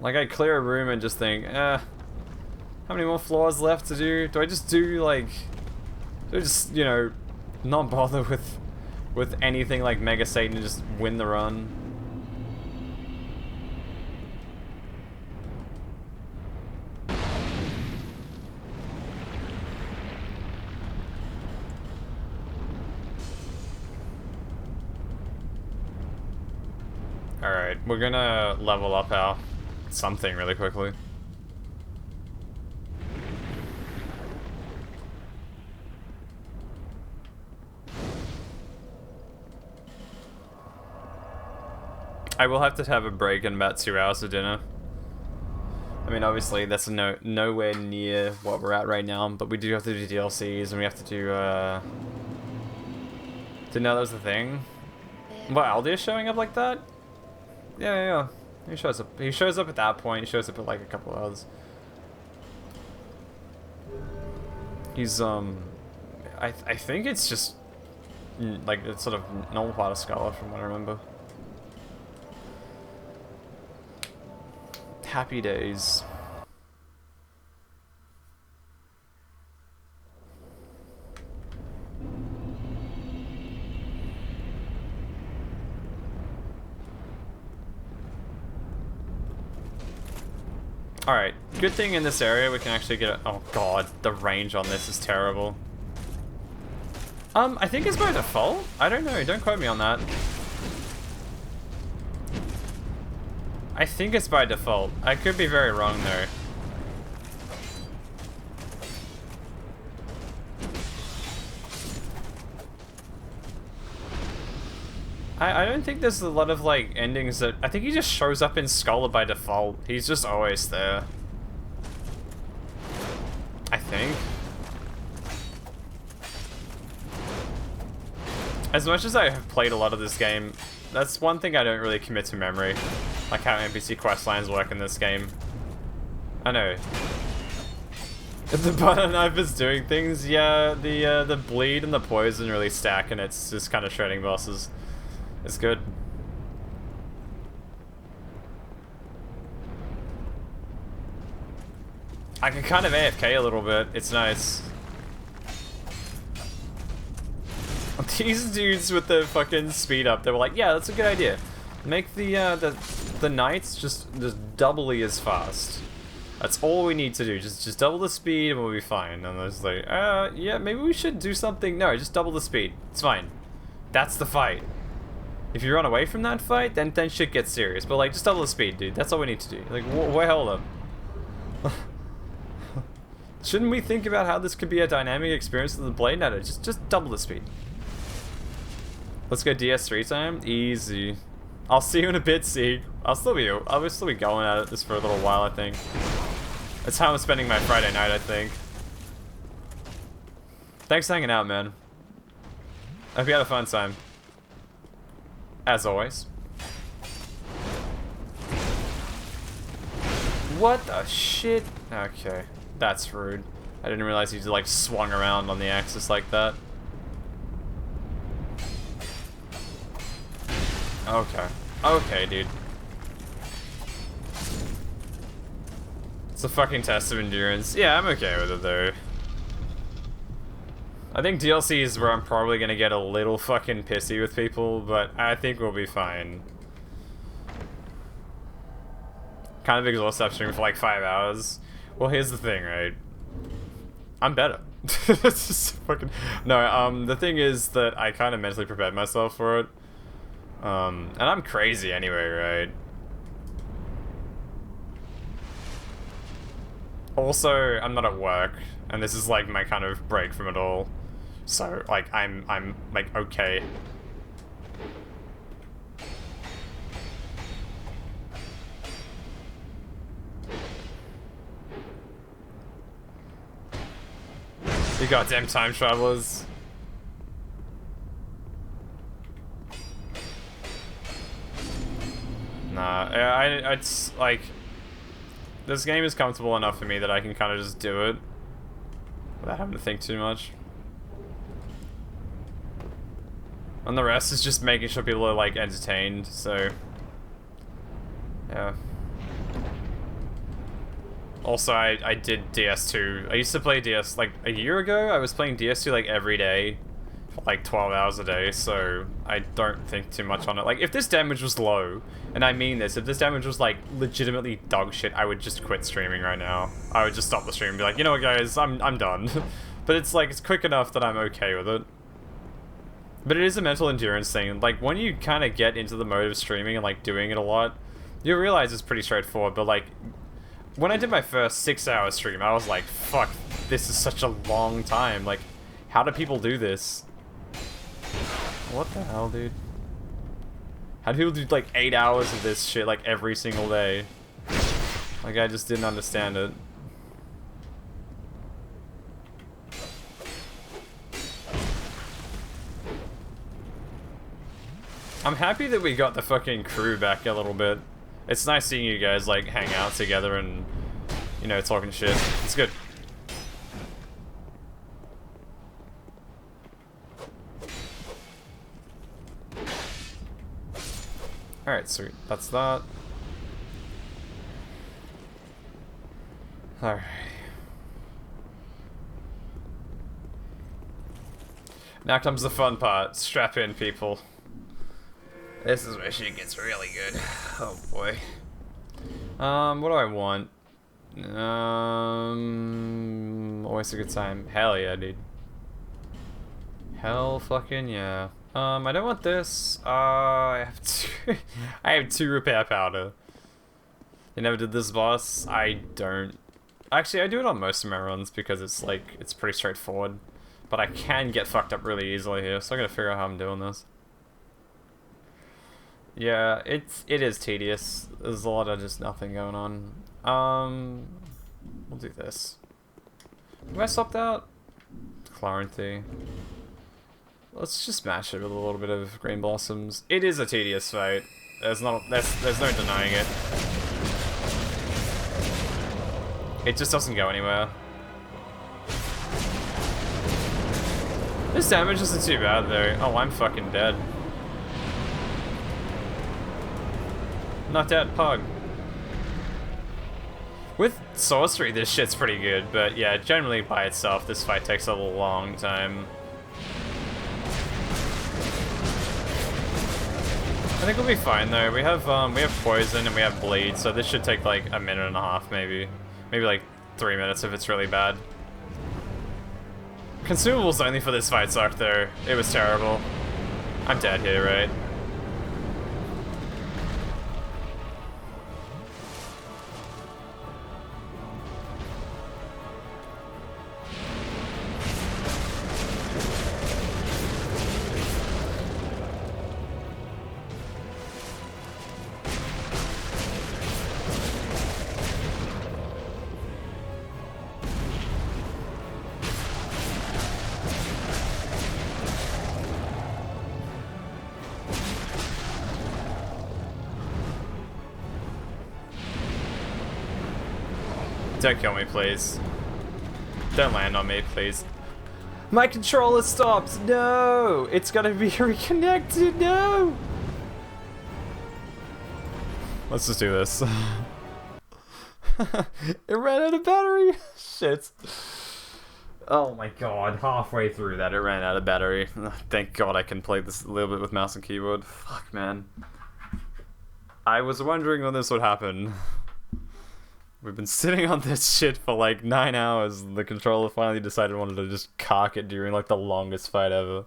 Like, I clear a room and just think, how many more floors left to do? Do I just do, like... Do I just, you know, not bother with anything like Mega Satan and just win the run? Alright, we're gonna level up our... something really quickly. I will have to have a break in about 2 hours for dinner. I mean, obviously that's nowhere near what we're at right now, but we do have to do DLCs and we have to do didn't know that was the thing. What, Aldia's showing up like that? Yeah. He shows up. He shows up at that point. He shows up at like a couple of others. He's I think it's just like it's sort of normal part of Scholar from what I remember. Happy days. Alright, good thing in this area we can actually get a... Oh god, the range on this is terrible. I think it's by default? I don't know, don't quote me on that. I think it's by default. I could be very wrong though. I don't think there's a lot of like endings that... I think he just shows up in Scholar by default. He's just always there. I think. As much as I have played a lot of this game, that's one thing I don't really commit to memory. Like how NPC quest lines work in this game. I know. The butter knife is doing things, yeah, the bleed and the poison really stack and it's just kind of shredding bosses. It's good. I can kind of AFK a little bit. It's nice. These dudes with the fucking speed up, they were like, yeah, that's a good idea. Make the knights just doubly as fast. That's all we need to do. Just double the speed and we'll be fine. And I was like, yeah, maybe we should do something. No, just double the speed. It's fine. That's the fight. If you run away from that fight, then shit gets serious. But like, just double the speed, dude. That's all we need to do. Like, wait, hold up. Shouldn't we think about how this could be a dynamic experience with the blade? No, just double the speed. Let's go DS3 time. Easy. I'll see you in a bit, C. I'll still be going at this for a little while, I think. That's how I'm spending my Friday night, I think. Thanks for hanging out, man. I hope you had a fun time. As always. What the shit? Okay, that's rude. I didn't realize he just like swung around on the axis like that. Okay. Okay, dude. It's a fucking test of endurance. Yeah, I'm okay with it though. I think DLC is where I'm probably gonna get a little fucking pissy with people, but I think we'll be fine. Kind of exhausted after streaming for like 5 hours. Well, here's the thing, right? I'm better. It's just fucking... No, the thing is that I kind of mentally prepared myself for it. And I'm crazy anyway, right? Also, I'm not at work, and this is like my kind of break from it all. So, like, I'm like, okay. You goddamn time travelers. Nah, it's like, this game is comfortable enough for me that I can kind of just do it without having to think too much. And the rest is just making sure people are like entertained, so yeah. Also, I did DS2. I used to play DS like a year ago. I was playing DS2 like every day for like 12 hours a day, so I don't think too much on it. Like, if this damage was low, and I mean this, if this damage was like legitimately dog shit, I would just quit streaming right now. I would just stop the stream and be like, you know what, guys, I'm done. But it's like, it's quick enough that I'm okay with it. But it is a mental endurance thing. Like, when you kind of get into the mode of streaming and like doing it a lot, you realize it's pretty straightforward. But like, when I did my first 6-hour stream, I was like, fuck, this is such a long time. Like, how do people do this? What the hell, dude? How do people do like 8 hours of this shit like every single day? Like, I just didn't understand it. I'm happy that we got the fucking crew back a little bit. It's nice seeing you guys like hang out together and, you know, talking shit. It's good. Alright, sweet. That's that. Alright. Now comes the fun part. Strap in, people. This is where shit gets really good. Oh boy. What do I want? Always a good time. Hell yeah, dude. Hell fucking yeah. I don't want this. I have two. I have 2 repair powder. You never did this, boss? I don't. Actually, I do it on most of my runs because it's like, it's pretty straightforward. But I can get fucked up really easily here, so I gotta figure out how I'm doing this. Yeah, it is tedious. There's a lot of just nothing going on. We'll do this. Have I swapped out? Clarity. Let's just match it with a little bit of green blossoms. It is a tedious fight. There's no denying it. It just doesn't go anywhere. This damage isn't too bad though. Oh, I'm fucking dead. Not dead, pug. With sorcery, this shit's pretty good, but yeah, generally by itself, this fight takes a long time. I think we'll be fine though. We have poison and we have bleed, so this should take like a minute and a half, maybe like 3 minutes if it's really bad. Consumables only for this fight sucked though. It was terrible. I'm dead here, right? Don't kill me, please. Don't land on me, please. My controller stopped! No! It's gotta be reconnected, no! Let's just do this. It ran out of battery! Shit. Oh my god, halfway through that it ran out of battery. Thank god I can play this a little bit with mouse and keyboard. Fuck, man. I was wondering when this would happen. We've been sitting on this shit for like 9 hours, and the controller finally decided it wanted to just cock it during like the longest fight ever. Are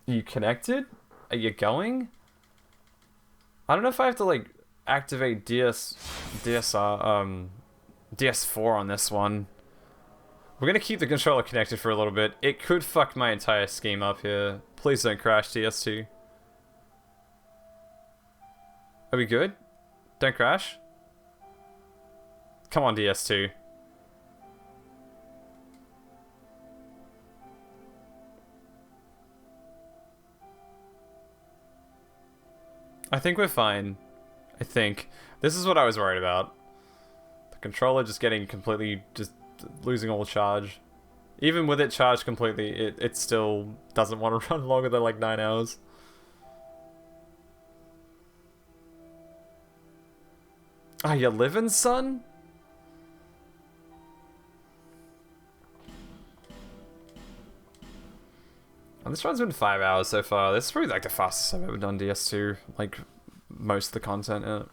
you connected? Are you going? I don't know if I have to like activate DSR DS4 on this one. We're gonna keep the controller connected for a little bit. It could fuck my entire scheme up here. Please don't crash, DS2. Are we good? Don't crash? Come on, DS2. I think we're fine. I think. This is what I was worried about. The controller just getting completely, just losing all charge. Even with it charged completely, it still doesn't want to run longer than like 9 hours. Are you living, son? And this run's been 5 hours so far. This is probably like the fastest I've ever done DS2. Like, most of the content in it.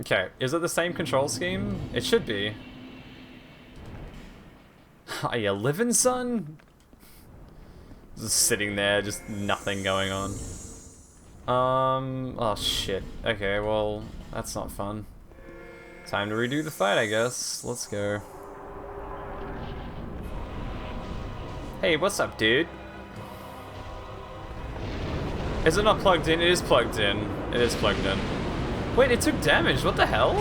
Okay, is it the same control scheme? It should be. Are you living, son? Just sitting there, just nothing going on. Oh shit. Okay, well, that's not fun. Time to redo the fight, I guess. Let's go. Hey, what's up, dude? Is it not plugged in? It is plugged in. It is plugged in. Wait, it took damage. What the hell?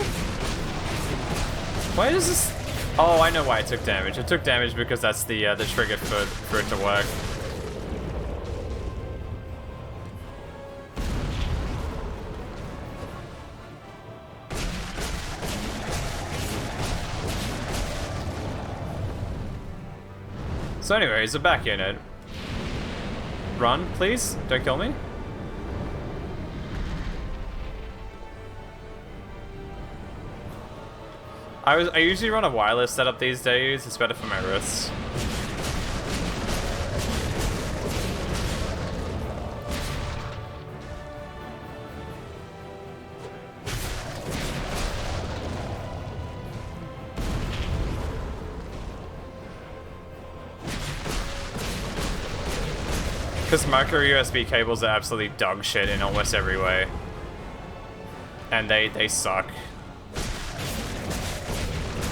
Why does this... Oh, I know why it took damage. It took damage because that's the trigger for it to work. So anyways, the back unit. Run, please. Don't kill me. I usually run a wireless setup these days. It's better for my wrists. Because micro USB cables are absolutely dog shit in almost every way. And they suck.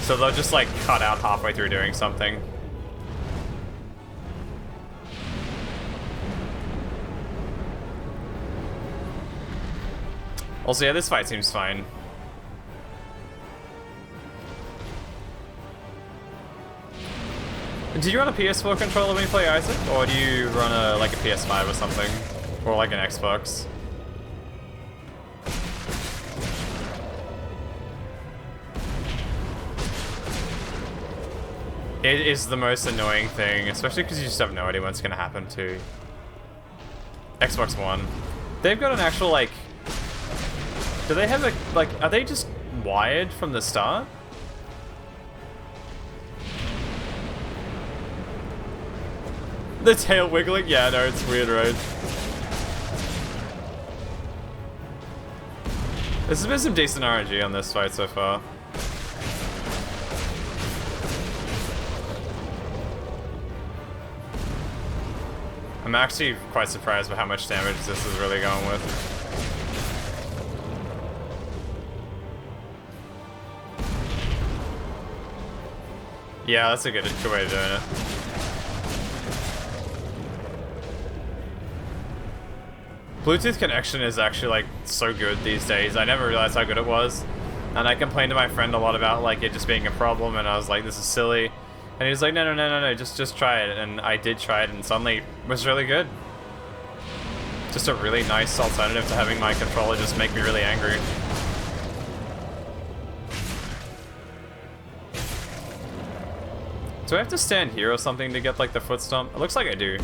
So they'll just like cut out halfway through doing something. Also, yeah, this fight seems fine. Do you run a PS4 controller when you play Isaac? Or do you run like a PS5 or something? Or like an Xbox? It is the most annoying thing, especially because you just have no idea what's going to happen to Xbox One. They've got an actual, like... Do they have a... Like, are they just wired from the start? The tail wiggling? Yeah, no, it's weird, right? There's been some decent RNG on this fight so far. I'm actually quite surprised by how much damage this is really going with. Yeah, that's a good way of doing it. Bluetooth connection is actually like so good these days. I never realized how good it was. And I complained to my friend a lot about like it just being a problem, and I was like, this is silly. And he was like, no, just try it. And I did try it, and suddenly it was really good. Just a really nice alternative to having my controller just make me really angry. Do I have to stand here or something to get like the foot stomp? It looks like I do.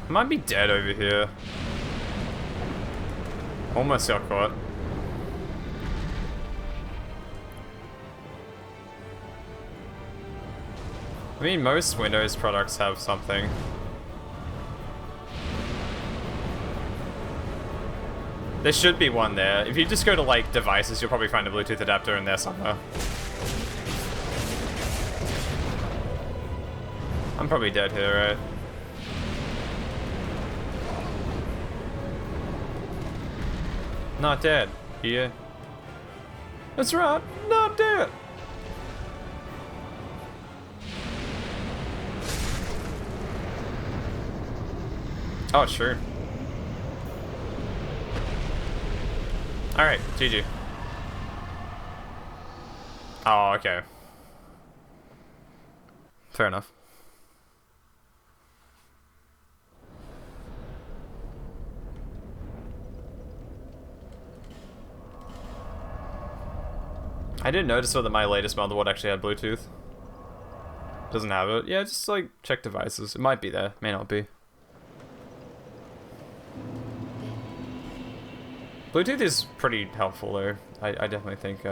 I might be dead over here. Almost got caught. I mean, most Windows products have something. There should be one there. If you just go to, like, devices, you'll probably find a Bluetooth adapter in there somewhere. I'm probably dead here, right? Not dead. Yeah. That's right. Not dead. Oh, sure. Alright, GG. Oh, okay. Fair enough. I didn't notice that my latest motherboard actually had Bluetooth. Doesn't have it. Yeah, just like check devices. It might be there, may not be. Bluetooth is pretty helpful though. I definitely think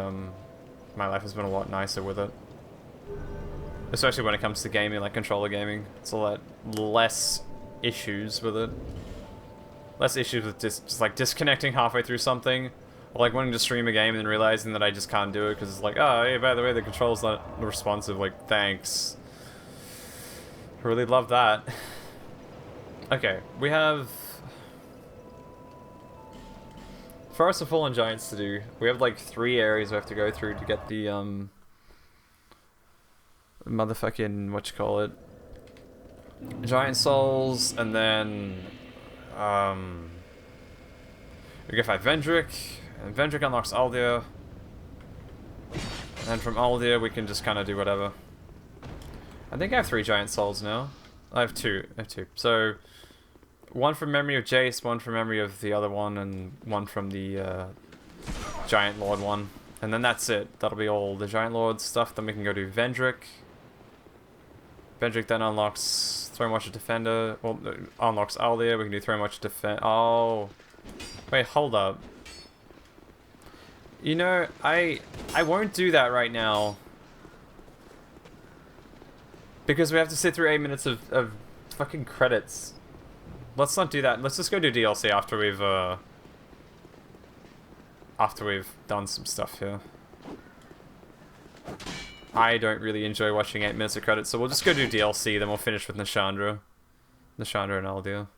my life has been a lot nicer with it. Especially when it comes to gaming, like controller gaming. It's a lot less issues with it. Less issues with just like disconnecting halfway through something. Or like wanting to stream a game and then realizing that I just can't do it because it's like, oh, hey, by the way, the controller's not responsive. Like, thanks. Really love that. Okay, we have Forest of Fallen Giants to do. We have like 3 areas we have to go through to get the motherfucking whatchamacallit, Giant Souls, and then we go fight Vendrick, and Vendrick unlocks Aldir, and then from Aldir we can just kind of do whatever. I think I have 3 Giant Souls now. I have 2. So 1 from memory of Jace, 1 from memory of the other one, and 1 from the Giant Lord one. And then that's it. That'll be all the Giant Lord stuff. Then we can go to Vendrick. Vendrick then unlocks Thronewatcher Defender. Well, unlocks Aldir. We can do Thronewatcher Defend. Oh. Wait, hold up. You know, I won't do that right now. Because we have to sit through 8 minutes of fucking credits. Let's not do that. Let's just go do DLC after we've done some stuff here. I don't really enjoy watching 8 minutes of credits, so we'll just go do DLC, then we'll finish with Nashandra. Nashandra and Aldir.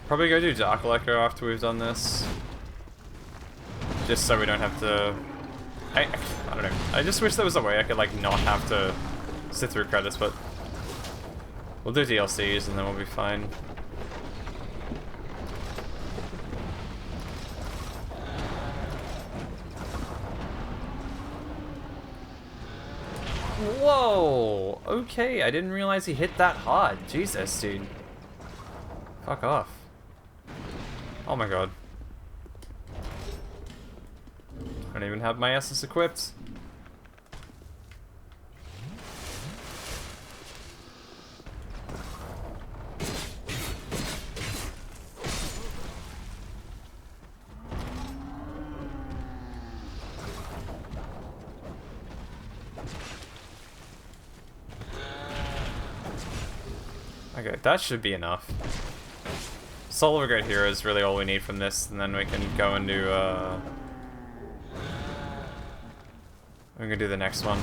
Probably go do Dark Echo after we've done this. Just so we don't have to... I don't know. I just wish there was a way I could like not have to sit through credits, but... We'll do DLCs and then we'll be fine. Whoa! Okay, I didn't realize he hit that hard. Jesus, dude. Fuck off. Oh my god. I don't even have my Essus equipped. Okay, that should be enough. Soul of a Great Hero is really all we need from this, and then we can go and do, we can do the next one.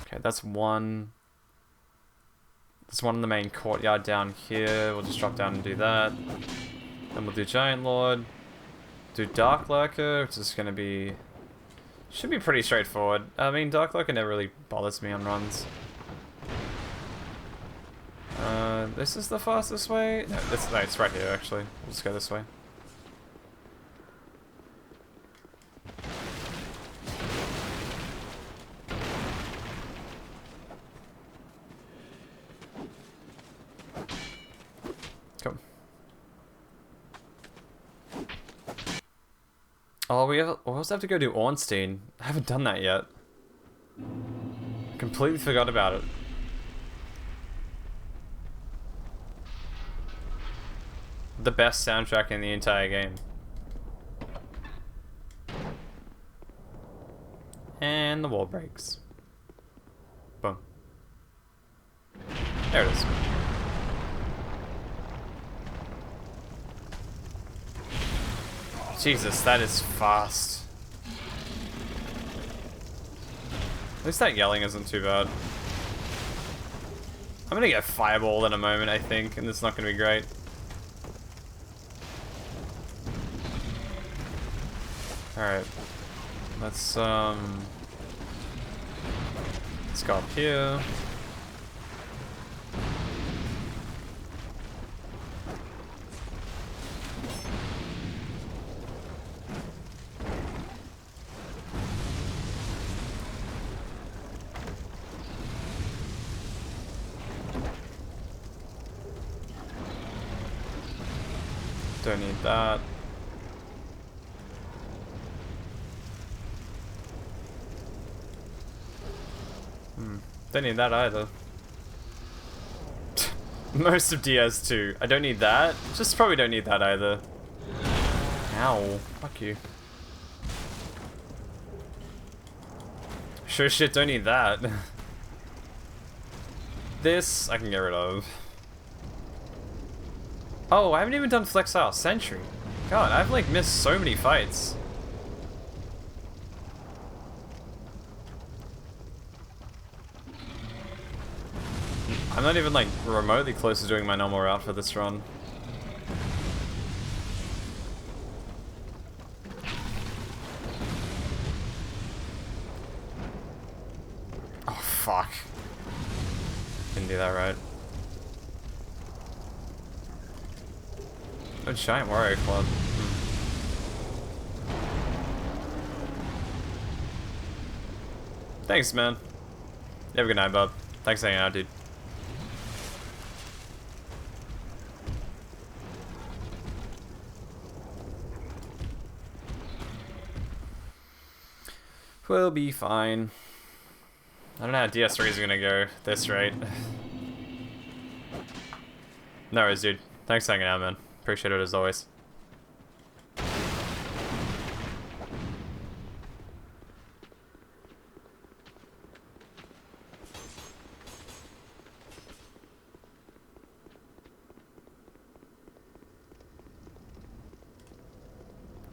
Okay, that's one. There's one in the main courtyard down here. We'll just drop down and do that. Then we'll do Giant Lord. Do Dark Lurker, which is gonna be... should be pretty straightforward. I mean, Dark Lurker never really bothers me on runs. This is the fastest way? No, it's right here, actually. We'll just go this way. Come. Oh, we also have to go do Ornstein. I haven't done that yet. Completely forgot about it. the best soundtrack in the entire game. And the wall breaks. Boom. There it is. Jesus, that is fast. At least that yelling isn't too bad. I'm gonna get fireballed in a moment, I think, and it's not gonna be great. Alright. Let's go up here. Don't need that. Don't need that either. Most of DS2. I don't need that. Just probably don't need that either. Ow. Fuck you. Sure shit, don't need that. This, I can get rid of. Oh, I haven't even done Flexile Sentry. God, I've like missed so many fights. I'm not even like remotely close to doing my normal route for this run. Oh fuck. Didn't do that right. A giant warrior club. Thanks, man. You have a good night, bub. Thanks for hanging out, dude. We'll be fine. I don't know how DS3 is gonna go this rate. No worries, dude. Thanks for hanging out, man. Appreciate it as always.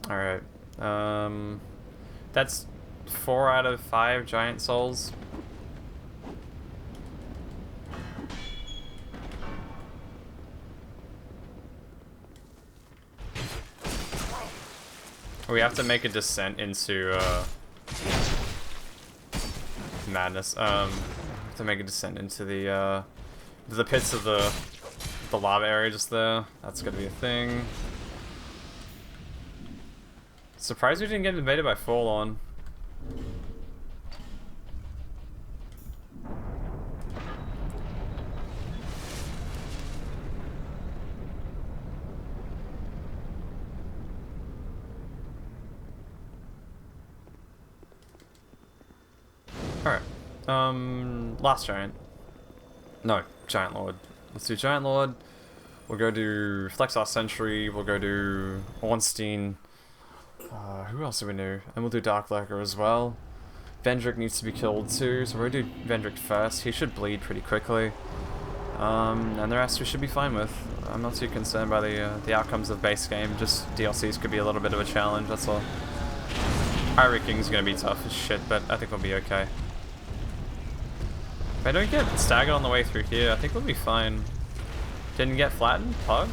Alright. That's 4 out of 5 giant souls. We have to make a descent into madness. We have to make a descent into the pits of the lava area just there. That's gonna be a thing. Surprised we didn't get invaded by Forlorn. Alright. Last giant. No, Giant Lord. Let's do Giant Lord. We'll go do Flexar Sentry. We'll go do Ornstein. Who else do we do? And we'll do Dark Lurker as well. Vendrick needs to be killed too, so we'll do Vendrick first. He should bleed pretty quickly. And the rest we should be fine with. I'm not too concerned by the outcomes of the base game. Just DLCs could be a little bit of a challenge, that's all. Irie King's gonna be tough as shit, but I think we'll be okay. If I don't get staggered on the way through here, I think we'll be fine. Didn't get flattened? Pug?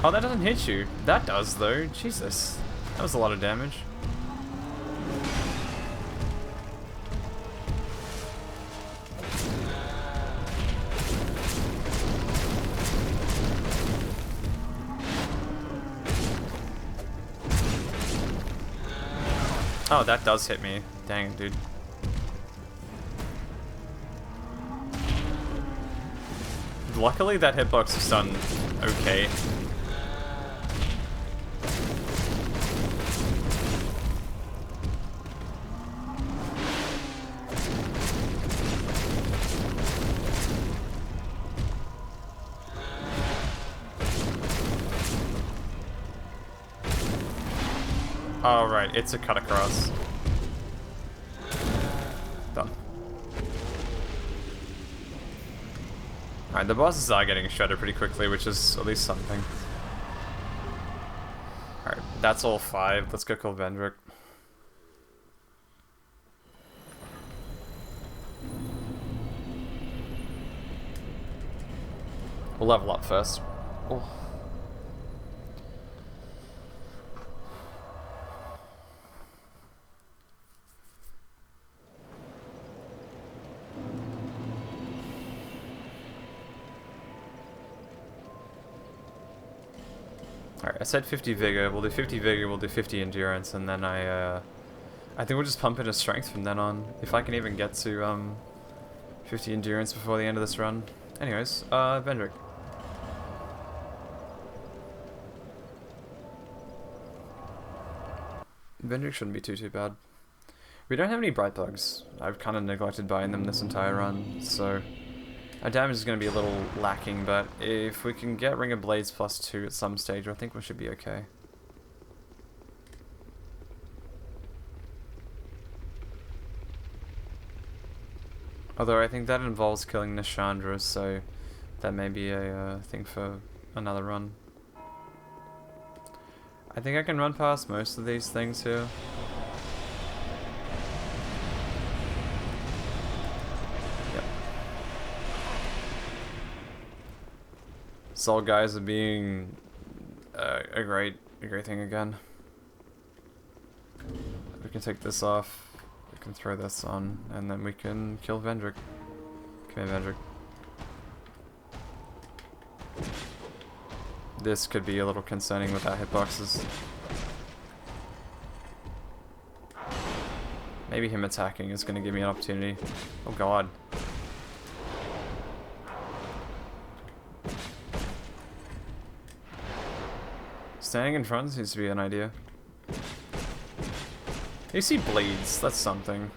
Oh, that doesn't hit you. That does, though. Jesus. That was a lot of damage. Oh, that does hit me. Dang, dude. Luckily, that hitbox is done okay. Oh, right, it's a cut across. Done. Alright, the bosses are getting shredded pretty quickly, which is at least something. Alright, that's all 5. Let's go kill Vendrick. We'll level up first. Oh. Alright, I said 50 vigor. We'll do 50 vigor, we'll do 50 endurance, and then I think we'll just pump into strength from then on. If I can even get to 50 endurance before the end of this run. Anyways, Vendrick. Vendrick shouldn't be too bad. We don't have any bright bugs. I've kind of neglected buying them this entire run, so our damage is going to be a little lacking, but if we can get Ring of Blades +2 at some stage, I think we should be okay. Although I think that involves killing Nishandra, so that may be a thing for another run. I think I can run past most of these things here. Yep. Soul guys are being a great thing again. We can take this off. We can throw this on, and then we can kill Vendrick. Come here, Vendrick. This could be a little concerning without hitboxes. Maybe him attacking is going to give me an opportunity. Oh god. Standing in front seems to be an idea. You see bleeds, that's something.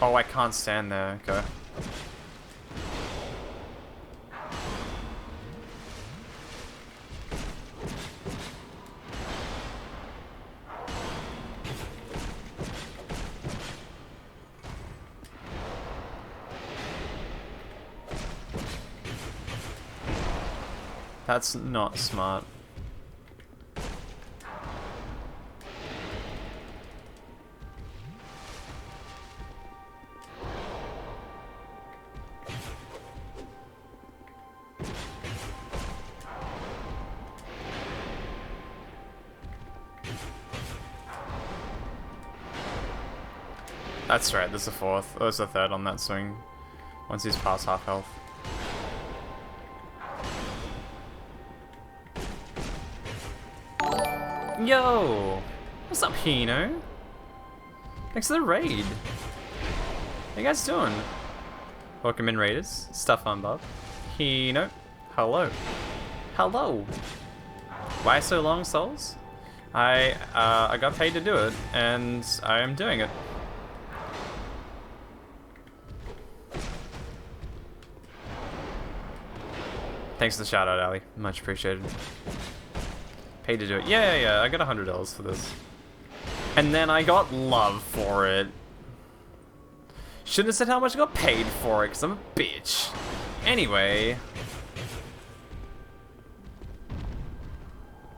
Oh, I can't stand there, okay. That's not smart. That's right, there's a 4th. Oh, there's a 3rd on that swing. Once he's past half health. Yo! What's up, Hino? Thanks for the raid. How you guys doing? Welcome in, raiders. Stuff on Bob. Hino. Hello. Hello. Why so long, souls? I got paid to do it, and I am doing it. Thanks for the shout out, Ali. Much appreciated. Paid to do it. Yeah, I got $100 for this. And then I got love for it. Shouldn't have said how much I got paid for it, because I'm a bitch. Anyway.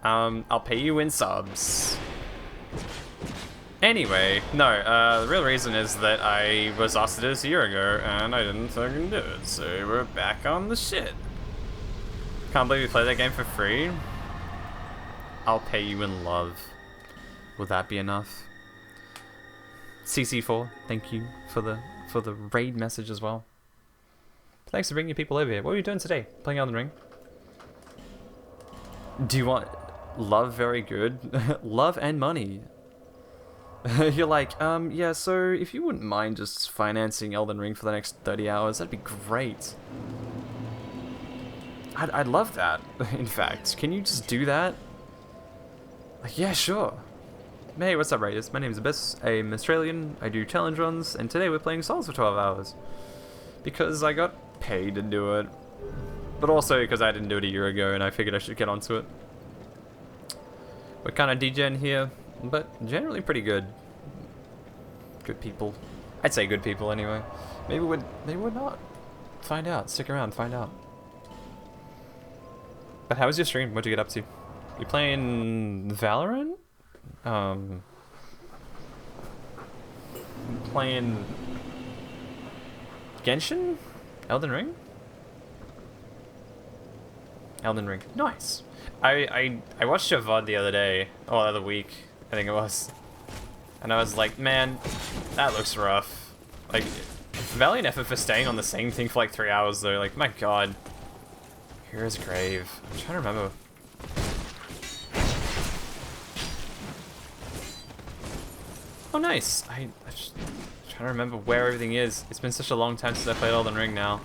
I'll pay you in subs. Anyway, no, the real reason is that I was asked to do this a year ago, and I didn't fucking do it, so we're back on the shit. Can't believe we played that game for free. I'll pay you in love. Would that be enough? CC4, thank you for the raid message as well. Thanks for bringing people over here. What are you doing today? Playing Elden Ring? Do you want love? Very good. Love and money. You're like, yeah, so if you wouldn't mind just financing Elden Ring for the next 30 hours, that'd be great. I'd love that, in fact. Can you just do that? Like, yeah, sure. Hey, what's up, Raiders? My name is Abyss. I'm Australian. I do challenge runs, and today we're playing Souls for 12 hours. Because I got paid to do it. But also because I didn't do it a year ago and I figured I should get onto it. We're kind of degen here, but generally pretty good. Good people. I'd say good people anyway. Maybe we're not. Find out. Stick around, find out. But how was your stream? What'd you get up to? You playing Valorant? Playing Genshin? Elden Ring? Elden Ring. Nice. I watched your VOD the other day, or the other week, I think it was. And I was like, man, that looks rough. Like, valiant effort for staying on the same thing for like 3 hours though. Like, my god. Hero's Grave. I'm trying to remember. Oh, nice. I'm just trying to remember where everything is. It's been such a long time since I played Elden Ring now.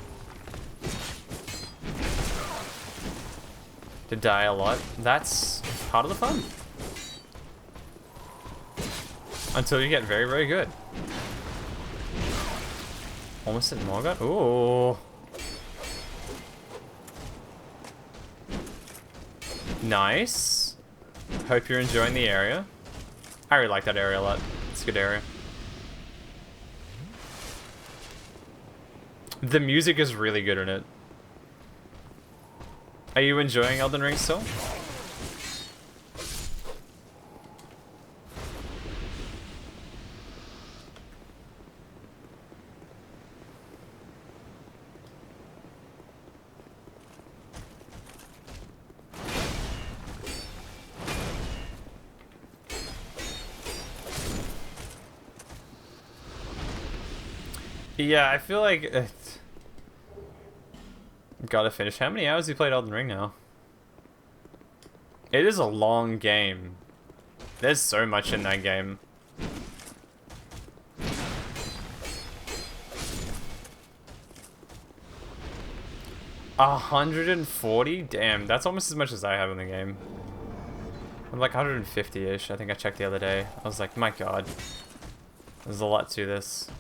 To die a lot. That's part of the fun. Until you get very, very good. Almost at Morgan. Ooh. Nice. Hope you're enjoying the area. I really like that area a lot. It's a good area. The music is really good in it. Are you enjoying Elden Ring still? Yeah, I feel like gotta finish. How many hours have you played Elden Ring now? It is a long game. There's so much in that game. $140? Damn, that's almost as much as I have in the game. I'm like 150-ish, I think I checked the other day. I was like, my god. There's a lot to this.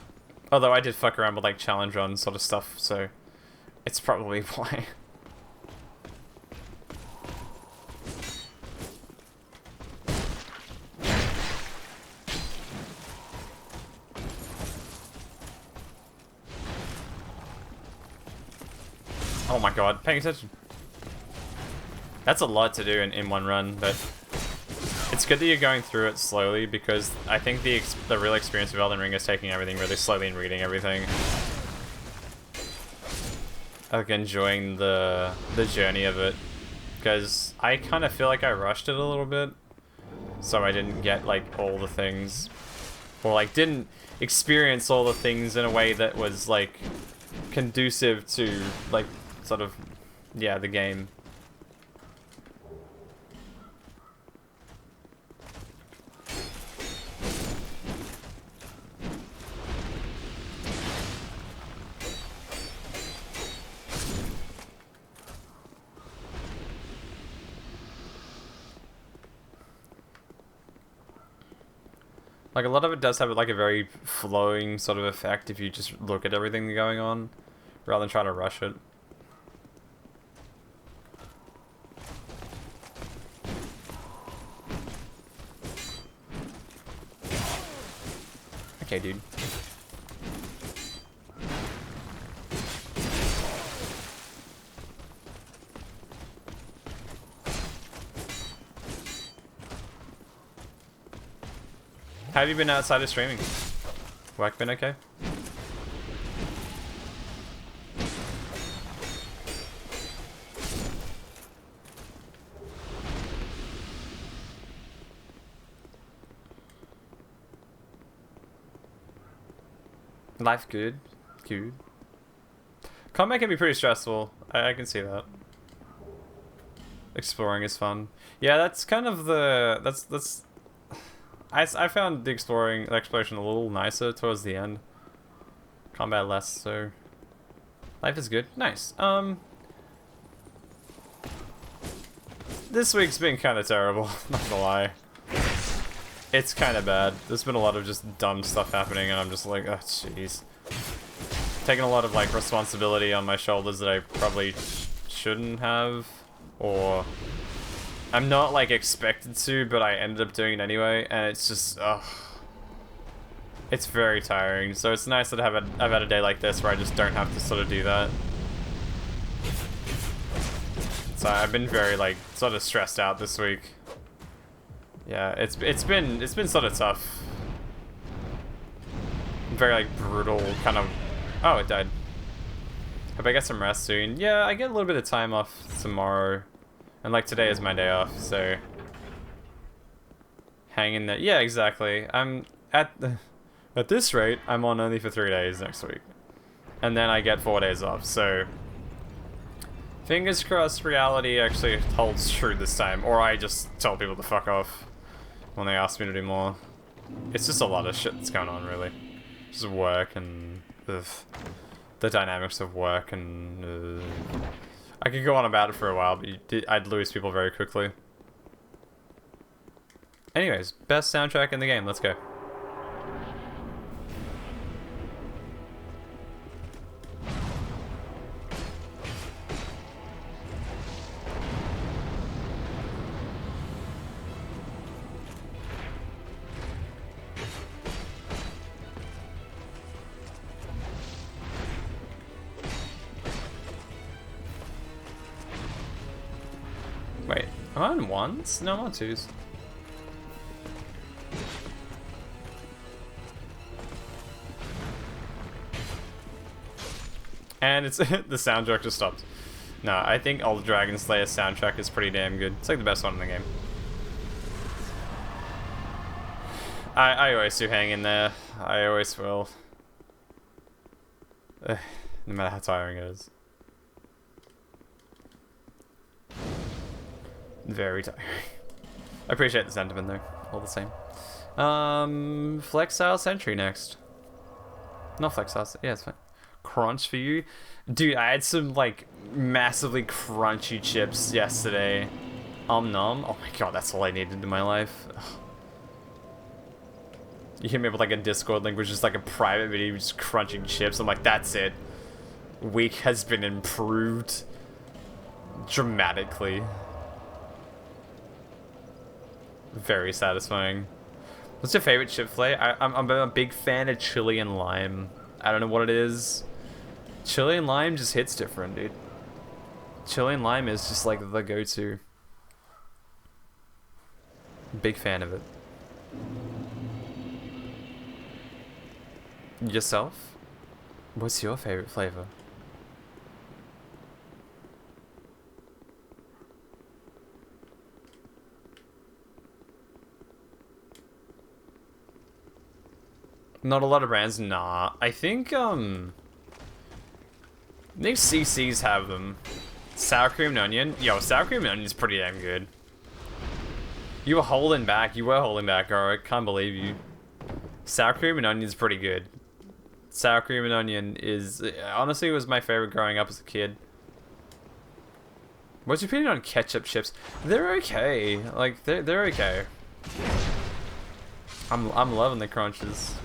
Although I did fuck around with like challenge run sort of stuff, so it's probably why. Oh my god, paying attention. That's a lot to do in one run, but it's good that you're going through it slowly because I think the real experience of Elden Ring is taking everything really slowly and reading everything. Like enjoying the journey of it, because I kind of feel like I rushed it a little bit, so I didn't get like all the things, or like didn't experience all the things in a way that was like conducive to like sort of, yeah, the game. Like, a lot of it does have, like, a very flowing sort of effect if you just look at everything going on, rather than try to rush it. Okay, dude. How have you been outside of streaming? Work been okay? Life good. Good. Combat can be pretty stressful. I can see that. Exploring is fun. Yeah, that's kind of the... That's... I found the exploration a little nicer towards the end. Combat less, so... Life is good. Nice. This week's been kind of terrible, not gonna lie. It's kind of bad. There's been a lot of just dumb stuff happening, and I'm just like, oh, jeez. Taking a lot of, like, responsibility on my shoulders that I probably shouldn't have, or I'm not like expected to, but I ended up doing it anyway, and it's just, ugh. It's very tiring, so it's nice that I've had a day like this where I just don't have to sort of do that. So I've been very like sort of stressed out this week. Yeah, it's been sort of tough. Very like brutal kind of. Oh, it died. Hope I get some rest soon. Yeah, I get a little bit of time off tomorrow, and like today is my day off, so hang in there. Yeah, exactly. I'm at this rate, I'm on only for 3 days next week. And then I get 4 days off, so fingers crossed reality actually holds true this time. Or I just tell people to fuck off when they ask me to do more. It's just a lot of shit that's going on, really. Just work and the dynamics of work and I could go on about it for a while, but I'd lose people very quickly. Anyways, best soundtrack in the game, let's go. Wait, am I on ones? No, I'm on twos. And it's the soundtrack just stopped. No, I think all the Dragon Slayer soundtrack is pretty damn good. It's like the best one in the game. I always do hang in there. I always will. No matter how tiring it is. Very tiring. I appreciate the sentiment though, all the same. Flexile Sentry next. Not Flexile, yeah, it's fine. Crunch for you. Dude, I had some like massively crunchy chips yesterday. Nom. Oh my god, that's all I needed in my life. Ugh. You hit me up with like a Discord link, which is just like a private video just crunching chips. I'm like, that's it. Week has been improved dramatically. Very satisfying. What's your favorite chip flavor? I'm a big fan of chili and lime. I don't know what it is. Chili and lime just hits different, dude. Chili and lime is just like the go-to. Big fan of it. Yourself? What's your favorite flavor? Not a lot of brands, nah. I think CC's have them. Sour cream and onion. Yo, sour cream and onion is pretty damn good. You were holding back, bro. I can't believe you. Sour cream and onion is pretty good. Sour cream and onion is, honestly, it was my favorite growing up as a kid. What's your opinion on ketchup chips? They're okay. Like, they're okay. I'm loving the crunches.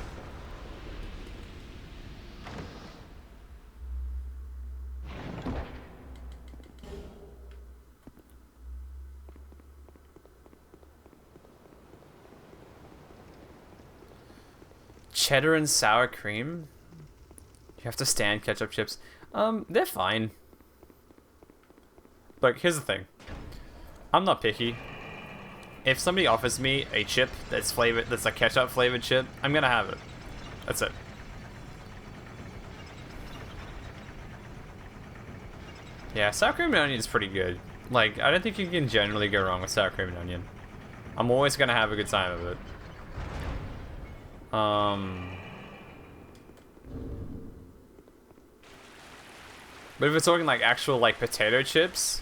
Cheddar and sour cream? You have to stand ketchup chips. They're fine. Look, here's the thing. I'm not picky. If somebody offers me a chip that's flavored, that's a ketchup flavored chip, I'm gonna have it. That's it. Yeah, sour cream and onion is pretty good. Like, I don't think you can generally go wrong with sour cream and onion. I'm always gonna have a good time of it. But if we're talking like actual like potato chips,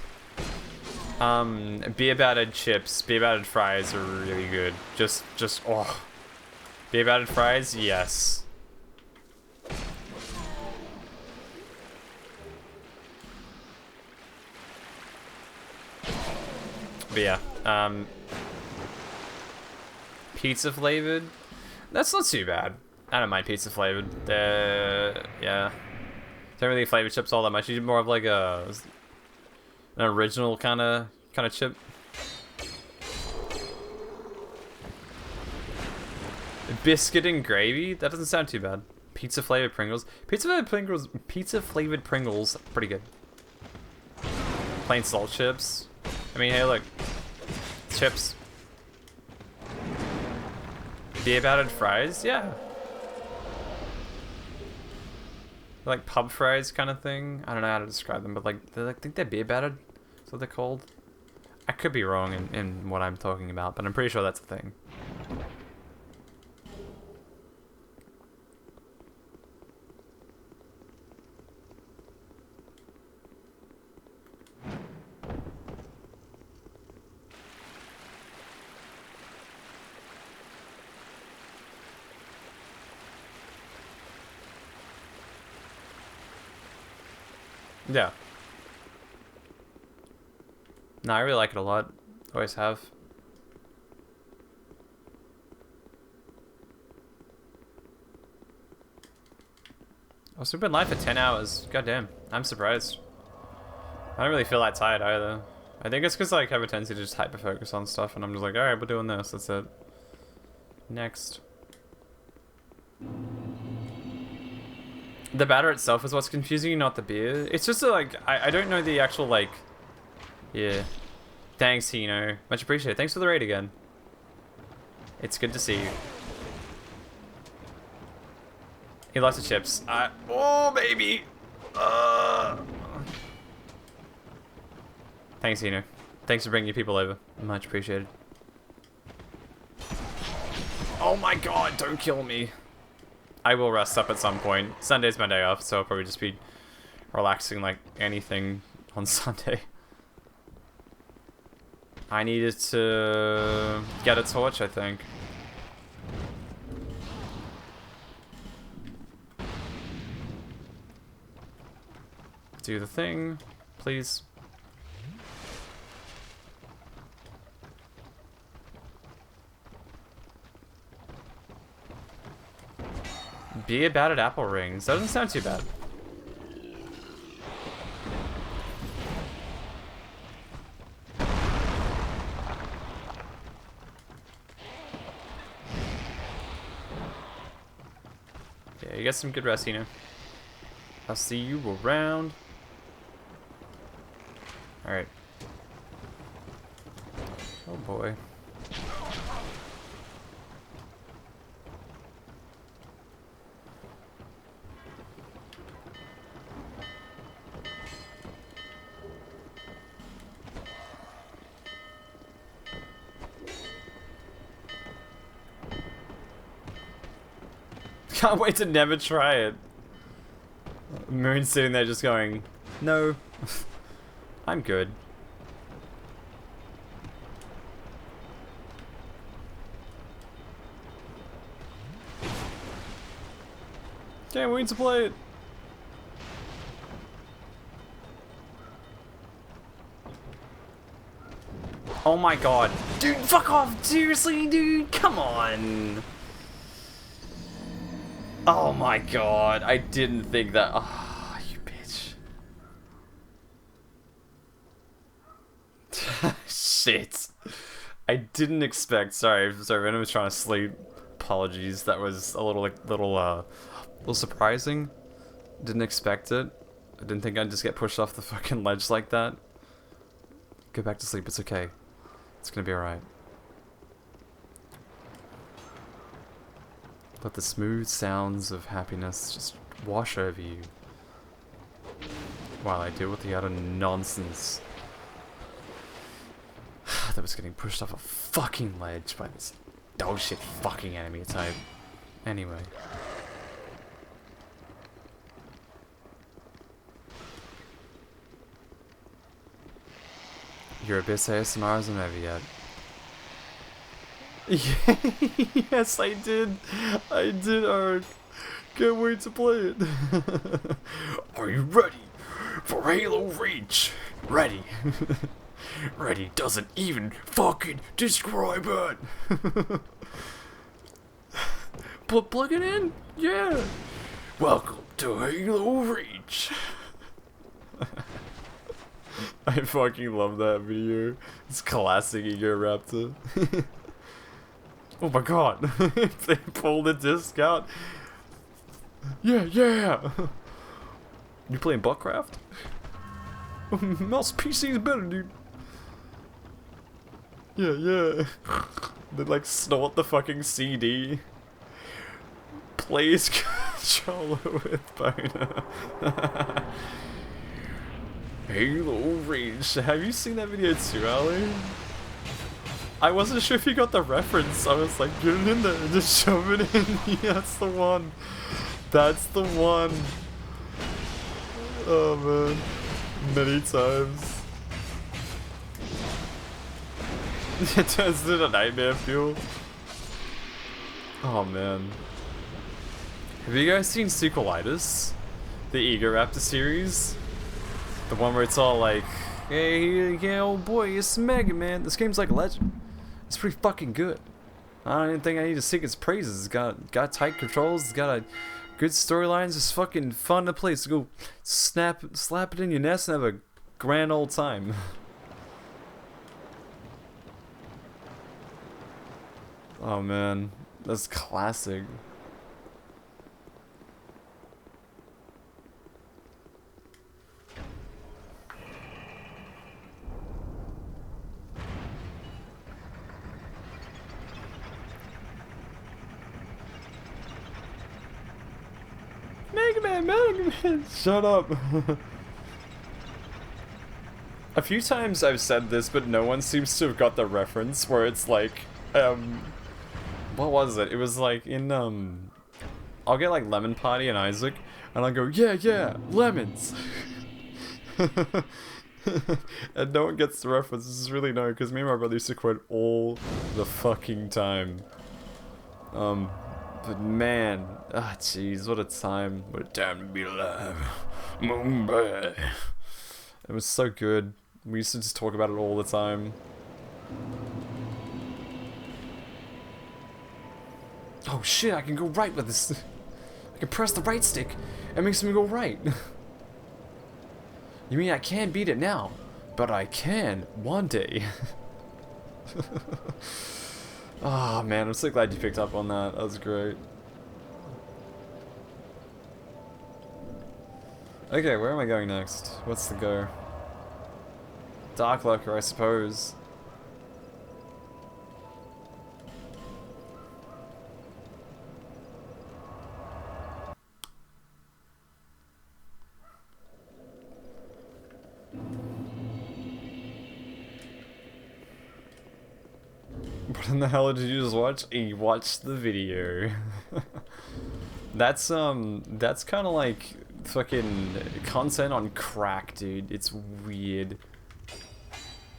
beer battered chips, beer battered fries are really good. Just oh, beer battered fries, yes. But yeah, pizza flavored. That's not too bad. I don't mind pizza flavored. Yeah. Don't really flavor chips all that much. You're more of like a An original kind of chip. Biscuit and gravy? That doesn't sound too bad. Pizza flavored Pringles. Pizza flavored Pringles, pretty good. Plain salt chips. I mean, hey, look. Chips. Beer battered fries? Yeah. Like pub fries kind of thing. I don't know how to describe them, but like, I think they're beer battered. That's what they're called. I could be wrong in what I'm talking about, but I'm pretty sure that's a thing. Yeah. No, I really like it a lot. Always have. Oh, so we've been live for 10 hours. God damn. I'm surprised. I don't really feel that tired either. I think it's because like, I have a tendency to just hyper-focus on stuff and I'm just like, alright, we're doing this. That's it. Next. The batter itself is what's confusing, not the beer. It's just like, I don't know the actual like, yeah. Thanks, Hino. Much appreciated. Thanks for the raid again. It's good to see you. He likes the chips. Oh, baby. Thanks, Hino. Thanks for bringing your people over. Much appreciated. Oh my god, don't kill me. I will rest up at some point. Sunday's my day off, so I'll probably just be relaxing like anything on Sunday. I needed to get a torch, I think. Do the thing, please. Be about it, apple rings. That doesn't sound too bad. Yeah, you get some good rest, Hino. I'll see you around. Alright. Oh boy. Can't wait to never try it. Moon's sitting there just going, no, I'm good. Can't wait to play it. Oh my god. Dude, fuck off. Seriously, dude. Come on. Oh my god, I didn't think that. Oh, you bitch. Shit. I didn't expect. Sorry, Venom was trying to sleep. Apologies. That was a little surprising. Didn't expect it. I didn't think I'd just get pushed off the fucking ledge like that. Go back to sleep. It's okay. It's gonna be alright. Let the smooth sounds of happiness just wash over you while I deal with the utter nonsense that was getting pushed off a fucking ledge by this dog shit fucking enemy type. Anyway. Your Abyss ASMR isn't over yet. Yes, I did. I did, Ark. Can't wait to play it. Are you ready for Halo Reach? Ready. Ready doesn't even fucking describe it. Plug it in? Yeah. Welcome to Halo Reach. I fucking love that video. It's classic Ego Raptor. Oh my god. If they pull the disc out. Yeah, yeah. You playing Buckcraft? Mouse PC is better, dude. Yeah, yeah. They like snort the fucking CD. Plays controller with boner. Halo Reach. Have you seen that video too, Ali? I wasn't sure if you got the reference. I was like, get it in there and just shove it in. Yeah, that's the one. That's the one. Oh man. Many times. It turns into nightmare fuel. Oh man. Have you guys seen Sequelitis? The Ego Raptor series? The one where it's all like, hey, yeah, oh boy, it's Mega Man. This game's like a legend. It's pretty fucking good. I don't even think I need to sing its praises. It's got tight controls. It's got a good storylines. It's fucking fun to play. So go slap it in your nest and have a grand old time. Oh man, that's classic. Mega Man, shut up. A few times I've said this, but no one seems to have got the reference where it's like, what was it? It was like in, I'll get like Lemon Party and Isaac, and I'll go, yeah, yeah, lemons. And no one gets the reference. This is really no, because me and my brother used to quote all the fucking time. But man, ah, jeez, what a time! What a time to be alive, Mumbai. It was so good. We used to just talk about it all the time. Oh shit! I can go right with this. I can press the right stick. It makes me go right. You mean I can't beat it now, but I can one day. Oh man, I'm so glad you picked up on that. That was great. Okay, where am I going next? What's the go? Dark Lurker, I suppose. What in the hell did you just watch? You watched the video. That's kind of like fucking content on crack, dude. It's weird.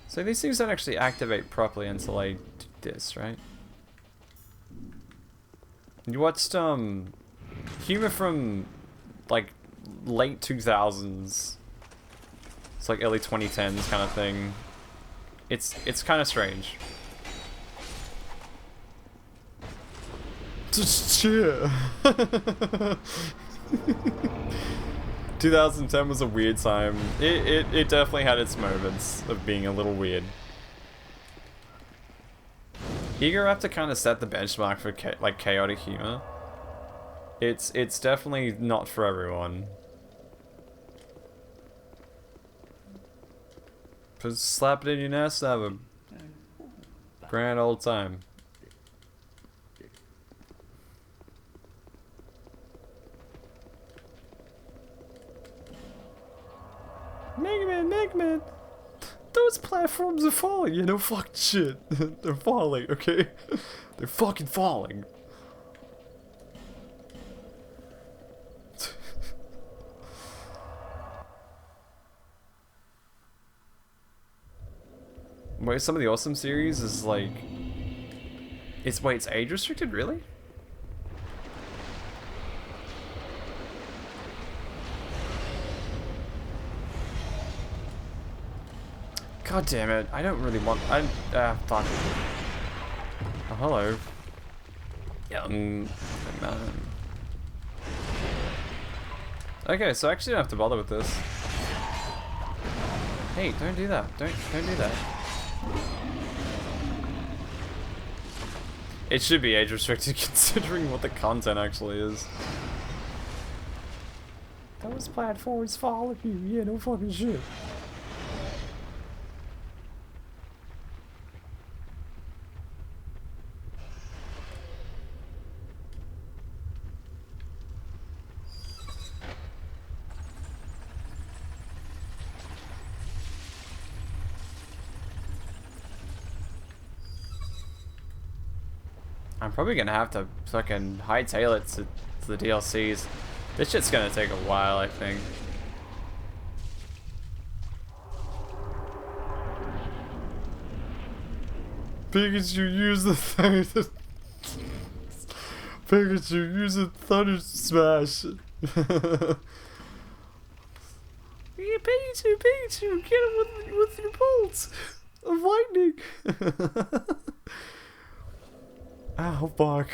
So these things don't actually activate properly until I do this, right? You watched humor from like late 2000s. It's like early 2010s kind of thing. It's kind of strange. Just cheer. 2010 was a weird time. It definitely had its moments of being a little weird. Ego have to kind of set the benchmark for like chaotic humor. It's definitely not for everyone. Just slap it in your nest, have a grand old time. Mega Man, those platforms are falling, you know, fuck shit. They're falling, okay? They're fucking falling. Wait, some of the awesome series is like... It's age restricted, really? God damn it, I don't really want... fuck. Oh, hello. Young man. Okay, so I actually don't have to bother with this. Hey, don't do that. Don't do that. It should be age restricted considering what the content actually is. Those platforms follow you. Yeah, no fucking shit. I'm probably gonna have to fucking hightail it to the DLCs. This shit's gonna take a while, I think. Pikachu, use the thunder. Pikachu, use the thunder smash. Yeah, Pikachu, get him with your bolts of lightning. Ow, fuck.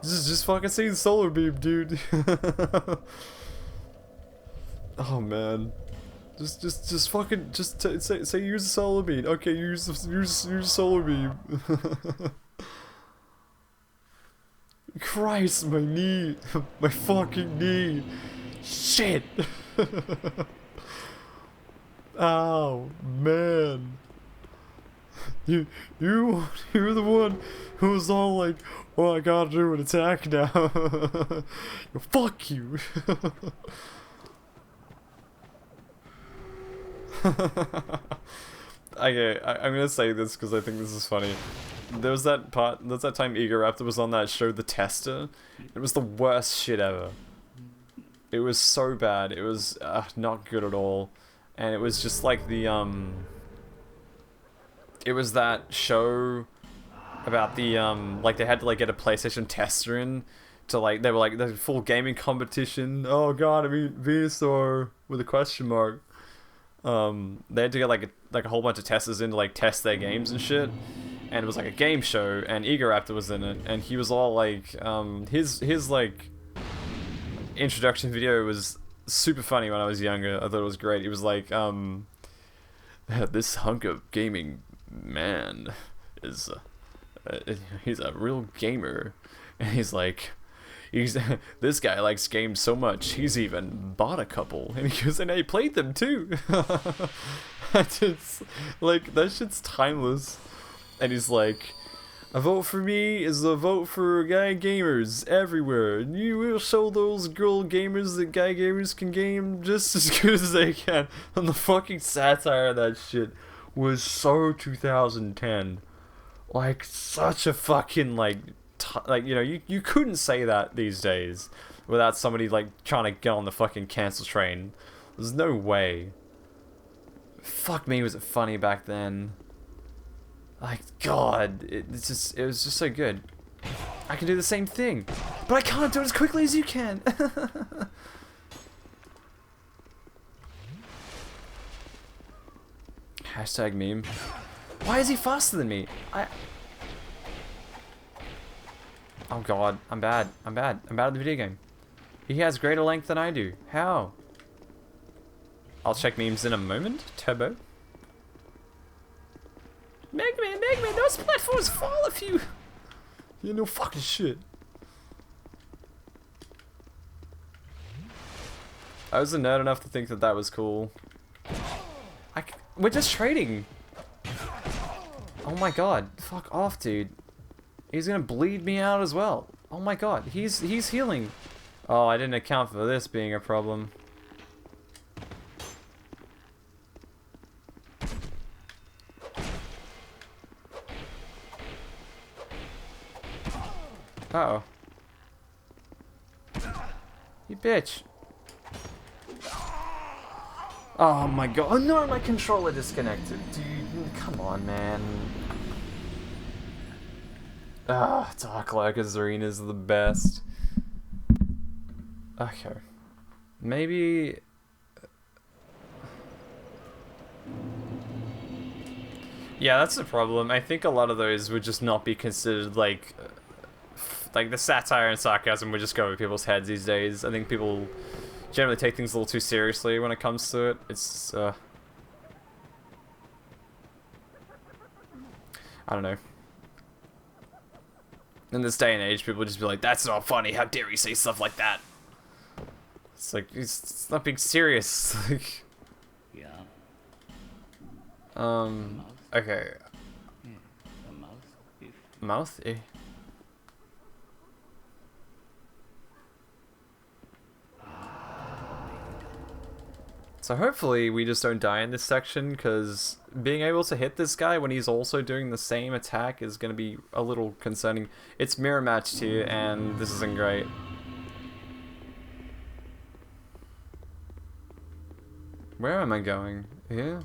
Just fucking see the solar beam, dude. Oh man. Just fucking say use the solar beam. Okay, use the solar beam. Christ, my knee, my fucking knee. Shit. Oh man. You're the one who was all like, "Oh, I gotta do an attack now." Fuck you. Okay, I'm gonna say this because I think this is funny. There's that time Eager Raptor was on that show, The Tester. It was the worst shit ever. It was so bad. It was not good at all, and it was just like the It was that show about the like they had to like get a PlayStation tester in to like they were like the full gaming competition. Oh god, I mean Venusaur with a question mark. They had to get like a whole bunch of testers in to like test their games and shit. And it was like a game show, and Eager Raptor was in it, and he was all like, his like introduction video was super funny when I was younger. I thought it was great. It was like, this hunk of gaming man is, he's a real gamer, and he's like, this guy likes games so much, he's even bought a couple, and he goes, and I played them too. It's like, that shit's timeless. And he's like, a vote for me is a vote for guy gamers everywhere. And you will show those girl gamers that guy gamers can game just as good as they can. And the fucking satire of that shit was so 2010. Like, such a fucking, like, you know, you couldn't say that these days without somebody, like, trying to get on the fucking cancel train. There's no way. Fuck me, was it funny back then. Like, God, it was just so good. I can do the same thing, but I can't do it as quickly as you can. Hashtag meme. Why is he faster than me? Oh God, I'm bad at the video game. He has greater length than I do. How? I'll check memes in a moment. Turbo. Mega Man, those platforms fall if you... You know fucking shit. I was a nerd enough to think that that was cool. We're just trading. Oh my god, fuck off, dude. He's gonna bleed me out as well. Oh my god, he's healing. Oh, I didn't account for this being a problem. Uh-oh. You bitch. Oh my god. Oh no, my controller disconnected. Dude, come on, man. Ah, Darklurker's arenas are the best. Okay. Maybe... Yeah, that's the problem. I think a lot of those would just not be considered, like the satire and sarcasm would just go over people's heads these days. I think people generally take things a little too seriously when it comes to it. It's, I don't know. In this day and age, people just be like, that's not funny, how dare you say stuff like that? It's like, it's not being serious. Like, Yeah. okay. Yeah. The mouth. If Mouth? Eh. So hopefully we just don't die in this section, because being able to hit this guy when he's also doing the same attack is going to be a little concerning. It's mirror matched here, and this isn't great. Where am I going? Here?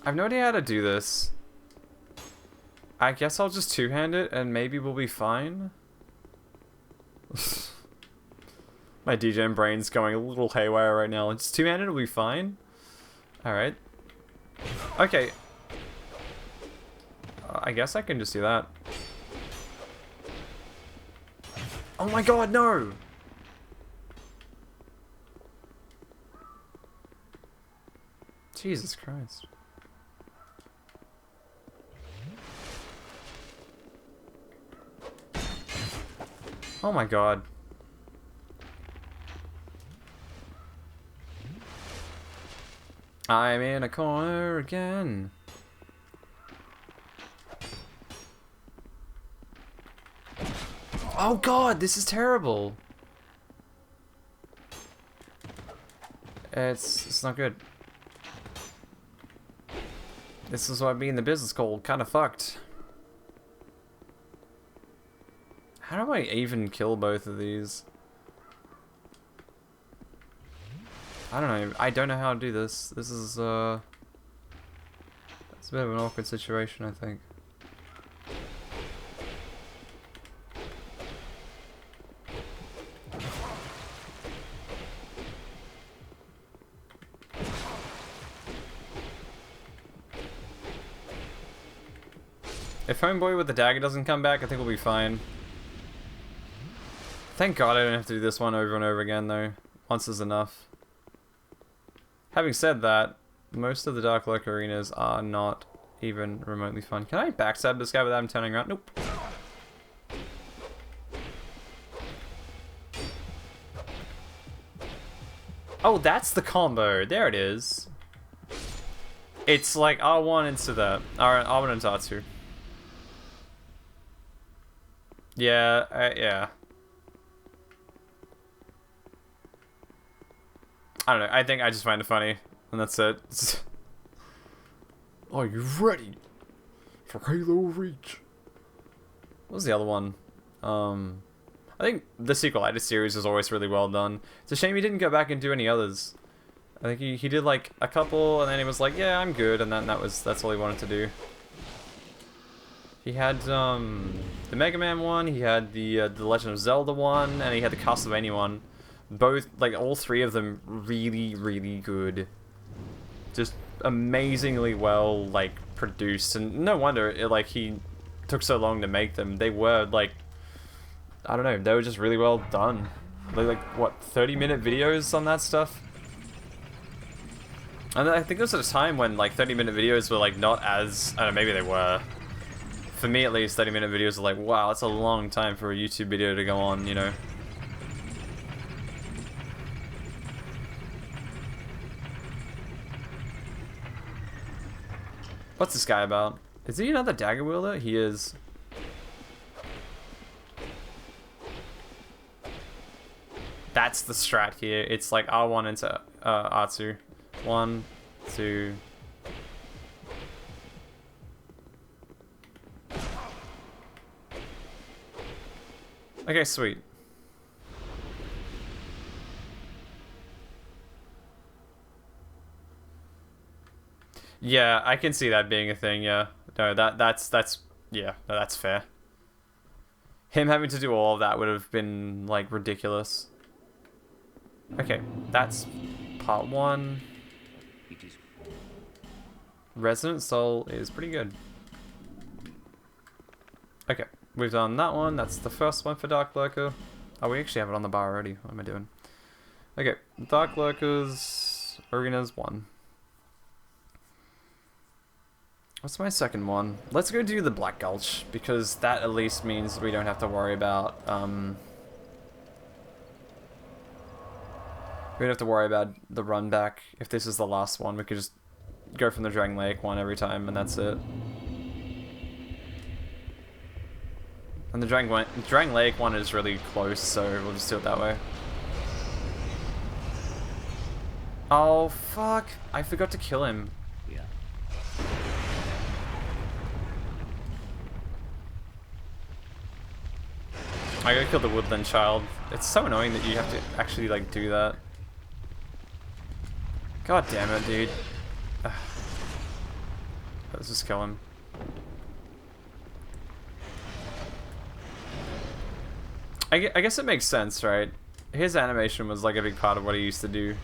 I have no idea how to do this. I guess I'll just two-hand it and maybe we'll be fine. My DJing brain's going a little haywire right now. Just two-handed will be fine. Alright. Okay. I guess I can just do that. Oh my god, no! Jesus Christ. Oh my god. I'm in a corner again. Oh god, this is terrible. It's not good. This is what being in the business called kinda fucked. How do I even kill both of these? I don't know. I don't know how to do this. This is, it's a bit of an awkward situation, I think. If Homeboy with the dagger doesn't come back, I think we'll be fine. Thank God I don't have to do this one over and over again, though. Once is enough. Having said that, most of the Dark Lurk arenas are not even remotely fun. Can I backstab this guy without him turning around? Nope. Oh, that's the combo. There it is. It's like R1 into that. Alright, R1 into R2. Yeah, yeah. I don't know, I think I just find it funny, and that's it. Are you ready for Halo Reach? What was the other one? I think the sequelitis series is always really well done. It's a shame he didn't go back and do any others. I think he did like a couple, and then he was like, yeah, I'm good, and then that's all he wanted to do. He had the Mega Man one, he had the Legend of Zelda one, and he had the Castlevania one. Both, like, all three of them really, really good. Just amazingly well, like, produced. And no wonder, like, he took so long to make them. They were, like, I don't know, they were just really well done. Like what, 30-minute videos on that stuff? And I think there was a time when, like, 30-minute videos were, like, not as, I don't know, maybe they were. For me, at least, 30-minute videos are like, wow, that's a long time for a YouTube video to go on, you know? What's this guy about? Is he another dagger wielder? He is. That's the strat here. It's like R1 into R2. 1, 2. Okay, sweet. Yeah, I can see that being a thing, yeah. No, that's yeah, no, that's fair. Him having to do all of that would have been, like, ridiculous. Okay, that's Part 1. It is Resident Soul is pretty good. Okay, we've done that one. That's the first one for Dark Lurker. Oh, we actually have it on the bar already. What am I doing? Okay, Dark Lurkers, Arenas 1. What's my second one? Let's go do the Black Gulch, because that at least means we don't have to worry about, we don't have to worry about the run back. If this is the last one, we could just go from the Dragon Lake one every time, and that's it. And the Dragon Lake one is really close, so we'll just do it that way. Oh, fuck. I forgot to kill him. yeah. I gotta kill the woodland child. It's so annoying that you have to actually, like, do that. God damn it, dude. Ugh. Let's just kill him. I guess it makes sense, right? His animation was, like, a big part of what he used to do.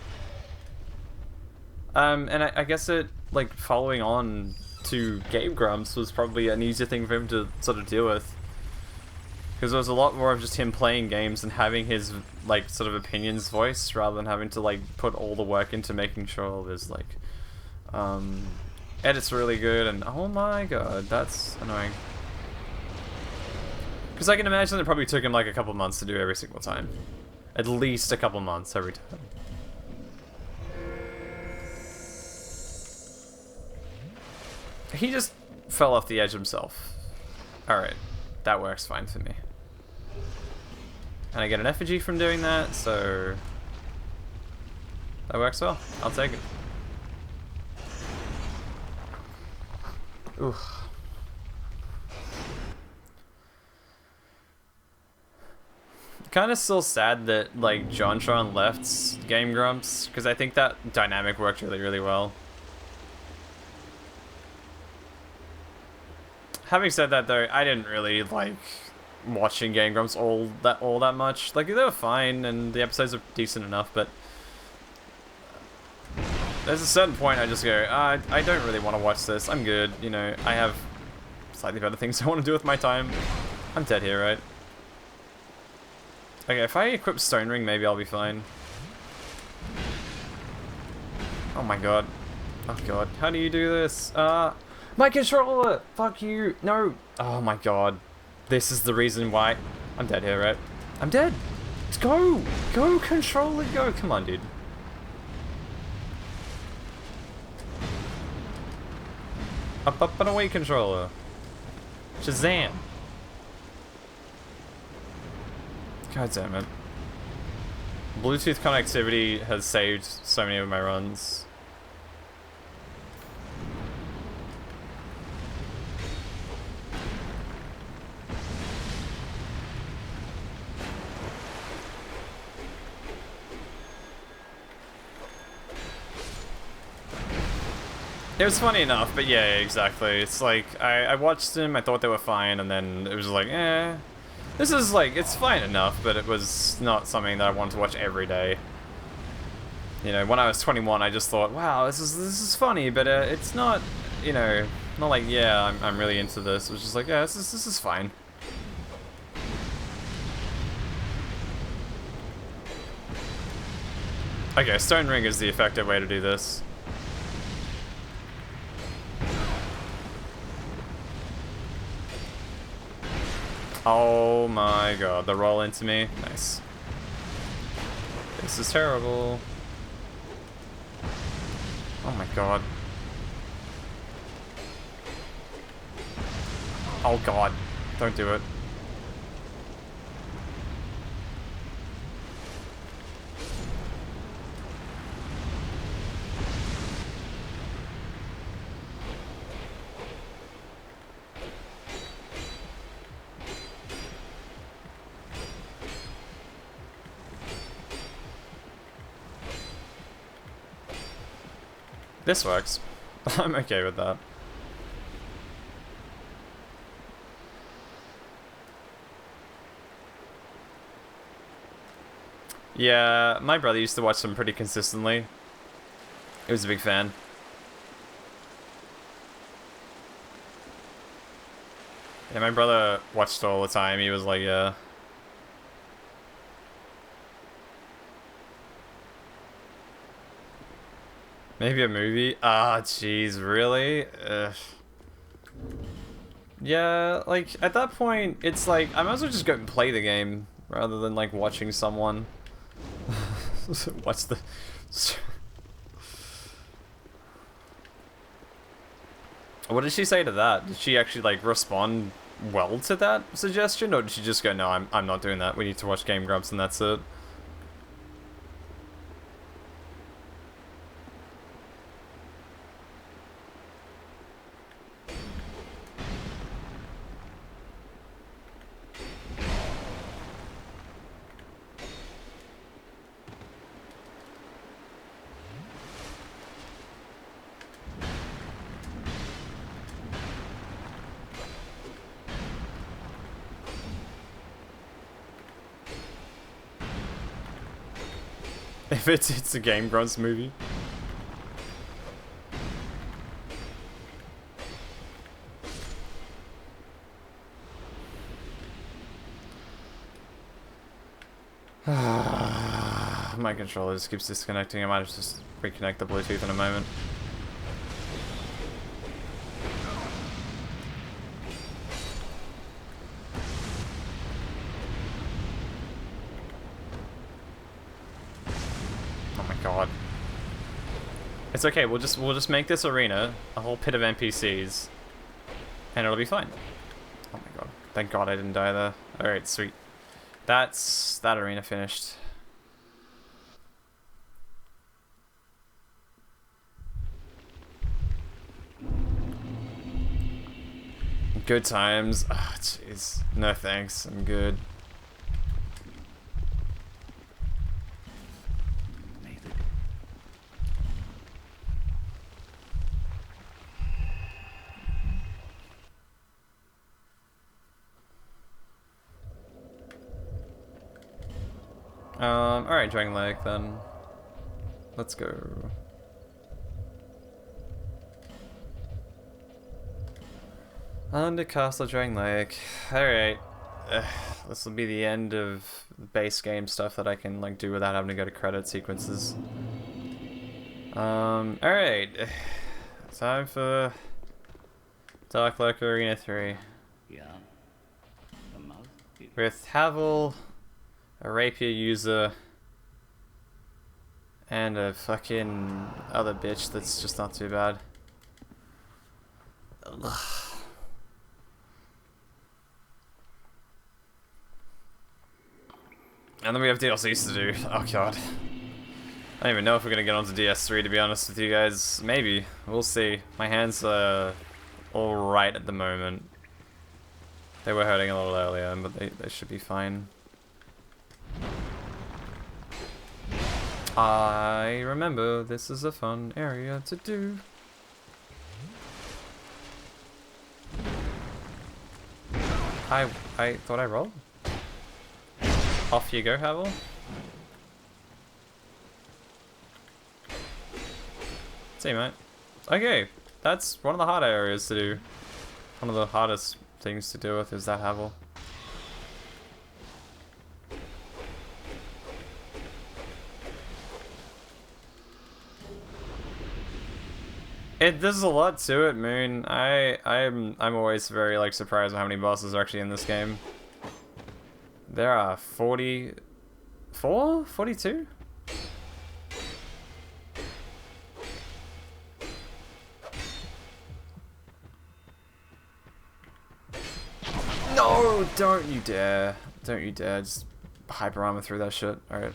And I guess it, like, following on to Game Grumps was probably an easier thing for him to sort of deal with. Because there was a lot more of just him playing games and having his, like, sort of opinions voiced, rather than having to, like, put all the work into making sure there's, like, edit's really good, and oh my god, that's annoying. Because I can imagine it probably took him, like, a couple months to do every single time. At least a couple months every time. He just fell off the edge himself. Alright, that works fine for me. And I get an effigy from doing that, so that works well. I'll take it. Oof. Kind of still sad that, like, JonTron left Game Grumps, because I think that dynamic worked really, really well. Having said that, though, I didn't really like watching Game Grumps all that much. Like, they were fine, and the episodes are decent enough, but there's a certain point I just go, I don't really want to watch this. I'm good, you know. I have slightly better things I want to do with my time. I'm dead here, right? Okay, if I equip Stone Ring, maybe I'll be fine. Oh my god. Oh god. How do you do this? My controller! Fuck you! No! Oh my god. This is the reason why... I'm dead here, right? I'm dead! Let's go! Go, controller, go! Come on, dude. Up and away, controller. Shazam! God damn it. Bluetooth connectivity has saved so many of my runs. It was funny enough, but yeah, exactly. It's like, I watched them, I thought they were fine, and then it was like, eh. This is like, it's fine enough, but it was not something that I wanted to watch every day. You know, when I was 21, I just thought, wow, this is funny, but it's not, you know, not like, yeah, I'm really into this. It was just like, yeah, this is fine. Okay, Stone Ring is the effective way to do this. Oh my god, the roll into me. Nice. This is terrible. Oh my god. Oh god. Don't do it. This works. I'm okay with that. Yeah, my brother used to watch them pretty consistently. He was a big fan. Yeah, my brother watched it all the time. He was like, yeah. Maybe a movie? Ah, jeez, really? Ugh. Yeah, like, at that point, it's like, I might as well just go and play the game, rather than, like, watching someone. What's the... What did she say to that? Did she actually, like, respond well to that suggestion? Or did she just go, no, I'm not doing that. We need to watch Game Grumps and that's it? If it's a Game Grumps movie. My controller just keeps disconnecting. I might just reconnect the Bluetooth in a moment. Oh my god. It's okay. We'll just make this arena a whole pit of NPCs, and it'll be fine. Oh my god. Thank god I didn't die there. All right, sweet. That's that arena finished. Good times. Ah, jeez. No thanks. I'm good. Alright, Dragonrider then. Let's go. Under Castle Dragonrider. Alright. This will be the end of base game stuff that I can like do without having to go to credit sequences. Alright. Time for Dark Lurker Arena 3. Yeah. The mouse. With Havel, a rapier user, and a fucking other bitch that's just not too bad. Ugh. And then we have DLCs to do. Oh god. I don't even know if we're gonna get onto DS3 to be honest with you guys. Maybe. We'll see. My hands are alright at the moment. They were hurting a little earlier, but they should be fine. I remember this is a fun area to do. I thought I rolled. Off you go, Havel. See, mate. Okay, that's one of the harder areas to do. One of the hardest things to deal with is that Havel. There's a lot to it, Moon. I'm always very like surprised at how many bosses are actually in this game. There are 44? 42? No, don't you dare. Don't you dare. Just hyper armor through that shit. Alright.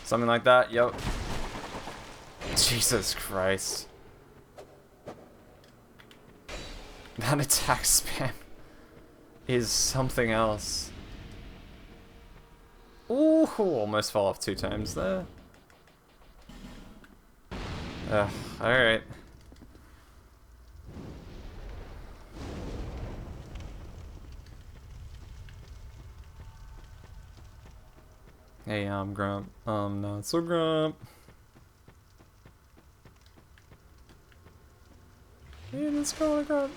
Something like that, yep. Jesus Christ. That attack spam is something else. Ooh, almost fell off 2 times there. Alright. Hey, I'm Grump. Not so Grump. this call grab.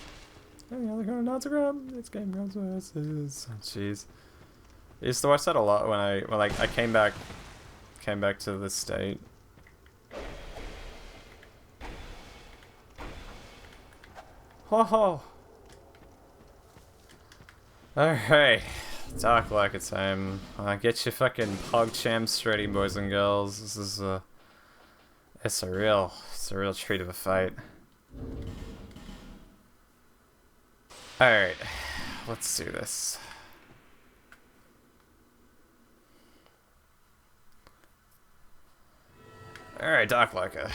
Any other kind of not to grab? This game grabs versus. Oh, jeez. I used to watch that a lot when I came back to this state. Ho ho. Alright. Talk like it's time. Get your fucking pog champs ready, boys and girls. This is it's a real treat of a fight. Alright, let's do this. Alright, Doc Leica.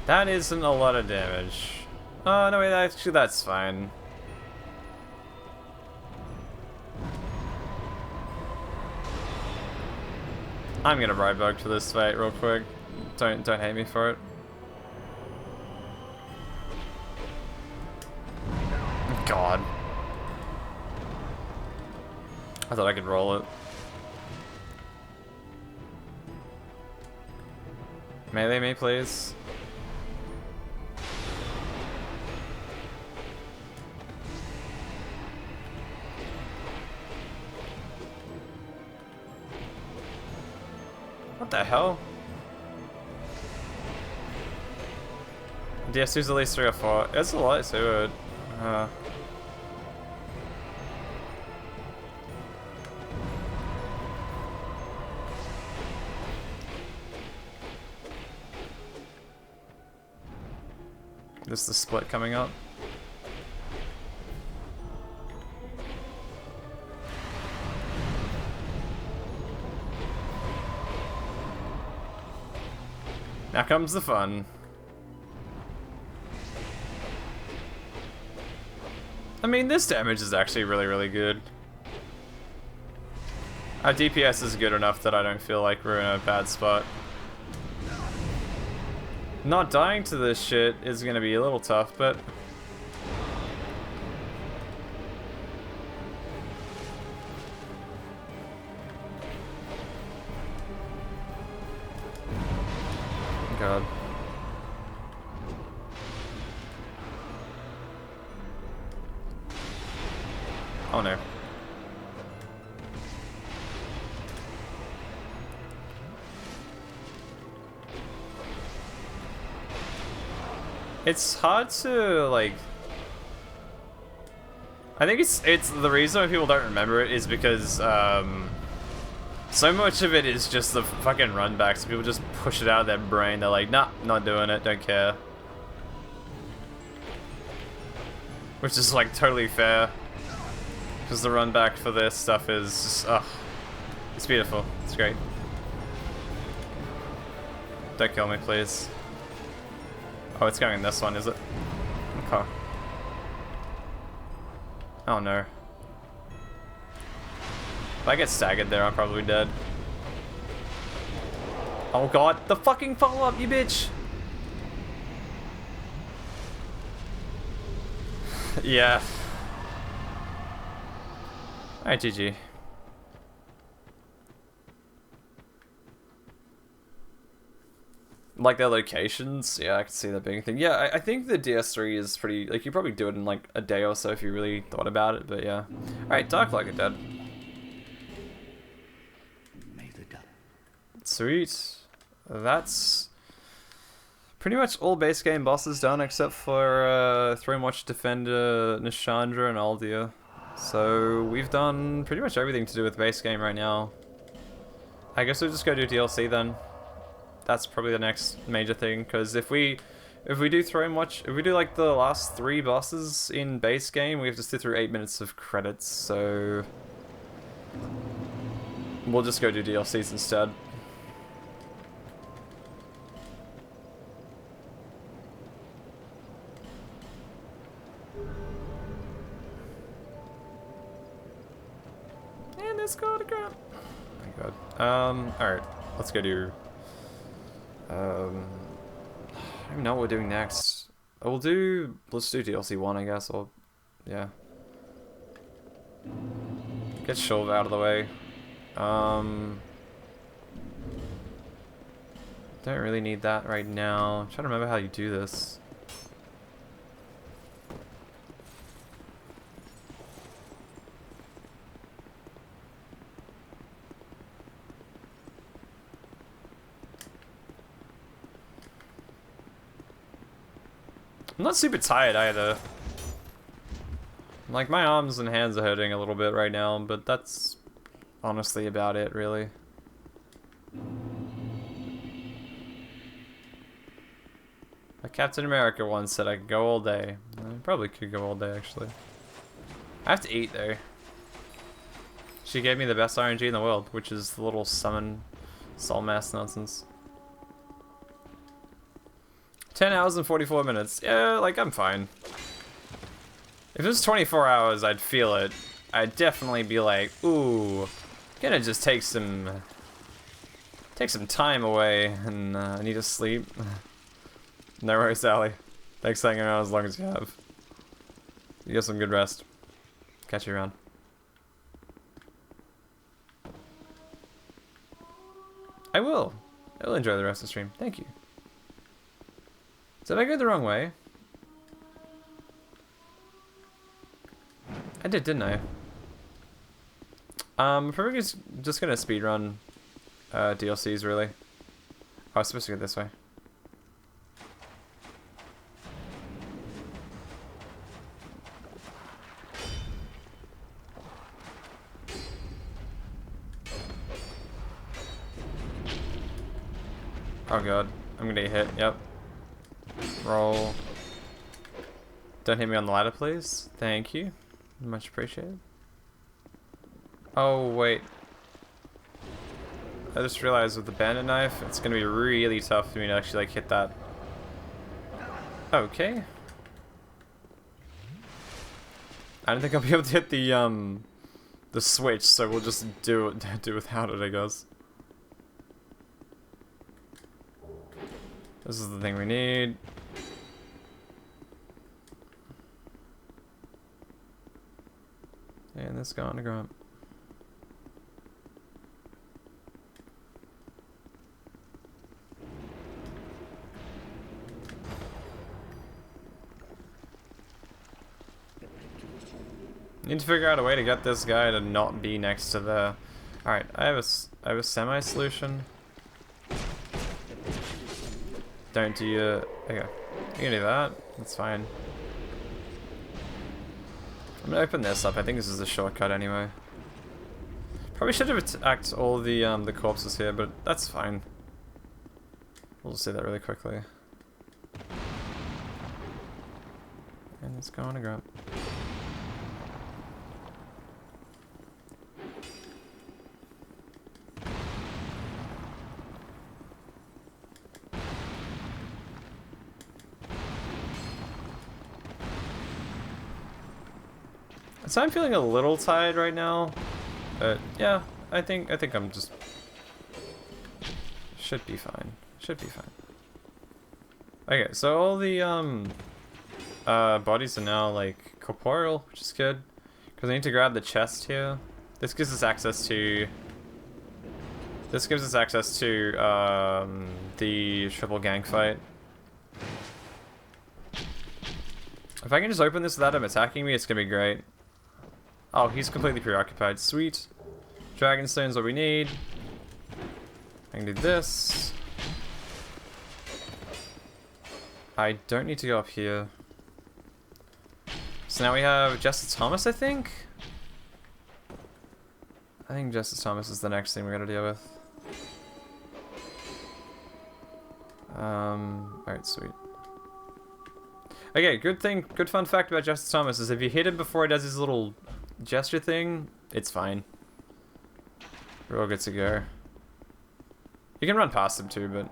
That isn't a lot of damage. Oh, no, wait, actually, that's fine. I'm gonna ride bug for this fight real quick. Don't hate me for it. God. I thought I could roll it. Melee me, please. What the hell? DS2's at least 3 or 4. It's a lot to it. This is the split coming up. Now comes the fun. I mean, this damage is actually really good. Our DPS is good enough that I don't feel like we're in a bad spot. Not dying to this shit is gonna be a little tough, but... God. Oh no. It's hard to, like... I think it's the reason why people don't remember it is because, so much of it is just the fucking runbacks. People just push it out of their brain. They're like, nah, not doing it, don't care. Which is, like, totally fair. Because the run back for this stuff is just, it's beautiful. It's great. Don't kill me, please. Oh, it's going in this one, is it? Okay. Oh no. If I get staggered there, I'm probably dead. Oh god, the fucking follow-up, you bitch! Yeah. Alright, GG. Like their locations, yeah, I can see that being a thing. Yeah, I think the DS3 is pretty, like, you probably do it in like a day or so if you really thought about it, but yeah. Alright, Dark like it dead. Sweet. That's pretty much all base game bosses done except for Throwing Defender, Nishandra, and Aldia. So we've done pretty much everything to do with base game right now. I guess we'll just go do DLC then. That's probably the next major thing, because if we do if we do like the last 3 bosses in base game, we have to sit through 8 minutes of credits, so we'll just go do DLCs instead. And it's got a grab. Oh my god. Alright, let's go do I don't even know what we're doing next. Let's do DLC 1, I guess, or, yeah. Get Shulv out of the way. Don't really need that right now. I'm trying to remember how you do this. I'm not super tired either. Like, my arms and hands are hurting a little bit right now, but that's honestly about it, really. Like Captain America once said I could go all day. I probably could go all day, actually. I have to eat, though. She gave me the best RNG in the world, which is the little summon soul mass nonsense. 10 hours and 44 minutes. Yeah, like, I'm fine. If it was 24 hours, I'd feel it. I'd definitely be like, ooh, gonna just take some time away, and I need to sleep. No worries, Sally. Thanks for hanging around as long as you have. You get some good rest. Catch you around. I will. I will enjoy the rest of the stream. Thank you. Did I go the wrong way? I did, didn't I? Probably just gonna speedrun DLCs, really. Oh, I was supposed to go this way. Oh god, I'm gonna get hit, yep. Roll. Don't hit me on the ladder, please. Thank you. Much appreciated. Oh, wait. I just realized with the bandit knife, it's gonna be really tough for me to actually, like, hit that. Okay. I don't think I'll be able to hit the switch, so we'll just do without it, I guess. This is the thing we need. And this going to grump. Need to figure out a way to get this guy to not be next to the. All right, I have a semi solution. Don't do your. Okay, you can do that. That's fine. I'm gonna open this up. I think this is a shortcut anyway. Probably should have attacked all the corpses here, but that's fine. We'll just do that really quickly. And it's going to grab. So I'm feeling a little tired right now, but yeah, I think I'm just should be fine. Should be fine. Okay, so all the bodies are now like corporeal, which is good because I need to grab the chest here. This gives us access to the triple gang fight. If I can just open this without him attacking me, it's gonna be great. Oh, he's completely preoccupied. Sweet. Dragonstone's what we need. I can do this. I don't need to go up here. So now we have Justice Thomas, I think? I think Justice Thomas is the next thing we gotta deal with. Alright, sweet. Okay, good fun fact about Justice Thomas is if you hit him before he does his little gesture thing, it's fine. We're all good to go. You can run past him too, but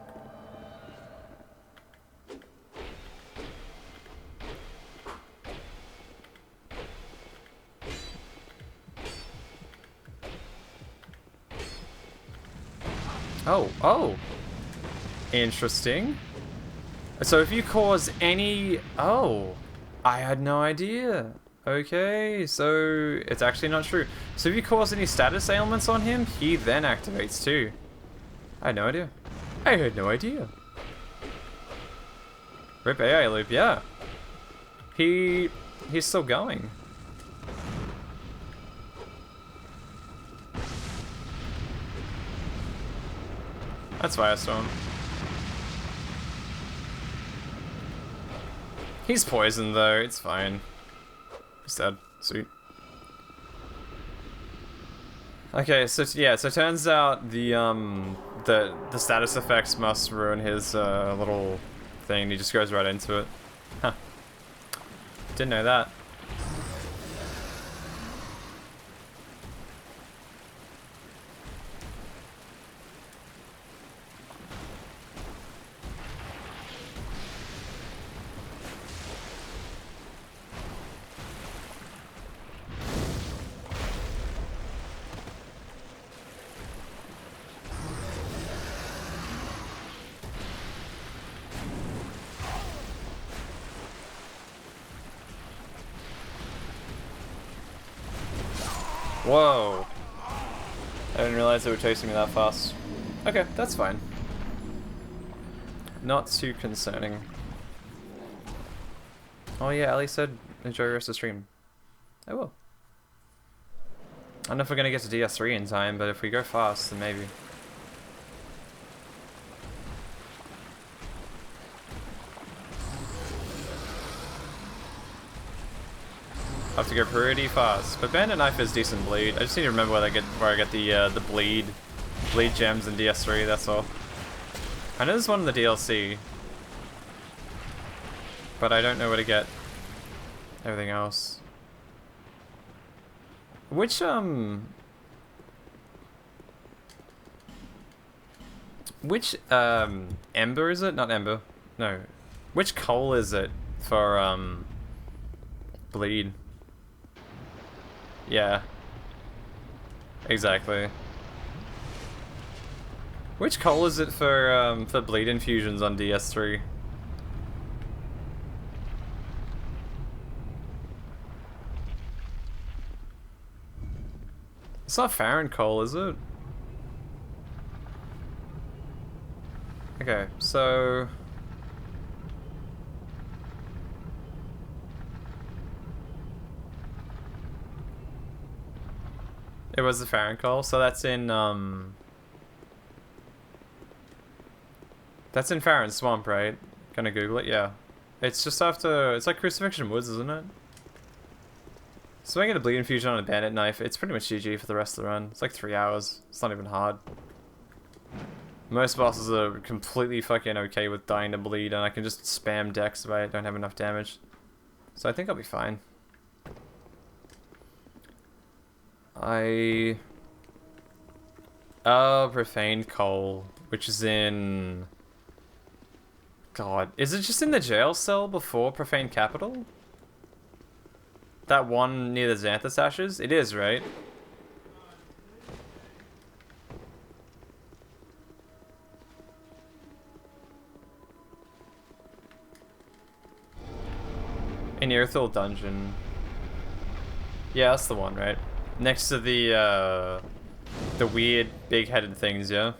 oh, interesting. So if you cause any, oh, I had no idea. Okay, so it's actually not true. So if you cause any status ailments on him, he then activates too. I had no idea. I had no idea. Rip AI loop, yeah. He's still going. That's Firestorm. He's poisoned though, it's fine. He's dead. Sweet. Okay, so yeah, so it turns out the status effects must ruin his little thing. He just goes right into it. Huh. Didn't know that. Whoa. I didn't realize they were chasing me that fast. Okay, that's fine. Not too concerning. Oh yeah, Ellie said enjoy the rest of the stream. I will. I don't know if we're gonna get to DS3 in time, but if we go fast, then maybe. I have to go pretty fast, but Bandit Knife is decent bleed. I just need to remember where I get the bleed gems in DS3. That's all. I know there's one in the DLC, but I don't know where to get everything else. Which ember is it? Not ember. No. Which coal is it for bleed? Yeah. Exactly. Which coal is it for bleed infusions on DS3? It's not Farron coal, is it? Okay, so it was the Farron coal, so that's in Farron Swamp, right? Gonna Google it, yeah. It's just after, it's like Crucifixion Woods, isn't it? So I get a bleed infusion on a Bandit Knife, it's pretty much GG for the rest of the run. It's like 3 hours. It's not even hard. Most bosses are completely fucking okay with dying to bleed, and I can just spam decks if I don't have enough damage. So I think I'll be fine. Profaned Coal, which is in... God, is it just in the jail cell before Profane Capital? That one near the Xanthus Ashes? It is, right? In Earthil Dungeon. Yeah, that's the one, right? Next to the weird big-headed things, yeah?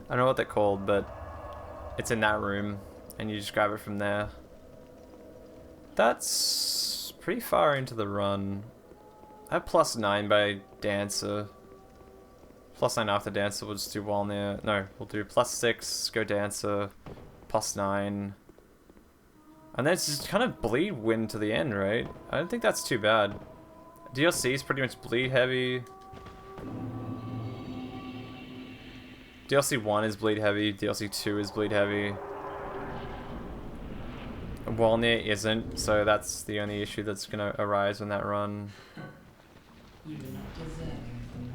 I don't know what they're called, but it's in that room, and you just grab it from there. That's pretty far into the run. I have +9 by Dancer. +9 after Dancer, we'll just do Walnut. No, we'll do +6, go Dancer, +9. And then it's just kind of bleed win to the end, right? I don't think that's too bad. DLC is pretty much bleed heavy. DLC 1 is bleed heavy, DLC 2 is bleed heavy. Walnut isn't, so that's the only issue that's gonna arise in that run. You do not deserve the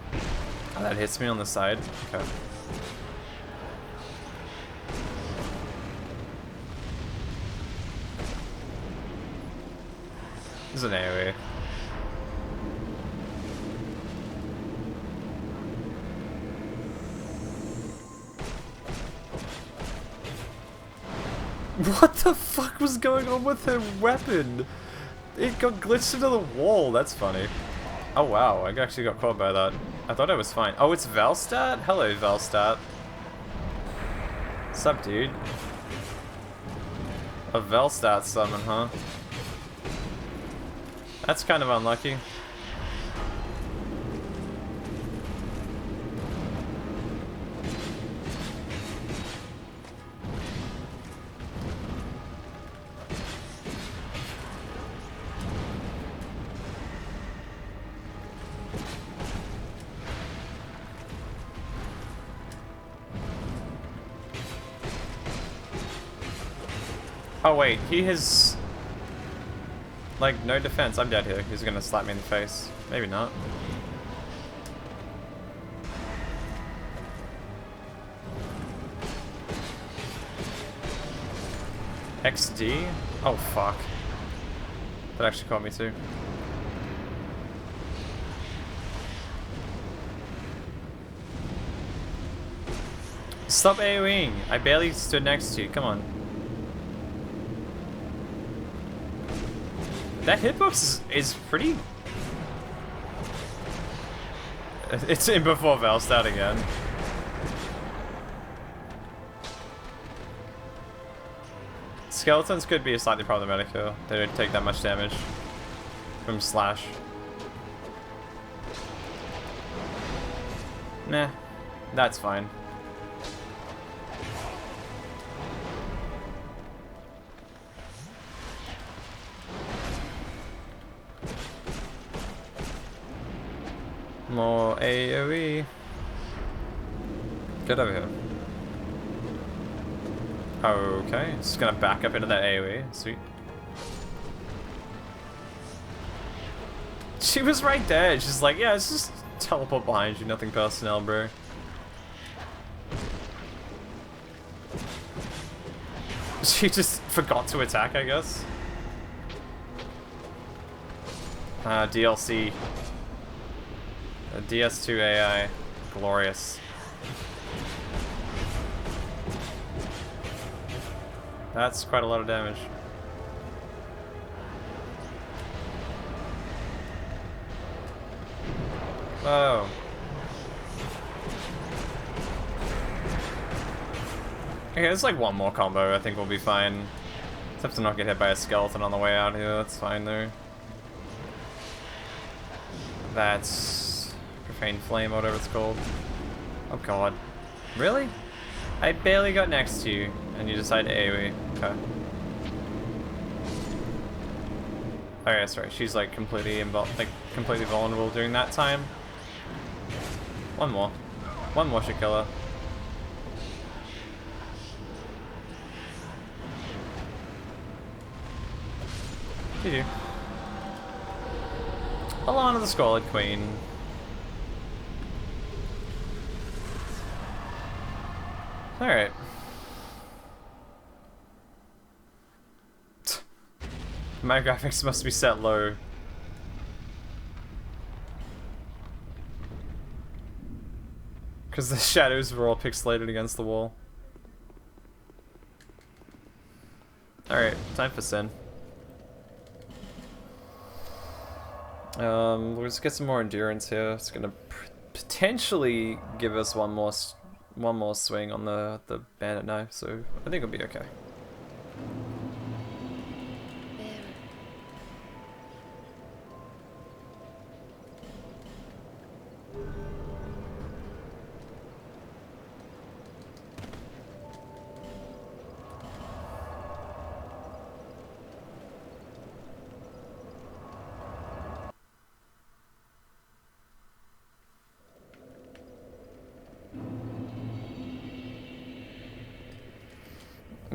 fire. Oh, that hits me on the side? Okay. This is an AoE. What the fuck was going on with her weapon? It got glitched into the wall, that's funny. Oh wow, I actually got caught by that. I thought I was fine. Oh, it's Valstat? Hello, Valstat. What's up, dude? A Valstat summon, huh? That's kind of unlucky. Oh wait, he has like no defense. I'm dead here. He's gonna slap me in the face. Maybe not. XD? Oh fuck. That actually caught me too. Stop AoEing! I barely stood next to you. Come on. That hitbox is pretty... It's in before Valstat again. Skeletons could be slightly problematic here. They don't take that much damage from slash. Nah, that's fine. More AoE. Get over here. Okay, just gonna back up into that AoE. Sweet. She was right there. She's like, yeah, it's just teleport behind you. Nothing personnel, bro. She just forgot to attack, I guess. DLC. A DS2 AI. Glorious. That's quite a lot of damage. Oh. Okay, there's like one more combo. I think we'll be fine. Just have to not get hit by a skeleton on the way out here. That's fine though. That's Profane Flame, whatever it's called. Oh god. Really? I barely got next to you, and you decide to AoE. Okay. Okay, sorry. She's like completely completely vulnerable during that time. One more. One more should kill her. GG. Alana the Scarlet Queen. Alright. My graphics must be set low. Because the shadows were all pixelated against the wall. Alright, time for Sin. Let's get some more endurance here. It's gonna potentially give us one more swing on the bandit knife, so I think it'll be okay.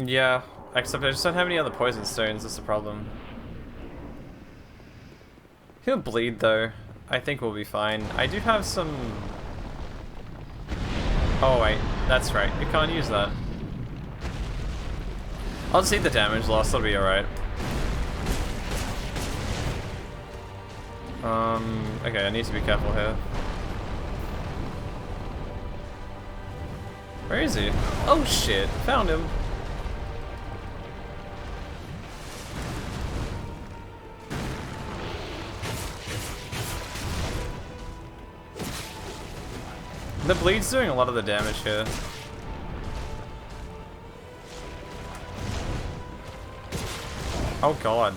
Yeah, except I just don't have any other poison stones, that's the problem. He'll bleed though. I think we'll be fine. I do have some... Oh wait, that's right, you can't use that. I'll see the damage loss, that'll be alright. Okay, I need to be careful here. Where is he? Oh shit, found him. The bleed's doing a lot of the damage here. Oh god.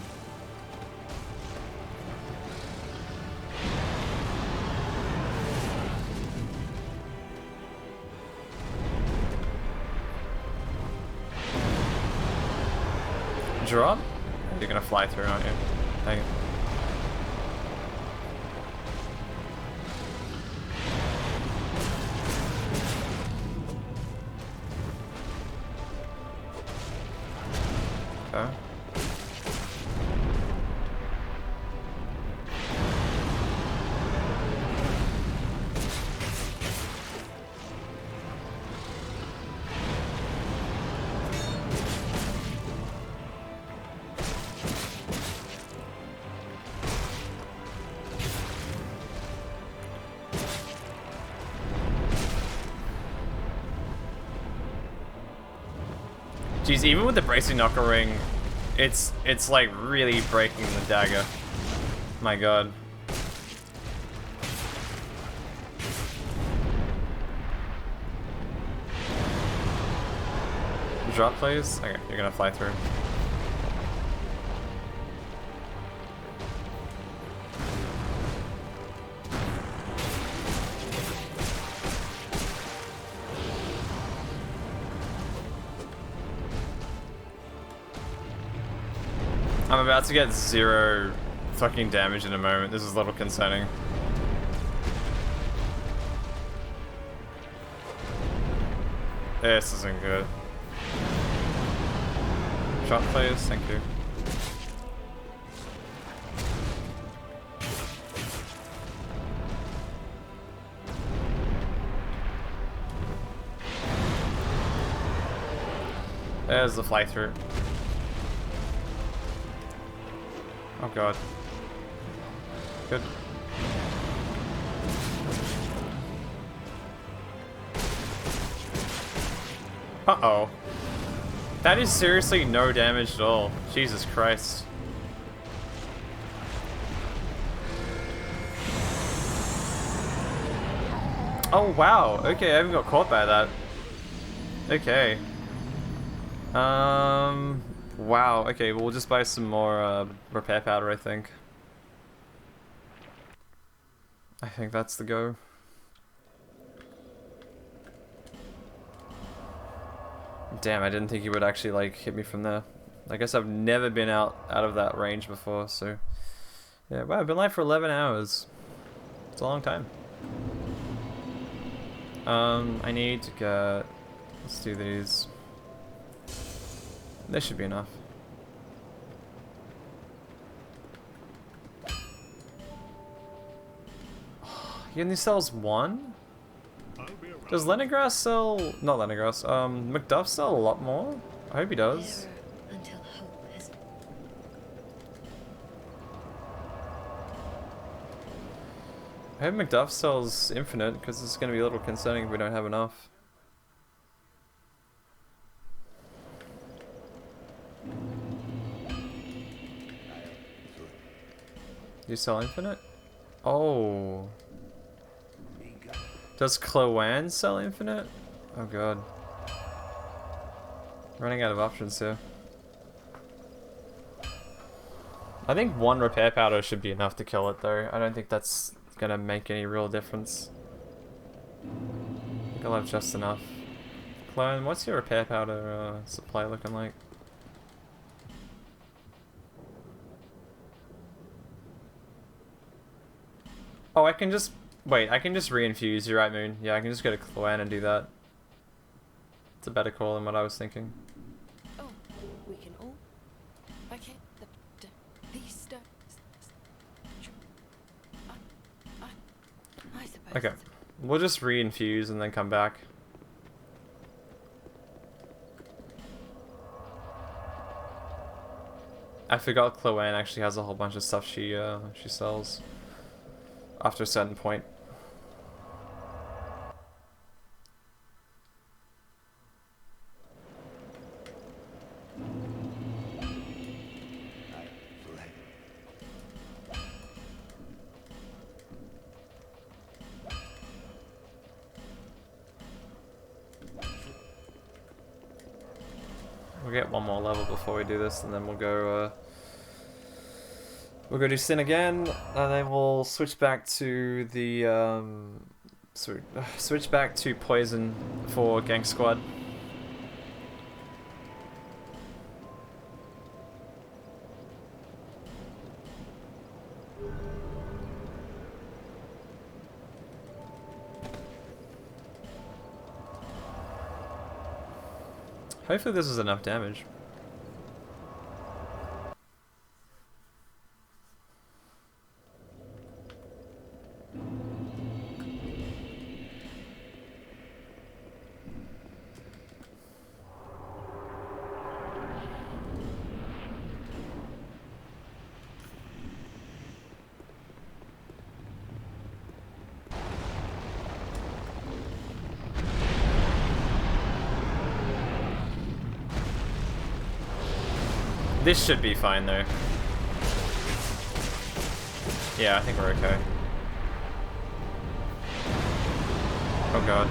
Drop? You're gonna fly through, aren't you? Dang it. Okay. Jeez, even with the bracing knuckle ring, it's like really breaking the dagger. My god. Drop, please. Okay, you're gonna fly through. I'm about to get 0 fucking damage in a moment. This is a little concerning. This isn't good. Shot, please. Thank you. There's the fly through. Oh god. Good. Uh-oh. That is seriously no damage at all. Jesus Christ. Oh wow. Okay, I haven't got caught by that. Okay. Wow. Okay, we'll just buy some more repair powder, I think. I think that's the go. Damn, I didn't think he would actually like hit me from there. I guess I've never been out of that range before, so yeah. Wow, I've been live for 11 hours. It's a long time. I need to get. Let's do these. This should be enough. He only sells one? Does Leningrad sell... Not Leningrad, McDuff sell a lot more? I hope he does. Until hope has... I hope McDuff sells infinite, because it's going to be a little concerning if we don't have enough. You sell infinite? Oh. Does Cloan sell infinite? Oh god. Running out of options here. I think one repair powder should be enough to kill it though. I don't think that's gonna make any real difference. I think I'll have just enough. Clone, what's your repair powder supply looking like? Oh, I can just... Wait, I can just re-infuse, you're right, Moon. Yeah, I can just go to Cloan and do that. It's a better call than what I was thinking. Oh, we can all... Okay, these steps... I suppose... Okay, we'll just re-infuse and then come back. I forgot Cloan actually has a whole bunch of stuff she sells. After a certain point. get one more level before we do this, and then we'll go do Sin again, and then we'll switch back to the switch back to Poison for Gang Squad. Hopefully this is enough damage. This should be fine though. Yeah, I think we're okay. Oh god.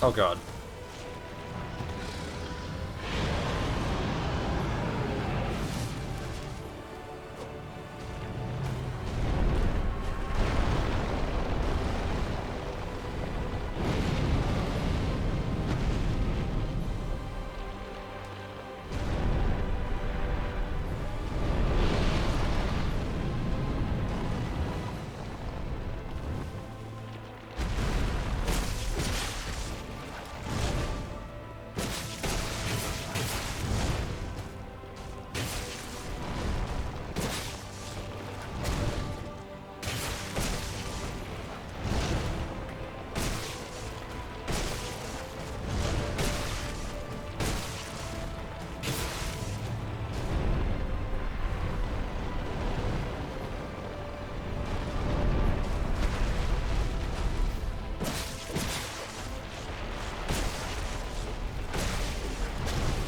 Oh god.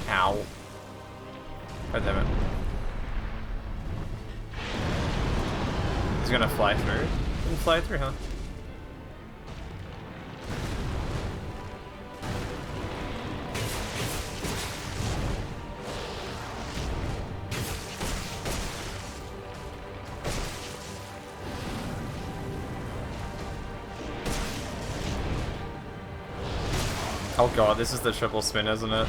Ow. God damn it. He's gonna fly through. Didn't fly through, huh? Oh god, this is the triple spin, isn't it?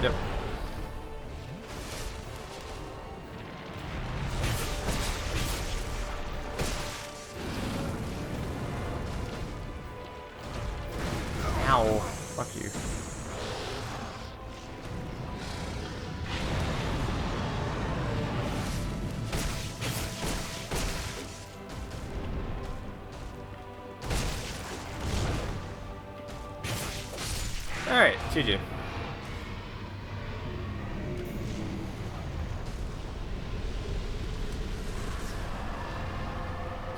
Yep. Ow. Fuck you. Alright, GG.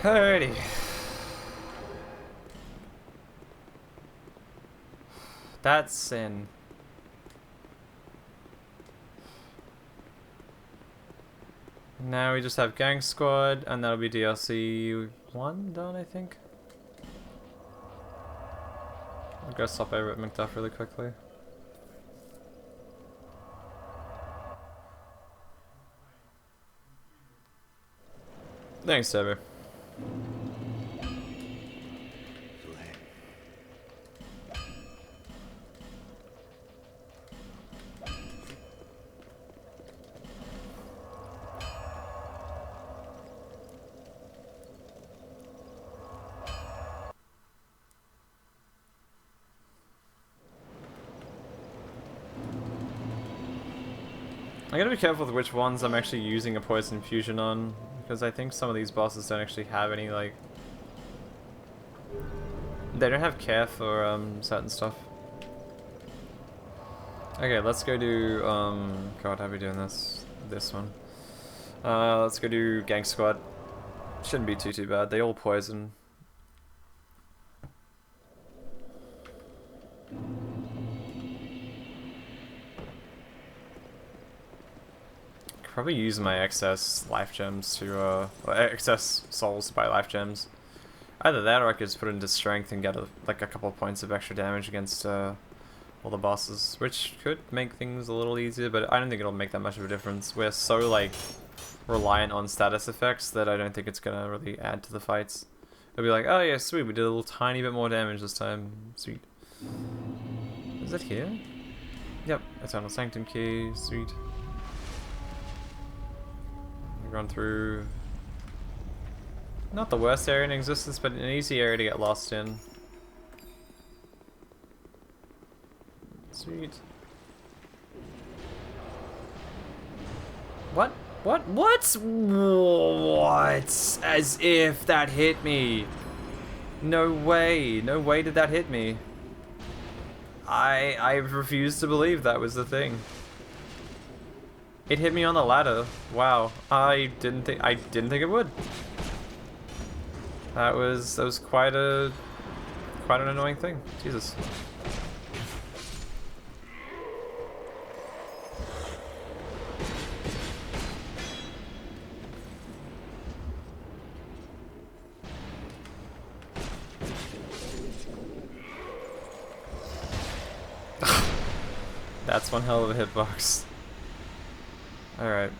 Alrighty. That's Sin. Now we just have Gang Squad, and that'll be DLC 1 done, I think. I'll go stop over at Macduff really quickly. Thanks, Saber. I gotta be careful with which ones I'm actually using a poison fusion on, because I think some of these bosses don't actually have any, like... They don't have care for certain stuff. Okay, let's go do, God, how are we doing this? This one. Let's go do Gang Squad. Shouldn't be too bad, they all poison. Probably use my excess life gems to, or excess souls to buy life gems. Either that or I could just put it into strength and get like a couple of points of extra damage against all the bosses, which could make things a little easier, but I don't think it'll make that much of a difference. We're so like reliant on status effects that I don't think it's gonna really add to the fights. It'll be like, oh yeah, sweet, we did a little tiny bit more damage this time. Sweet. Is it here? Yep, Eternal Sanctum key, sweet. Run through. Not the worst area in existence, but an easy area to get lost in. Sweet. What? What? What? What? As if that hit me. No way. No way did that hit me. I refuse to believe that was the thing. It hit me on the ladder. Wow. I didn't think it would. That was quite an annoying thing. Jesus. That's one hell of a hitbox. Alright.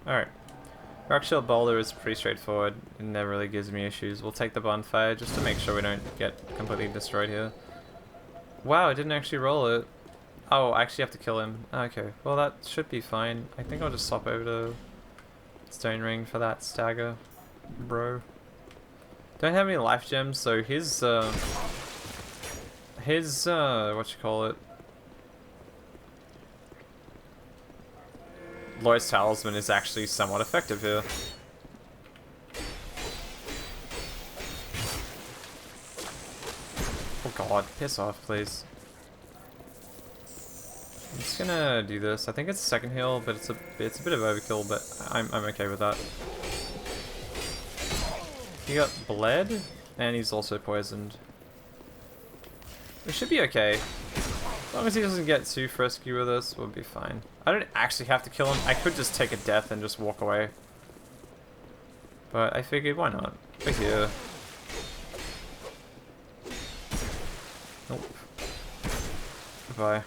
Alright. Rock Shield Boulder is pretty straightforward. It never really gives me issues. We'll take the bonfire just to make sure we don't get completely destroyed here. Wow, I didn't actually roll it. Oh, I actually have to kill him. Okay, well that should be fine. I think I'll just swap over to Stone Ring for that stagger, bro. Don't have any life gems, so his what you call it? Loy's Talisman is actually somewhat effective here. Oh god, piss off, please. I'm just gonna do this. I think it's a second heal, but it's a bit of overkill, but I'm okay with that. He got bled, and he's also poisoned. We should be okay. As long as he doesn't get too frisky with us, we'll be fine. I don't actually have to kill him. I could just take a death and just walk away. But I figured, why not? We're here. Nope. Goodbye.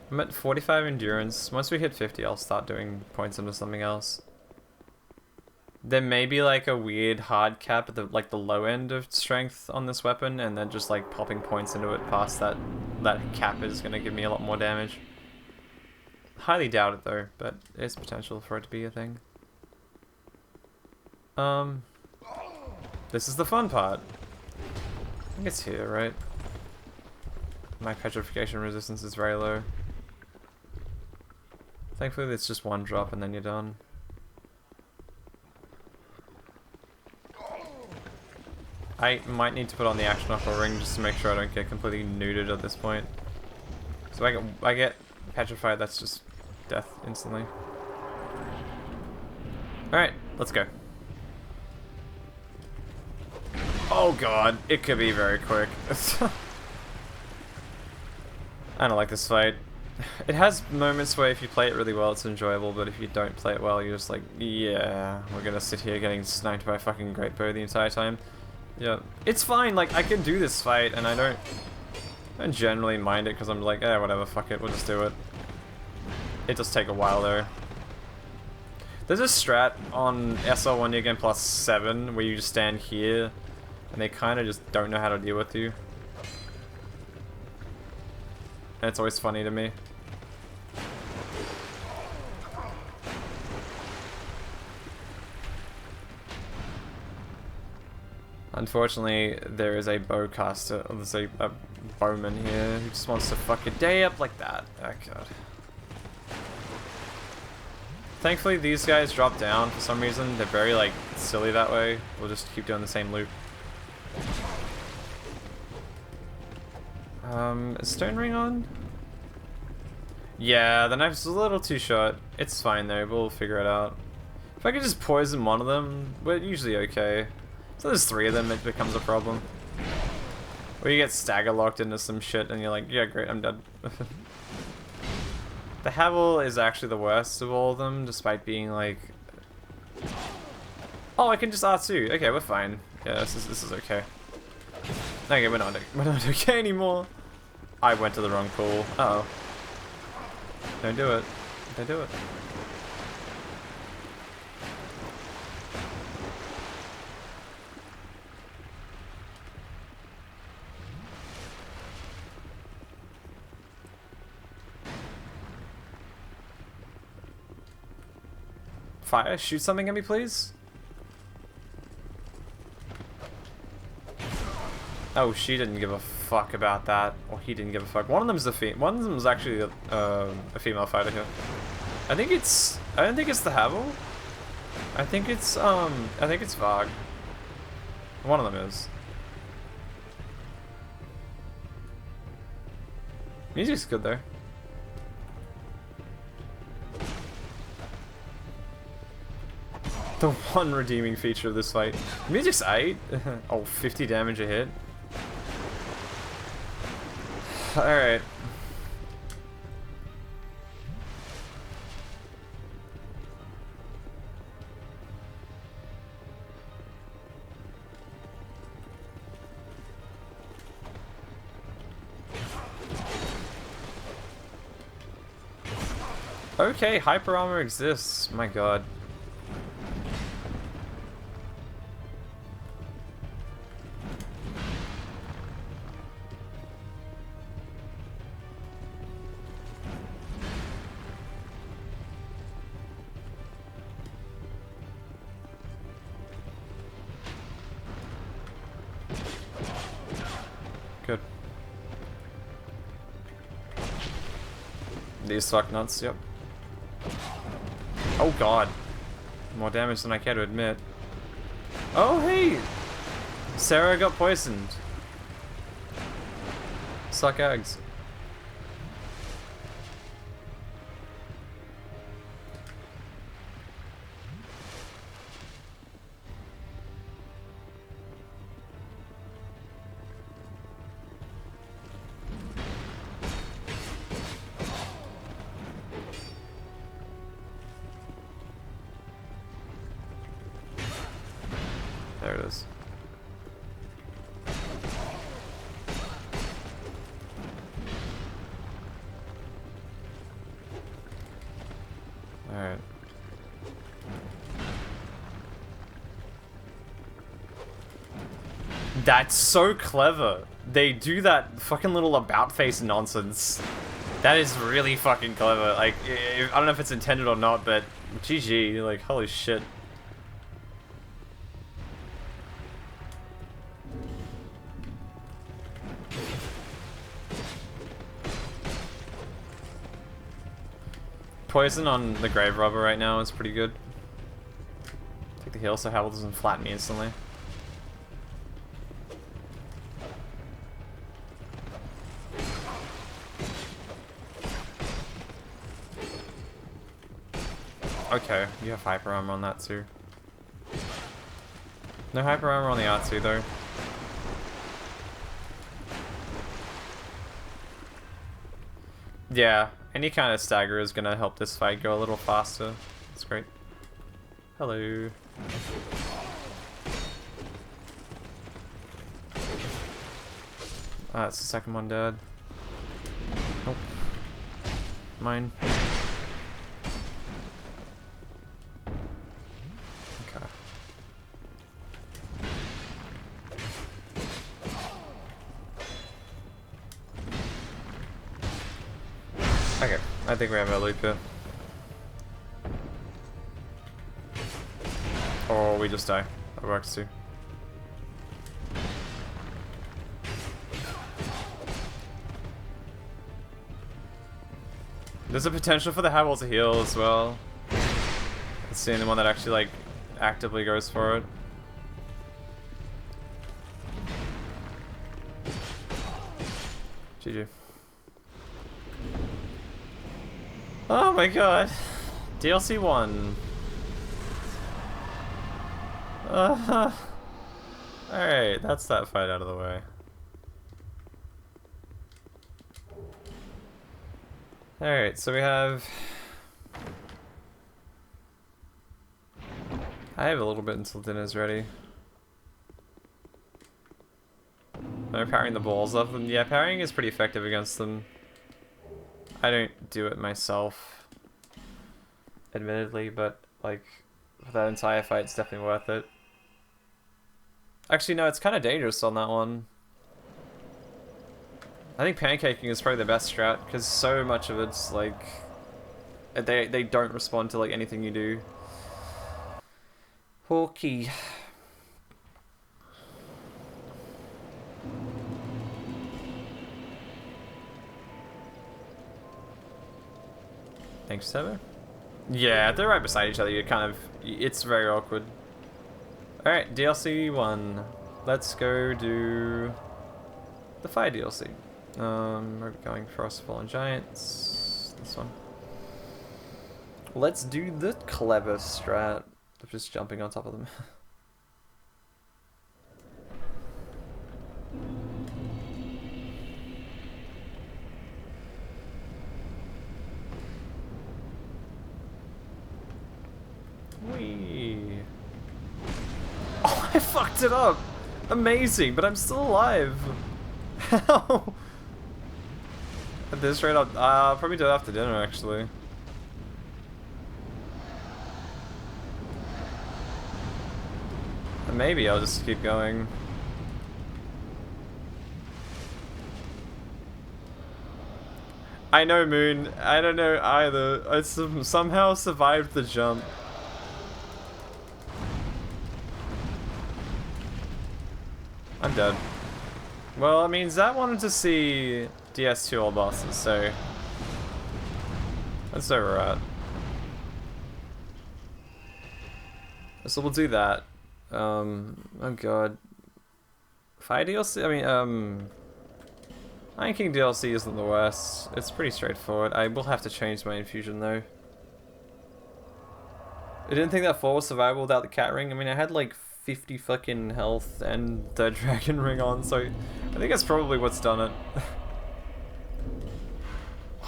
I'm at 45 endurance. Once we hit 50, I'll start doing points into something else. There may be like a weird hard cap at the the low end of strength on this weapon, and then just like popping points into it past that cap is gonna give me a lot more damage. Highly doubt it though, but there's potential for it to be a thing. This is the fun part. I think it's here, right? My petrification resistance is very low. Thankfully it's just one drop and then you're done. I might need to put on the Action Knuckle Ring just to make sure I don't get completely neutered at this point. So I get petrified, that's just death instantly. Alright, let's go. Oh god, it could be very quick. I don't like this fight. It has moments where if you play it really well, it's enjoyable, but if you don't play it well, you're just like, yeah, we're gonna sit here getting sniped by fucking Great Bow the entire time. Yeah, it's fine, like, I can do this fight, and I don't generally mind it, because I'm like, eh, whatever, fuck it, we'll just do it. It does take a while, though. There's a strat on SL1 New Game Plus 7, where you just stand here, and they kind of just don't know how to deal with you. And it's always funny to me. Unfortunately, there is a bowcaster, or there's a bowman here who just wants to fuck a day up like that. Oh god. Thankfully, these guys drop down for some reason. They're very, like, silly that way. We'll just keep doing the same loop. Is Stone Ring on? Yeah, the knife's a little too short. It's fine though, we'll figure it out. If I could just poison one of them, we're usually okay. So there's 3 of them, it becomes a problem. Or you get stagger locked into some shit and you're like, yeah great, I'm dead. The Havel is actually the worst of all of them, despite being like... Oh, I can just R2. Okay, we're fine. Yeah, this is okay. Okay, we're not okay anymore. I went to the wrong pool. Uh-oh. Don't do it. Don't do it. Fire, shoot something at me, please. Oh, she didn't give a fuck about that, or he didn't give a fuck. One of them's one of them's actually a female fighter here. I don't think it's the Havel. I think it's Varg. One of them is. Music's good though. The one redeeming feature of this fight. Music's 8. Oh, 50 damage a hit. Alright. Okay, hyper armor exists. My god. Good. These suck nuts, yep. Oh god. More damage than I care to admit. Oh hey! Sarah got poisoned. Suck eggs. There it is. Alright. That's so clever. They do that fucking little about face nonsense. That is really fucking clever. Like, I don't know if it's intended or not, but GG, like, holy shit. Poison on the Grave Robber right now is pretty good. Take the heal so Havel doesn't flatten me instantly. Okay, you have hyper armor on that too. No hyper armor on the R2 though. Yeah, any kind of stagger is gonna help this fight go a little faster. That's great. Hello. Ah, that's the second one dead. Nope. Mine. Okay. Okay, I think we have a loop here. Or we just die. That works too. There's a potential for the Howell to heal as well. It's the only one that actually like actively goes for it. GG. Oh my god. DLC 1. Alright, that's that fight out of the way. Alright, so we have... I have a little bit until dinner's ready. Am I parrying the balls off them? Yeah, parrying is pretty effective against them. I don't do it myself, admittedly, but like for that entire fight, it's definitely worth it. Actually, no, it's kind of dangerous on that one. I think pancaking is probably the best strat because so much of it's like they don't respond to like anything you do. Okay. Thanks, Sebo. Yeah, they're right beside each other. You kind of, it's very awkward. All right, DLC 1. Let's go do the fire DLC. We're going Frostfall and Giants. This one. Let's do the clever strat of just jumping on top of them. Whee. Oh, I fucked it up! Amazing, but I'm still alive! How? At this rate, I'll probably do it after dinner, actually. And maybe I'll just keep going. I know, Moon. I don't know either. I somehow survived the jump. I'm dead. Well, it means that wanted to see DS2 all bosses, so that's where we're at. So we'll do that. Oh god. Fire DLC? I mean, Iron King DLC isn't the worst. It's pretty straightforward. I will have to change my infusion though. I didn't think that 4 was survivable without the cat ring. I mean, I had like 50 fucking health and the dragon ring on, so I think that's probably what's done it.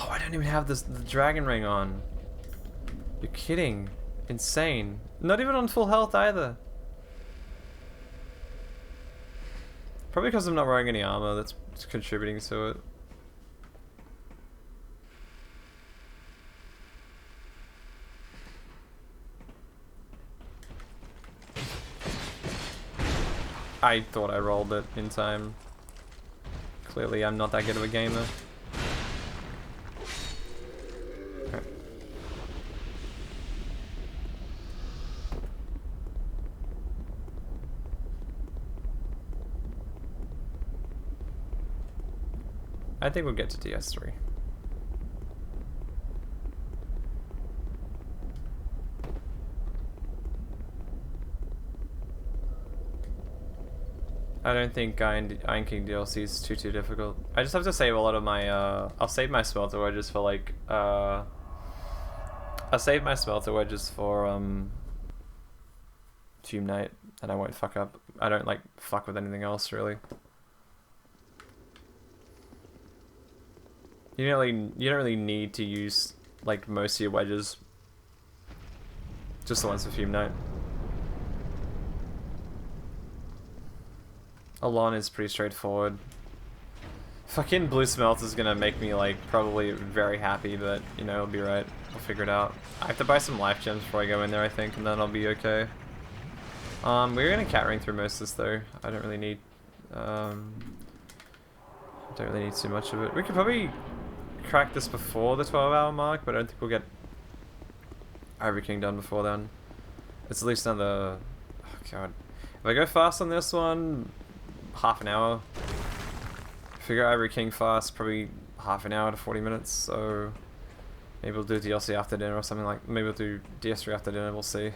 Oh, I don't even have the dragon ring on. You're kidding. Insane. Not even on full health either. Probably because I'm not wearing any armor, that's contributing to it. I thought I rolled it in time. Clearly I'm not that good of a gamer. Okay. I think we'll get to DS3. I don't think Iron King DLC is too difficult. I just have to save a lot of my, I'll save my smelter wedges for like, I'll save my smelter wedges for, Fume Knight, and I won't fuck up. I don't like fuck with anything else really. You don't really need to use like most of your wedges. Just the ones for Fume Knight. Alon is pretty straightforward. Fucking blue smelt is gonna make me like probably very happy, but you know, it'll be right. I'll figure it out. I have to buy some life gems before I go in there, I think, and then I'll be okay. We're gonna cat ring through most of this though. I don't really need don't really need too much of it. We could probably crack this before the 12-hour mark, but I don't think we'll get Ivory King done before then. It's at least another, oh god. If I go fast on this one, half an hour. Figure Ivory King fast, probably half an hour to 40 minutes, so Maybe we'll do DLC after dinner or something like. Maybe we'll do DS3 after dinner. We'll see.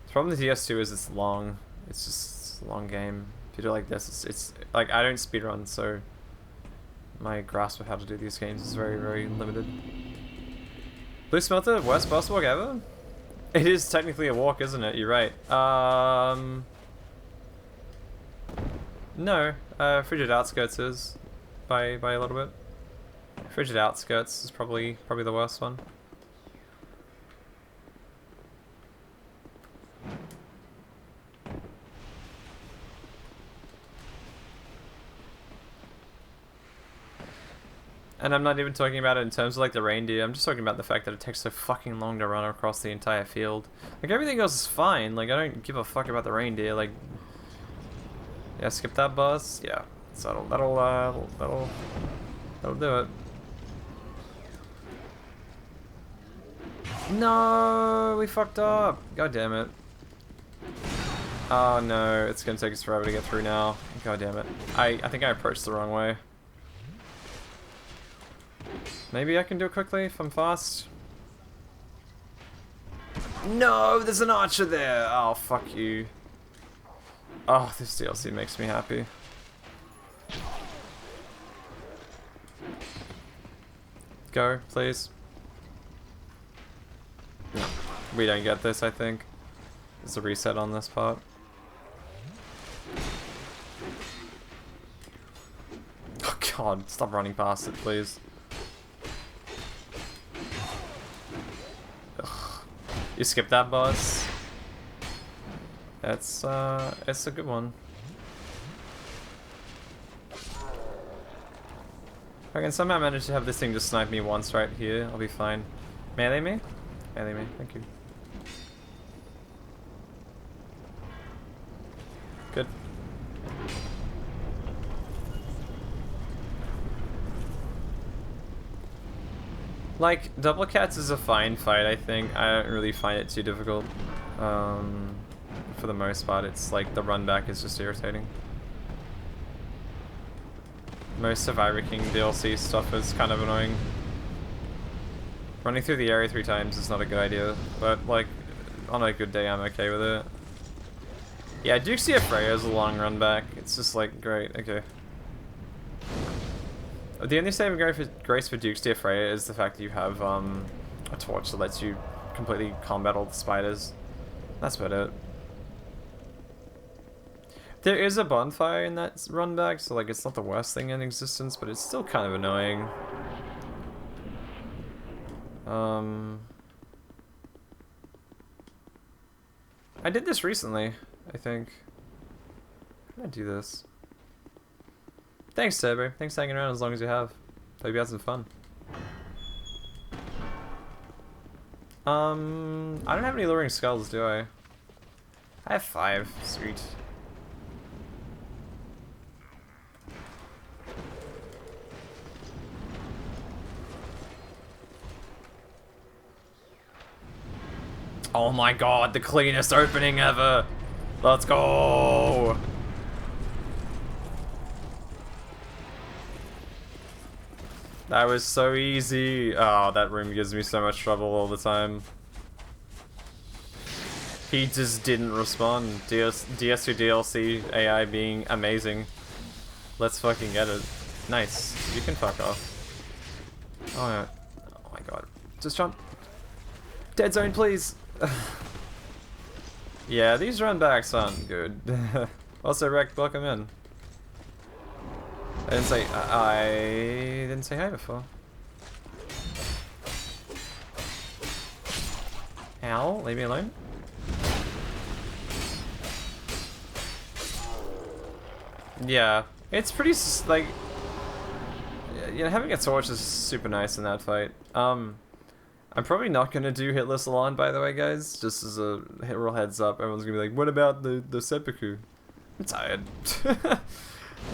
The problem with DS2 is it's long. It's just a long game. If you do it like this, it's like I don't speedrun, so my grasp of how to do these games is very, very limited. Blue Smelter, worst boss walk ever? It is technically a walk, isn't it? You're right. No. Frigid Outskirts is by a little bit. Frigid Outskirts is probably the worst one. And I'm not even talking about it in terms of like the reindeer, I'm just talking about the fact that it takes so fucking long to run across the entire field. Like everything else is fine, like I don't give a fuck about the reindeer, like... Yeah, skip that boss, yeah. So that'll do it. No, we fucked up! God damn it. Oh no, it's gonna take us forever to get through now. God damn it. I think I approached the wrong way. Maybe I can do it quickly if I'm fast. No, there's an archer there! Oh, fuck you. Oh, this DLC makes me happy. Go, please. No, we don't get this, I think. There's a reset on this part. Oh god, stop running past it, please. You skip that boss. It's a good one. If I can somehow manage to have this thing just snipe me once right here, I'll be fine. Melee me? Melee me, thank you. Good. Like, Double Cats is a fine fight, I think. I don't really find it too difficult. For the most part, it's like the run back is just irritating. Most Survivor King DLC stuff is kind of annoying. Running through the area 3 times is not a good idea, but like, on a good day I'm okay with it. Yeah, Duke's Freya is a long run back. It's just like, great, okay. The only saving grace for Duke's Freya is the fact that you have a torch that lets you completely combat all the spiders. That's about it. There is a bonfire in that run back, so like it's not the worst thing in existence, but it's still kind of annoying. I did this recently, I think. How did I do this? Thanks, Turbo. Thanks for hanging around as long as you have. Hope you had some fun. I don't have any luring skulls, do I? I have 5. Sweet. Oh my god, the cleanest opening ever! Let's go! That was so easy. Oh, that room gives me so much trouble all the time. He just didn't respond. DS2 DLC AI being amazing. Let's fucking get it. Nice. You can fuck off. Oh, no. Oh my god. Just jump. Dead zone, please. Yeah, these run backs aren't good. Also, Rec, welcome in. I didn't say hi before. Ow, leave me alone. Yeah, it's pretty like, you know, having a torch is super nice in that fight. I'm probably not gonna do hitless Alon, by the way, guys. Just as a real heads up, everyone's gonna be like, "What about the seppuku?" I'm tired.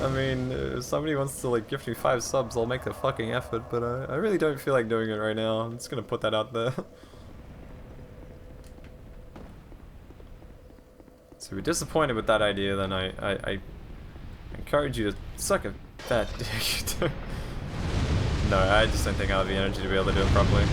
I mean, if somebody wants to like gift me 5 subs, I'll make the fucking effort. But I really don't feel like doing it right now. I'm just gonna put that out there. So if you're disappointed with that idea, then I encourage you to suck a fat dick. No, I just don't think I'll have the energy to be able to do it properly.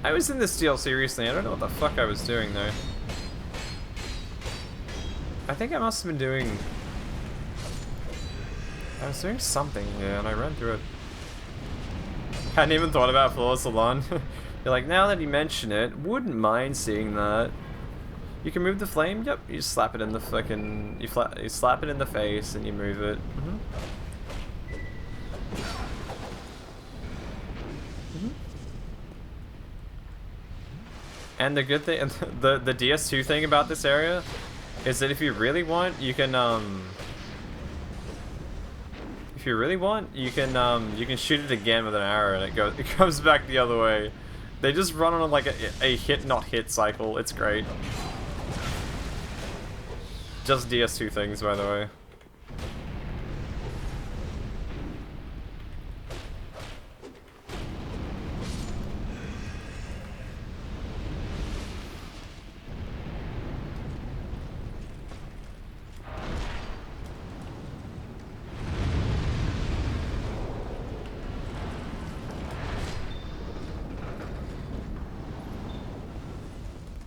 I was in this DLC recently. I don't know what the fuck I was doing though. I think I must have been doing... I was doing something here and I ran through it. Hadn't even thought about Floor Salon. You're like, now that you mention it, wouldn't mind seeing that. You can move the flame? Yep, you just slap it in the fucking... You slap it in the face and you move it. And the good thing, the DS2 thing about this area is that if you really want, you can you can shoot it again with an arrow and it comes back the other way. They just run on like a hit not hit cycle. It's great. Just DS2 things, by the way.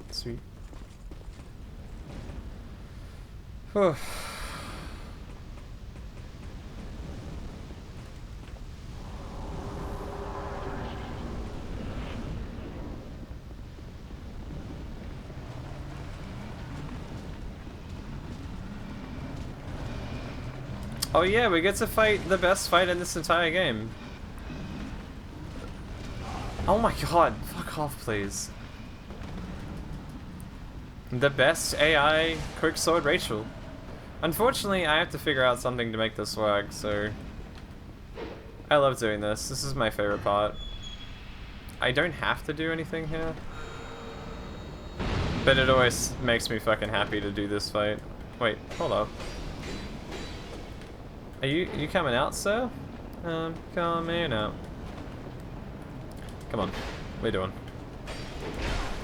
Sweet. Whew. Oh yeah, we get to fight the best fight in this entire game. Oh my god, fuck off please. The best AI Quicksword Rachel. Unfortunately, I have to figure out something to make this work, so... I love doing this. This is my favorite part. I don't have to do anything here. But it always makes me fucking happy to do this fight. Wait, hold up. Are you coming out, sir? Coming out. Come on. What are you doing?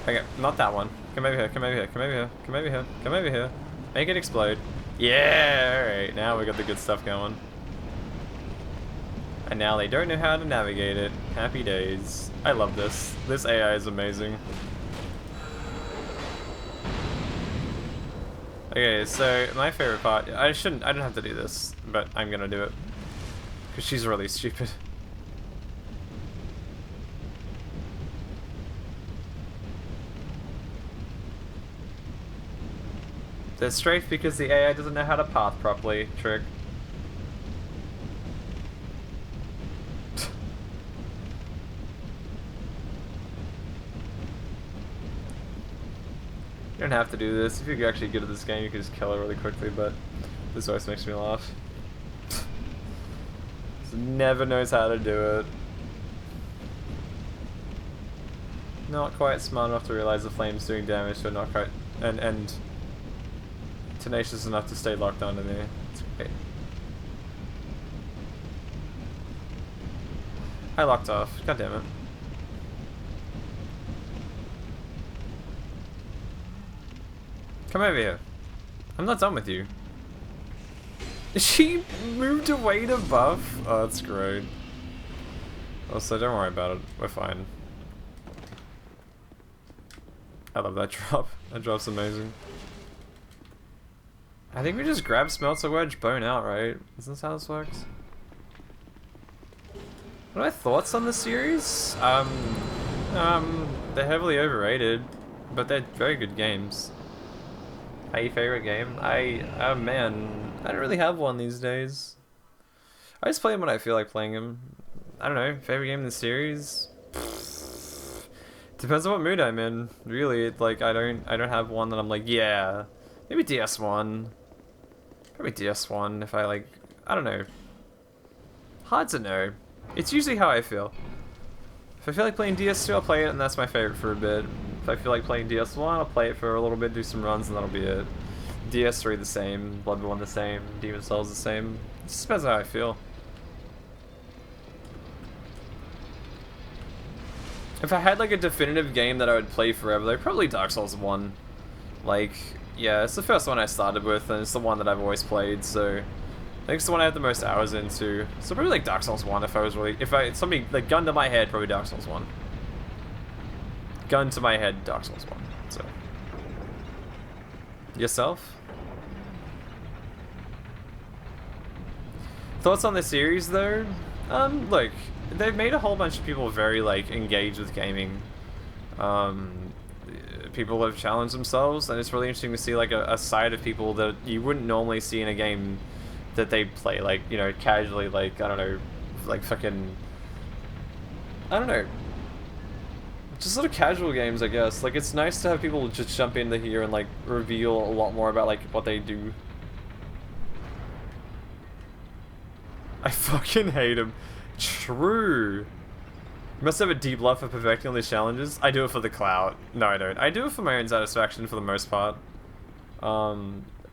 Okay, not that one. Come over here, come over here, come over here, come over here, come over here. Make it explode. Yeah, alright, now we got the good stuff going. And now they don't know how to navigate it. Happy days. I love this. This AI is amazing. Okay, so my favorite part, I don't have to do this, but I'm gonna do it. Because she's really stupid. They're strafe because the AI doesn't know how to path properly, trick. You don't have to do this. If you're actually good at this game, you can just kill it really quickly, but this always makes me laugh. Never knows how to do it. Not quite smart enough to realize the flame's doing damage, so not quite... And tenacious enough to stay locked onto me. It's great. I locked off. God damn it. Come over here. I'm not done with you. She moved away to buff? Oh, that's great. Also, don't worry about it. We're fine. I love that drop. That drop's amazing. I think we just grab Smelter Wedge, bone out, right? Is this how this works? What are my thoughts on the series? They're heavily overrated, but they're very good games. How your favorite game? Oh man, I don't really have one these days. I just play them when I feel like playing them. I don't know, favorite game in the series? Depends on what mood I'm in, really. Like, I don't have one that I'm like, yeah. Maybe DS1. Probably DS1 if I like, I don't know. Hard to know. It's usually how I feel. If I feel like playing DS2, I'll play it and that's my favorite for a bit. If I feel like playing DS1, I'll play it for a little bit, do some runs, and that'll be it. DS3 the same, Bloodborne the same, Demon Souls the same. It just depends on how I feel. If I had like a definitive game that I would play forever, like probably Dark Souls 1. Like, yeah, it's the first one I started with, and it's the one that I've always played, so I think it's the one I had the most hours into. So probably like Dark Souls 1 if I was really, something, like gun to my head, probably Dark Souls 1. Gun to my head, Dark Souls 1, so. Yourself? Thoughts on the series though? Look, they've made a whole bunch of people very like engaged with gaming. People have challenged themselves, and it's really interesting to see like a side of people that you wouldn't normally see in a game that they play, like, you know, casually, like, I don't know, like fucking, I don't know, just sort of casual games, I guess. Like, it's nice to have people just jump into here and like reveal a lot more about like what they do. I fucking hate him. True. You must have a deep love for perfecting all these challenges. I do it for the clout. No, I don't. I do it for my own satisfaction for the most part.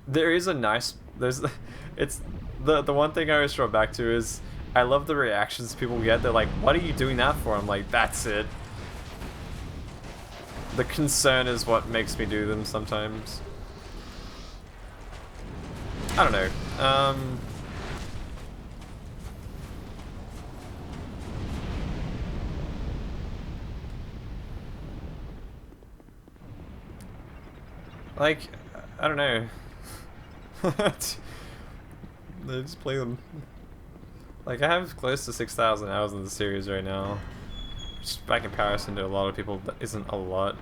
There is a nice... It's... The one thing I always throw back to is I love the reactions people get. They're like, what are you doing that for? I'm like, that's it. The concern is what makes me do them sometimes. I don't know. Like, I don't know. They just play them. Like, I have close to 6,000 hours in the series right now. Which, by comparison to a lot of people, that isn't a lot.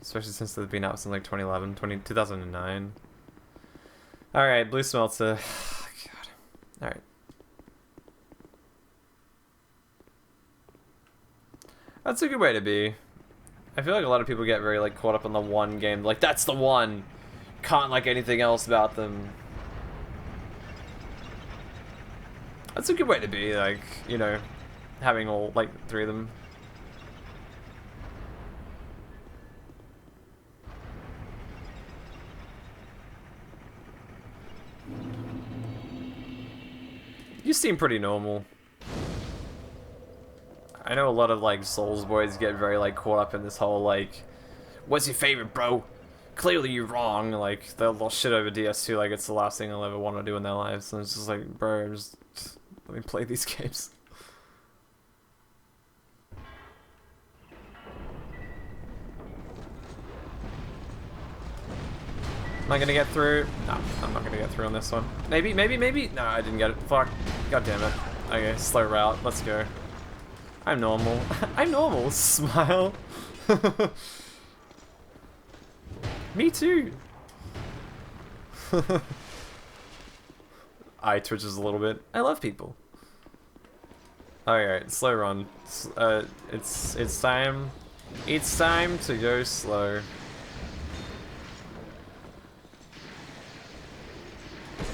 Especially since they've been out since like 2011, 2009. Alright, Blue Smelter. God. Alright. That's a good way to be. I feel like a lot of people get very like caught up in the one game, like that's the one, can't like anything else about them. That's a good way to be, like, you know, having all like 3 of them. You seem pretty normal. I know a lot of like Souls boys get very like caught up in this whole like, what's your favorite, bro? Clearly you're wrong. Like they'll shit over DS2 like it's the last thing they'll ever want to do in their lives. And it's just like, bro, just let me play these games. Am I gonna get through? No, I'm not gonna get through on this one. Maybe, maybe, maybe. No, I didn't get it. Fuck. God damn it. Okay, slow route. Let's go. I'm normal. I'm normal. Smile. Me too. Eye twitches a little bit. I love people. Alright, slow run. It's time. It's time to go slow.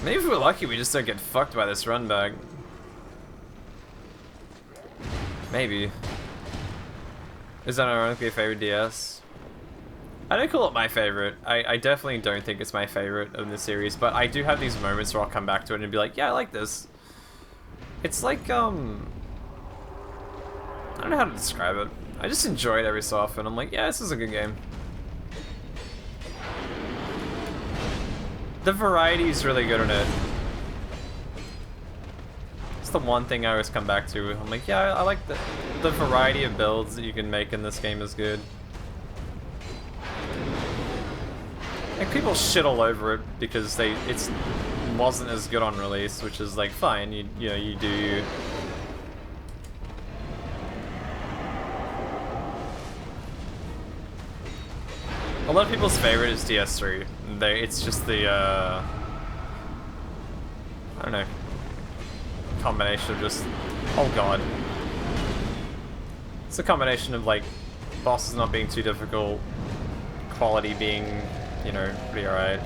Maybe if we're lucky, we just don't get fucked by this run bag. Maybe. Is that ironically a favorite DS? I don't call it my favorite. I definitely don't think it's my favorite of the series, but I do have these moments where I'll come back to it and be like, yeah, I like this. It's like, I don't know how to describe it. I just enjoy it every so often. I'm like, yeah, this is a good game. The variety is really good in it. It's the one thing I always come back to. I'm like, yeah, I like the variety of builds that you can make in this game is good. Like people shit all over it because it wasn't as good on release, which is like fine. You know you do you. A lot of people's favorite is DS3. It's just the I don't know, combination of just, oh god. It's a combination of like bosses not being too difficult, quality being, you know, pretty alright.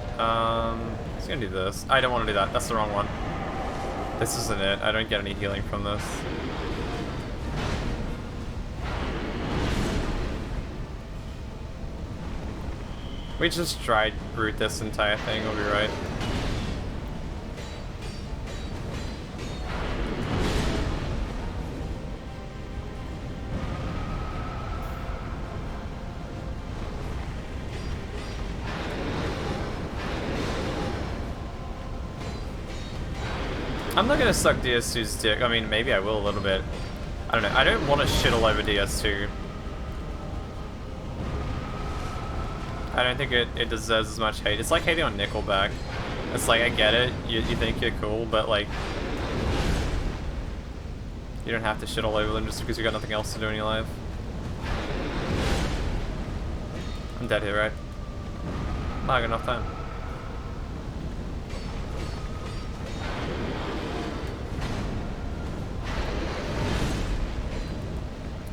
It's gonna do this. I don't want to do that. That's the wrong one. This isn't it. I don't get any healing from this. We just tried root this entire thing, we'll be right. I'm not gonna suck DS2's dick. I mean, maybe I will a little bit. I don't know. I don't want to shit all over DS2. I don't think it deserves as much hate. It's like hating on Nickelback. It's like, I get it. You think you're cool, but like, you don't have to shit all over them just because you got nothing else to do in your life. I'm dead here, right? Not enough time.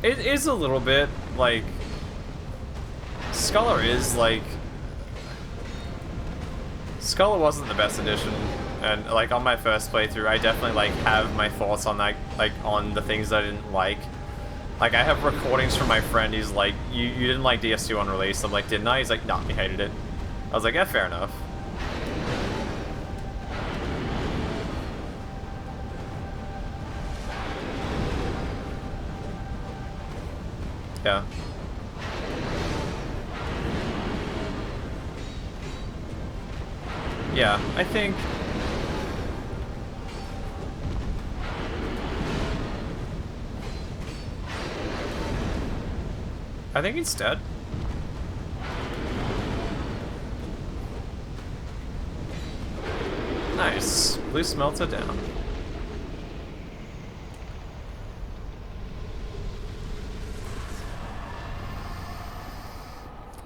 It is a little bit, like... Scholar is, like... Scholar wasn't the best edition, and, like, on my first playthrough, I definitely, like, have my thoughts on that, like, on the things I didn't like. Like, I have recordings from my friend, he's like, you didn't like DS2 on release. I'm like, didn't I? He's like, nah, he hated it. I was like, yeah, fair enough. Yeah. Yeah, I think... I think he's dead. Nice. Blue smelter down.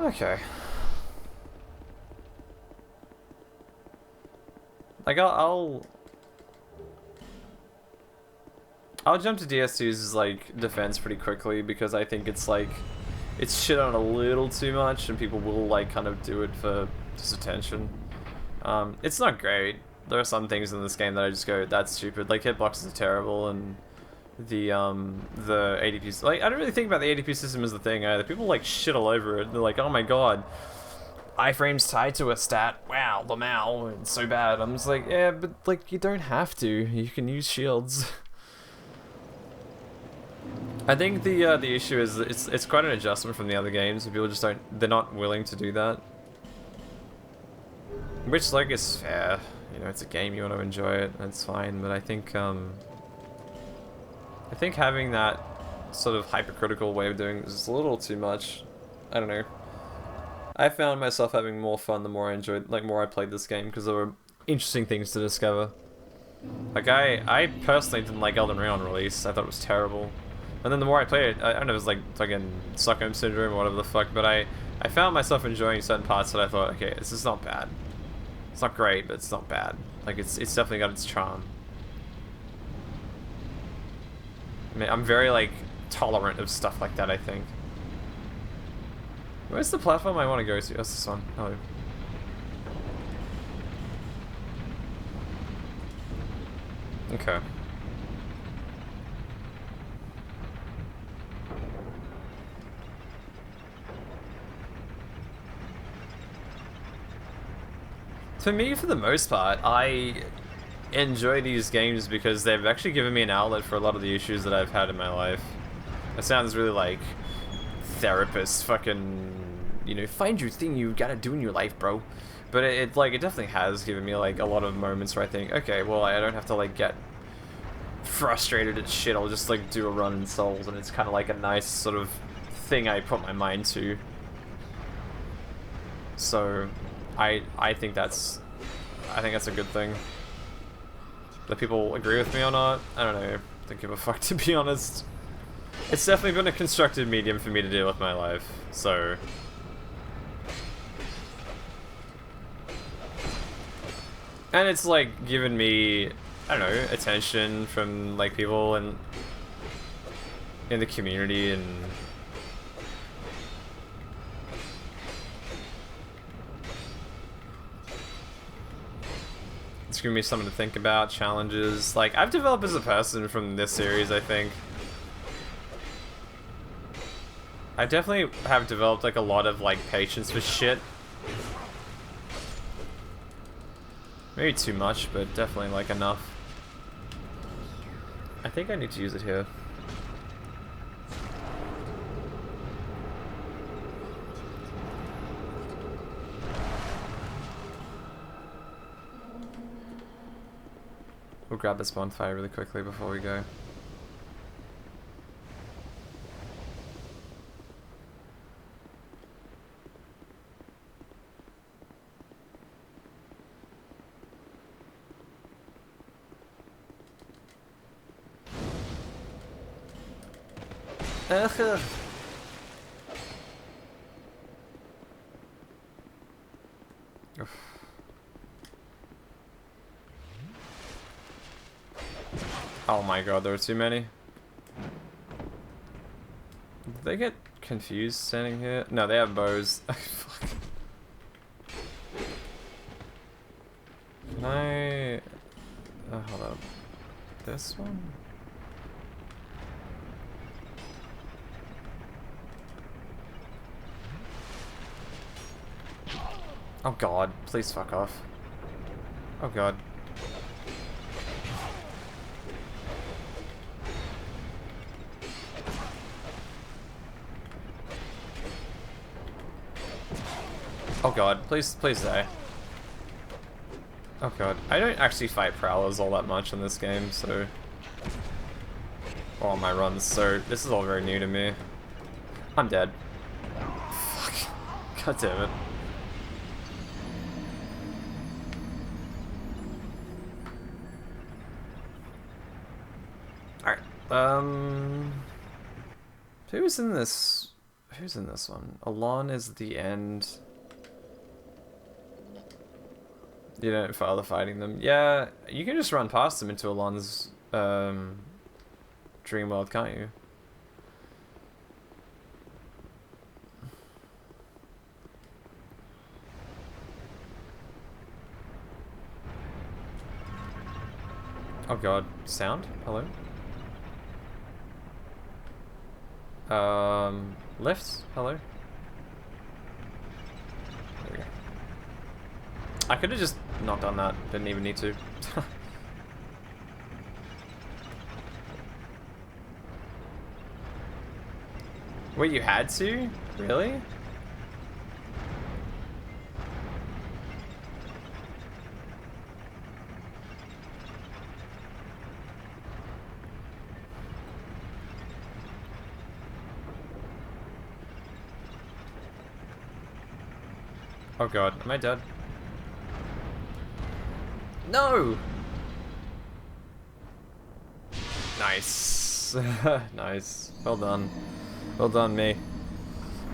Okay. Like, I'll jump to DS2's, like, defense pretty quickly because I think it's, like, it's shit on a little too much and people will, like, kind of do it for just attention. It's not great. There are some things in this game that I just go, that's stupid. Like, hitboxes are terrible and the ADP... Like, I don't really think about the ADP system as the thing either. People, like, shit all over it. They're like, oh my god. Iframes tied to a stat. Wow, Lamau, it's so bad. I'm just like, yeah, but like you don't have to. You can use shields. I think the issue is it's quite an adjustment from the other games. People just they're not willing to do that. Which like is fair. You know, it's a game, you want to enjoy it, that's fine. But I think having that sort of hypercritical way of doing it is a little too much. I don't know. I found myself having more fun the more I enjoyed, like more I played this game because there were interesting things to discover. Like I personally didn't like Elden Ring on release. I thought it was terrible. And then the more I played it, I don't know, it was like fucking Stockholm Syndrome or whatever the fuck, but I found myself enjoying certain parts that I thought, okay, this is not bad. It's not great, but it's not bad. Like it's definitely got its charm. I mean, I'm very like tolerant of stuff like that, I think. Where's the platform I want to go to? That's this one. Oh. Okay. For me, for the most part, I enjoy these games because they've actually given me an outlet for a lot of the issues that I've had in my life. It sounds really like therapist fucking, you know, find your thing you gotta do in your life, bro. But it definitely has given me like a lot of moments where I think, okay, well, I don't have to like get frustrated at shit. I'll just like do a run in Souls, and it's kind of like a nice sort of thing I put my mind to. So I think that's a good thing. That people agree with me or not, I don't know. Don't give a fuck, to be honest. It's definitely been a constructive medium for me to deal with my life, so... And it's like given me, I don't know, attention from like people in the community, and it's giving me something to think about, challenges. Like, I've developed as a person from this series, I think. I definitely have developed like a lot of like patience for shit. Maybe too much, but definitely like enough. I think I need to use it here. We'll grab this bonfire really quickly before we go. Ugh. Oh my god, there were too many. Did they get confused standing here? No, they have bows. Fuck. Can I... hold up. This one? Oh god, please fuck off. Oh god. Oh god, please die. Oh god, I don't actually fight prowlers all that much in this game, so... Or on my runs, so this is all very new to me. I'm dead. Fuck. God damn it. Alright, who's in this? Who's in this one? Alon is the end. You don't bother fighting them. Yeah, you can just run past them into Alon's dream world, can't you? Oh god, sound? Hello? Lifts? Hello? There we go. I could have just not done that, didn't even need to. Wait, you had to? Really? Oh god, am I dead? No! Nice. Nice. Well done. Well done, me.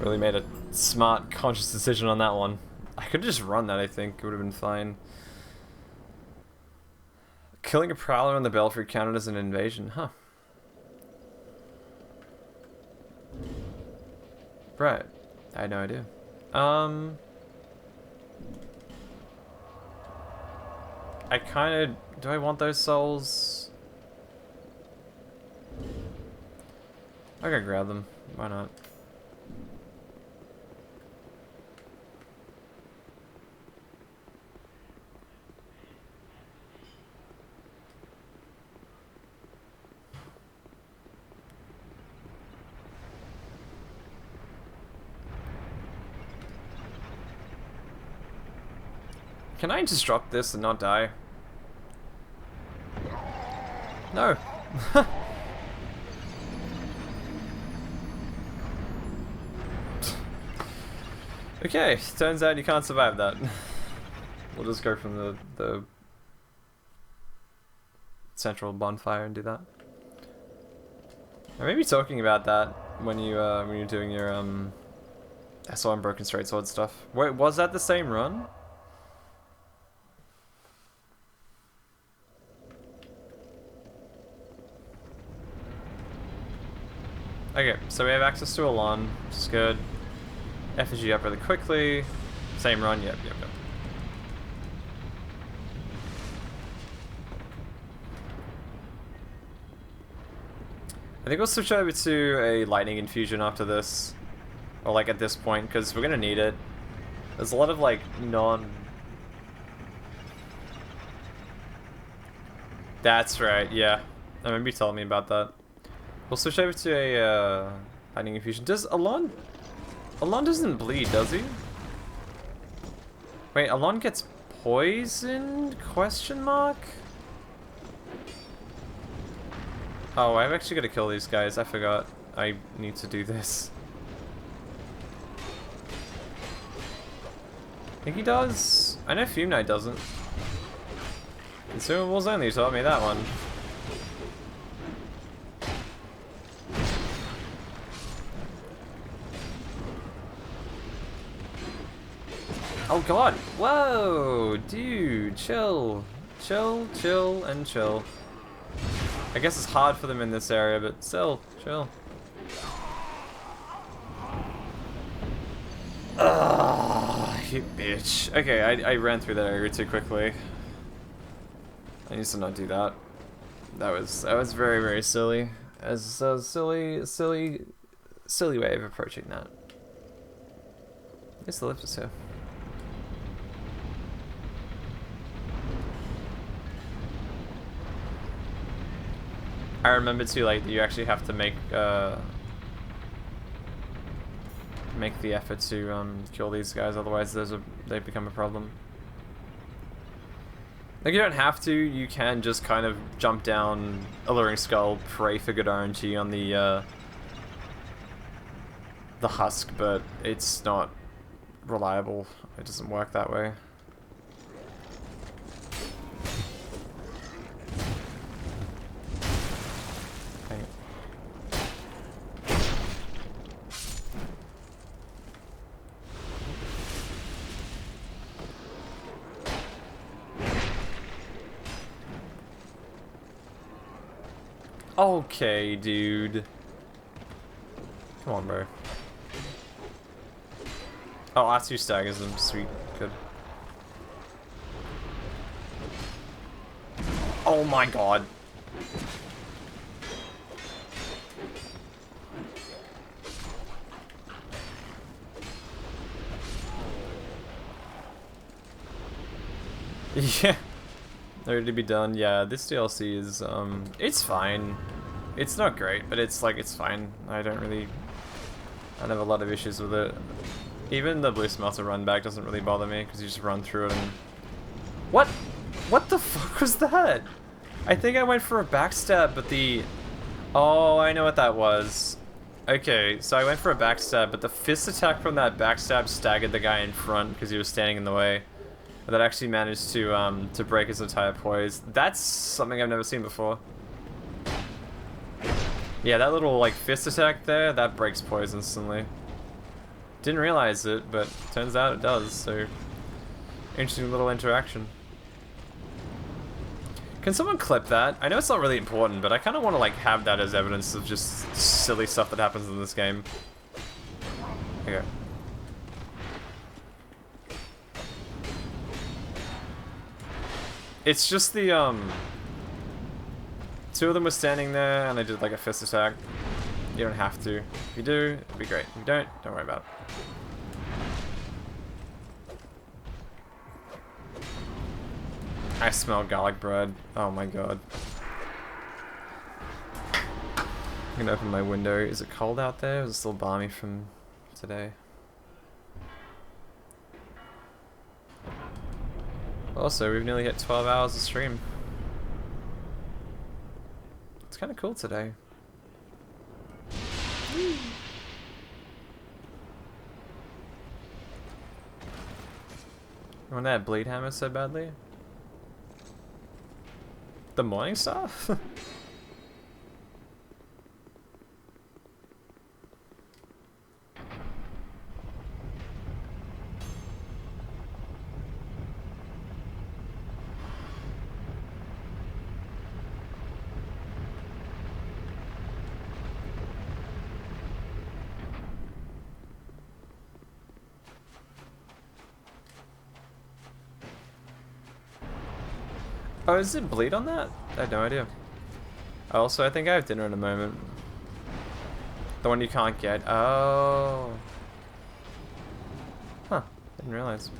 Really made a smart, conscious decision on that one. I could have just run that, I think. It would have been fine. Killing a prowler on the belfry counted as an invasion. Huh. Right. I had no idea. I kind of... Do I want those souls? I gotta grab them. Why not? Can I just drop this and not die? No. Okay, turns out you can't survive that. We'll just go from the central bonfire and do that. I may be talking about that when you're doing your SO and Broken Straight Sword stuff. Wait, was that the same run? Okay, so we have access to Alon, which is good. Effigy up really quickly. Same run, yep. I think we'll switch over to a lightning infusion after this. Or like at this point, because we're gonna need it. There's a lot of like That's right, yeah. I remember you telling me about that. We'll switch over to a lightning infusion. Does Alon doesn't bleed, does he? Wait, Alon gets poisoned? Question mark? Oh, I've actually got to kill these guys. I forgot. I need to do this. I think he does. I know Fume Knight doesn't. Consumables only taught me that one. Oh god! Whoa! Dude, chill. Chill, chill, and chill. I guess it's hard for them in this area, but still, chill. Ah, you bitch. Okay, I ran through that area too quickly. I need to not do that. That was very, very silly. As a silly way of approaching that. I guess the lift is here. I remember too, like, you actually have to make the effort to kill these guys, otherwise they become a problem. Like, you don't have to, you can just kind of jump down Alluring Skull, pray for good RNG on the husk, but it's not reliable. It doesn't work that way. Okay, dude. Come on, bro. Oh, R2 staggers them. Sweet. Good. Oh my god. Yeah. Ready to be done. Yeah, this DLC is, it's fine. It's not great, but it's like, it's fine. I don't have a lot of issues with it. Even the Blue Smelter run back doesn't really bother me, because you just run through it and... What? What the fuck was that? I think I went for a backstab, but the... Oh, I know what that was. Okay, so I went for a backstab, but the fist attack from that backstab staggered the guy in front, because he was standing in the way. That actually managed to break his entire poise. That's something I've never seen before. Yeah, that little like fist attack there, that breaks poise instantly. Didn't realize it, but turns out it does, so interesting little interaction. Can someone clip that? I know it's not really important, but I kind of want to like have that as evidence of just silly stuff that happens in this game. Okay. It's just the, two of them were standing there and I did like a fist attack. You don't have to. If you do, it'd be great. If you don't worry about it. I smell garlic bread. Oh my god. I'm gonna open my window. Is it cold out there? Is it still balmy from today? Also, we've nearly hit 12 hours of stream. It's kind of cool today. You want that bleed hammer so badly? The Morning Star? Oh, is it bleed on that? I had no idea. Also, I think I have dinner in a moment. The one you can't get. Oh. Huh. Didn't realize.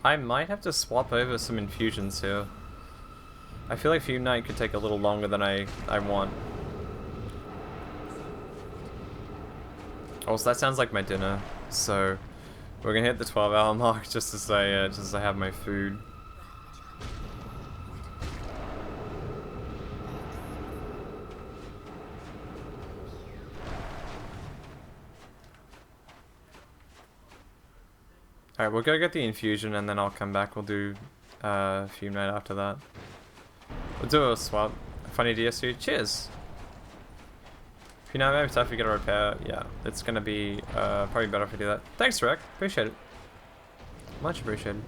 I might have to swap over some infusions here. I feel like Fume Night could take a little longer than I want. Also, that sounds like my dinner, so we're gonna hit the 12-hour mark just as I have my food. Alright, we'll go get the infusion and then I'll come back. We'll do Fume Night after that. We'll do a swap. Funny DS2. Cheers! If you're not maybe tough, you get a repair. Yeah, it's gonna be probably better if we do that. Thanks, Rick. Appreciate it. Much appreciated.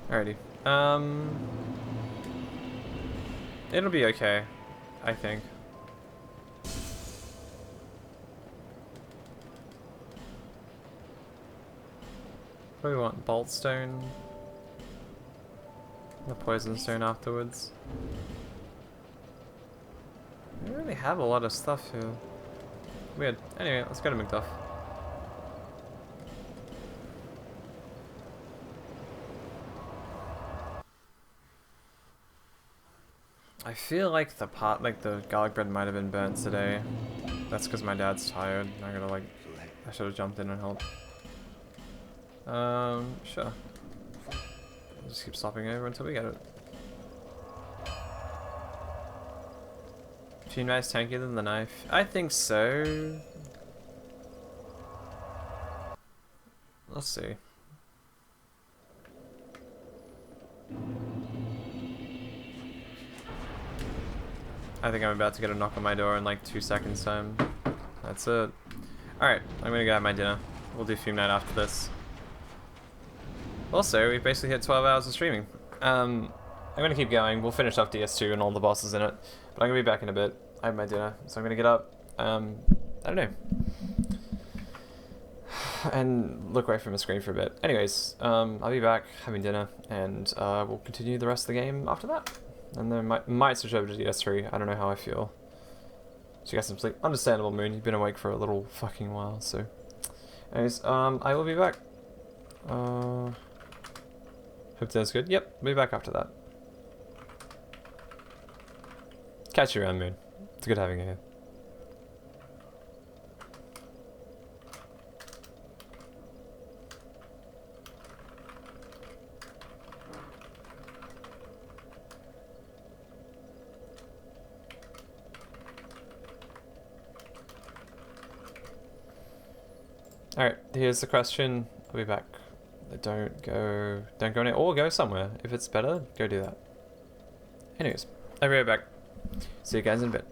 Alrighty. It'll be okay, I think. What do we want? Bolt stone? The poison stone afterwards. We don't really have a lot of stuff here. Weird. Anyway, let's go to Macduff. I feel like the garlic bread might have been burnt today. That's because my dad's tired. I gotta like, I should have jumped in and helped. Sure. I'll just keep stopping over until we get it. Fume Knife's tankier than the knife? I think so. Let's see. I think I'm about to get a knock on my door in like 2 seconds time. That's it. Alright, I'm gonna go have my dinner. We'll do Fume Night after this. Also, we've basically hit 12 hours of streaming. I'm gonna keep going. We'll finish off DS2 and all the bosses in it. But I'm gonna be back in a bit. I have my dinner, so I'm gonna get up. I don't know. And look away from the screen for a bit. Anyways, I'll be back having dinner, and we'll continue the rest of the game after that. And then might switch over to DS3. I don't know how I feel. So you got some sleep. Understandable, Moon. You've been awake for a little fucking while, so. Anyways, I will be back. Hope that's good. Yep, we'll be back after that. Catch you around, Moon. It's good having you here. Alright, here's the question. I'll be back. Don't go anywhere, or go somewhere. If it's better, go do that. Anyways, I'll be right back. See you guys in a bit.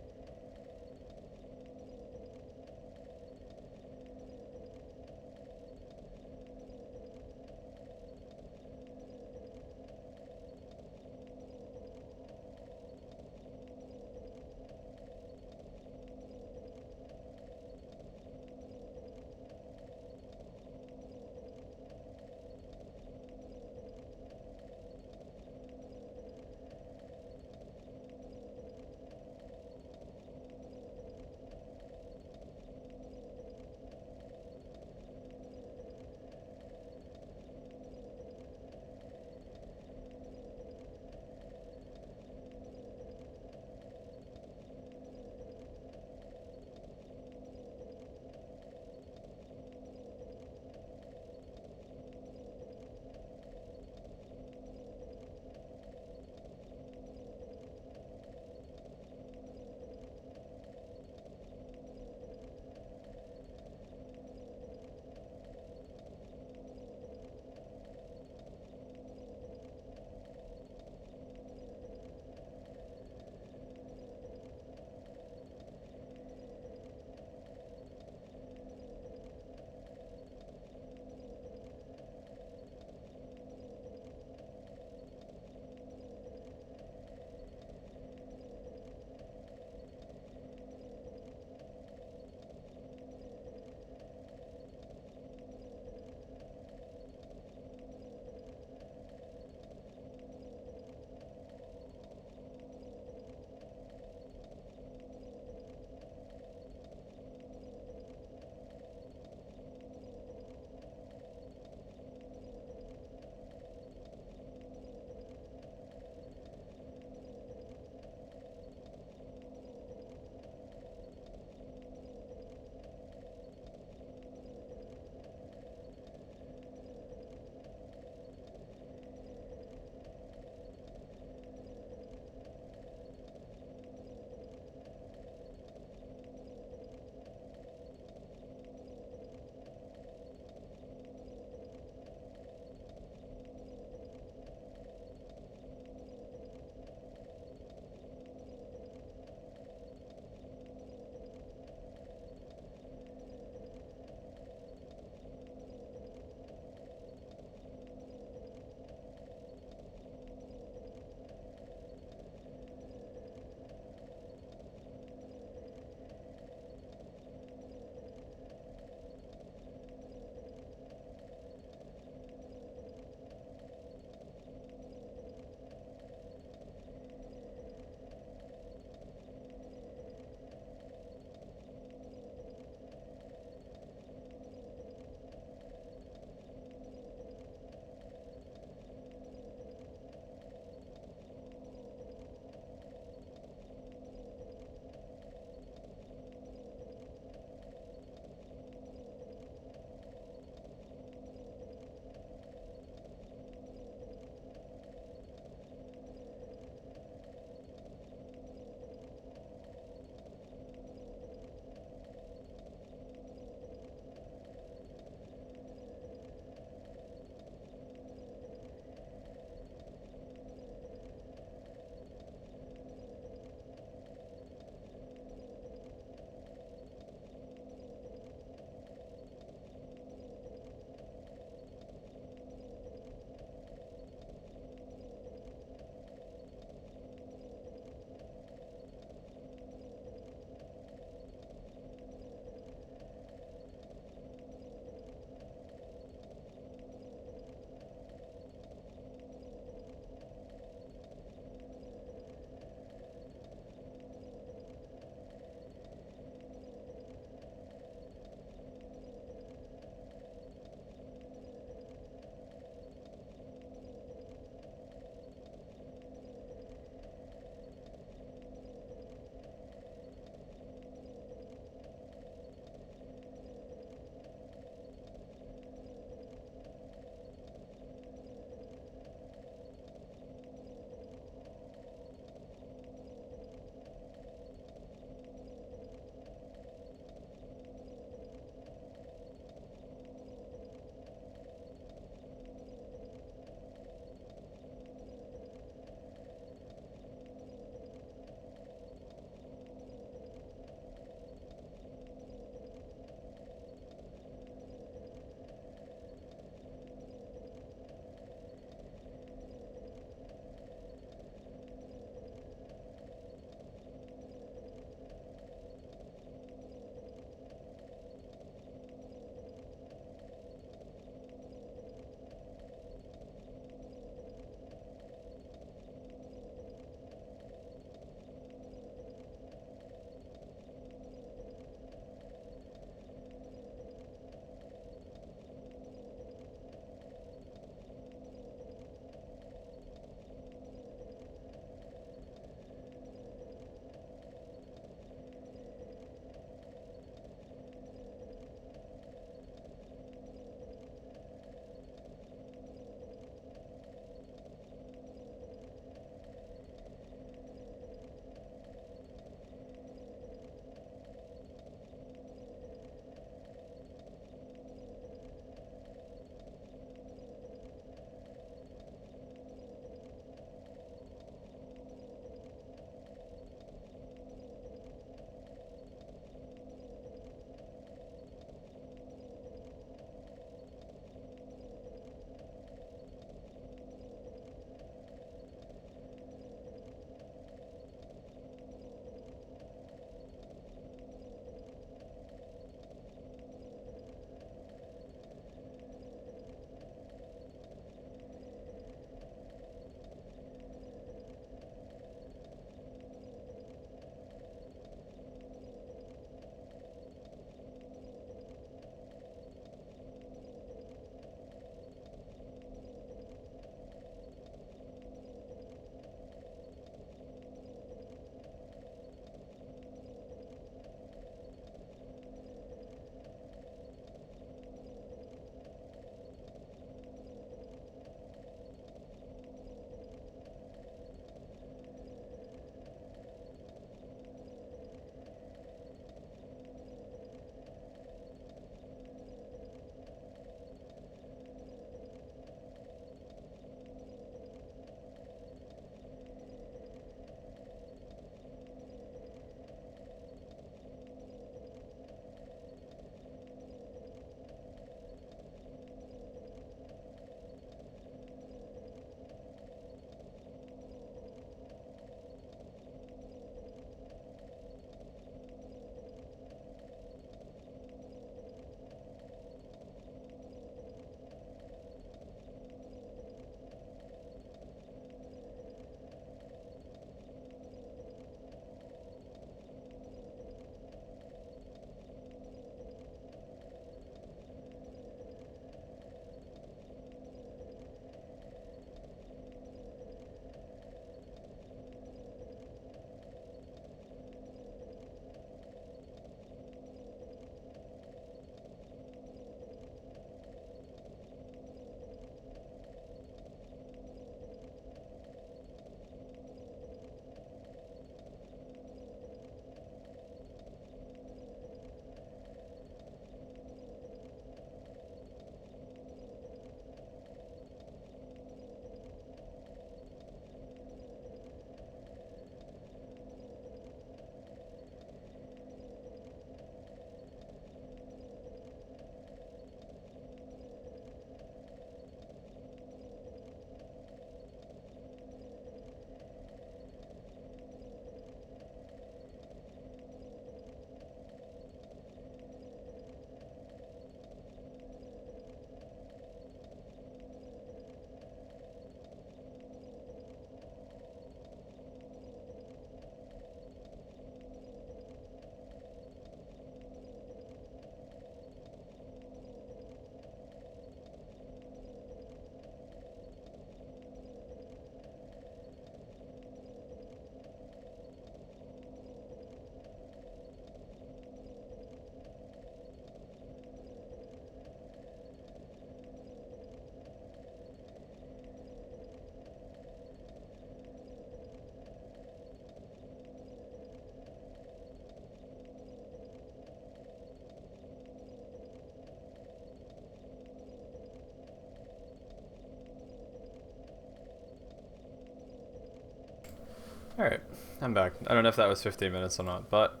Alright, I'm back. I don't know if that was 15 minutes or not, but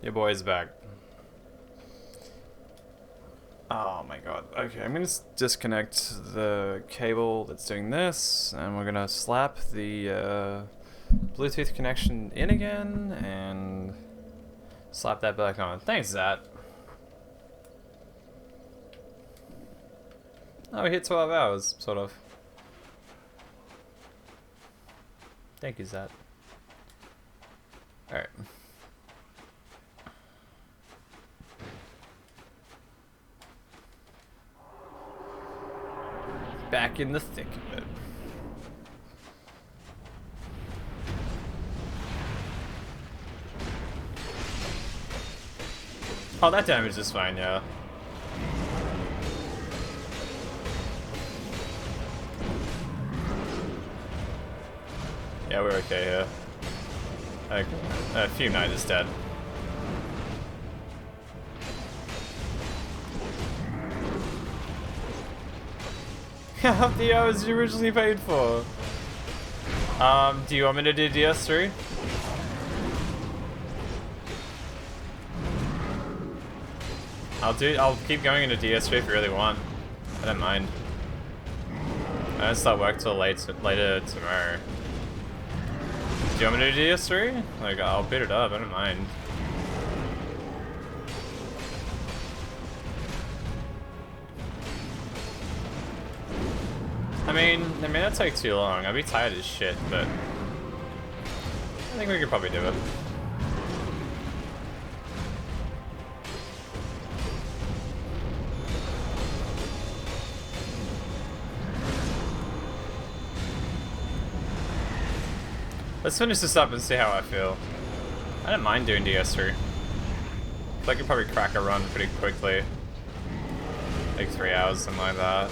your boy's back. Oh my god. Okay, I'm gonna disconnect the cable that's doing this, and we're gonna slap the Bluetooth connection in again, and slap that back on. Thanks, Zat. Oh, we hit 12 hours, sort of. Thank you, Zat. Alright. Back in the thick of it. Oh, that damage is fine, yeah. Yeah, we're okay here. A few Knight is dead. Half the hours you originally paid for. Do you want me to do DS3? I'll keep going into DS3 if you really want. I don't mind. I don't start work till later tomorrow. Do you want me to do DS3? Like, I'll beat it up, I don't mind. I mean, it may not take too long. I'll be tired as shit, but I think we could probably do it. Let's finish this up and see how I feel. I don't mind doing DS3. I could probably crack a run pretty quickly. Like 3 hours, something like that.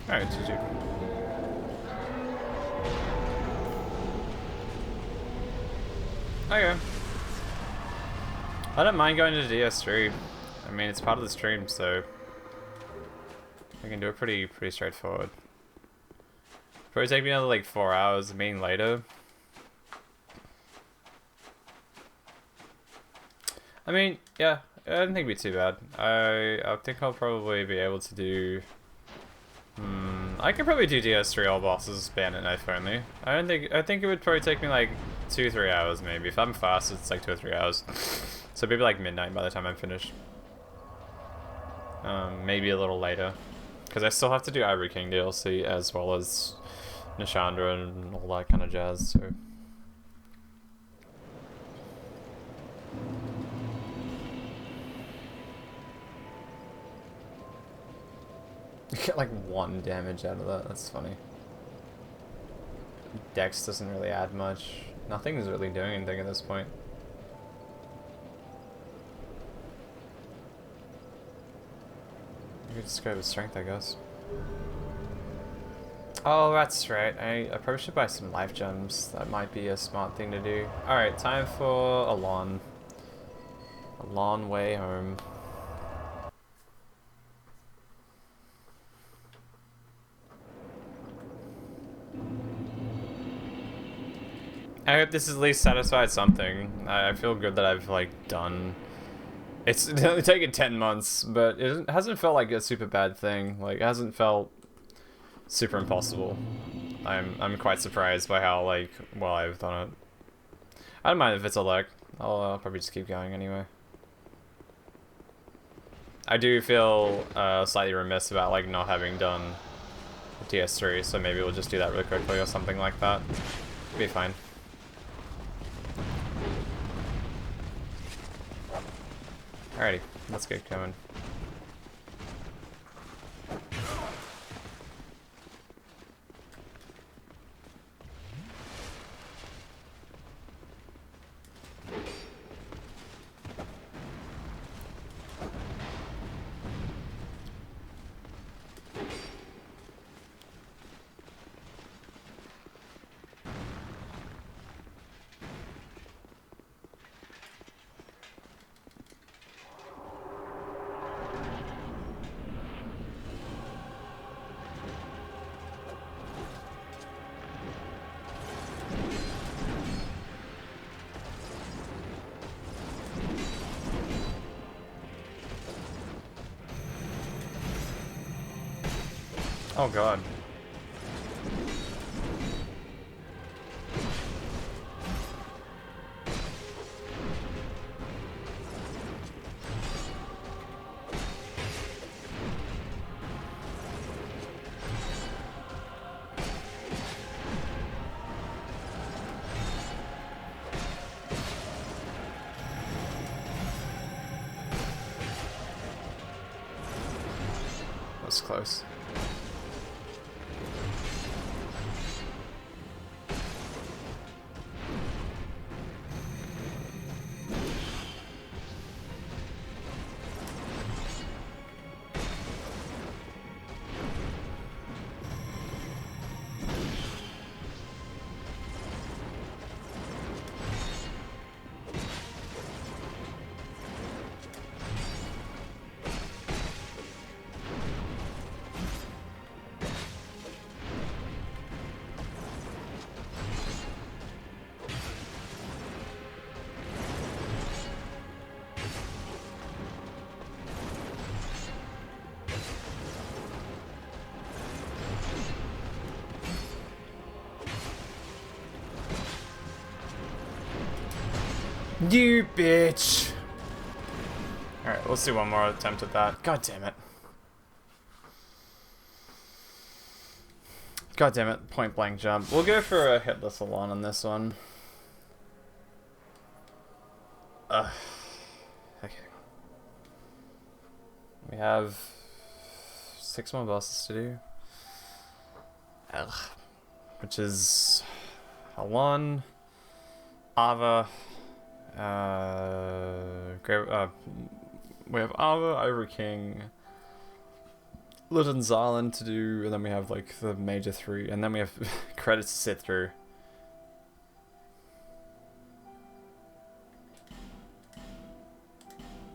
Alright, GG. Okay. I don't mind going to DS3. I mean, it's part of the stream, so we can do it pretty straightforward. Probably take me another like 4 hours, meaning later. I mean, yeah, I don't think it'd be too bad. I think I'll probably be able to do. I could probably do DS3 all bosses, Bandit knife only. I think it would probably take me like 2-3 hours maybe. If I'm fast, it's like 2 or 3 hours. So maybe like midnight by the time I'm finished. Maybe a little later, because I still have to do Ivory King DLC as well as Nishandra and all that kind of jazz. So. You get like 1 damage out of that, that's funny. Dex doesn't really add much. Nothing's really doing anything at this point. You could just go with strength, I guess. Oh, that's right. I probably should buy some life gems. That might be a smart thing to do. Alright, time for a long way home. I hope this has at least satisfied something. I feel good that I've like done. It's only taken 10 months, but it hasn't felt like a super bad thing. Like, it hasn't felt super impossible. I'm quite surprised by how like well I've done it. I don't mind if it's a luck. I'll probably just keep going anyway. I do feel slightly remiss about like not having done DS3, so maybe we'll just do that really quickly or something like that. It'll be fine. Alrighty, Let's get going. Oh god. That's close. You bitch! Alright, let's do one more attempt at that. God damn it. God damn it, point blank jump. We'll go for a hitless Alon on this one. Okay. We have 6 more bosses to do. Ugh. Which is Alon, Ava, we have Ava, Ivory King, Legends Island to do, and then we have like the major 3, and then we have credits to sit through.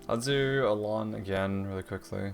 I'll do Alon again really quickly.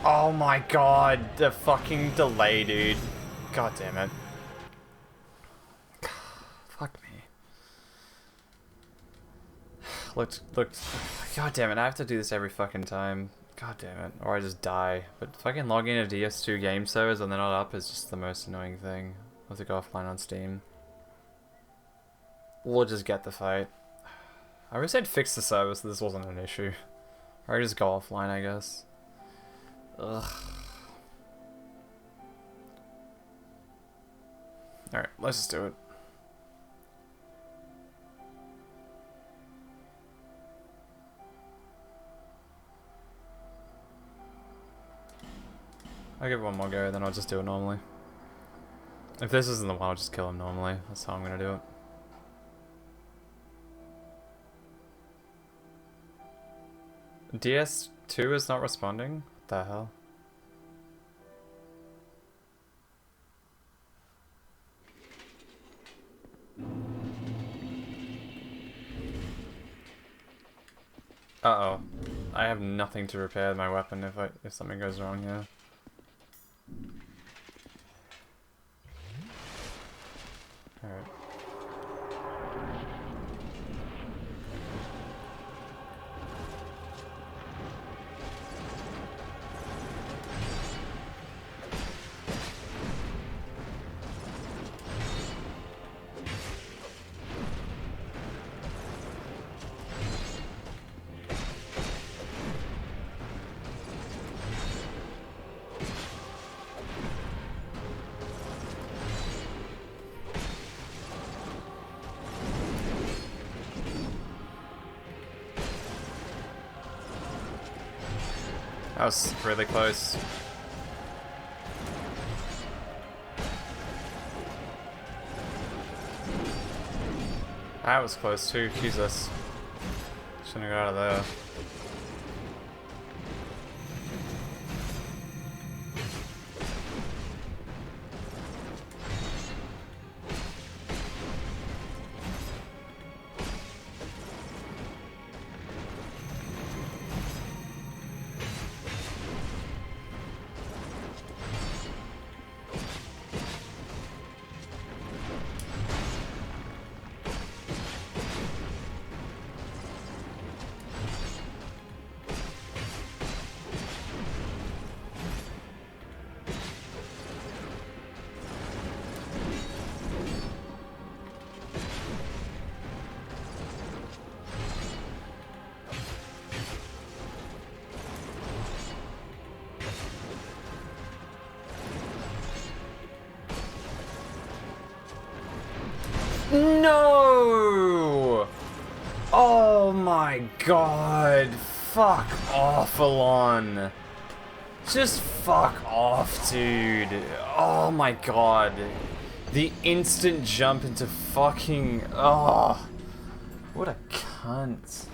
Oh my god, the fucking delay, dude. God damn it. Fuck me. Look. God damn it, I have to do this every fucking time. God damn it. Or I just die. But fucking logging into DS2 game servers when they're not up is just the most annoying thing. I have to go offline on Steam. We'll just get the fight. I always said fix the server so this wasn't an issue. Or I just go offline, I guess. Ugh. Alright, let's just do it. I'll give it one more go, then I'll just do it normally. If this isn't the one, I'll just kill him normally. That's how I'm gonna do it. DS2 is not responding? What the hell? Uh-oh. I have nothing to repair my weapon if something goes wrong here. Alright. That was really close. That was close too, Jesus. Shouldn't have got out of there. No! Oh my god. Fuck off, Alon. Just fuck off, dude. Oh my god. The instant jump into fucking... Oh. What a cunt.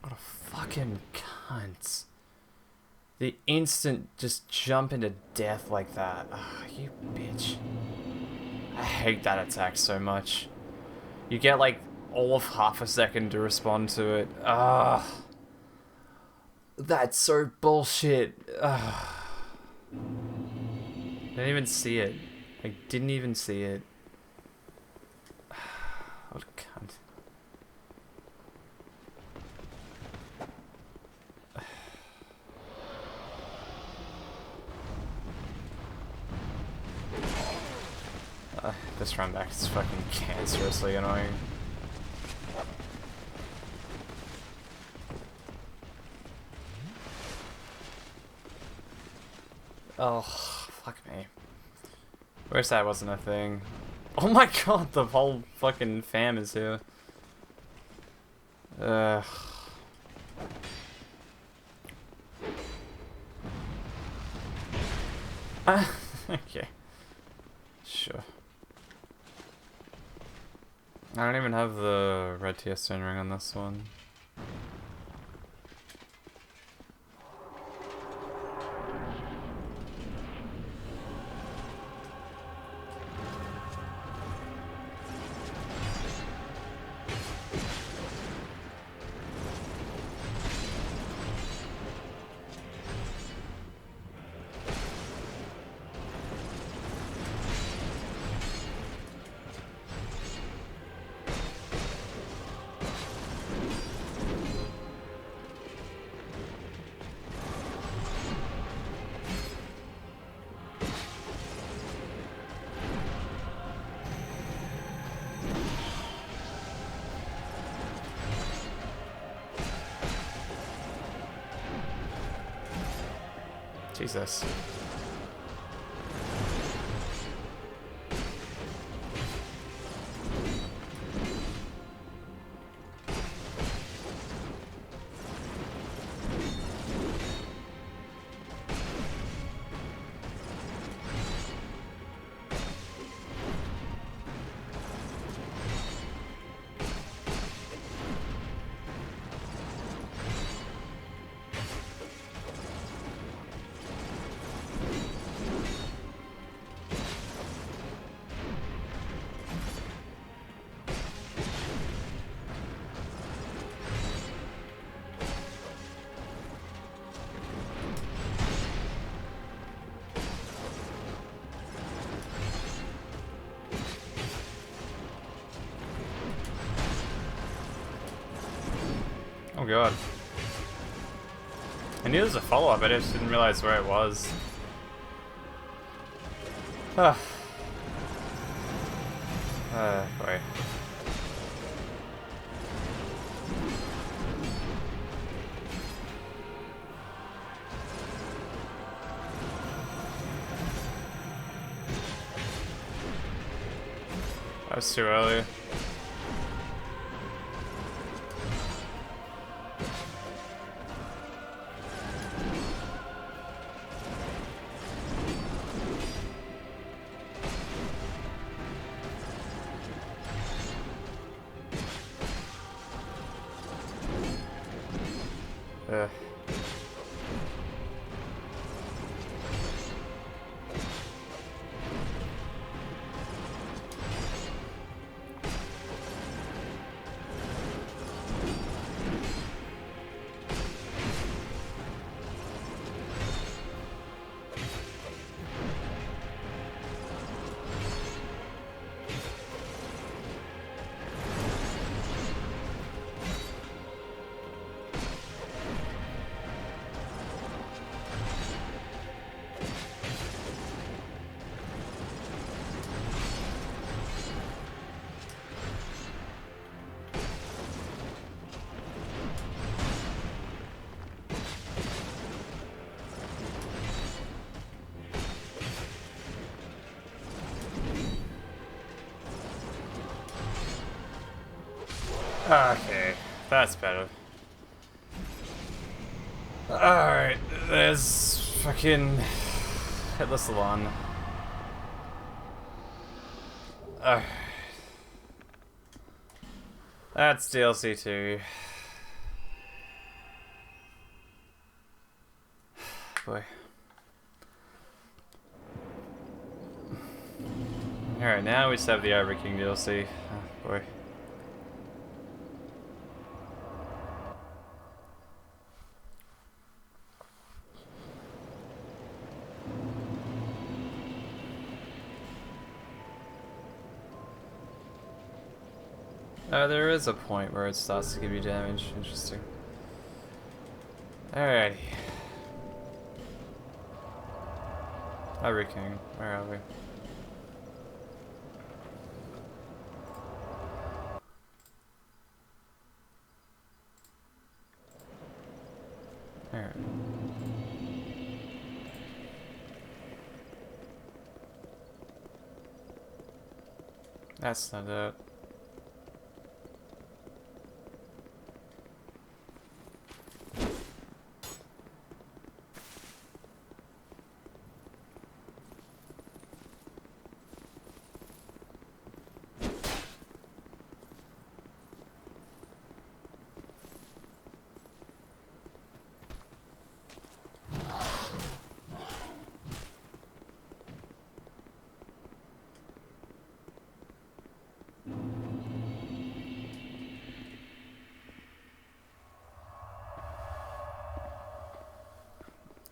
What a fucking cunt. The instant just jump into death like that. Oh, you bitch. I hate that attack so much. You get like all of half a second to respond to it. Ugh. That's so bullshit. Ugh. Didn't even see it. I didn't even see it. What a cunt. This run back is fucking cancerously annoying. Oh, fuck me. Wish that wasn't a thing. Oh my god, the whole fucking fam is here. Ugh. Okay. Sure. I don't even have the red TS ring on this one. Jesus. Oh god. I knew there was a follow-up, I just didn't realize where it was. Ah. Boy. That was too early. Ugh. Okay, that's better. Alright, there's fucking Headless Salon. That's DLC 2. Boy. Alright, now we just have the Ivory King DLC. Oh, boy. There is a point where it starts to give you damage. Interesting. Alrighty. Ivory King, where are we? Alright. That's not it.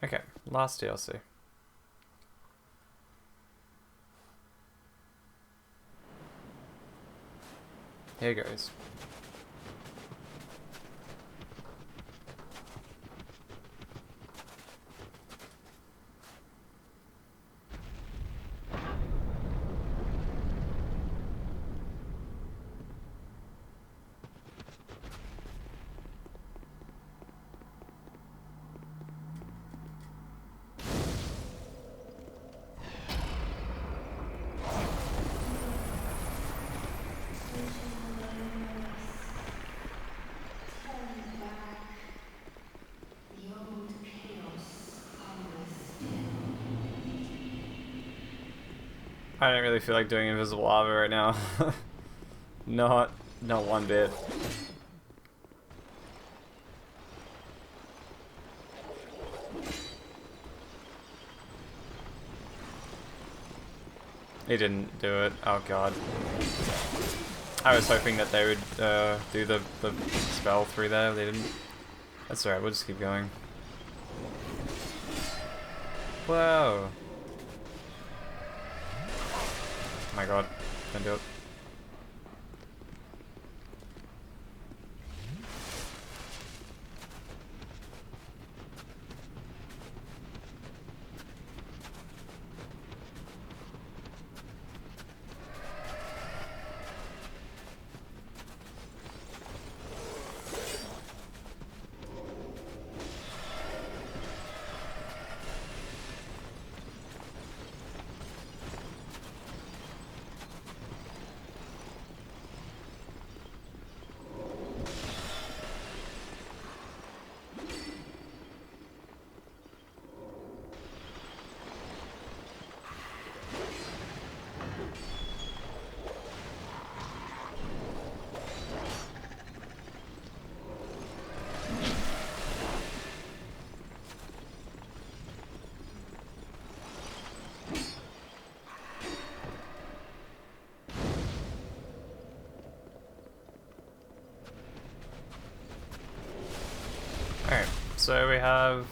Okay, last DLC. Here goes. I don't really feel like doing Invisible Lava right now. Not one bit. He didn't do it. Oh god. I was hoping that they would do the spell through there. They didn't. That's alright, we'll just keep going. Whoa. Oh my god, don't do it. So we have...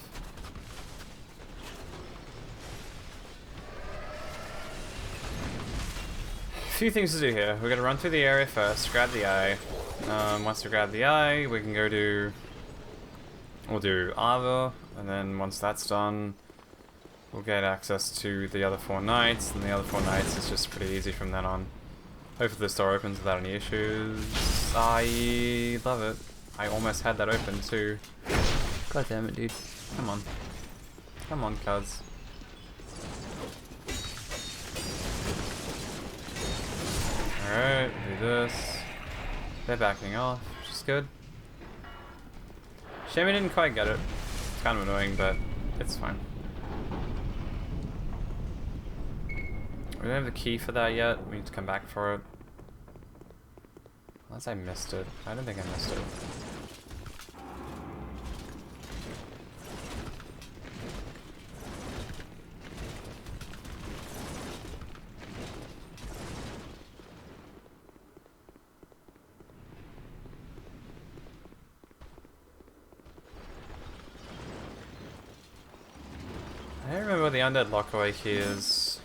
a few things to do here. We're gonna run through the area first, grab the eye. Once we grab the eye, we can go do... we'll do Arbor, and then once that's done, we'll get access to the other 4 knights, and the other 4 knights is just pretty easy from then on. Hopefully this door opens without any issues. I love it. I almost had that open too. God damn it, dude. Come on. Come on, cuz. Alright, do this. They're backing off, which is good. Shame I didn't quite get it. It's kind of annoying, but it's fine. We don't have the key for that yet. We need to come back for it. Unless I missed it. I don't think I missed it. I don't remember where the undead lockaway key is.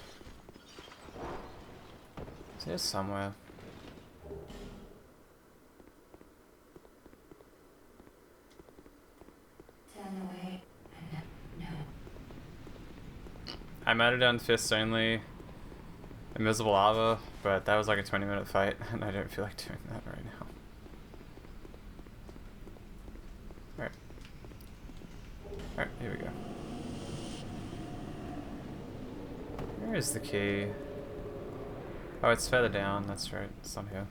It's here somewhere. I might have done fists only, invisible lava, but that was like a 20-minute fight, and I don't feel like doing that right now. Alright. Alright, here we go. Where is the key? Oh, it's further down, that's right, it's not here.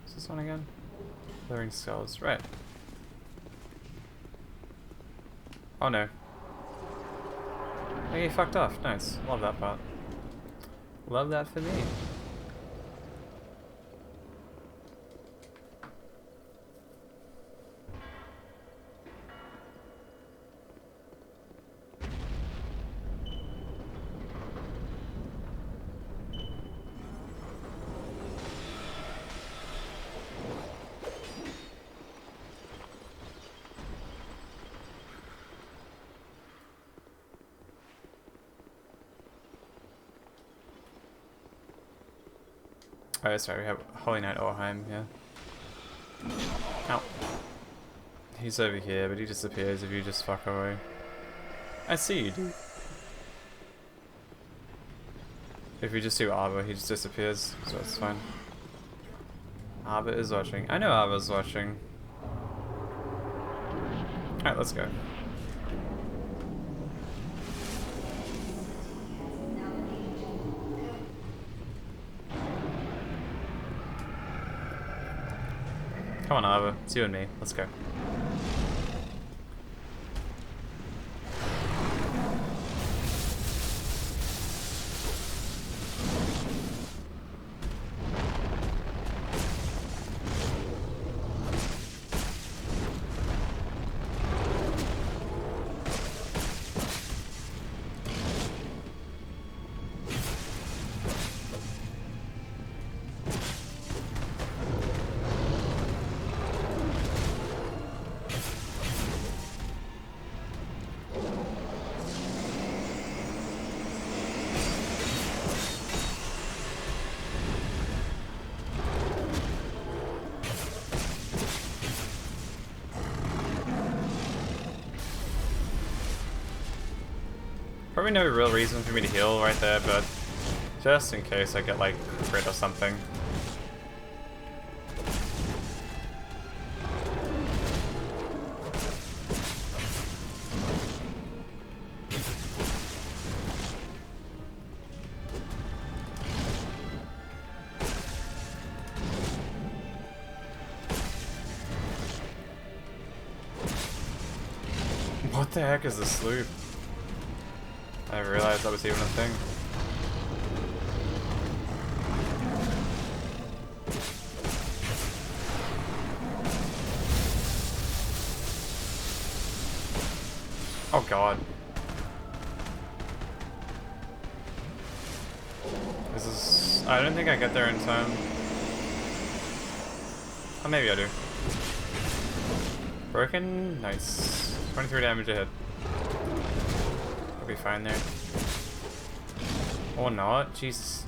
Is this one again? Blurring skulls, right. Oh no. Hey, he fucked off, nice, love that part. Love that for me. Oh, sorry, we have Holy Knight Orheim, yeah. Ow. He's over here, but he disappears if you just fuck away. I see you, dude. If you just do Arbor, he just disappears, so it's fine. Arbor is watching. I know Arbor's watching. Alright, let's go. Come on, Arbor. It's you and me. Let's go. Probably no real reason for me to heal right there, but just in case I get like crit or something. What the heck is the sloop? I didn't realize that was even a thing. Oh god. I don't think I get there in time. Oh, maybe I do. Broken? Nice. 23 damage ahead. We'll be fine there. Or not? Jesus.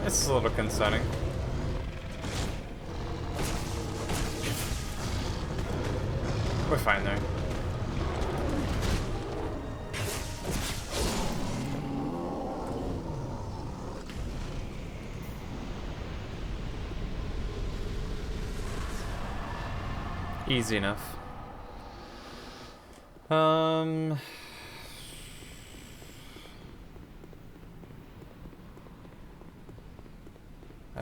This is a little concerning. We're fine there. Easy enough. I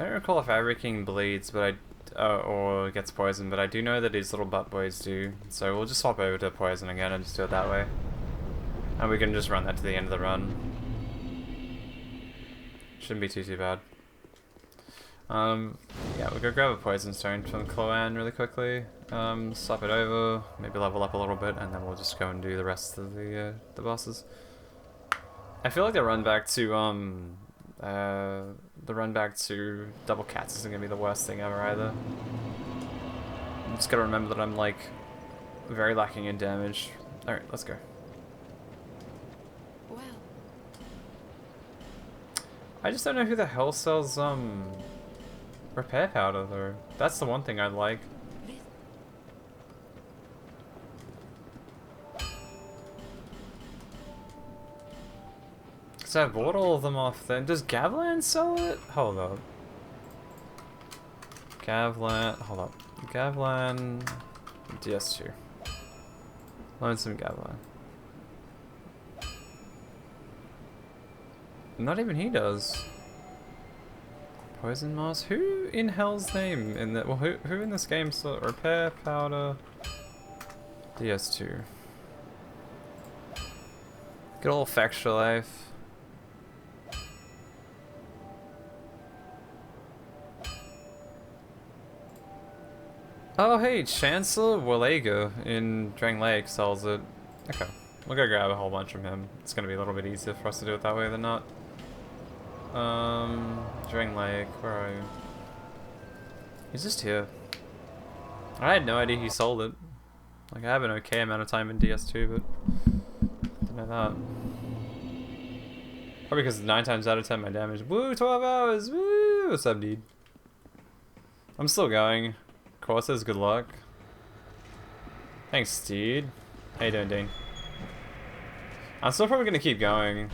don't recall if Ivory King bleeds, but or gets poisoned, but I do know that his little butt boys do. So we'll just swap over to poison again and just do it that way. And we can just run that to the end of the run. Shouldn't be too bad. Yeah, we'll go grab a poison stone from Cloan really quickly. Swap it over, maybe level up a little bit, and then we'll just go and do the rest of the bosses. I feel like the run back to double cats isn't gonna be the worst thing ever either. I'm just gotta remember that I'm like very lacking in damage. Alright, let's go. Well, I just don't know who the hell sells repair powder though. That's the one thing I'd like. this So I bought all of them off then. Does Gavlan sell it? Hold up. Gavlan, hold up. Gavlan, DS2. Lonesome Gavlan. Not even he does. Poison Moss? Who in hell's name in the, well, who in this game sells repair powder? DS2. Good old Factual Life. Oh hey, Chancellor Walega in Dragonrider sells it. Okay, we'll go grab a whole bunch from him. It's gonna be a little bit easier for us to do it that way than not. Dragonrider, where are you? He's just here. I had no idea he sold it. Like, I have an okay amount of time in DS2, but didn't know that. Probably because 9 times out of 10 my damage. Woo, 12 hours! Woo! What's up, dude? I'm still going. Courses, good luck. Thanks, dude. How you doing, Dean? I'm still probably gonna keep going.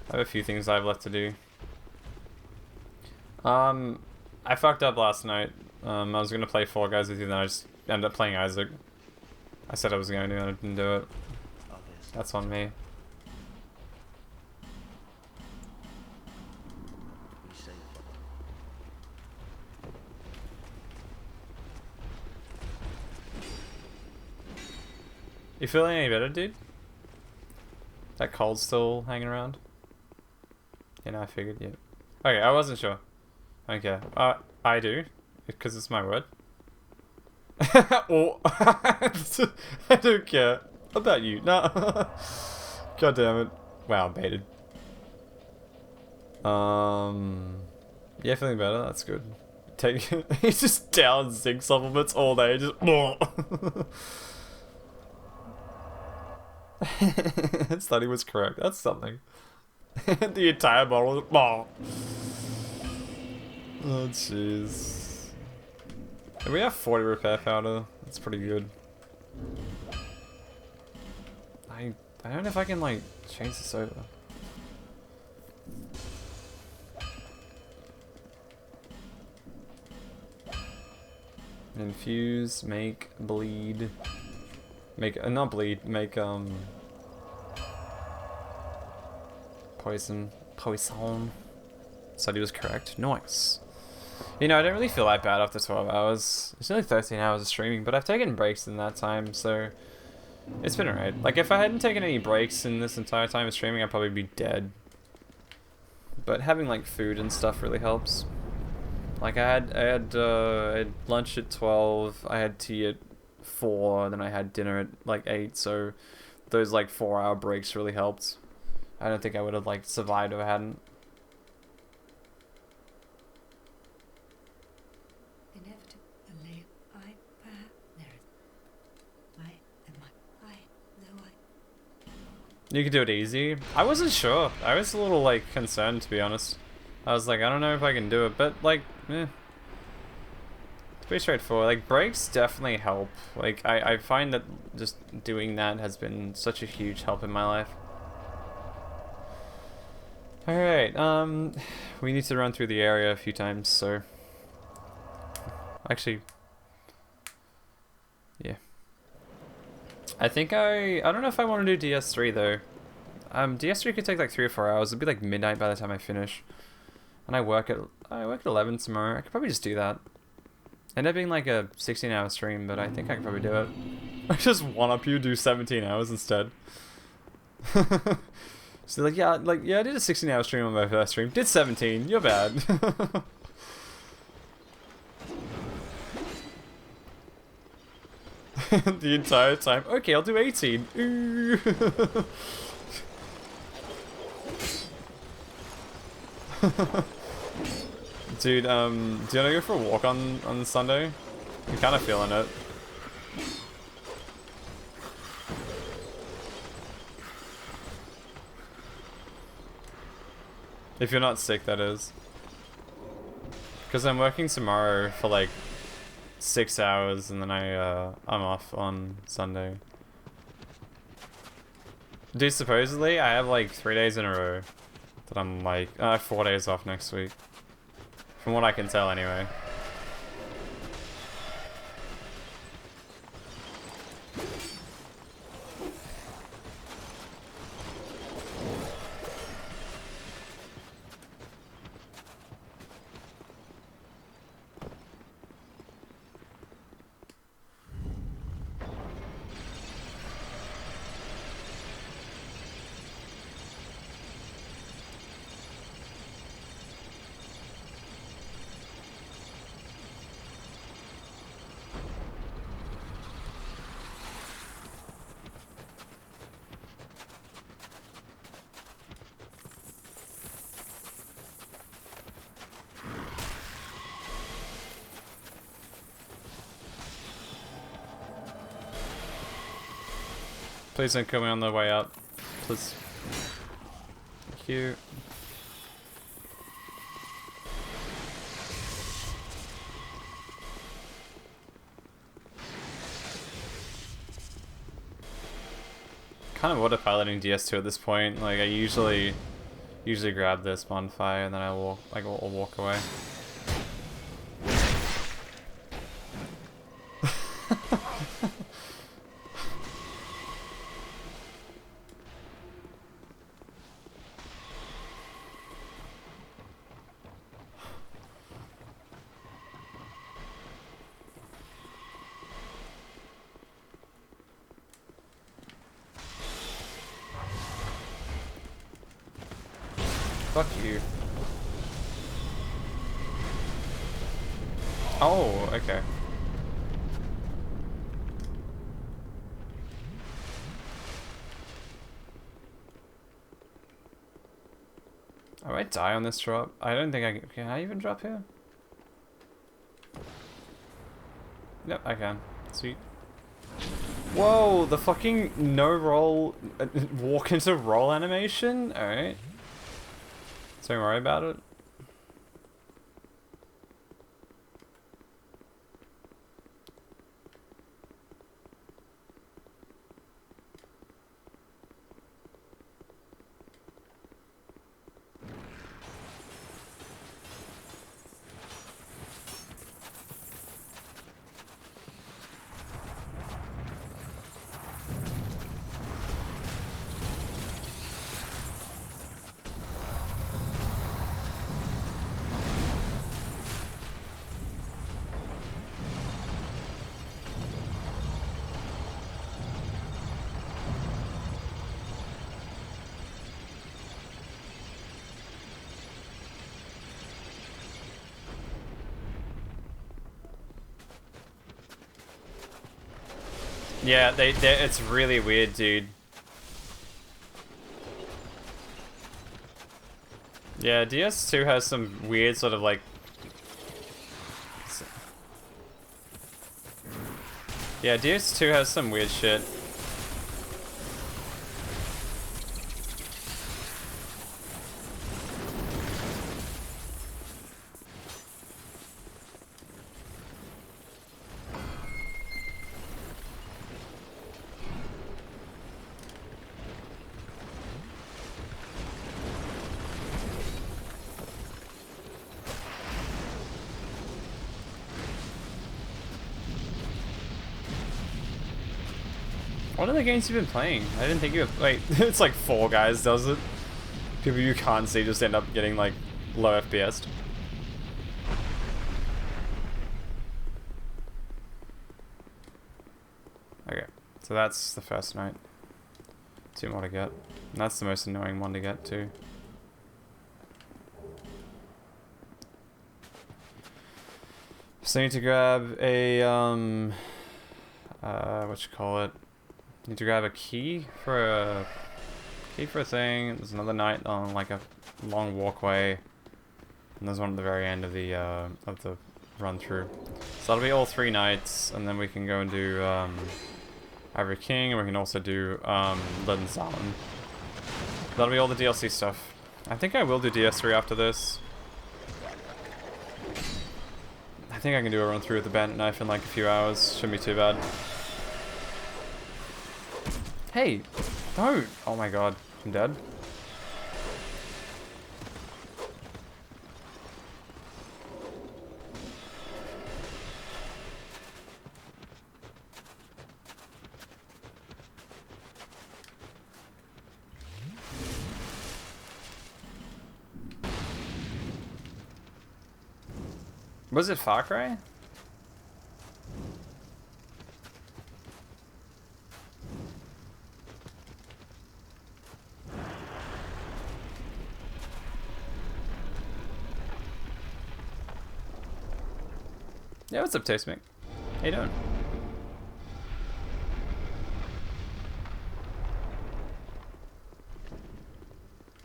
I have a few things I have left to do. I fucked up last night. I was gonna play Fall Guys with you, then I just ended up playing Isaac. I said I was going to, and I didn't do it. That's on me. You feeling any better, dude? That cold's still hanging around? Yeah, no, I figured, yeah. Okay, I wasn't sure. Okay, I do, because it's my word. Oh, I don't care about you. No. God damn it. Wow, baited. Yeah, feeling better. That's good. He's just down zinc supplements all day. Just. His study was correct. That's something. The entire bottle was. Oh, jeez. We have 40 repair powder. That's pretty good. I don't know if I can like change this over. Infuse, make, bleed. Make not bleed, make poison. Poison. Study was correct. Nice. You know, I don't really feel that bad after 12 hours. It's only 13 hours of streaming, but I've taken breaks in that time, so it's been alright. Like, if I hadn't taken any breaks in this entire time of streaming, I'd probably be dead. But having, like, food and stuff really helps. Like I had lunch at 12, I had tea at 4, then I had dinner at like 8, so those like 4-hour breaks really helped. I don't think I would have like survived if I hadn't. Inevitably, You could do it easy. I wasn't sure. I was a little like concerned, to be honest. I was like, I don't know if I can do it, but like, it's pretty straightforward. Like breaks definitely help. Like I find that just doing that has been such a huge help in my life. Alright, we need to run through the area a few times, so actually, yeah. I think I don't know if I want to do DS3 though. DS3 could take like 3 or 4 hours. It'd be like midnight by the time I finish. And I work at 11 tomorrow. I could probably just do that. End up being like a 16-hour stream, but I think I can probably do it. I just one up you do 17 hours instead. So like yeah, I did a 16-hour stream on my first stream. Did 17. You're bad. The entire time. Okay, I'll do 18. Ooh. Dude, do you wanna go for a walk on Sunday? I'm kinda feeling it. If you're not sick, that is. Because I'm working tomorrow for like 6 hours and then I'm off on Sunday. Dude, supposedly I have like 3 days in a row that I'm like, I have 4 days off next week. From what I can tell anyway. Please don't kill me on the way out. Please. Thank you. Kind of autopiloting DS2 at this point. Like I usually grab this bonfire and then I'll walk away. Fuck you. Oh, okay. I might die on this drop. I don't think I can I even drop here? Yep, I can. Sweet. Whoa, the fucking no roll, walk into roll animation? Alright. Don't worry about it. Yeah, it's really weird, dude. Yeah, DS2 has some weird sort of like... Yeah, DS2 has some weird shit. What are the games you've been playing? I didn't think you were... Wait, it's like Fall Guys does it. People you can't see just end up getting like low FPS. Okay, so that's the first night. 2 more to get. And that's the most annoying one to get too. So I need to grab a what you call it? Need to grab a key for a thing. There's another night on like a long walkway, and there's one at the very end of the run through. So that'll be all 3 nights, and then we can go and do Ivory King, and we can also do Leaden Zalin. That'll be all the DLC stuff. I think I will do DS3 after this. I think I can do a run through with the Bandit knife in like a few hours. Shouldn't be too bad. Hey, don't! Oh my god, I'm dead. Was it Far Cry? Yeah, what's up, Taste Mick? How you doing?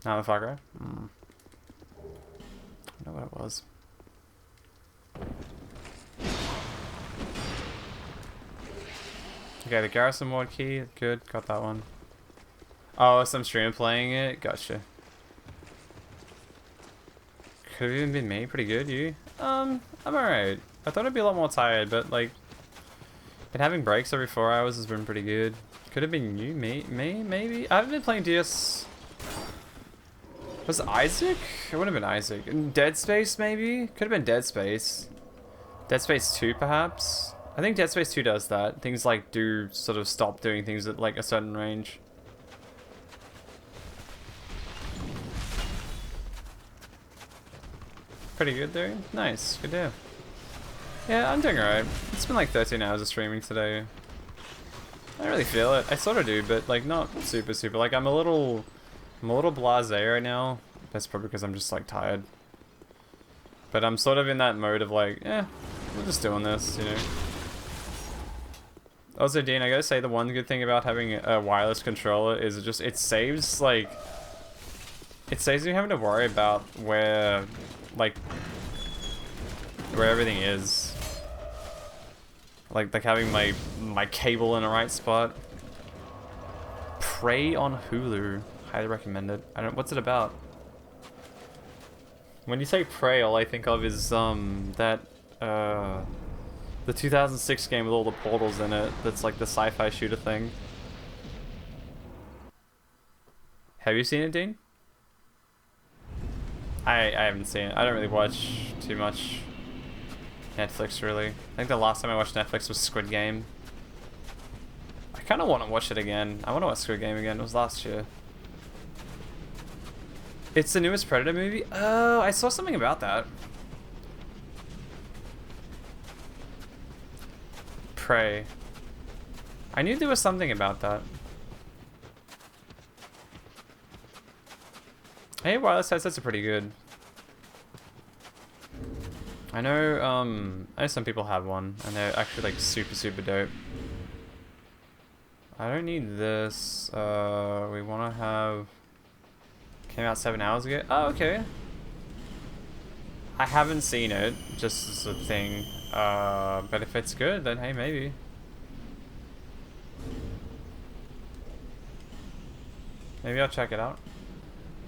Not a Far Cry? I know what it was. Okay, the Garrison mod key, good, got that one. Oh, some streamer playing it, gotcha. Could have even been me, pretty good, you? I'm alright. I thought I'd be a lot more tired, but like, been having breaks every 4 hours has been pretty good. Could have been you, maybe? I haven't been playing DS. Was it Isaac? It would have been Isaac. Dead Space, maybe? Could have been Dead Space. Dead Space 2, perhaps? I think Dead Space 2 does that. Things like do sort of stop doing things at like a certain range. Pretty good there. Nice. Good deal. Yeah, I'm doing alright. It's been like 13 hours of streaming today. I don't really feel it. I sort of do, but like not super. Like I'm a little blasé right now. That's probably because I'm just like tired. But I'm sort of in that mode of like, we're just doing this, you know. Also, Dean, I gotta say the one good thing about having a wireless controller is it saves like, it saves you having to worry about where everything is. Like having my cable in the right spot. Prey on Hulu. Highly recommend it. I don't. What's it about? When you say Prey, all I think of is the 2006 game with all the portals in it. That's like the sci-fi shooter thing. Have you seen it, Dean? I haven't seen it. I don't really watch too much Netflix, really. I think the last time I watched Netflix was Squid Game. I kind of want to watch it again. I want to watch Squid Game again. It was last year. It's the newest Predator movie? Oh, I saw something about that. Prey. I knew there was something about that. Hey, wireless headsets are pretty good. I know some people have one, and they're actually like super dope. I don't need this. We want to have... Came out 7 hours ago? Oh, okay. I haven't seen it, just as a thing. But if it's good, then hey, maybe. Maybe I'll check it out.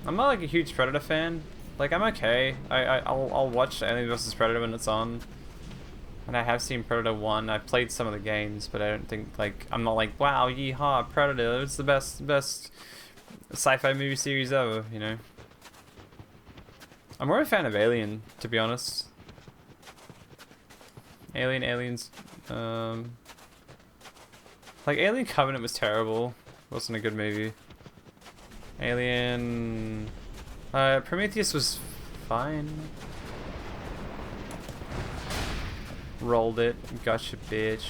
I'm not like a huge Predator fan. Like, I'm okay. I'll watch Alien vs Predator when it's on. And I have seen Predator 1. I played some of the games, but I don't think, like, I'm not like, wow, yeehaw, Predator, it's the best sci-fi movie series ever, you know? I'm more a fan of Alien, to be honest. Aliens, like, Alien Covenant was terrible. Wasn't a good movie. Alien... Prometheus was fine. Rolled it. Gotcha, bitch.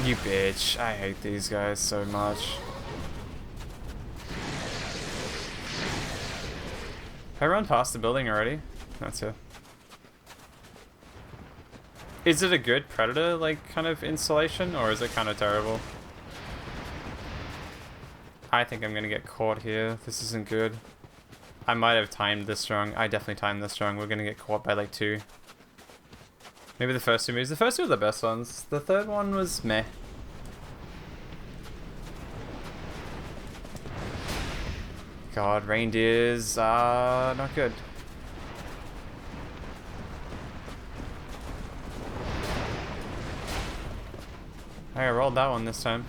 You bitch. I hate these guys so much. Have I run past the building already? That's it. Is it a good Predator, like, kind of installation, or is it kind of terrible? I think I'm gonna get caught here. This isn't good. I might have timed this wrong. I definitely timed this wrong. We're gonna get caught by, like, 2. Maybe the first 2 moves. The first 2 are the best ones. The third one was meh. God, reindeers are not good. I rolled that one this time.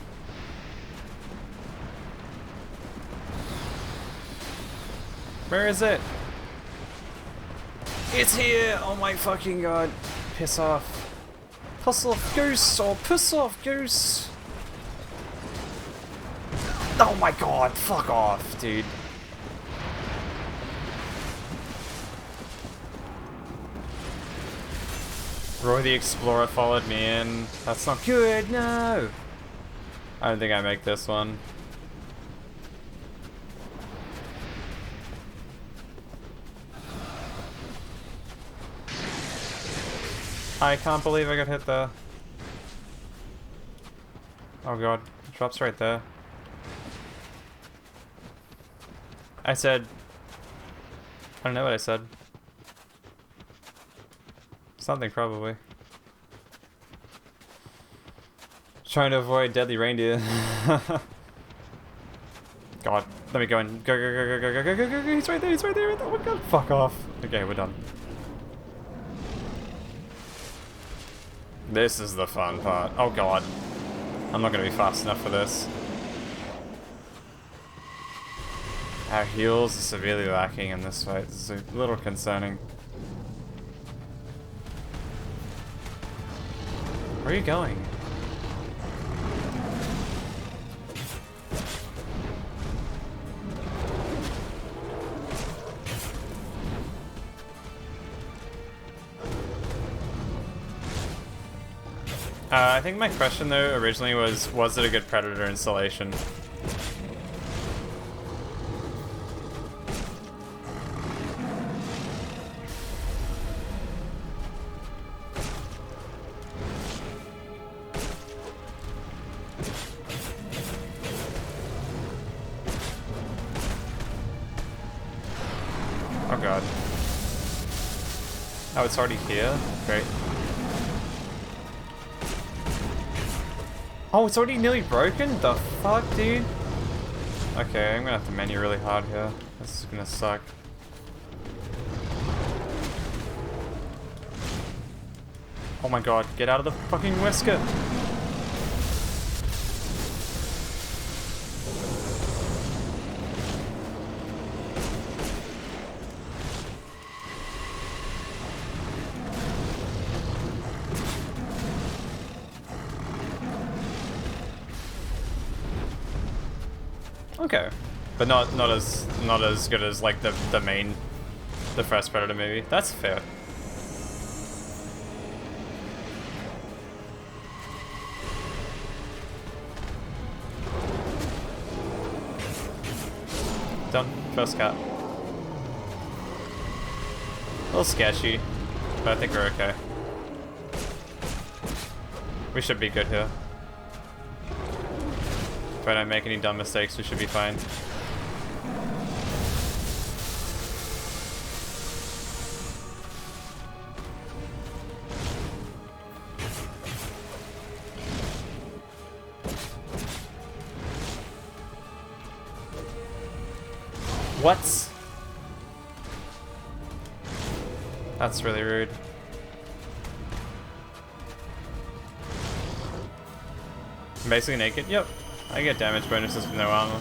Where is it? It's here! Oh my fucking god. Piss off. Piss off, goose! Or piss off, goose! Oh my god, fuck off, dude. Roy the Explorer followed me in. That's not good, no! I don't think I make this one. I can't believe I got hit there. Oh god, it drops right there. I said... I don't know what I said. Something, probably. Trying to avoid deadly reindeer. God, let me go in. Go, go, go, go, go, go, go, go, go, he's right there, he's right there. Oh my god, fuck off. Okay, we're done. This is the fun part. Oh god. I'm not gonna be fast enough for this. Our heals are severely lacking in this fight. This is a little concerning. Where are you going? I think my question though originally was it a good Predator installation? Oh god. Oh, it's already here? Great. Oh, it's already nearly broken? The fuck, dude? Okay, I'm gonna have to menu really hard here. This is gonna suck. Oh my god, get out of the fucking whisker! Okay, but not as good as like the first Predator movie. That's fair. Done. First cat. little sketchy, but I think we're okay. We should be good here. If I don't make any dumb mistakes, we should be fine. What? That's really rude. I'm basically naked? Yep. I get damage bonuses with no armor.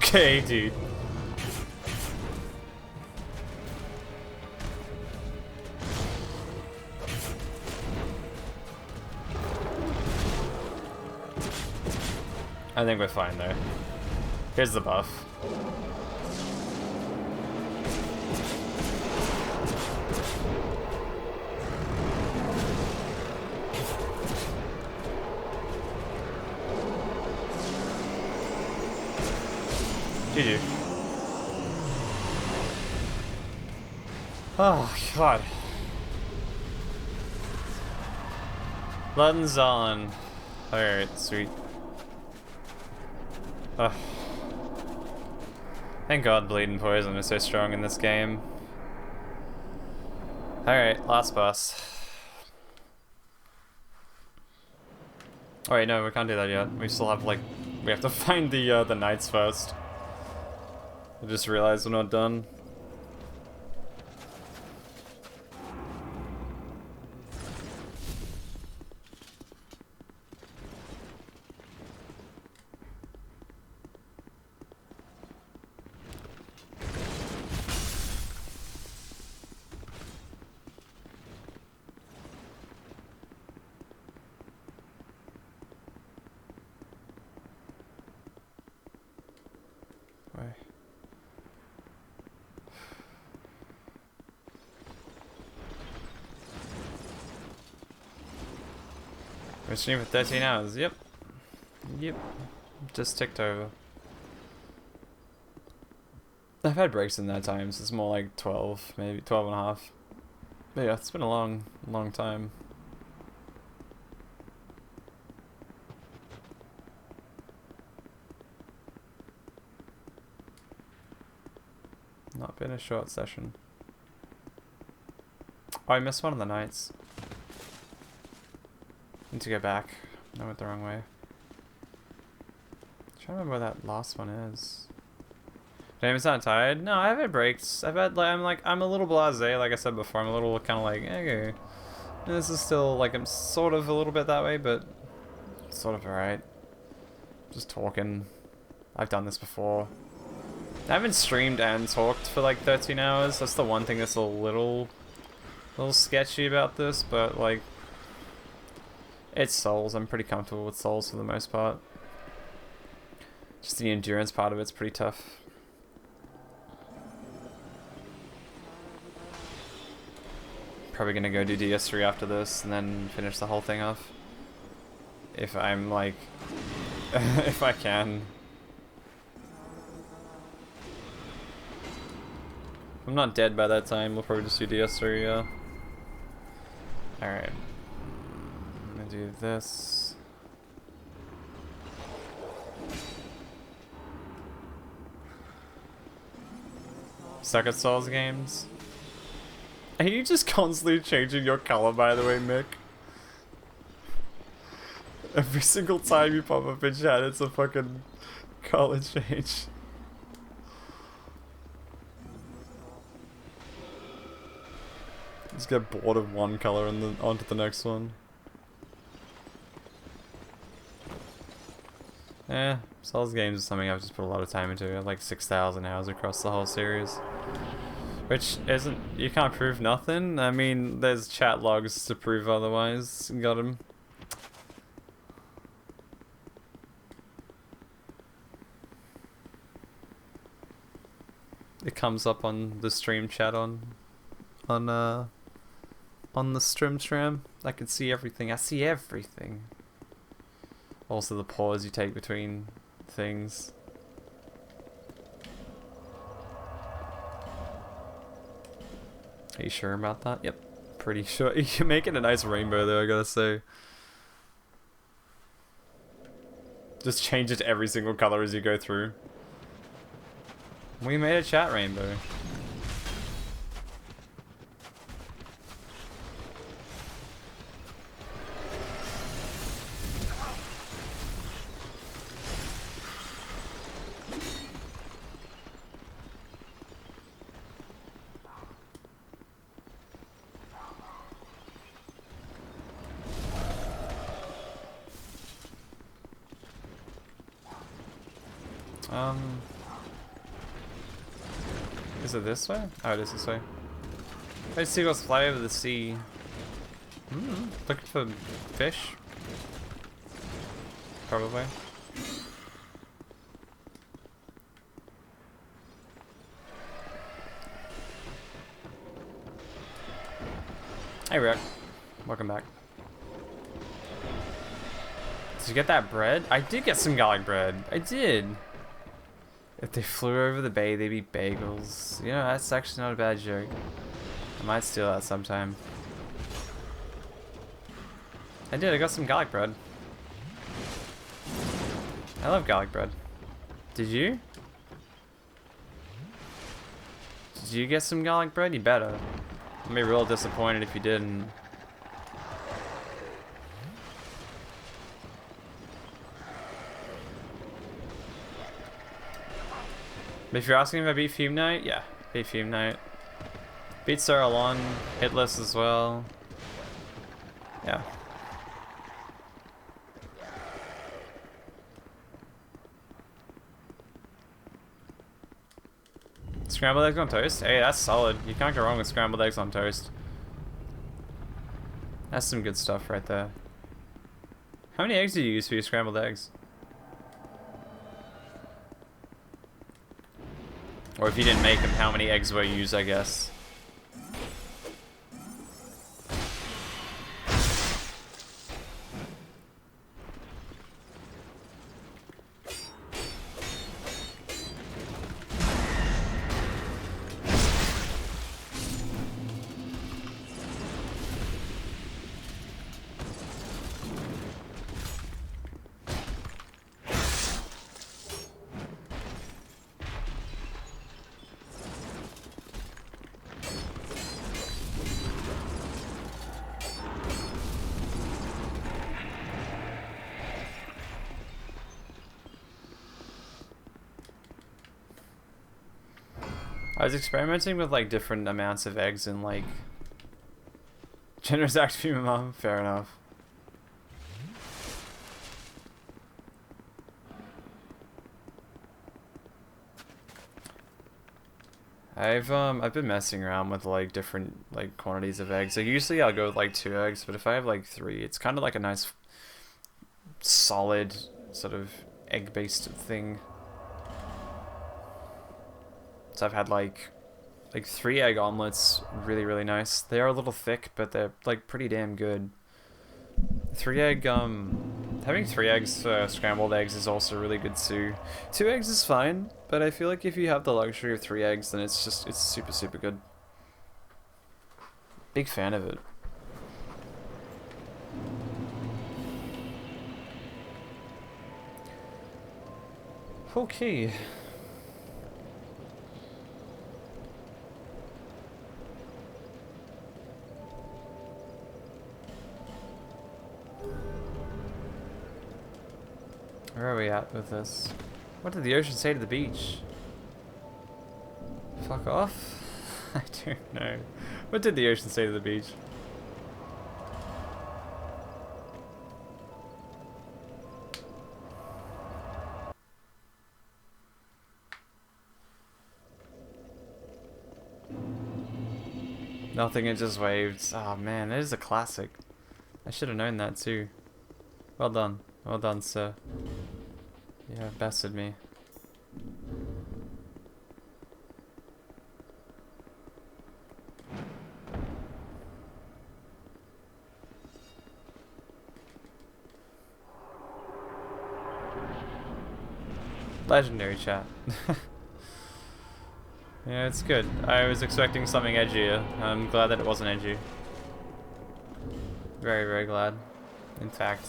Okay, dude. I think we're fine there. Here's the buff. GG. Oh, God. Buttons on. Alright, sweet. Ugh. Thank God Bleeding Poison is so strong in this game. Alright, last boss. Oh wait, no, we can't do that yet. We still have, like, we have to find the knights first. I just realized we're not done. Why? We're streaming for 13 hours, yep. Yep. Just ticked over. I've had breaks in that time, so it's more like 12, maybe 12 and a half. But yeah, it's been a long, long time. Not been a short session. Oh, I missed one of the nights. Need to go back. I went the wrong way. I'm trying to remember where that last one is. James not tired? No, I've had breaks. I've had like I'm a little blasé, like I said before. I'm a little kind of like okay. And this is still like I'm sort of a little bit that way, but sort of alright. Just talking. I've done this before. I haven't streamed and talked for like 13 hours. That's the one thing that's a little sketchy about this, but like it's Souls. I'm pretty comfortable with Souls for the most part. Just the endurance part of it's pretty tough. Probably gonna go do DS3 after this and then finish the whole thing off. If I'm like, if I can. If I'm not dead by that time, we'll probably just do DS3, yeah. Alright. I'm gonna do this. Suck at Souls games? Are you just constantly changing your color, by the way, Mick? Every single time you pop up in chat, it's a fucking color change. Just get bored of one color and then onto the next one. Yeah, Souls games is something I've just put a lot of time into. I have like 6,000 hours across the whole series. Which isn't... You can't prove nothing. I mean, there's chat logs to prove otherwise. Got him. It comes up on the stream chat on the stream. I can see everything. I see everything. Also the pause you take between things. Are you sure about that? Yep, pretty sure. You're making a nice rainbow though, I gotta say. Just change it to every single color as you go through. We made a chat rainbow. Is it this way? Oh, it is this way. Those seagulls fly over the sea. Looking for fish? Probably. Hey, Rick. Welcome back. Did you get that bread? I did get some garlic bread. I did. If they flew over the bay, they'd be bagels. You know, that's actually not a bad joke. I might steal that sometime. I did, I got some garlic bread. I love garlic bread. Did you? Did you get some garlic bread? You better. I'd be real disappointed if you didn't. If you're asking if I beat Fume Knight, yeah, beat Fume Knight. Beat Saralon, hitless as well. Yeah. Scrambled eggs on toast? Hey, that's solid. You can't go wrong with scrambled eggs on toast. That's some good stuff right there. How many eggs do you use for your scrambled eggs? Or if you didn't make them, how many eggs were used, I guess. I was experimenting with like different amounts of eggs and like generous act female mom. Fair enough. I've been messing around with like different like quantities of eggs. Like usually I'll go with like 2 eggs, but if I have like 3, it's kind of like a nice solid sort of egg-based thing. So I've had like 3 egg omelets, really nice. They are a little thick, but they're like pretty damn good. 3 egg, having 3 eggs scrambled eggs is also really good too. 2 eggs is fine, but I feel like if you have the luxury of 3 eggs, then it's super good. Big fan of it. Okay. Where are we at with this? What did the ocean say to the beach? Fuck off? I don't know. What did the ocean say to the beach? Nothing, it just waved. Oh man, it is a classic. I should have known that too. Well done. Well done, sir. You have bested me. Legendary chat. Yeah, it's good. I was expecting something edgier. I'm glad that it wasn't edgy. Very, very glad. In fact,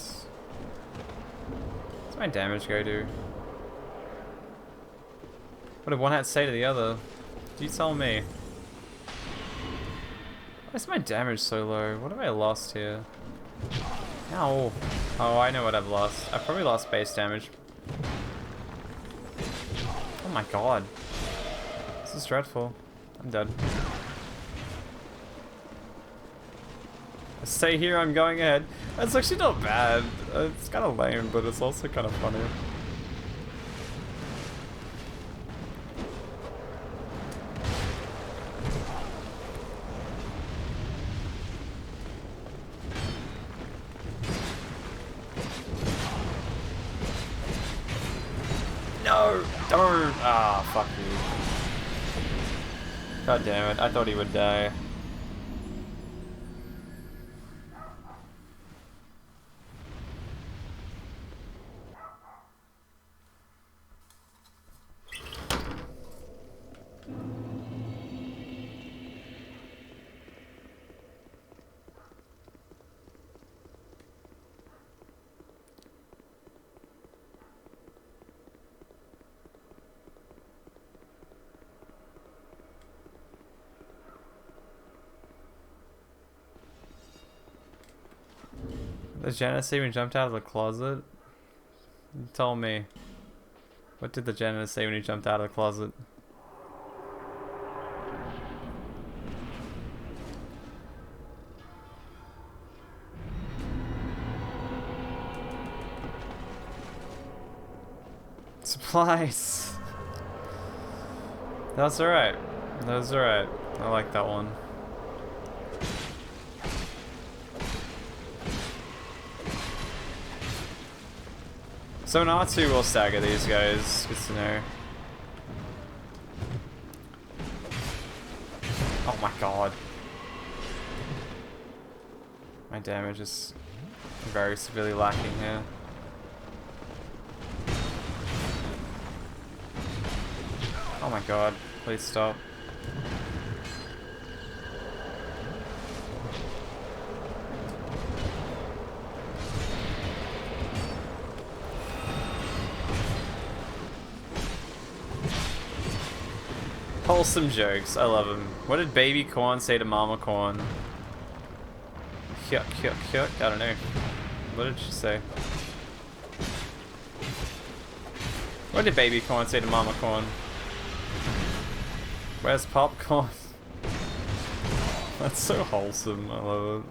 what's my damage go to? What did one hat say to the other? You tell me. Why is my damage so low? What have I lost here? Ow. Oh, I know what I've lost. I've probably lost base damage. Oh my god. This is dreadful. I'm dead. I stay here, I'm going ahead. That's actually not bad. It's kind of lame, but it's also kind of funny. No! Darn! Ah, fuck you. God damn it, I thought he would die. Did Janice even jumped out of the closet? Tell me. What did the janitor say when he jumped out of the closet? Supplies! That's alright. That's alright. I like that one. So R2 will stagger these guys, good to know. Oh my god. My damage is very severely lacking here. Oh my god, please stop. Wholesome jokes, I love him. What did baby corn say to mama corn? Hyuk, hyuk, hyuk? I don't know. What did she say? What did baby corn say to mama corn? Where's popcorn? That's so wholesome, I love it.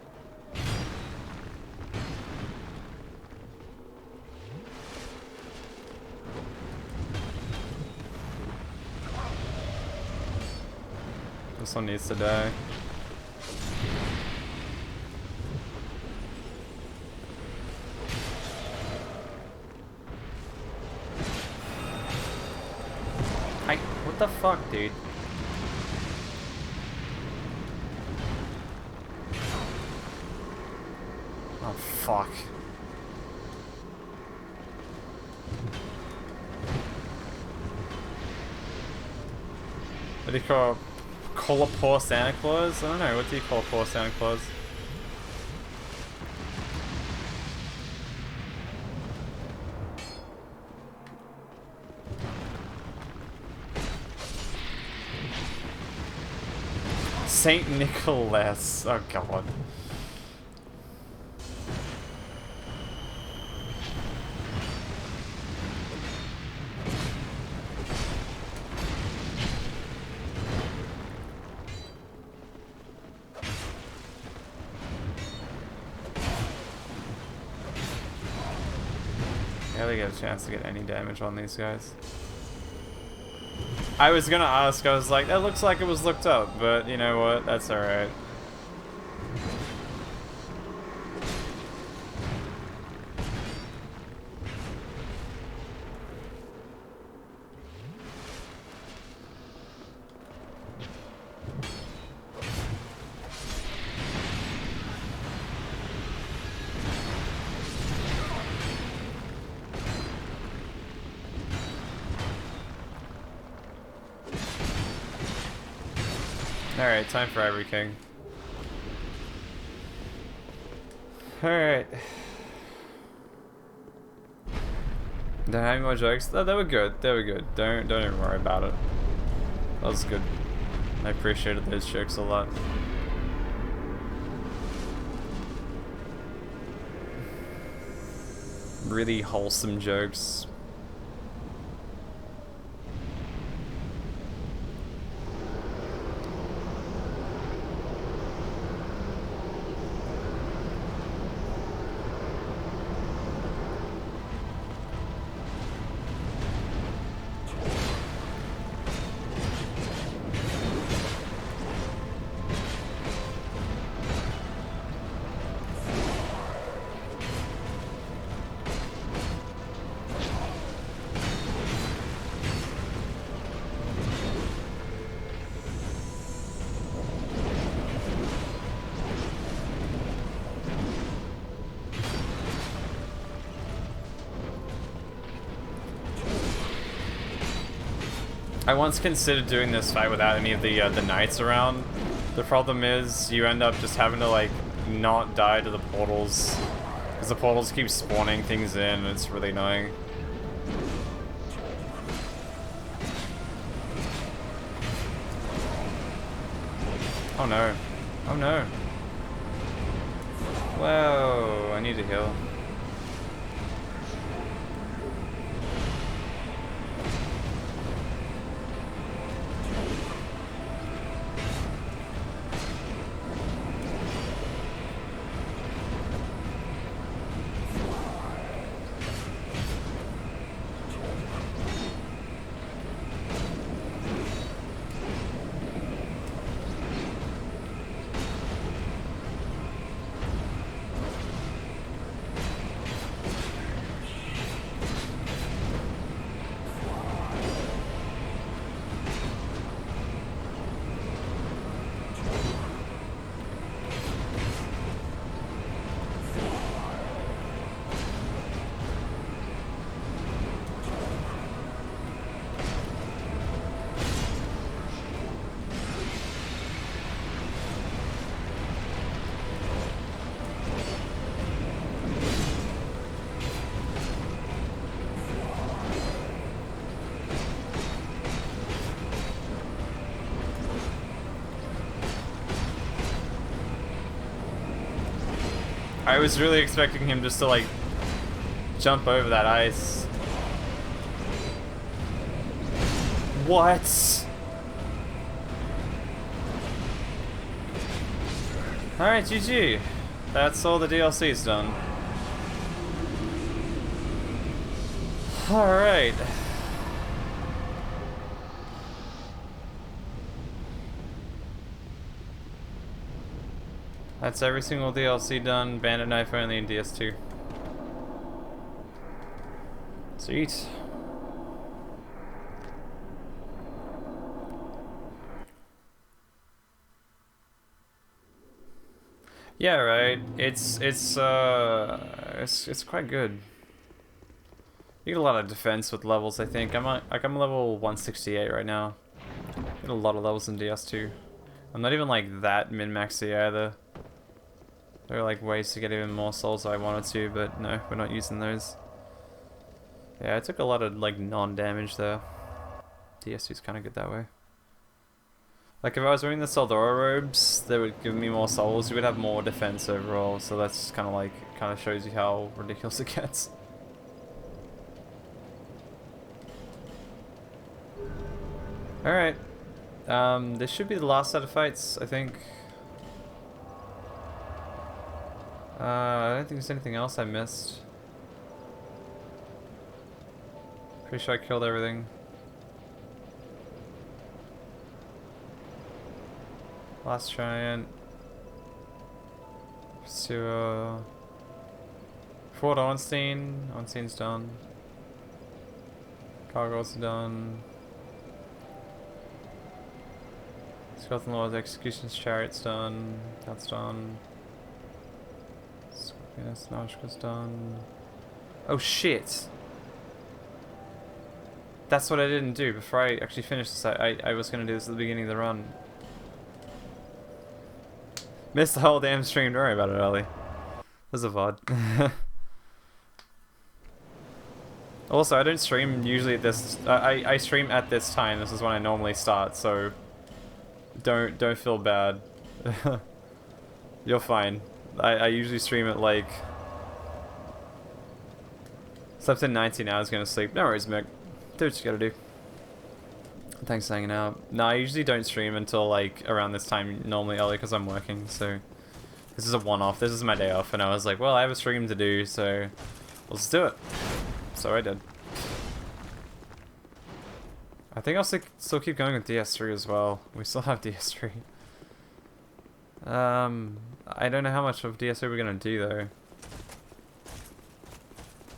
This one needs to die. What the fuck, dude? Oh, fuck. What do you call a poor Santa Claus? I don't know, what do you call a poor Santa Claus? Saint Nicholas. Oh god. Barely get a chance to get any damage on these guys. I was gonna ask, I was like, that looks like it was looked up, but you know what, that's alright. Alright, time for Ivory King. Alright. Don't have any more jokes? No, they were good. They were good. Don't even worry about it. That was good. I appreciated those jokes a lot. Really wholesome jokes. I once considered doing this fight without any of the knights around. The problem is you end up just having to like not die to the portals because the portals keep spawning things in and it's really annoying. Oh no. Oh no. Whoa, I need to heal. I was really expecting him just to like jump over that ice. What? Alright, GG. That's all the DLC's done. Alright. That's every single DLC done, Bandit Knife only in DS2. Sweet. Yeah, right. It's quite good. You get a lot of defense with levels, I think. I'm level 168 right now. Get a lot of levels in DS2. I'm not even like that min-maxy either. There are like ways to get even more souls if I wanted to, but no, we're not using those. Yeah, I took a lot of like non-damage there. DS2's kind of good that way. Like if I was wearing the Soldora robes, they would give me more souls. You would have more defense overall, so that's kind of like shows you how ridiculous it gets. All right, this should be the last set of fights, I think. I don't think there's anything else I missed. Pretty sure I killed everything. Last Giant. Pursuer. Fort Ornstein. Ornstein's done. Cargo's done. Skeleton Lord's Execution's Chariot's done. That's done. Yes, Nashka's done. Oh shit! That's what I didn't do before I actually finished this. I was gonna do this at the beginning of the run. Missed the whole damn stream. Don't worry about it, Ollie. There's a VOD. Also, I don't stream usually at this. I stream at this time. This is when I normally start. So don't feel bad. You're fine. I usually stream at like. Slept in 19 hours, gonna sleep. No worries, Mick. Do what you gotta do. Thanks for hanging out. No, I usually don't stream until like around this time normally, Ollie, because I'm working. So this is a one-off. This is my day off, and I was like, well, I have a stream to do, so let's do it. So I did. I think I'll still keep going with DS3 as well. We still have DS3. I don't know how much of DS3 we're gonna do though.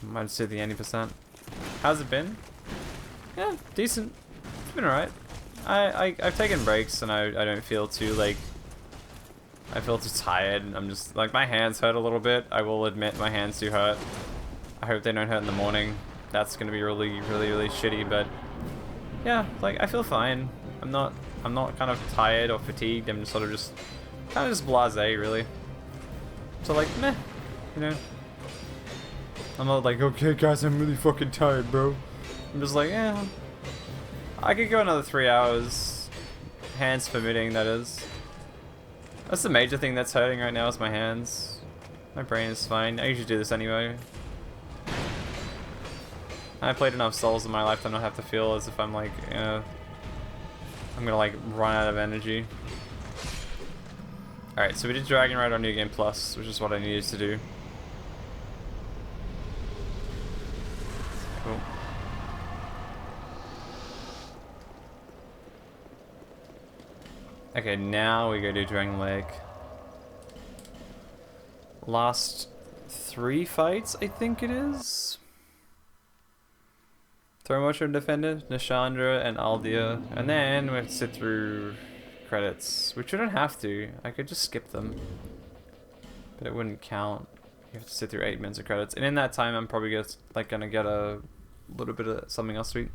Might just do the 80%. How's it been? Yeah, decent. It's been alright. I've taken breaks and I don't feel too like I feel too tired. I'm just like my hands hurt a little bit. I will admit my hands do hurt. I hope they don't hurt in the morning. That's gonna be really shitty, but yeah, like I feel fine. I'm not kind of tired or fatigued. I'm just sort of just kind of just blasé really. So like meh, you know. I'm not like, okay guys, I'm really fucking tired, bro. I'm just like, yeah. I could go another 3 hours. Hands permitting, that is. That's the major thing that's hurting right now is my hands. My brain is fine. I usually do this anyway. I played enough Souls in my life to not have to feel as if I'm like, I'm gonna like run out of energy. Alright, so we did Dragonrider on New Game Plus, which is what I needed to do. Cool. Okay, now we go do Dragonlike. Last 3 fights, I think it is. Throw defended, Nishandra and Aldia, and then we have to sit through credits, which we don't have to. I could just skip them, but it wouldn't count. You have to sit through 8 minutes of credits, and in that time, I'm probably just like gonna get a little bit of something else sweet.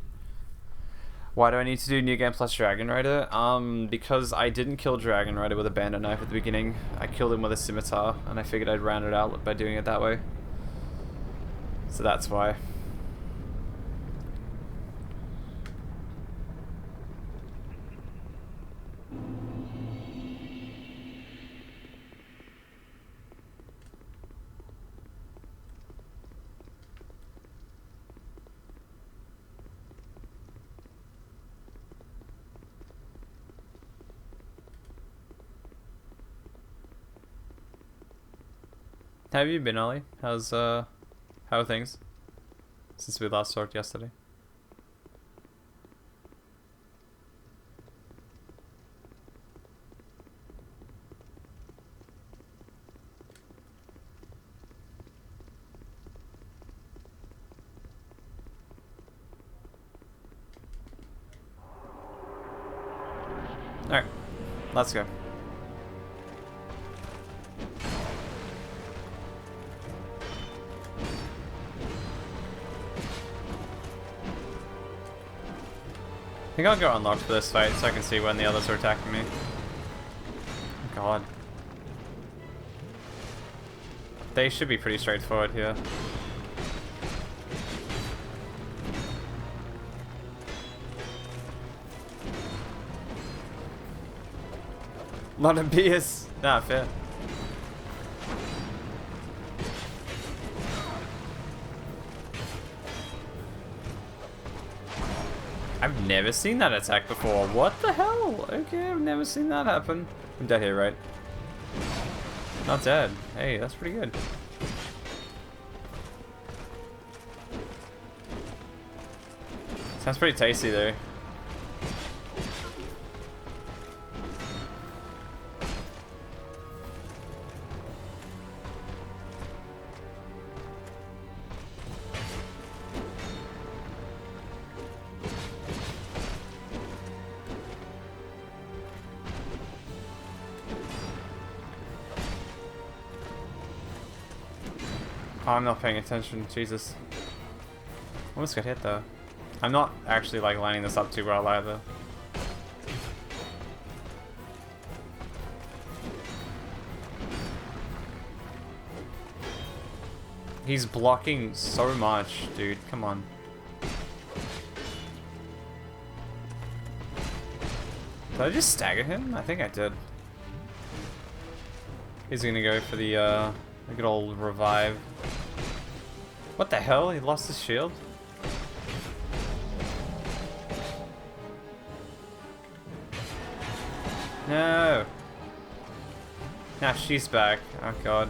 Why do I need to do New Game Plus Dragonrider? Because I didn't kill Dragonrider with a bandit knife at the beginning. I killed him with a scimitar, and I figured I'd round it out by doing it that way. So that's why. How have you been, Ollie? How are things? Since we last talked yesterday. Alright, let's go. I think I'll go unlocked for this fight so I can see when the others are attacking me. Oh God. They should be pretty straightforward here. Lot of beers. Nah, fair. I've never seen that attack before. What the hell? Okay, I've never seen that happen. I'm dead here, right? Not dead. Hey, that's pretty good. Sounds pretty tasty though. Oh, I'm not paying attention, Jesus. Almost got hit though. I'm not actually like lining this up too well either. He's blocking so much, dude. Come on. Did I just stagger him? I think I did. He's gonna go for the good old revive. What the hell? He lost his shield? No! Now she's back. Oh god.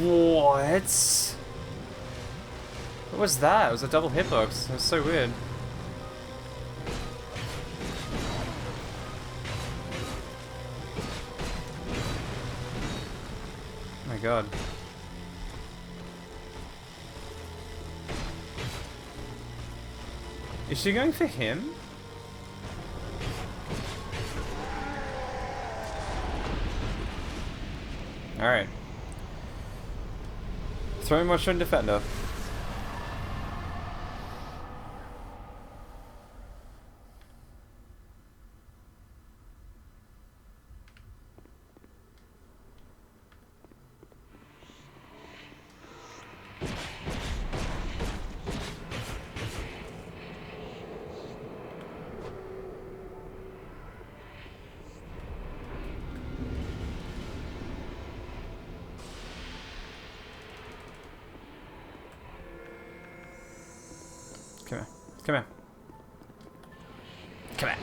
What? What was that? It was a double hitbox. It was so weird. Oh my god. Is she going for him? Alright. Throw much on defender. Come here. Come here. Come here.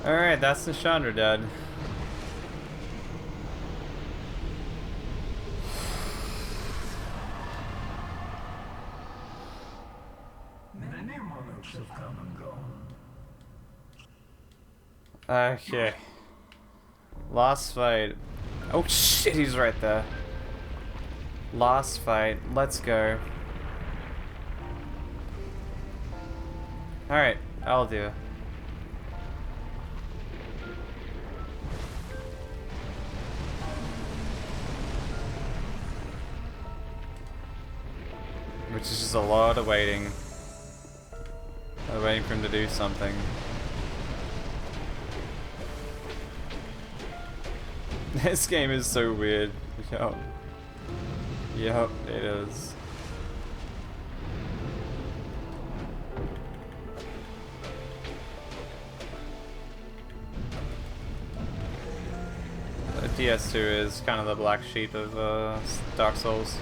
Alright, that's the Chandra dead. Many monarchs have come and gone. Okay. Last fight. Oh shit, he's right there. Last fight. Let's go. Alright, I'll do it. Which is just a lot of waiting. Waiting for him to do something. This game is so weird. Yup. Yup, it is. The DS2 is kind of the black sheep of Dark Souls.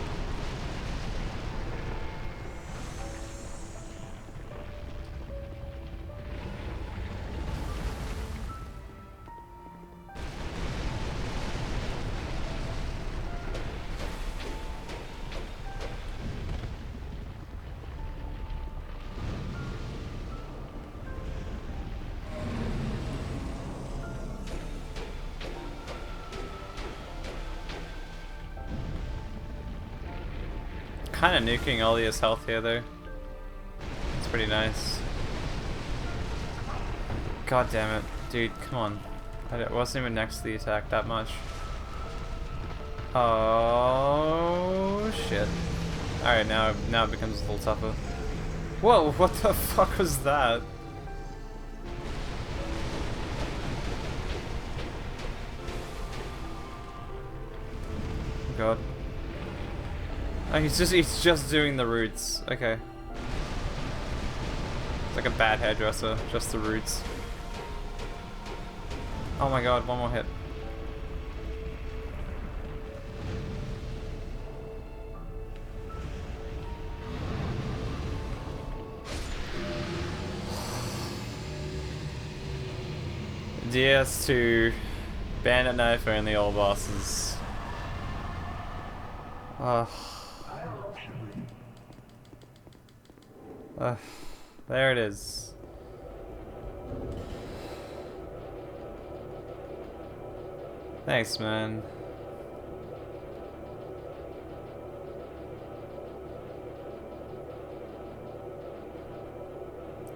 Kind of nuking all his health here though. It's pretty nice. God damn it, dude, come on. I wasn't even next to the attack that much. Oh shit. Alright, now it becomes a little tougher. Whoa, what the fuck was that? Oh god. Oh, he's just doing the roots. Okay. It's like a bad hairdresser, just the roots. Oh my god, one more hit. DS2, Bandit Knife only all bosses. There it is. Thanks, man.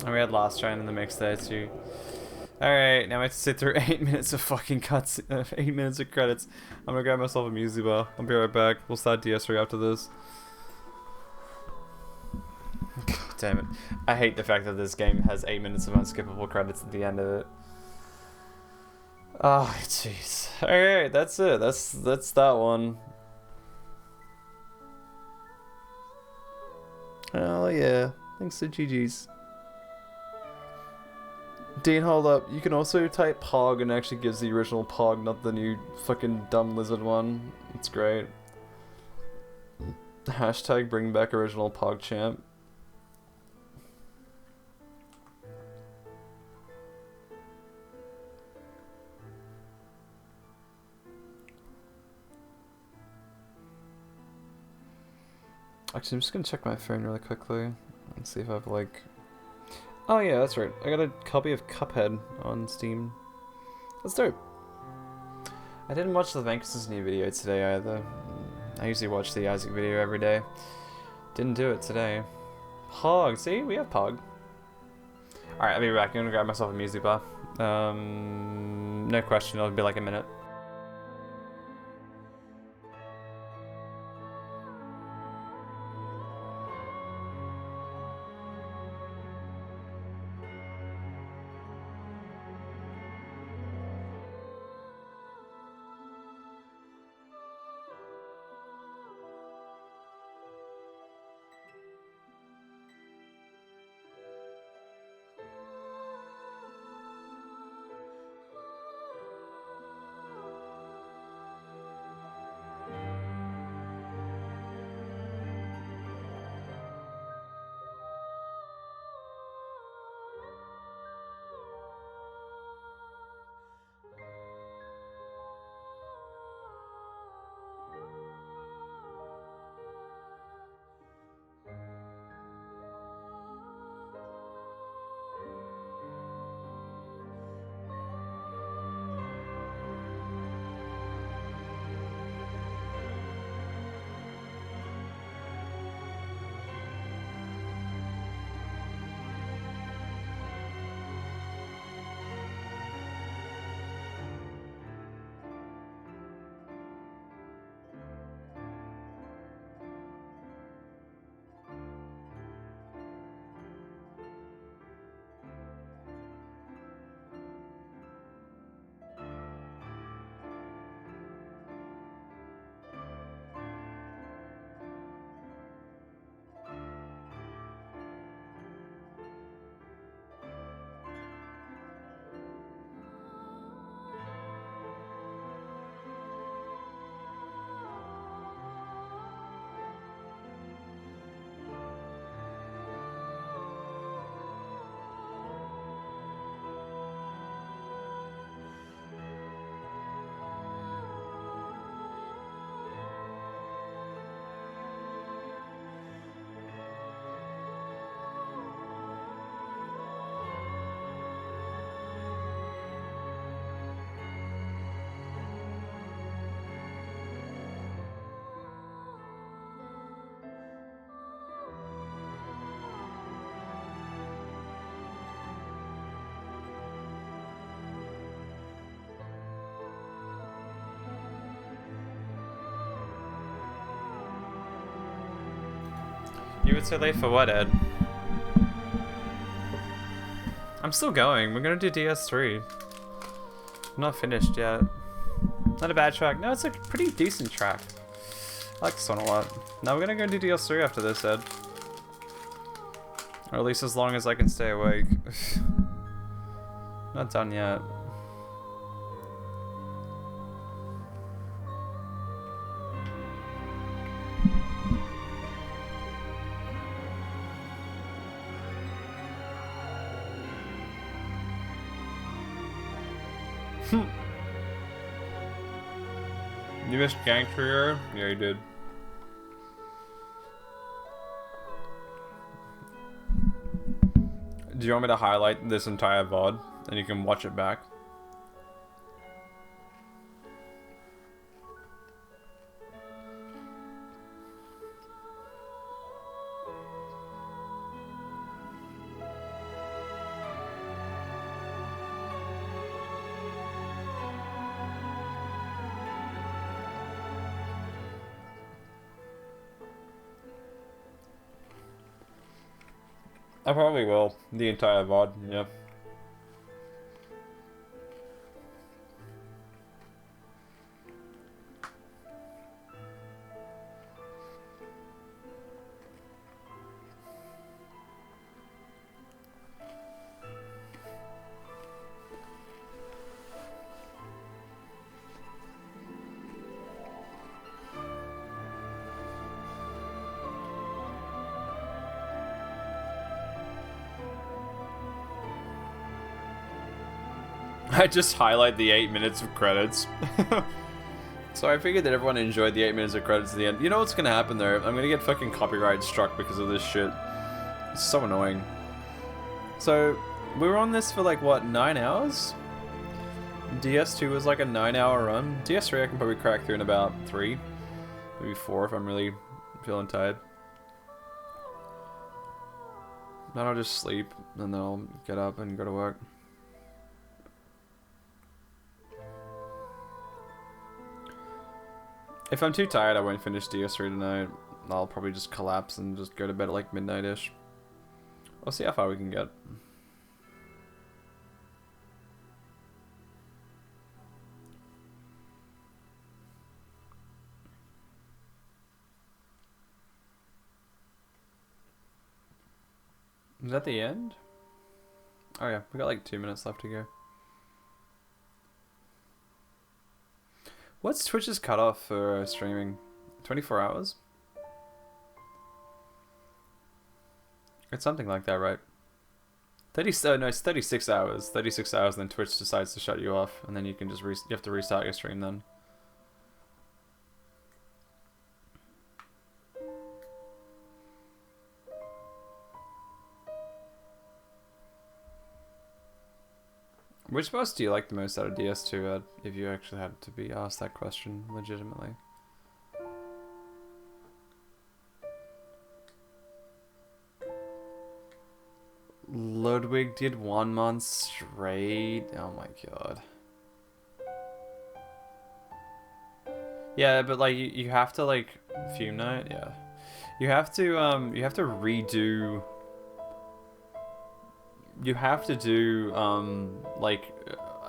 And we had Last Shine in the mix there too. Alright, now I have to sit through 8 minutes of fucking cuts, 8 minutes of credits. I'm gonna grab myself a music bar. I'll be right back. We'll start DS3 after this. God damn it. I hate the fact that this game has 8 minutes of unskippable credits at the end of it. Oh, jeez. Alright, that's it. That's that one. Oh yeah. Thanks to GG's. Dean, hold up. You can also type Pog and it actually gives the original Pog, not the new fucking dumb lizard one. It's great. Hashtag bring back original Pog champ. Actually, I'm just gonna check my phone really quickly and see if I've like... Oh yeah, that's right. I got a copy of Cuphead on Steam. That's dope. I didn't watch the Vanquish's new video today either. I usually watch the Isaac video every day. Didn't do it today. Pog, see? We have Pog. Alright, I'll be back. I'm gonna grab myself a music bar. No question, it'll be like a minute. You would say late for what, Ed? I'm still going. We're gonna do DS3. I'm not finished yet. Not a bad track. No, it's a pretty decent track. I like this one a lot. Now we're gonna go do DS3 after this, Ed. Or at least as long as I can stay awake. Not done yet. You missed Gangster? Yeah, you did. Do you want me to highlight this entire VOD and you can watch it back? I probably will. The entire VOD, yeah. I just highlight the 8 minutes of credits. So I figured that everyone enjoyed the 8 minutes of credits at the end. You know what's gonna happen there? I'm gonna get fucking copyright struck because of this shit. It's so annoying. So, we were on this for like, what, 9 hours? DS2 was like a 9-hour run. DS3 I can probably crack through in about 3. Maybe 4 if I'm really feeling tired. Then I'll just sleep, and then I'll get up and go to work. If I'm too tired, I won't finish DS3 tonight. I'll probably just collapse and just go to bed at like midnight-ish. We'll see how far we can get. Is that the end? Oh yeah, we got like 2 minutes left to go. What's Twitch's cutoff for streaming? 24 hours? It's something like that, right? No, it's 36 hours. 36 hours, and then Twitch decides to shut you off, and then you can just you have to restart your stream then. Which boss do you like the most out of DS2, Ed, if you actually had to be asked that question legitimately? Ludwig did 1 month straight. Oh my god. Yeah, but like you have to like fume night, yeah. You have to redo. You have to do like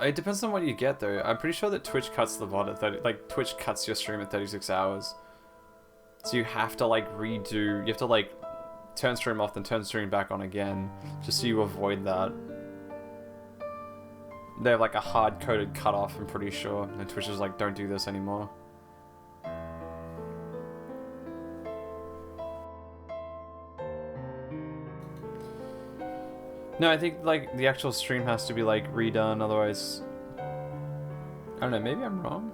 it depends on what you get though. I'm pretty sure that Twitch cuts the VOD at 30, like Twitch cuts your stream at 36 hours. So you have to like redo, you have to like turn stream off then turn stream back on again just so you avoid that. They have like a hard-coded cutoff, I'm pretty sure, and Twitch is like, don't do this anymore. No, I think like the actual stream has to be like redone, otherwise I don't know, maybe I'm wrong.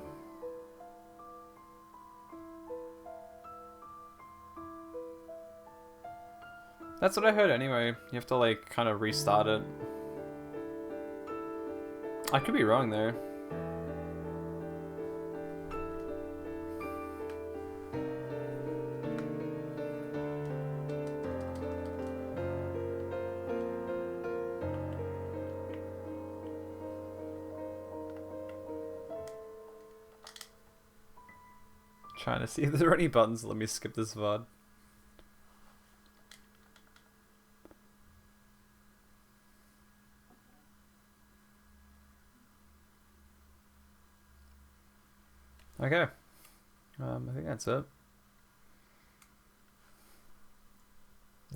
That's what I heard anyway. You have to like kind of restart it. I could be wrong there. Trying to see if there are any buttons. Let me skip this VOD. Okay. I think that's it.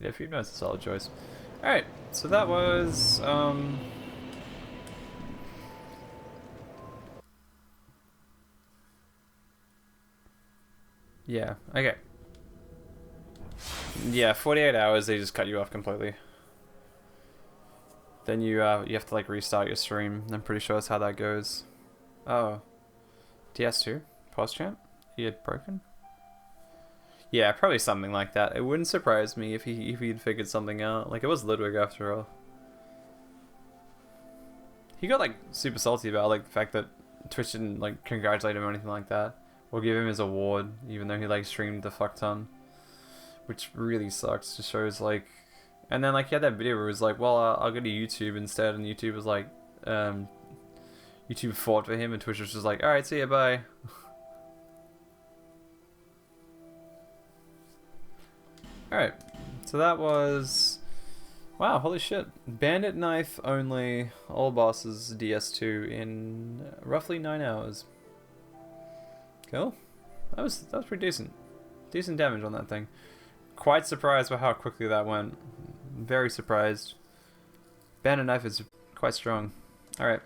Yeah, Few Notes is a solid choice. Alright, so that was yeah, okay. Yeah, 48 hours, they just cut you off completely. Then you have to like restart your stream. I'm pretty sure that's how that goes. Oh. DS2? Post-champ? He had broken? Yeah, probably something like that. It wouldn't surprise me if he'd figured something out. Like, it was Ludwig after all. He got, like, super salty about, like, the fact that Twitch didn't, like, congratulate him or anything like that. Or give him his award, even though he, like, streamed a fuck ton. Which really sucks. Just shows, like... And then, like, he had that video where he was like, well, I'll go to YouTube instead. And YouTube was like, YouTube fought for him, and Twitch was just like, alright, see ya, bye. Alright, so that was... Wow, holy shit. Bandit knife only, all bosses DS2 in roughly 9 hours. Cool. That was pretty decent. Decent damage on that thing. Quite surprised by how quickly that went. Very surprised. Bandit knife is quite strong. Alright.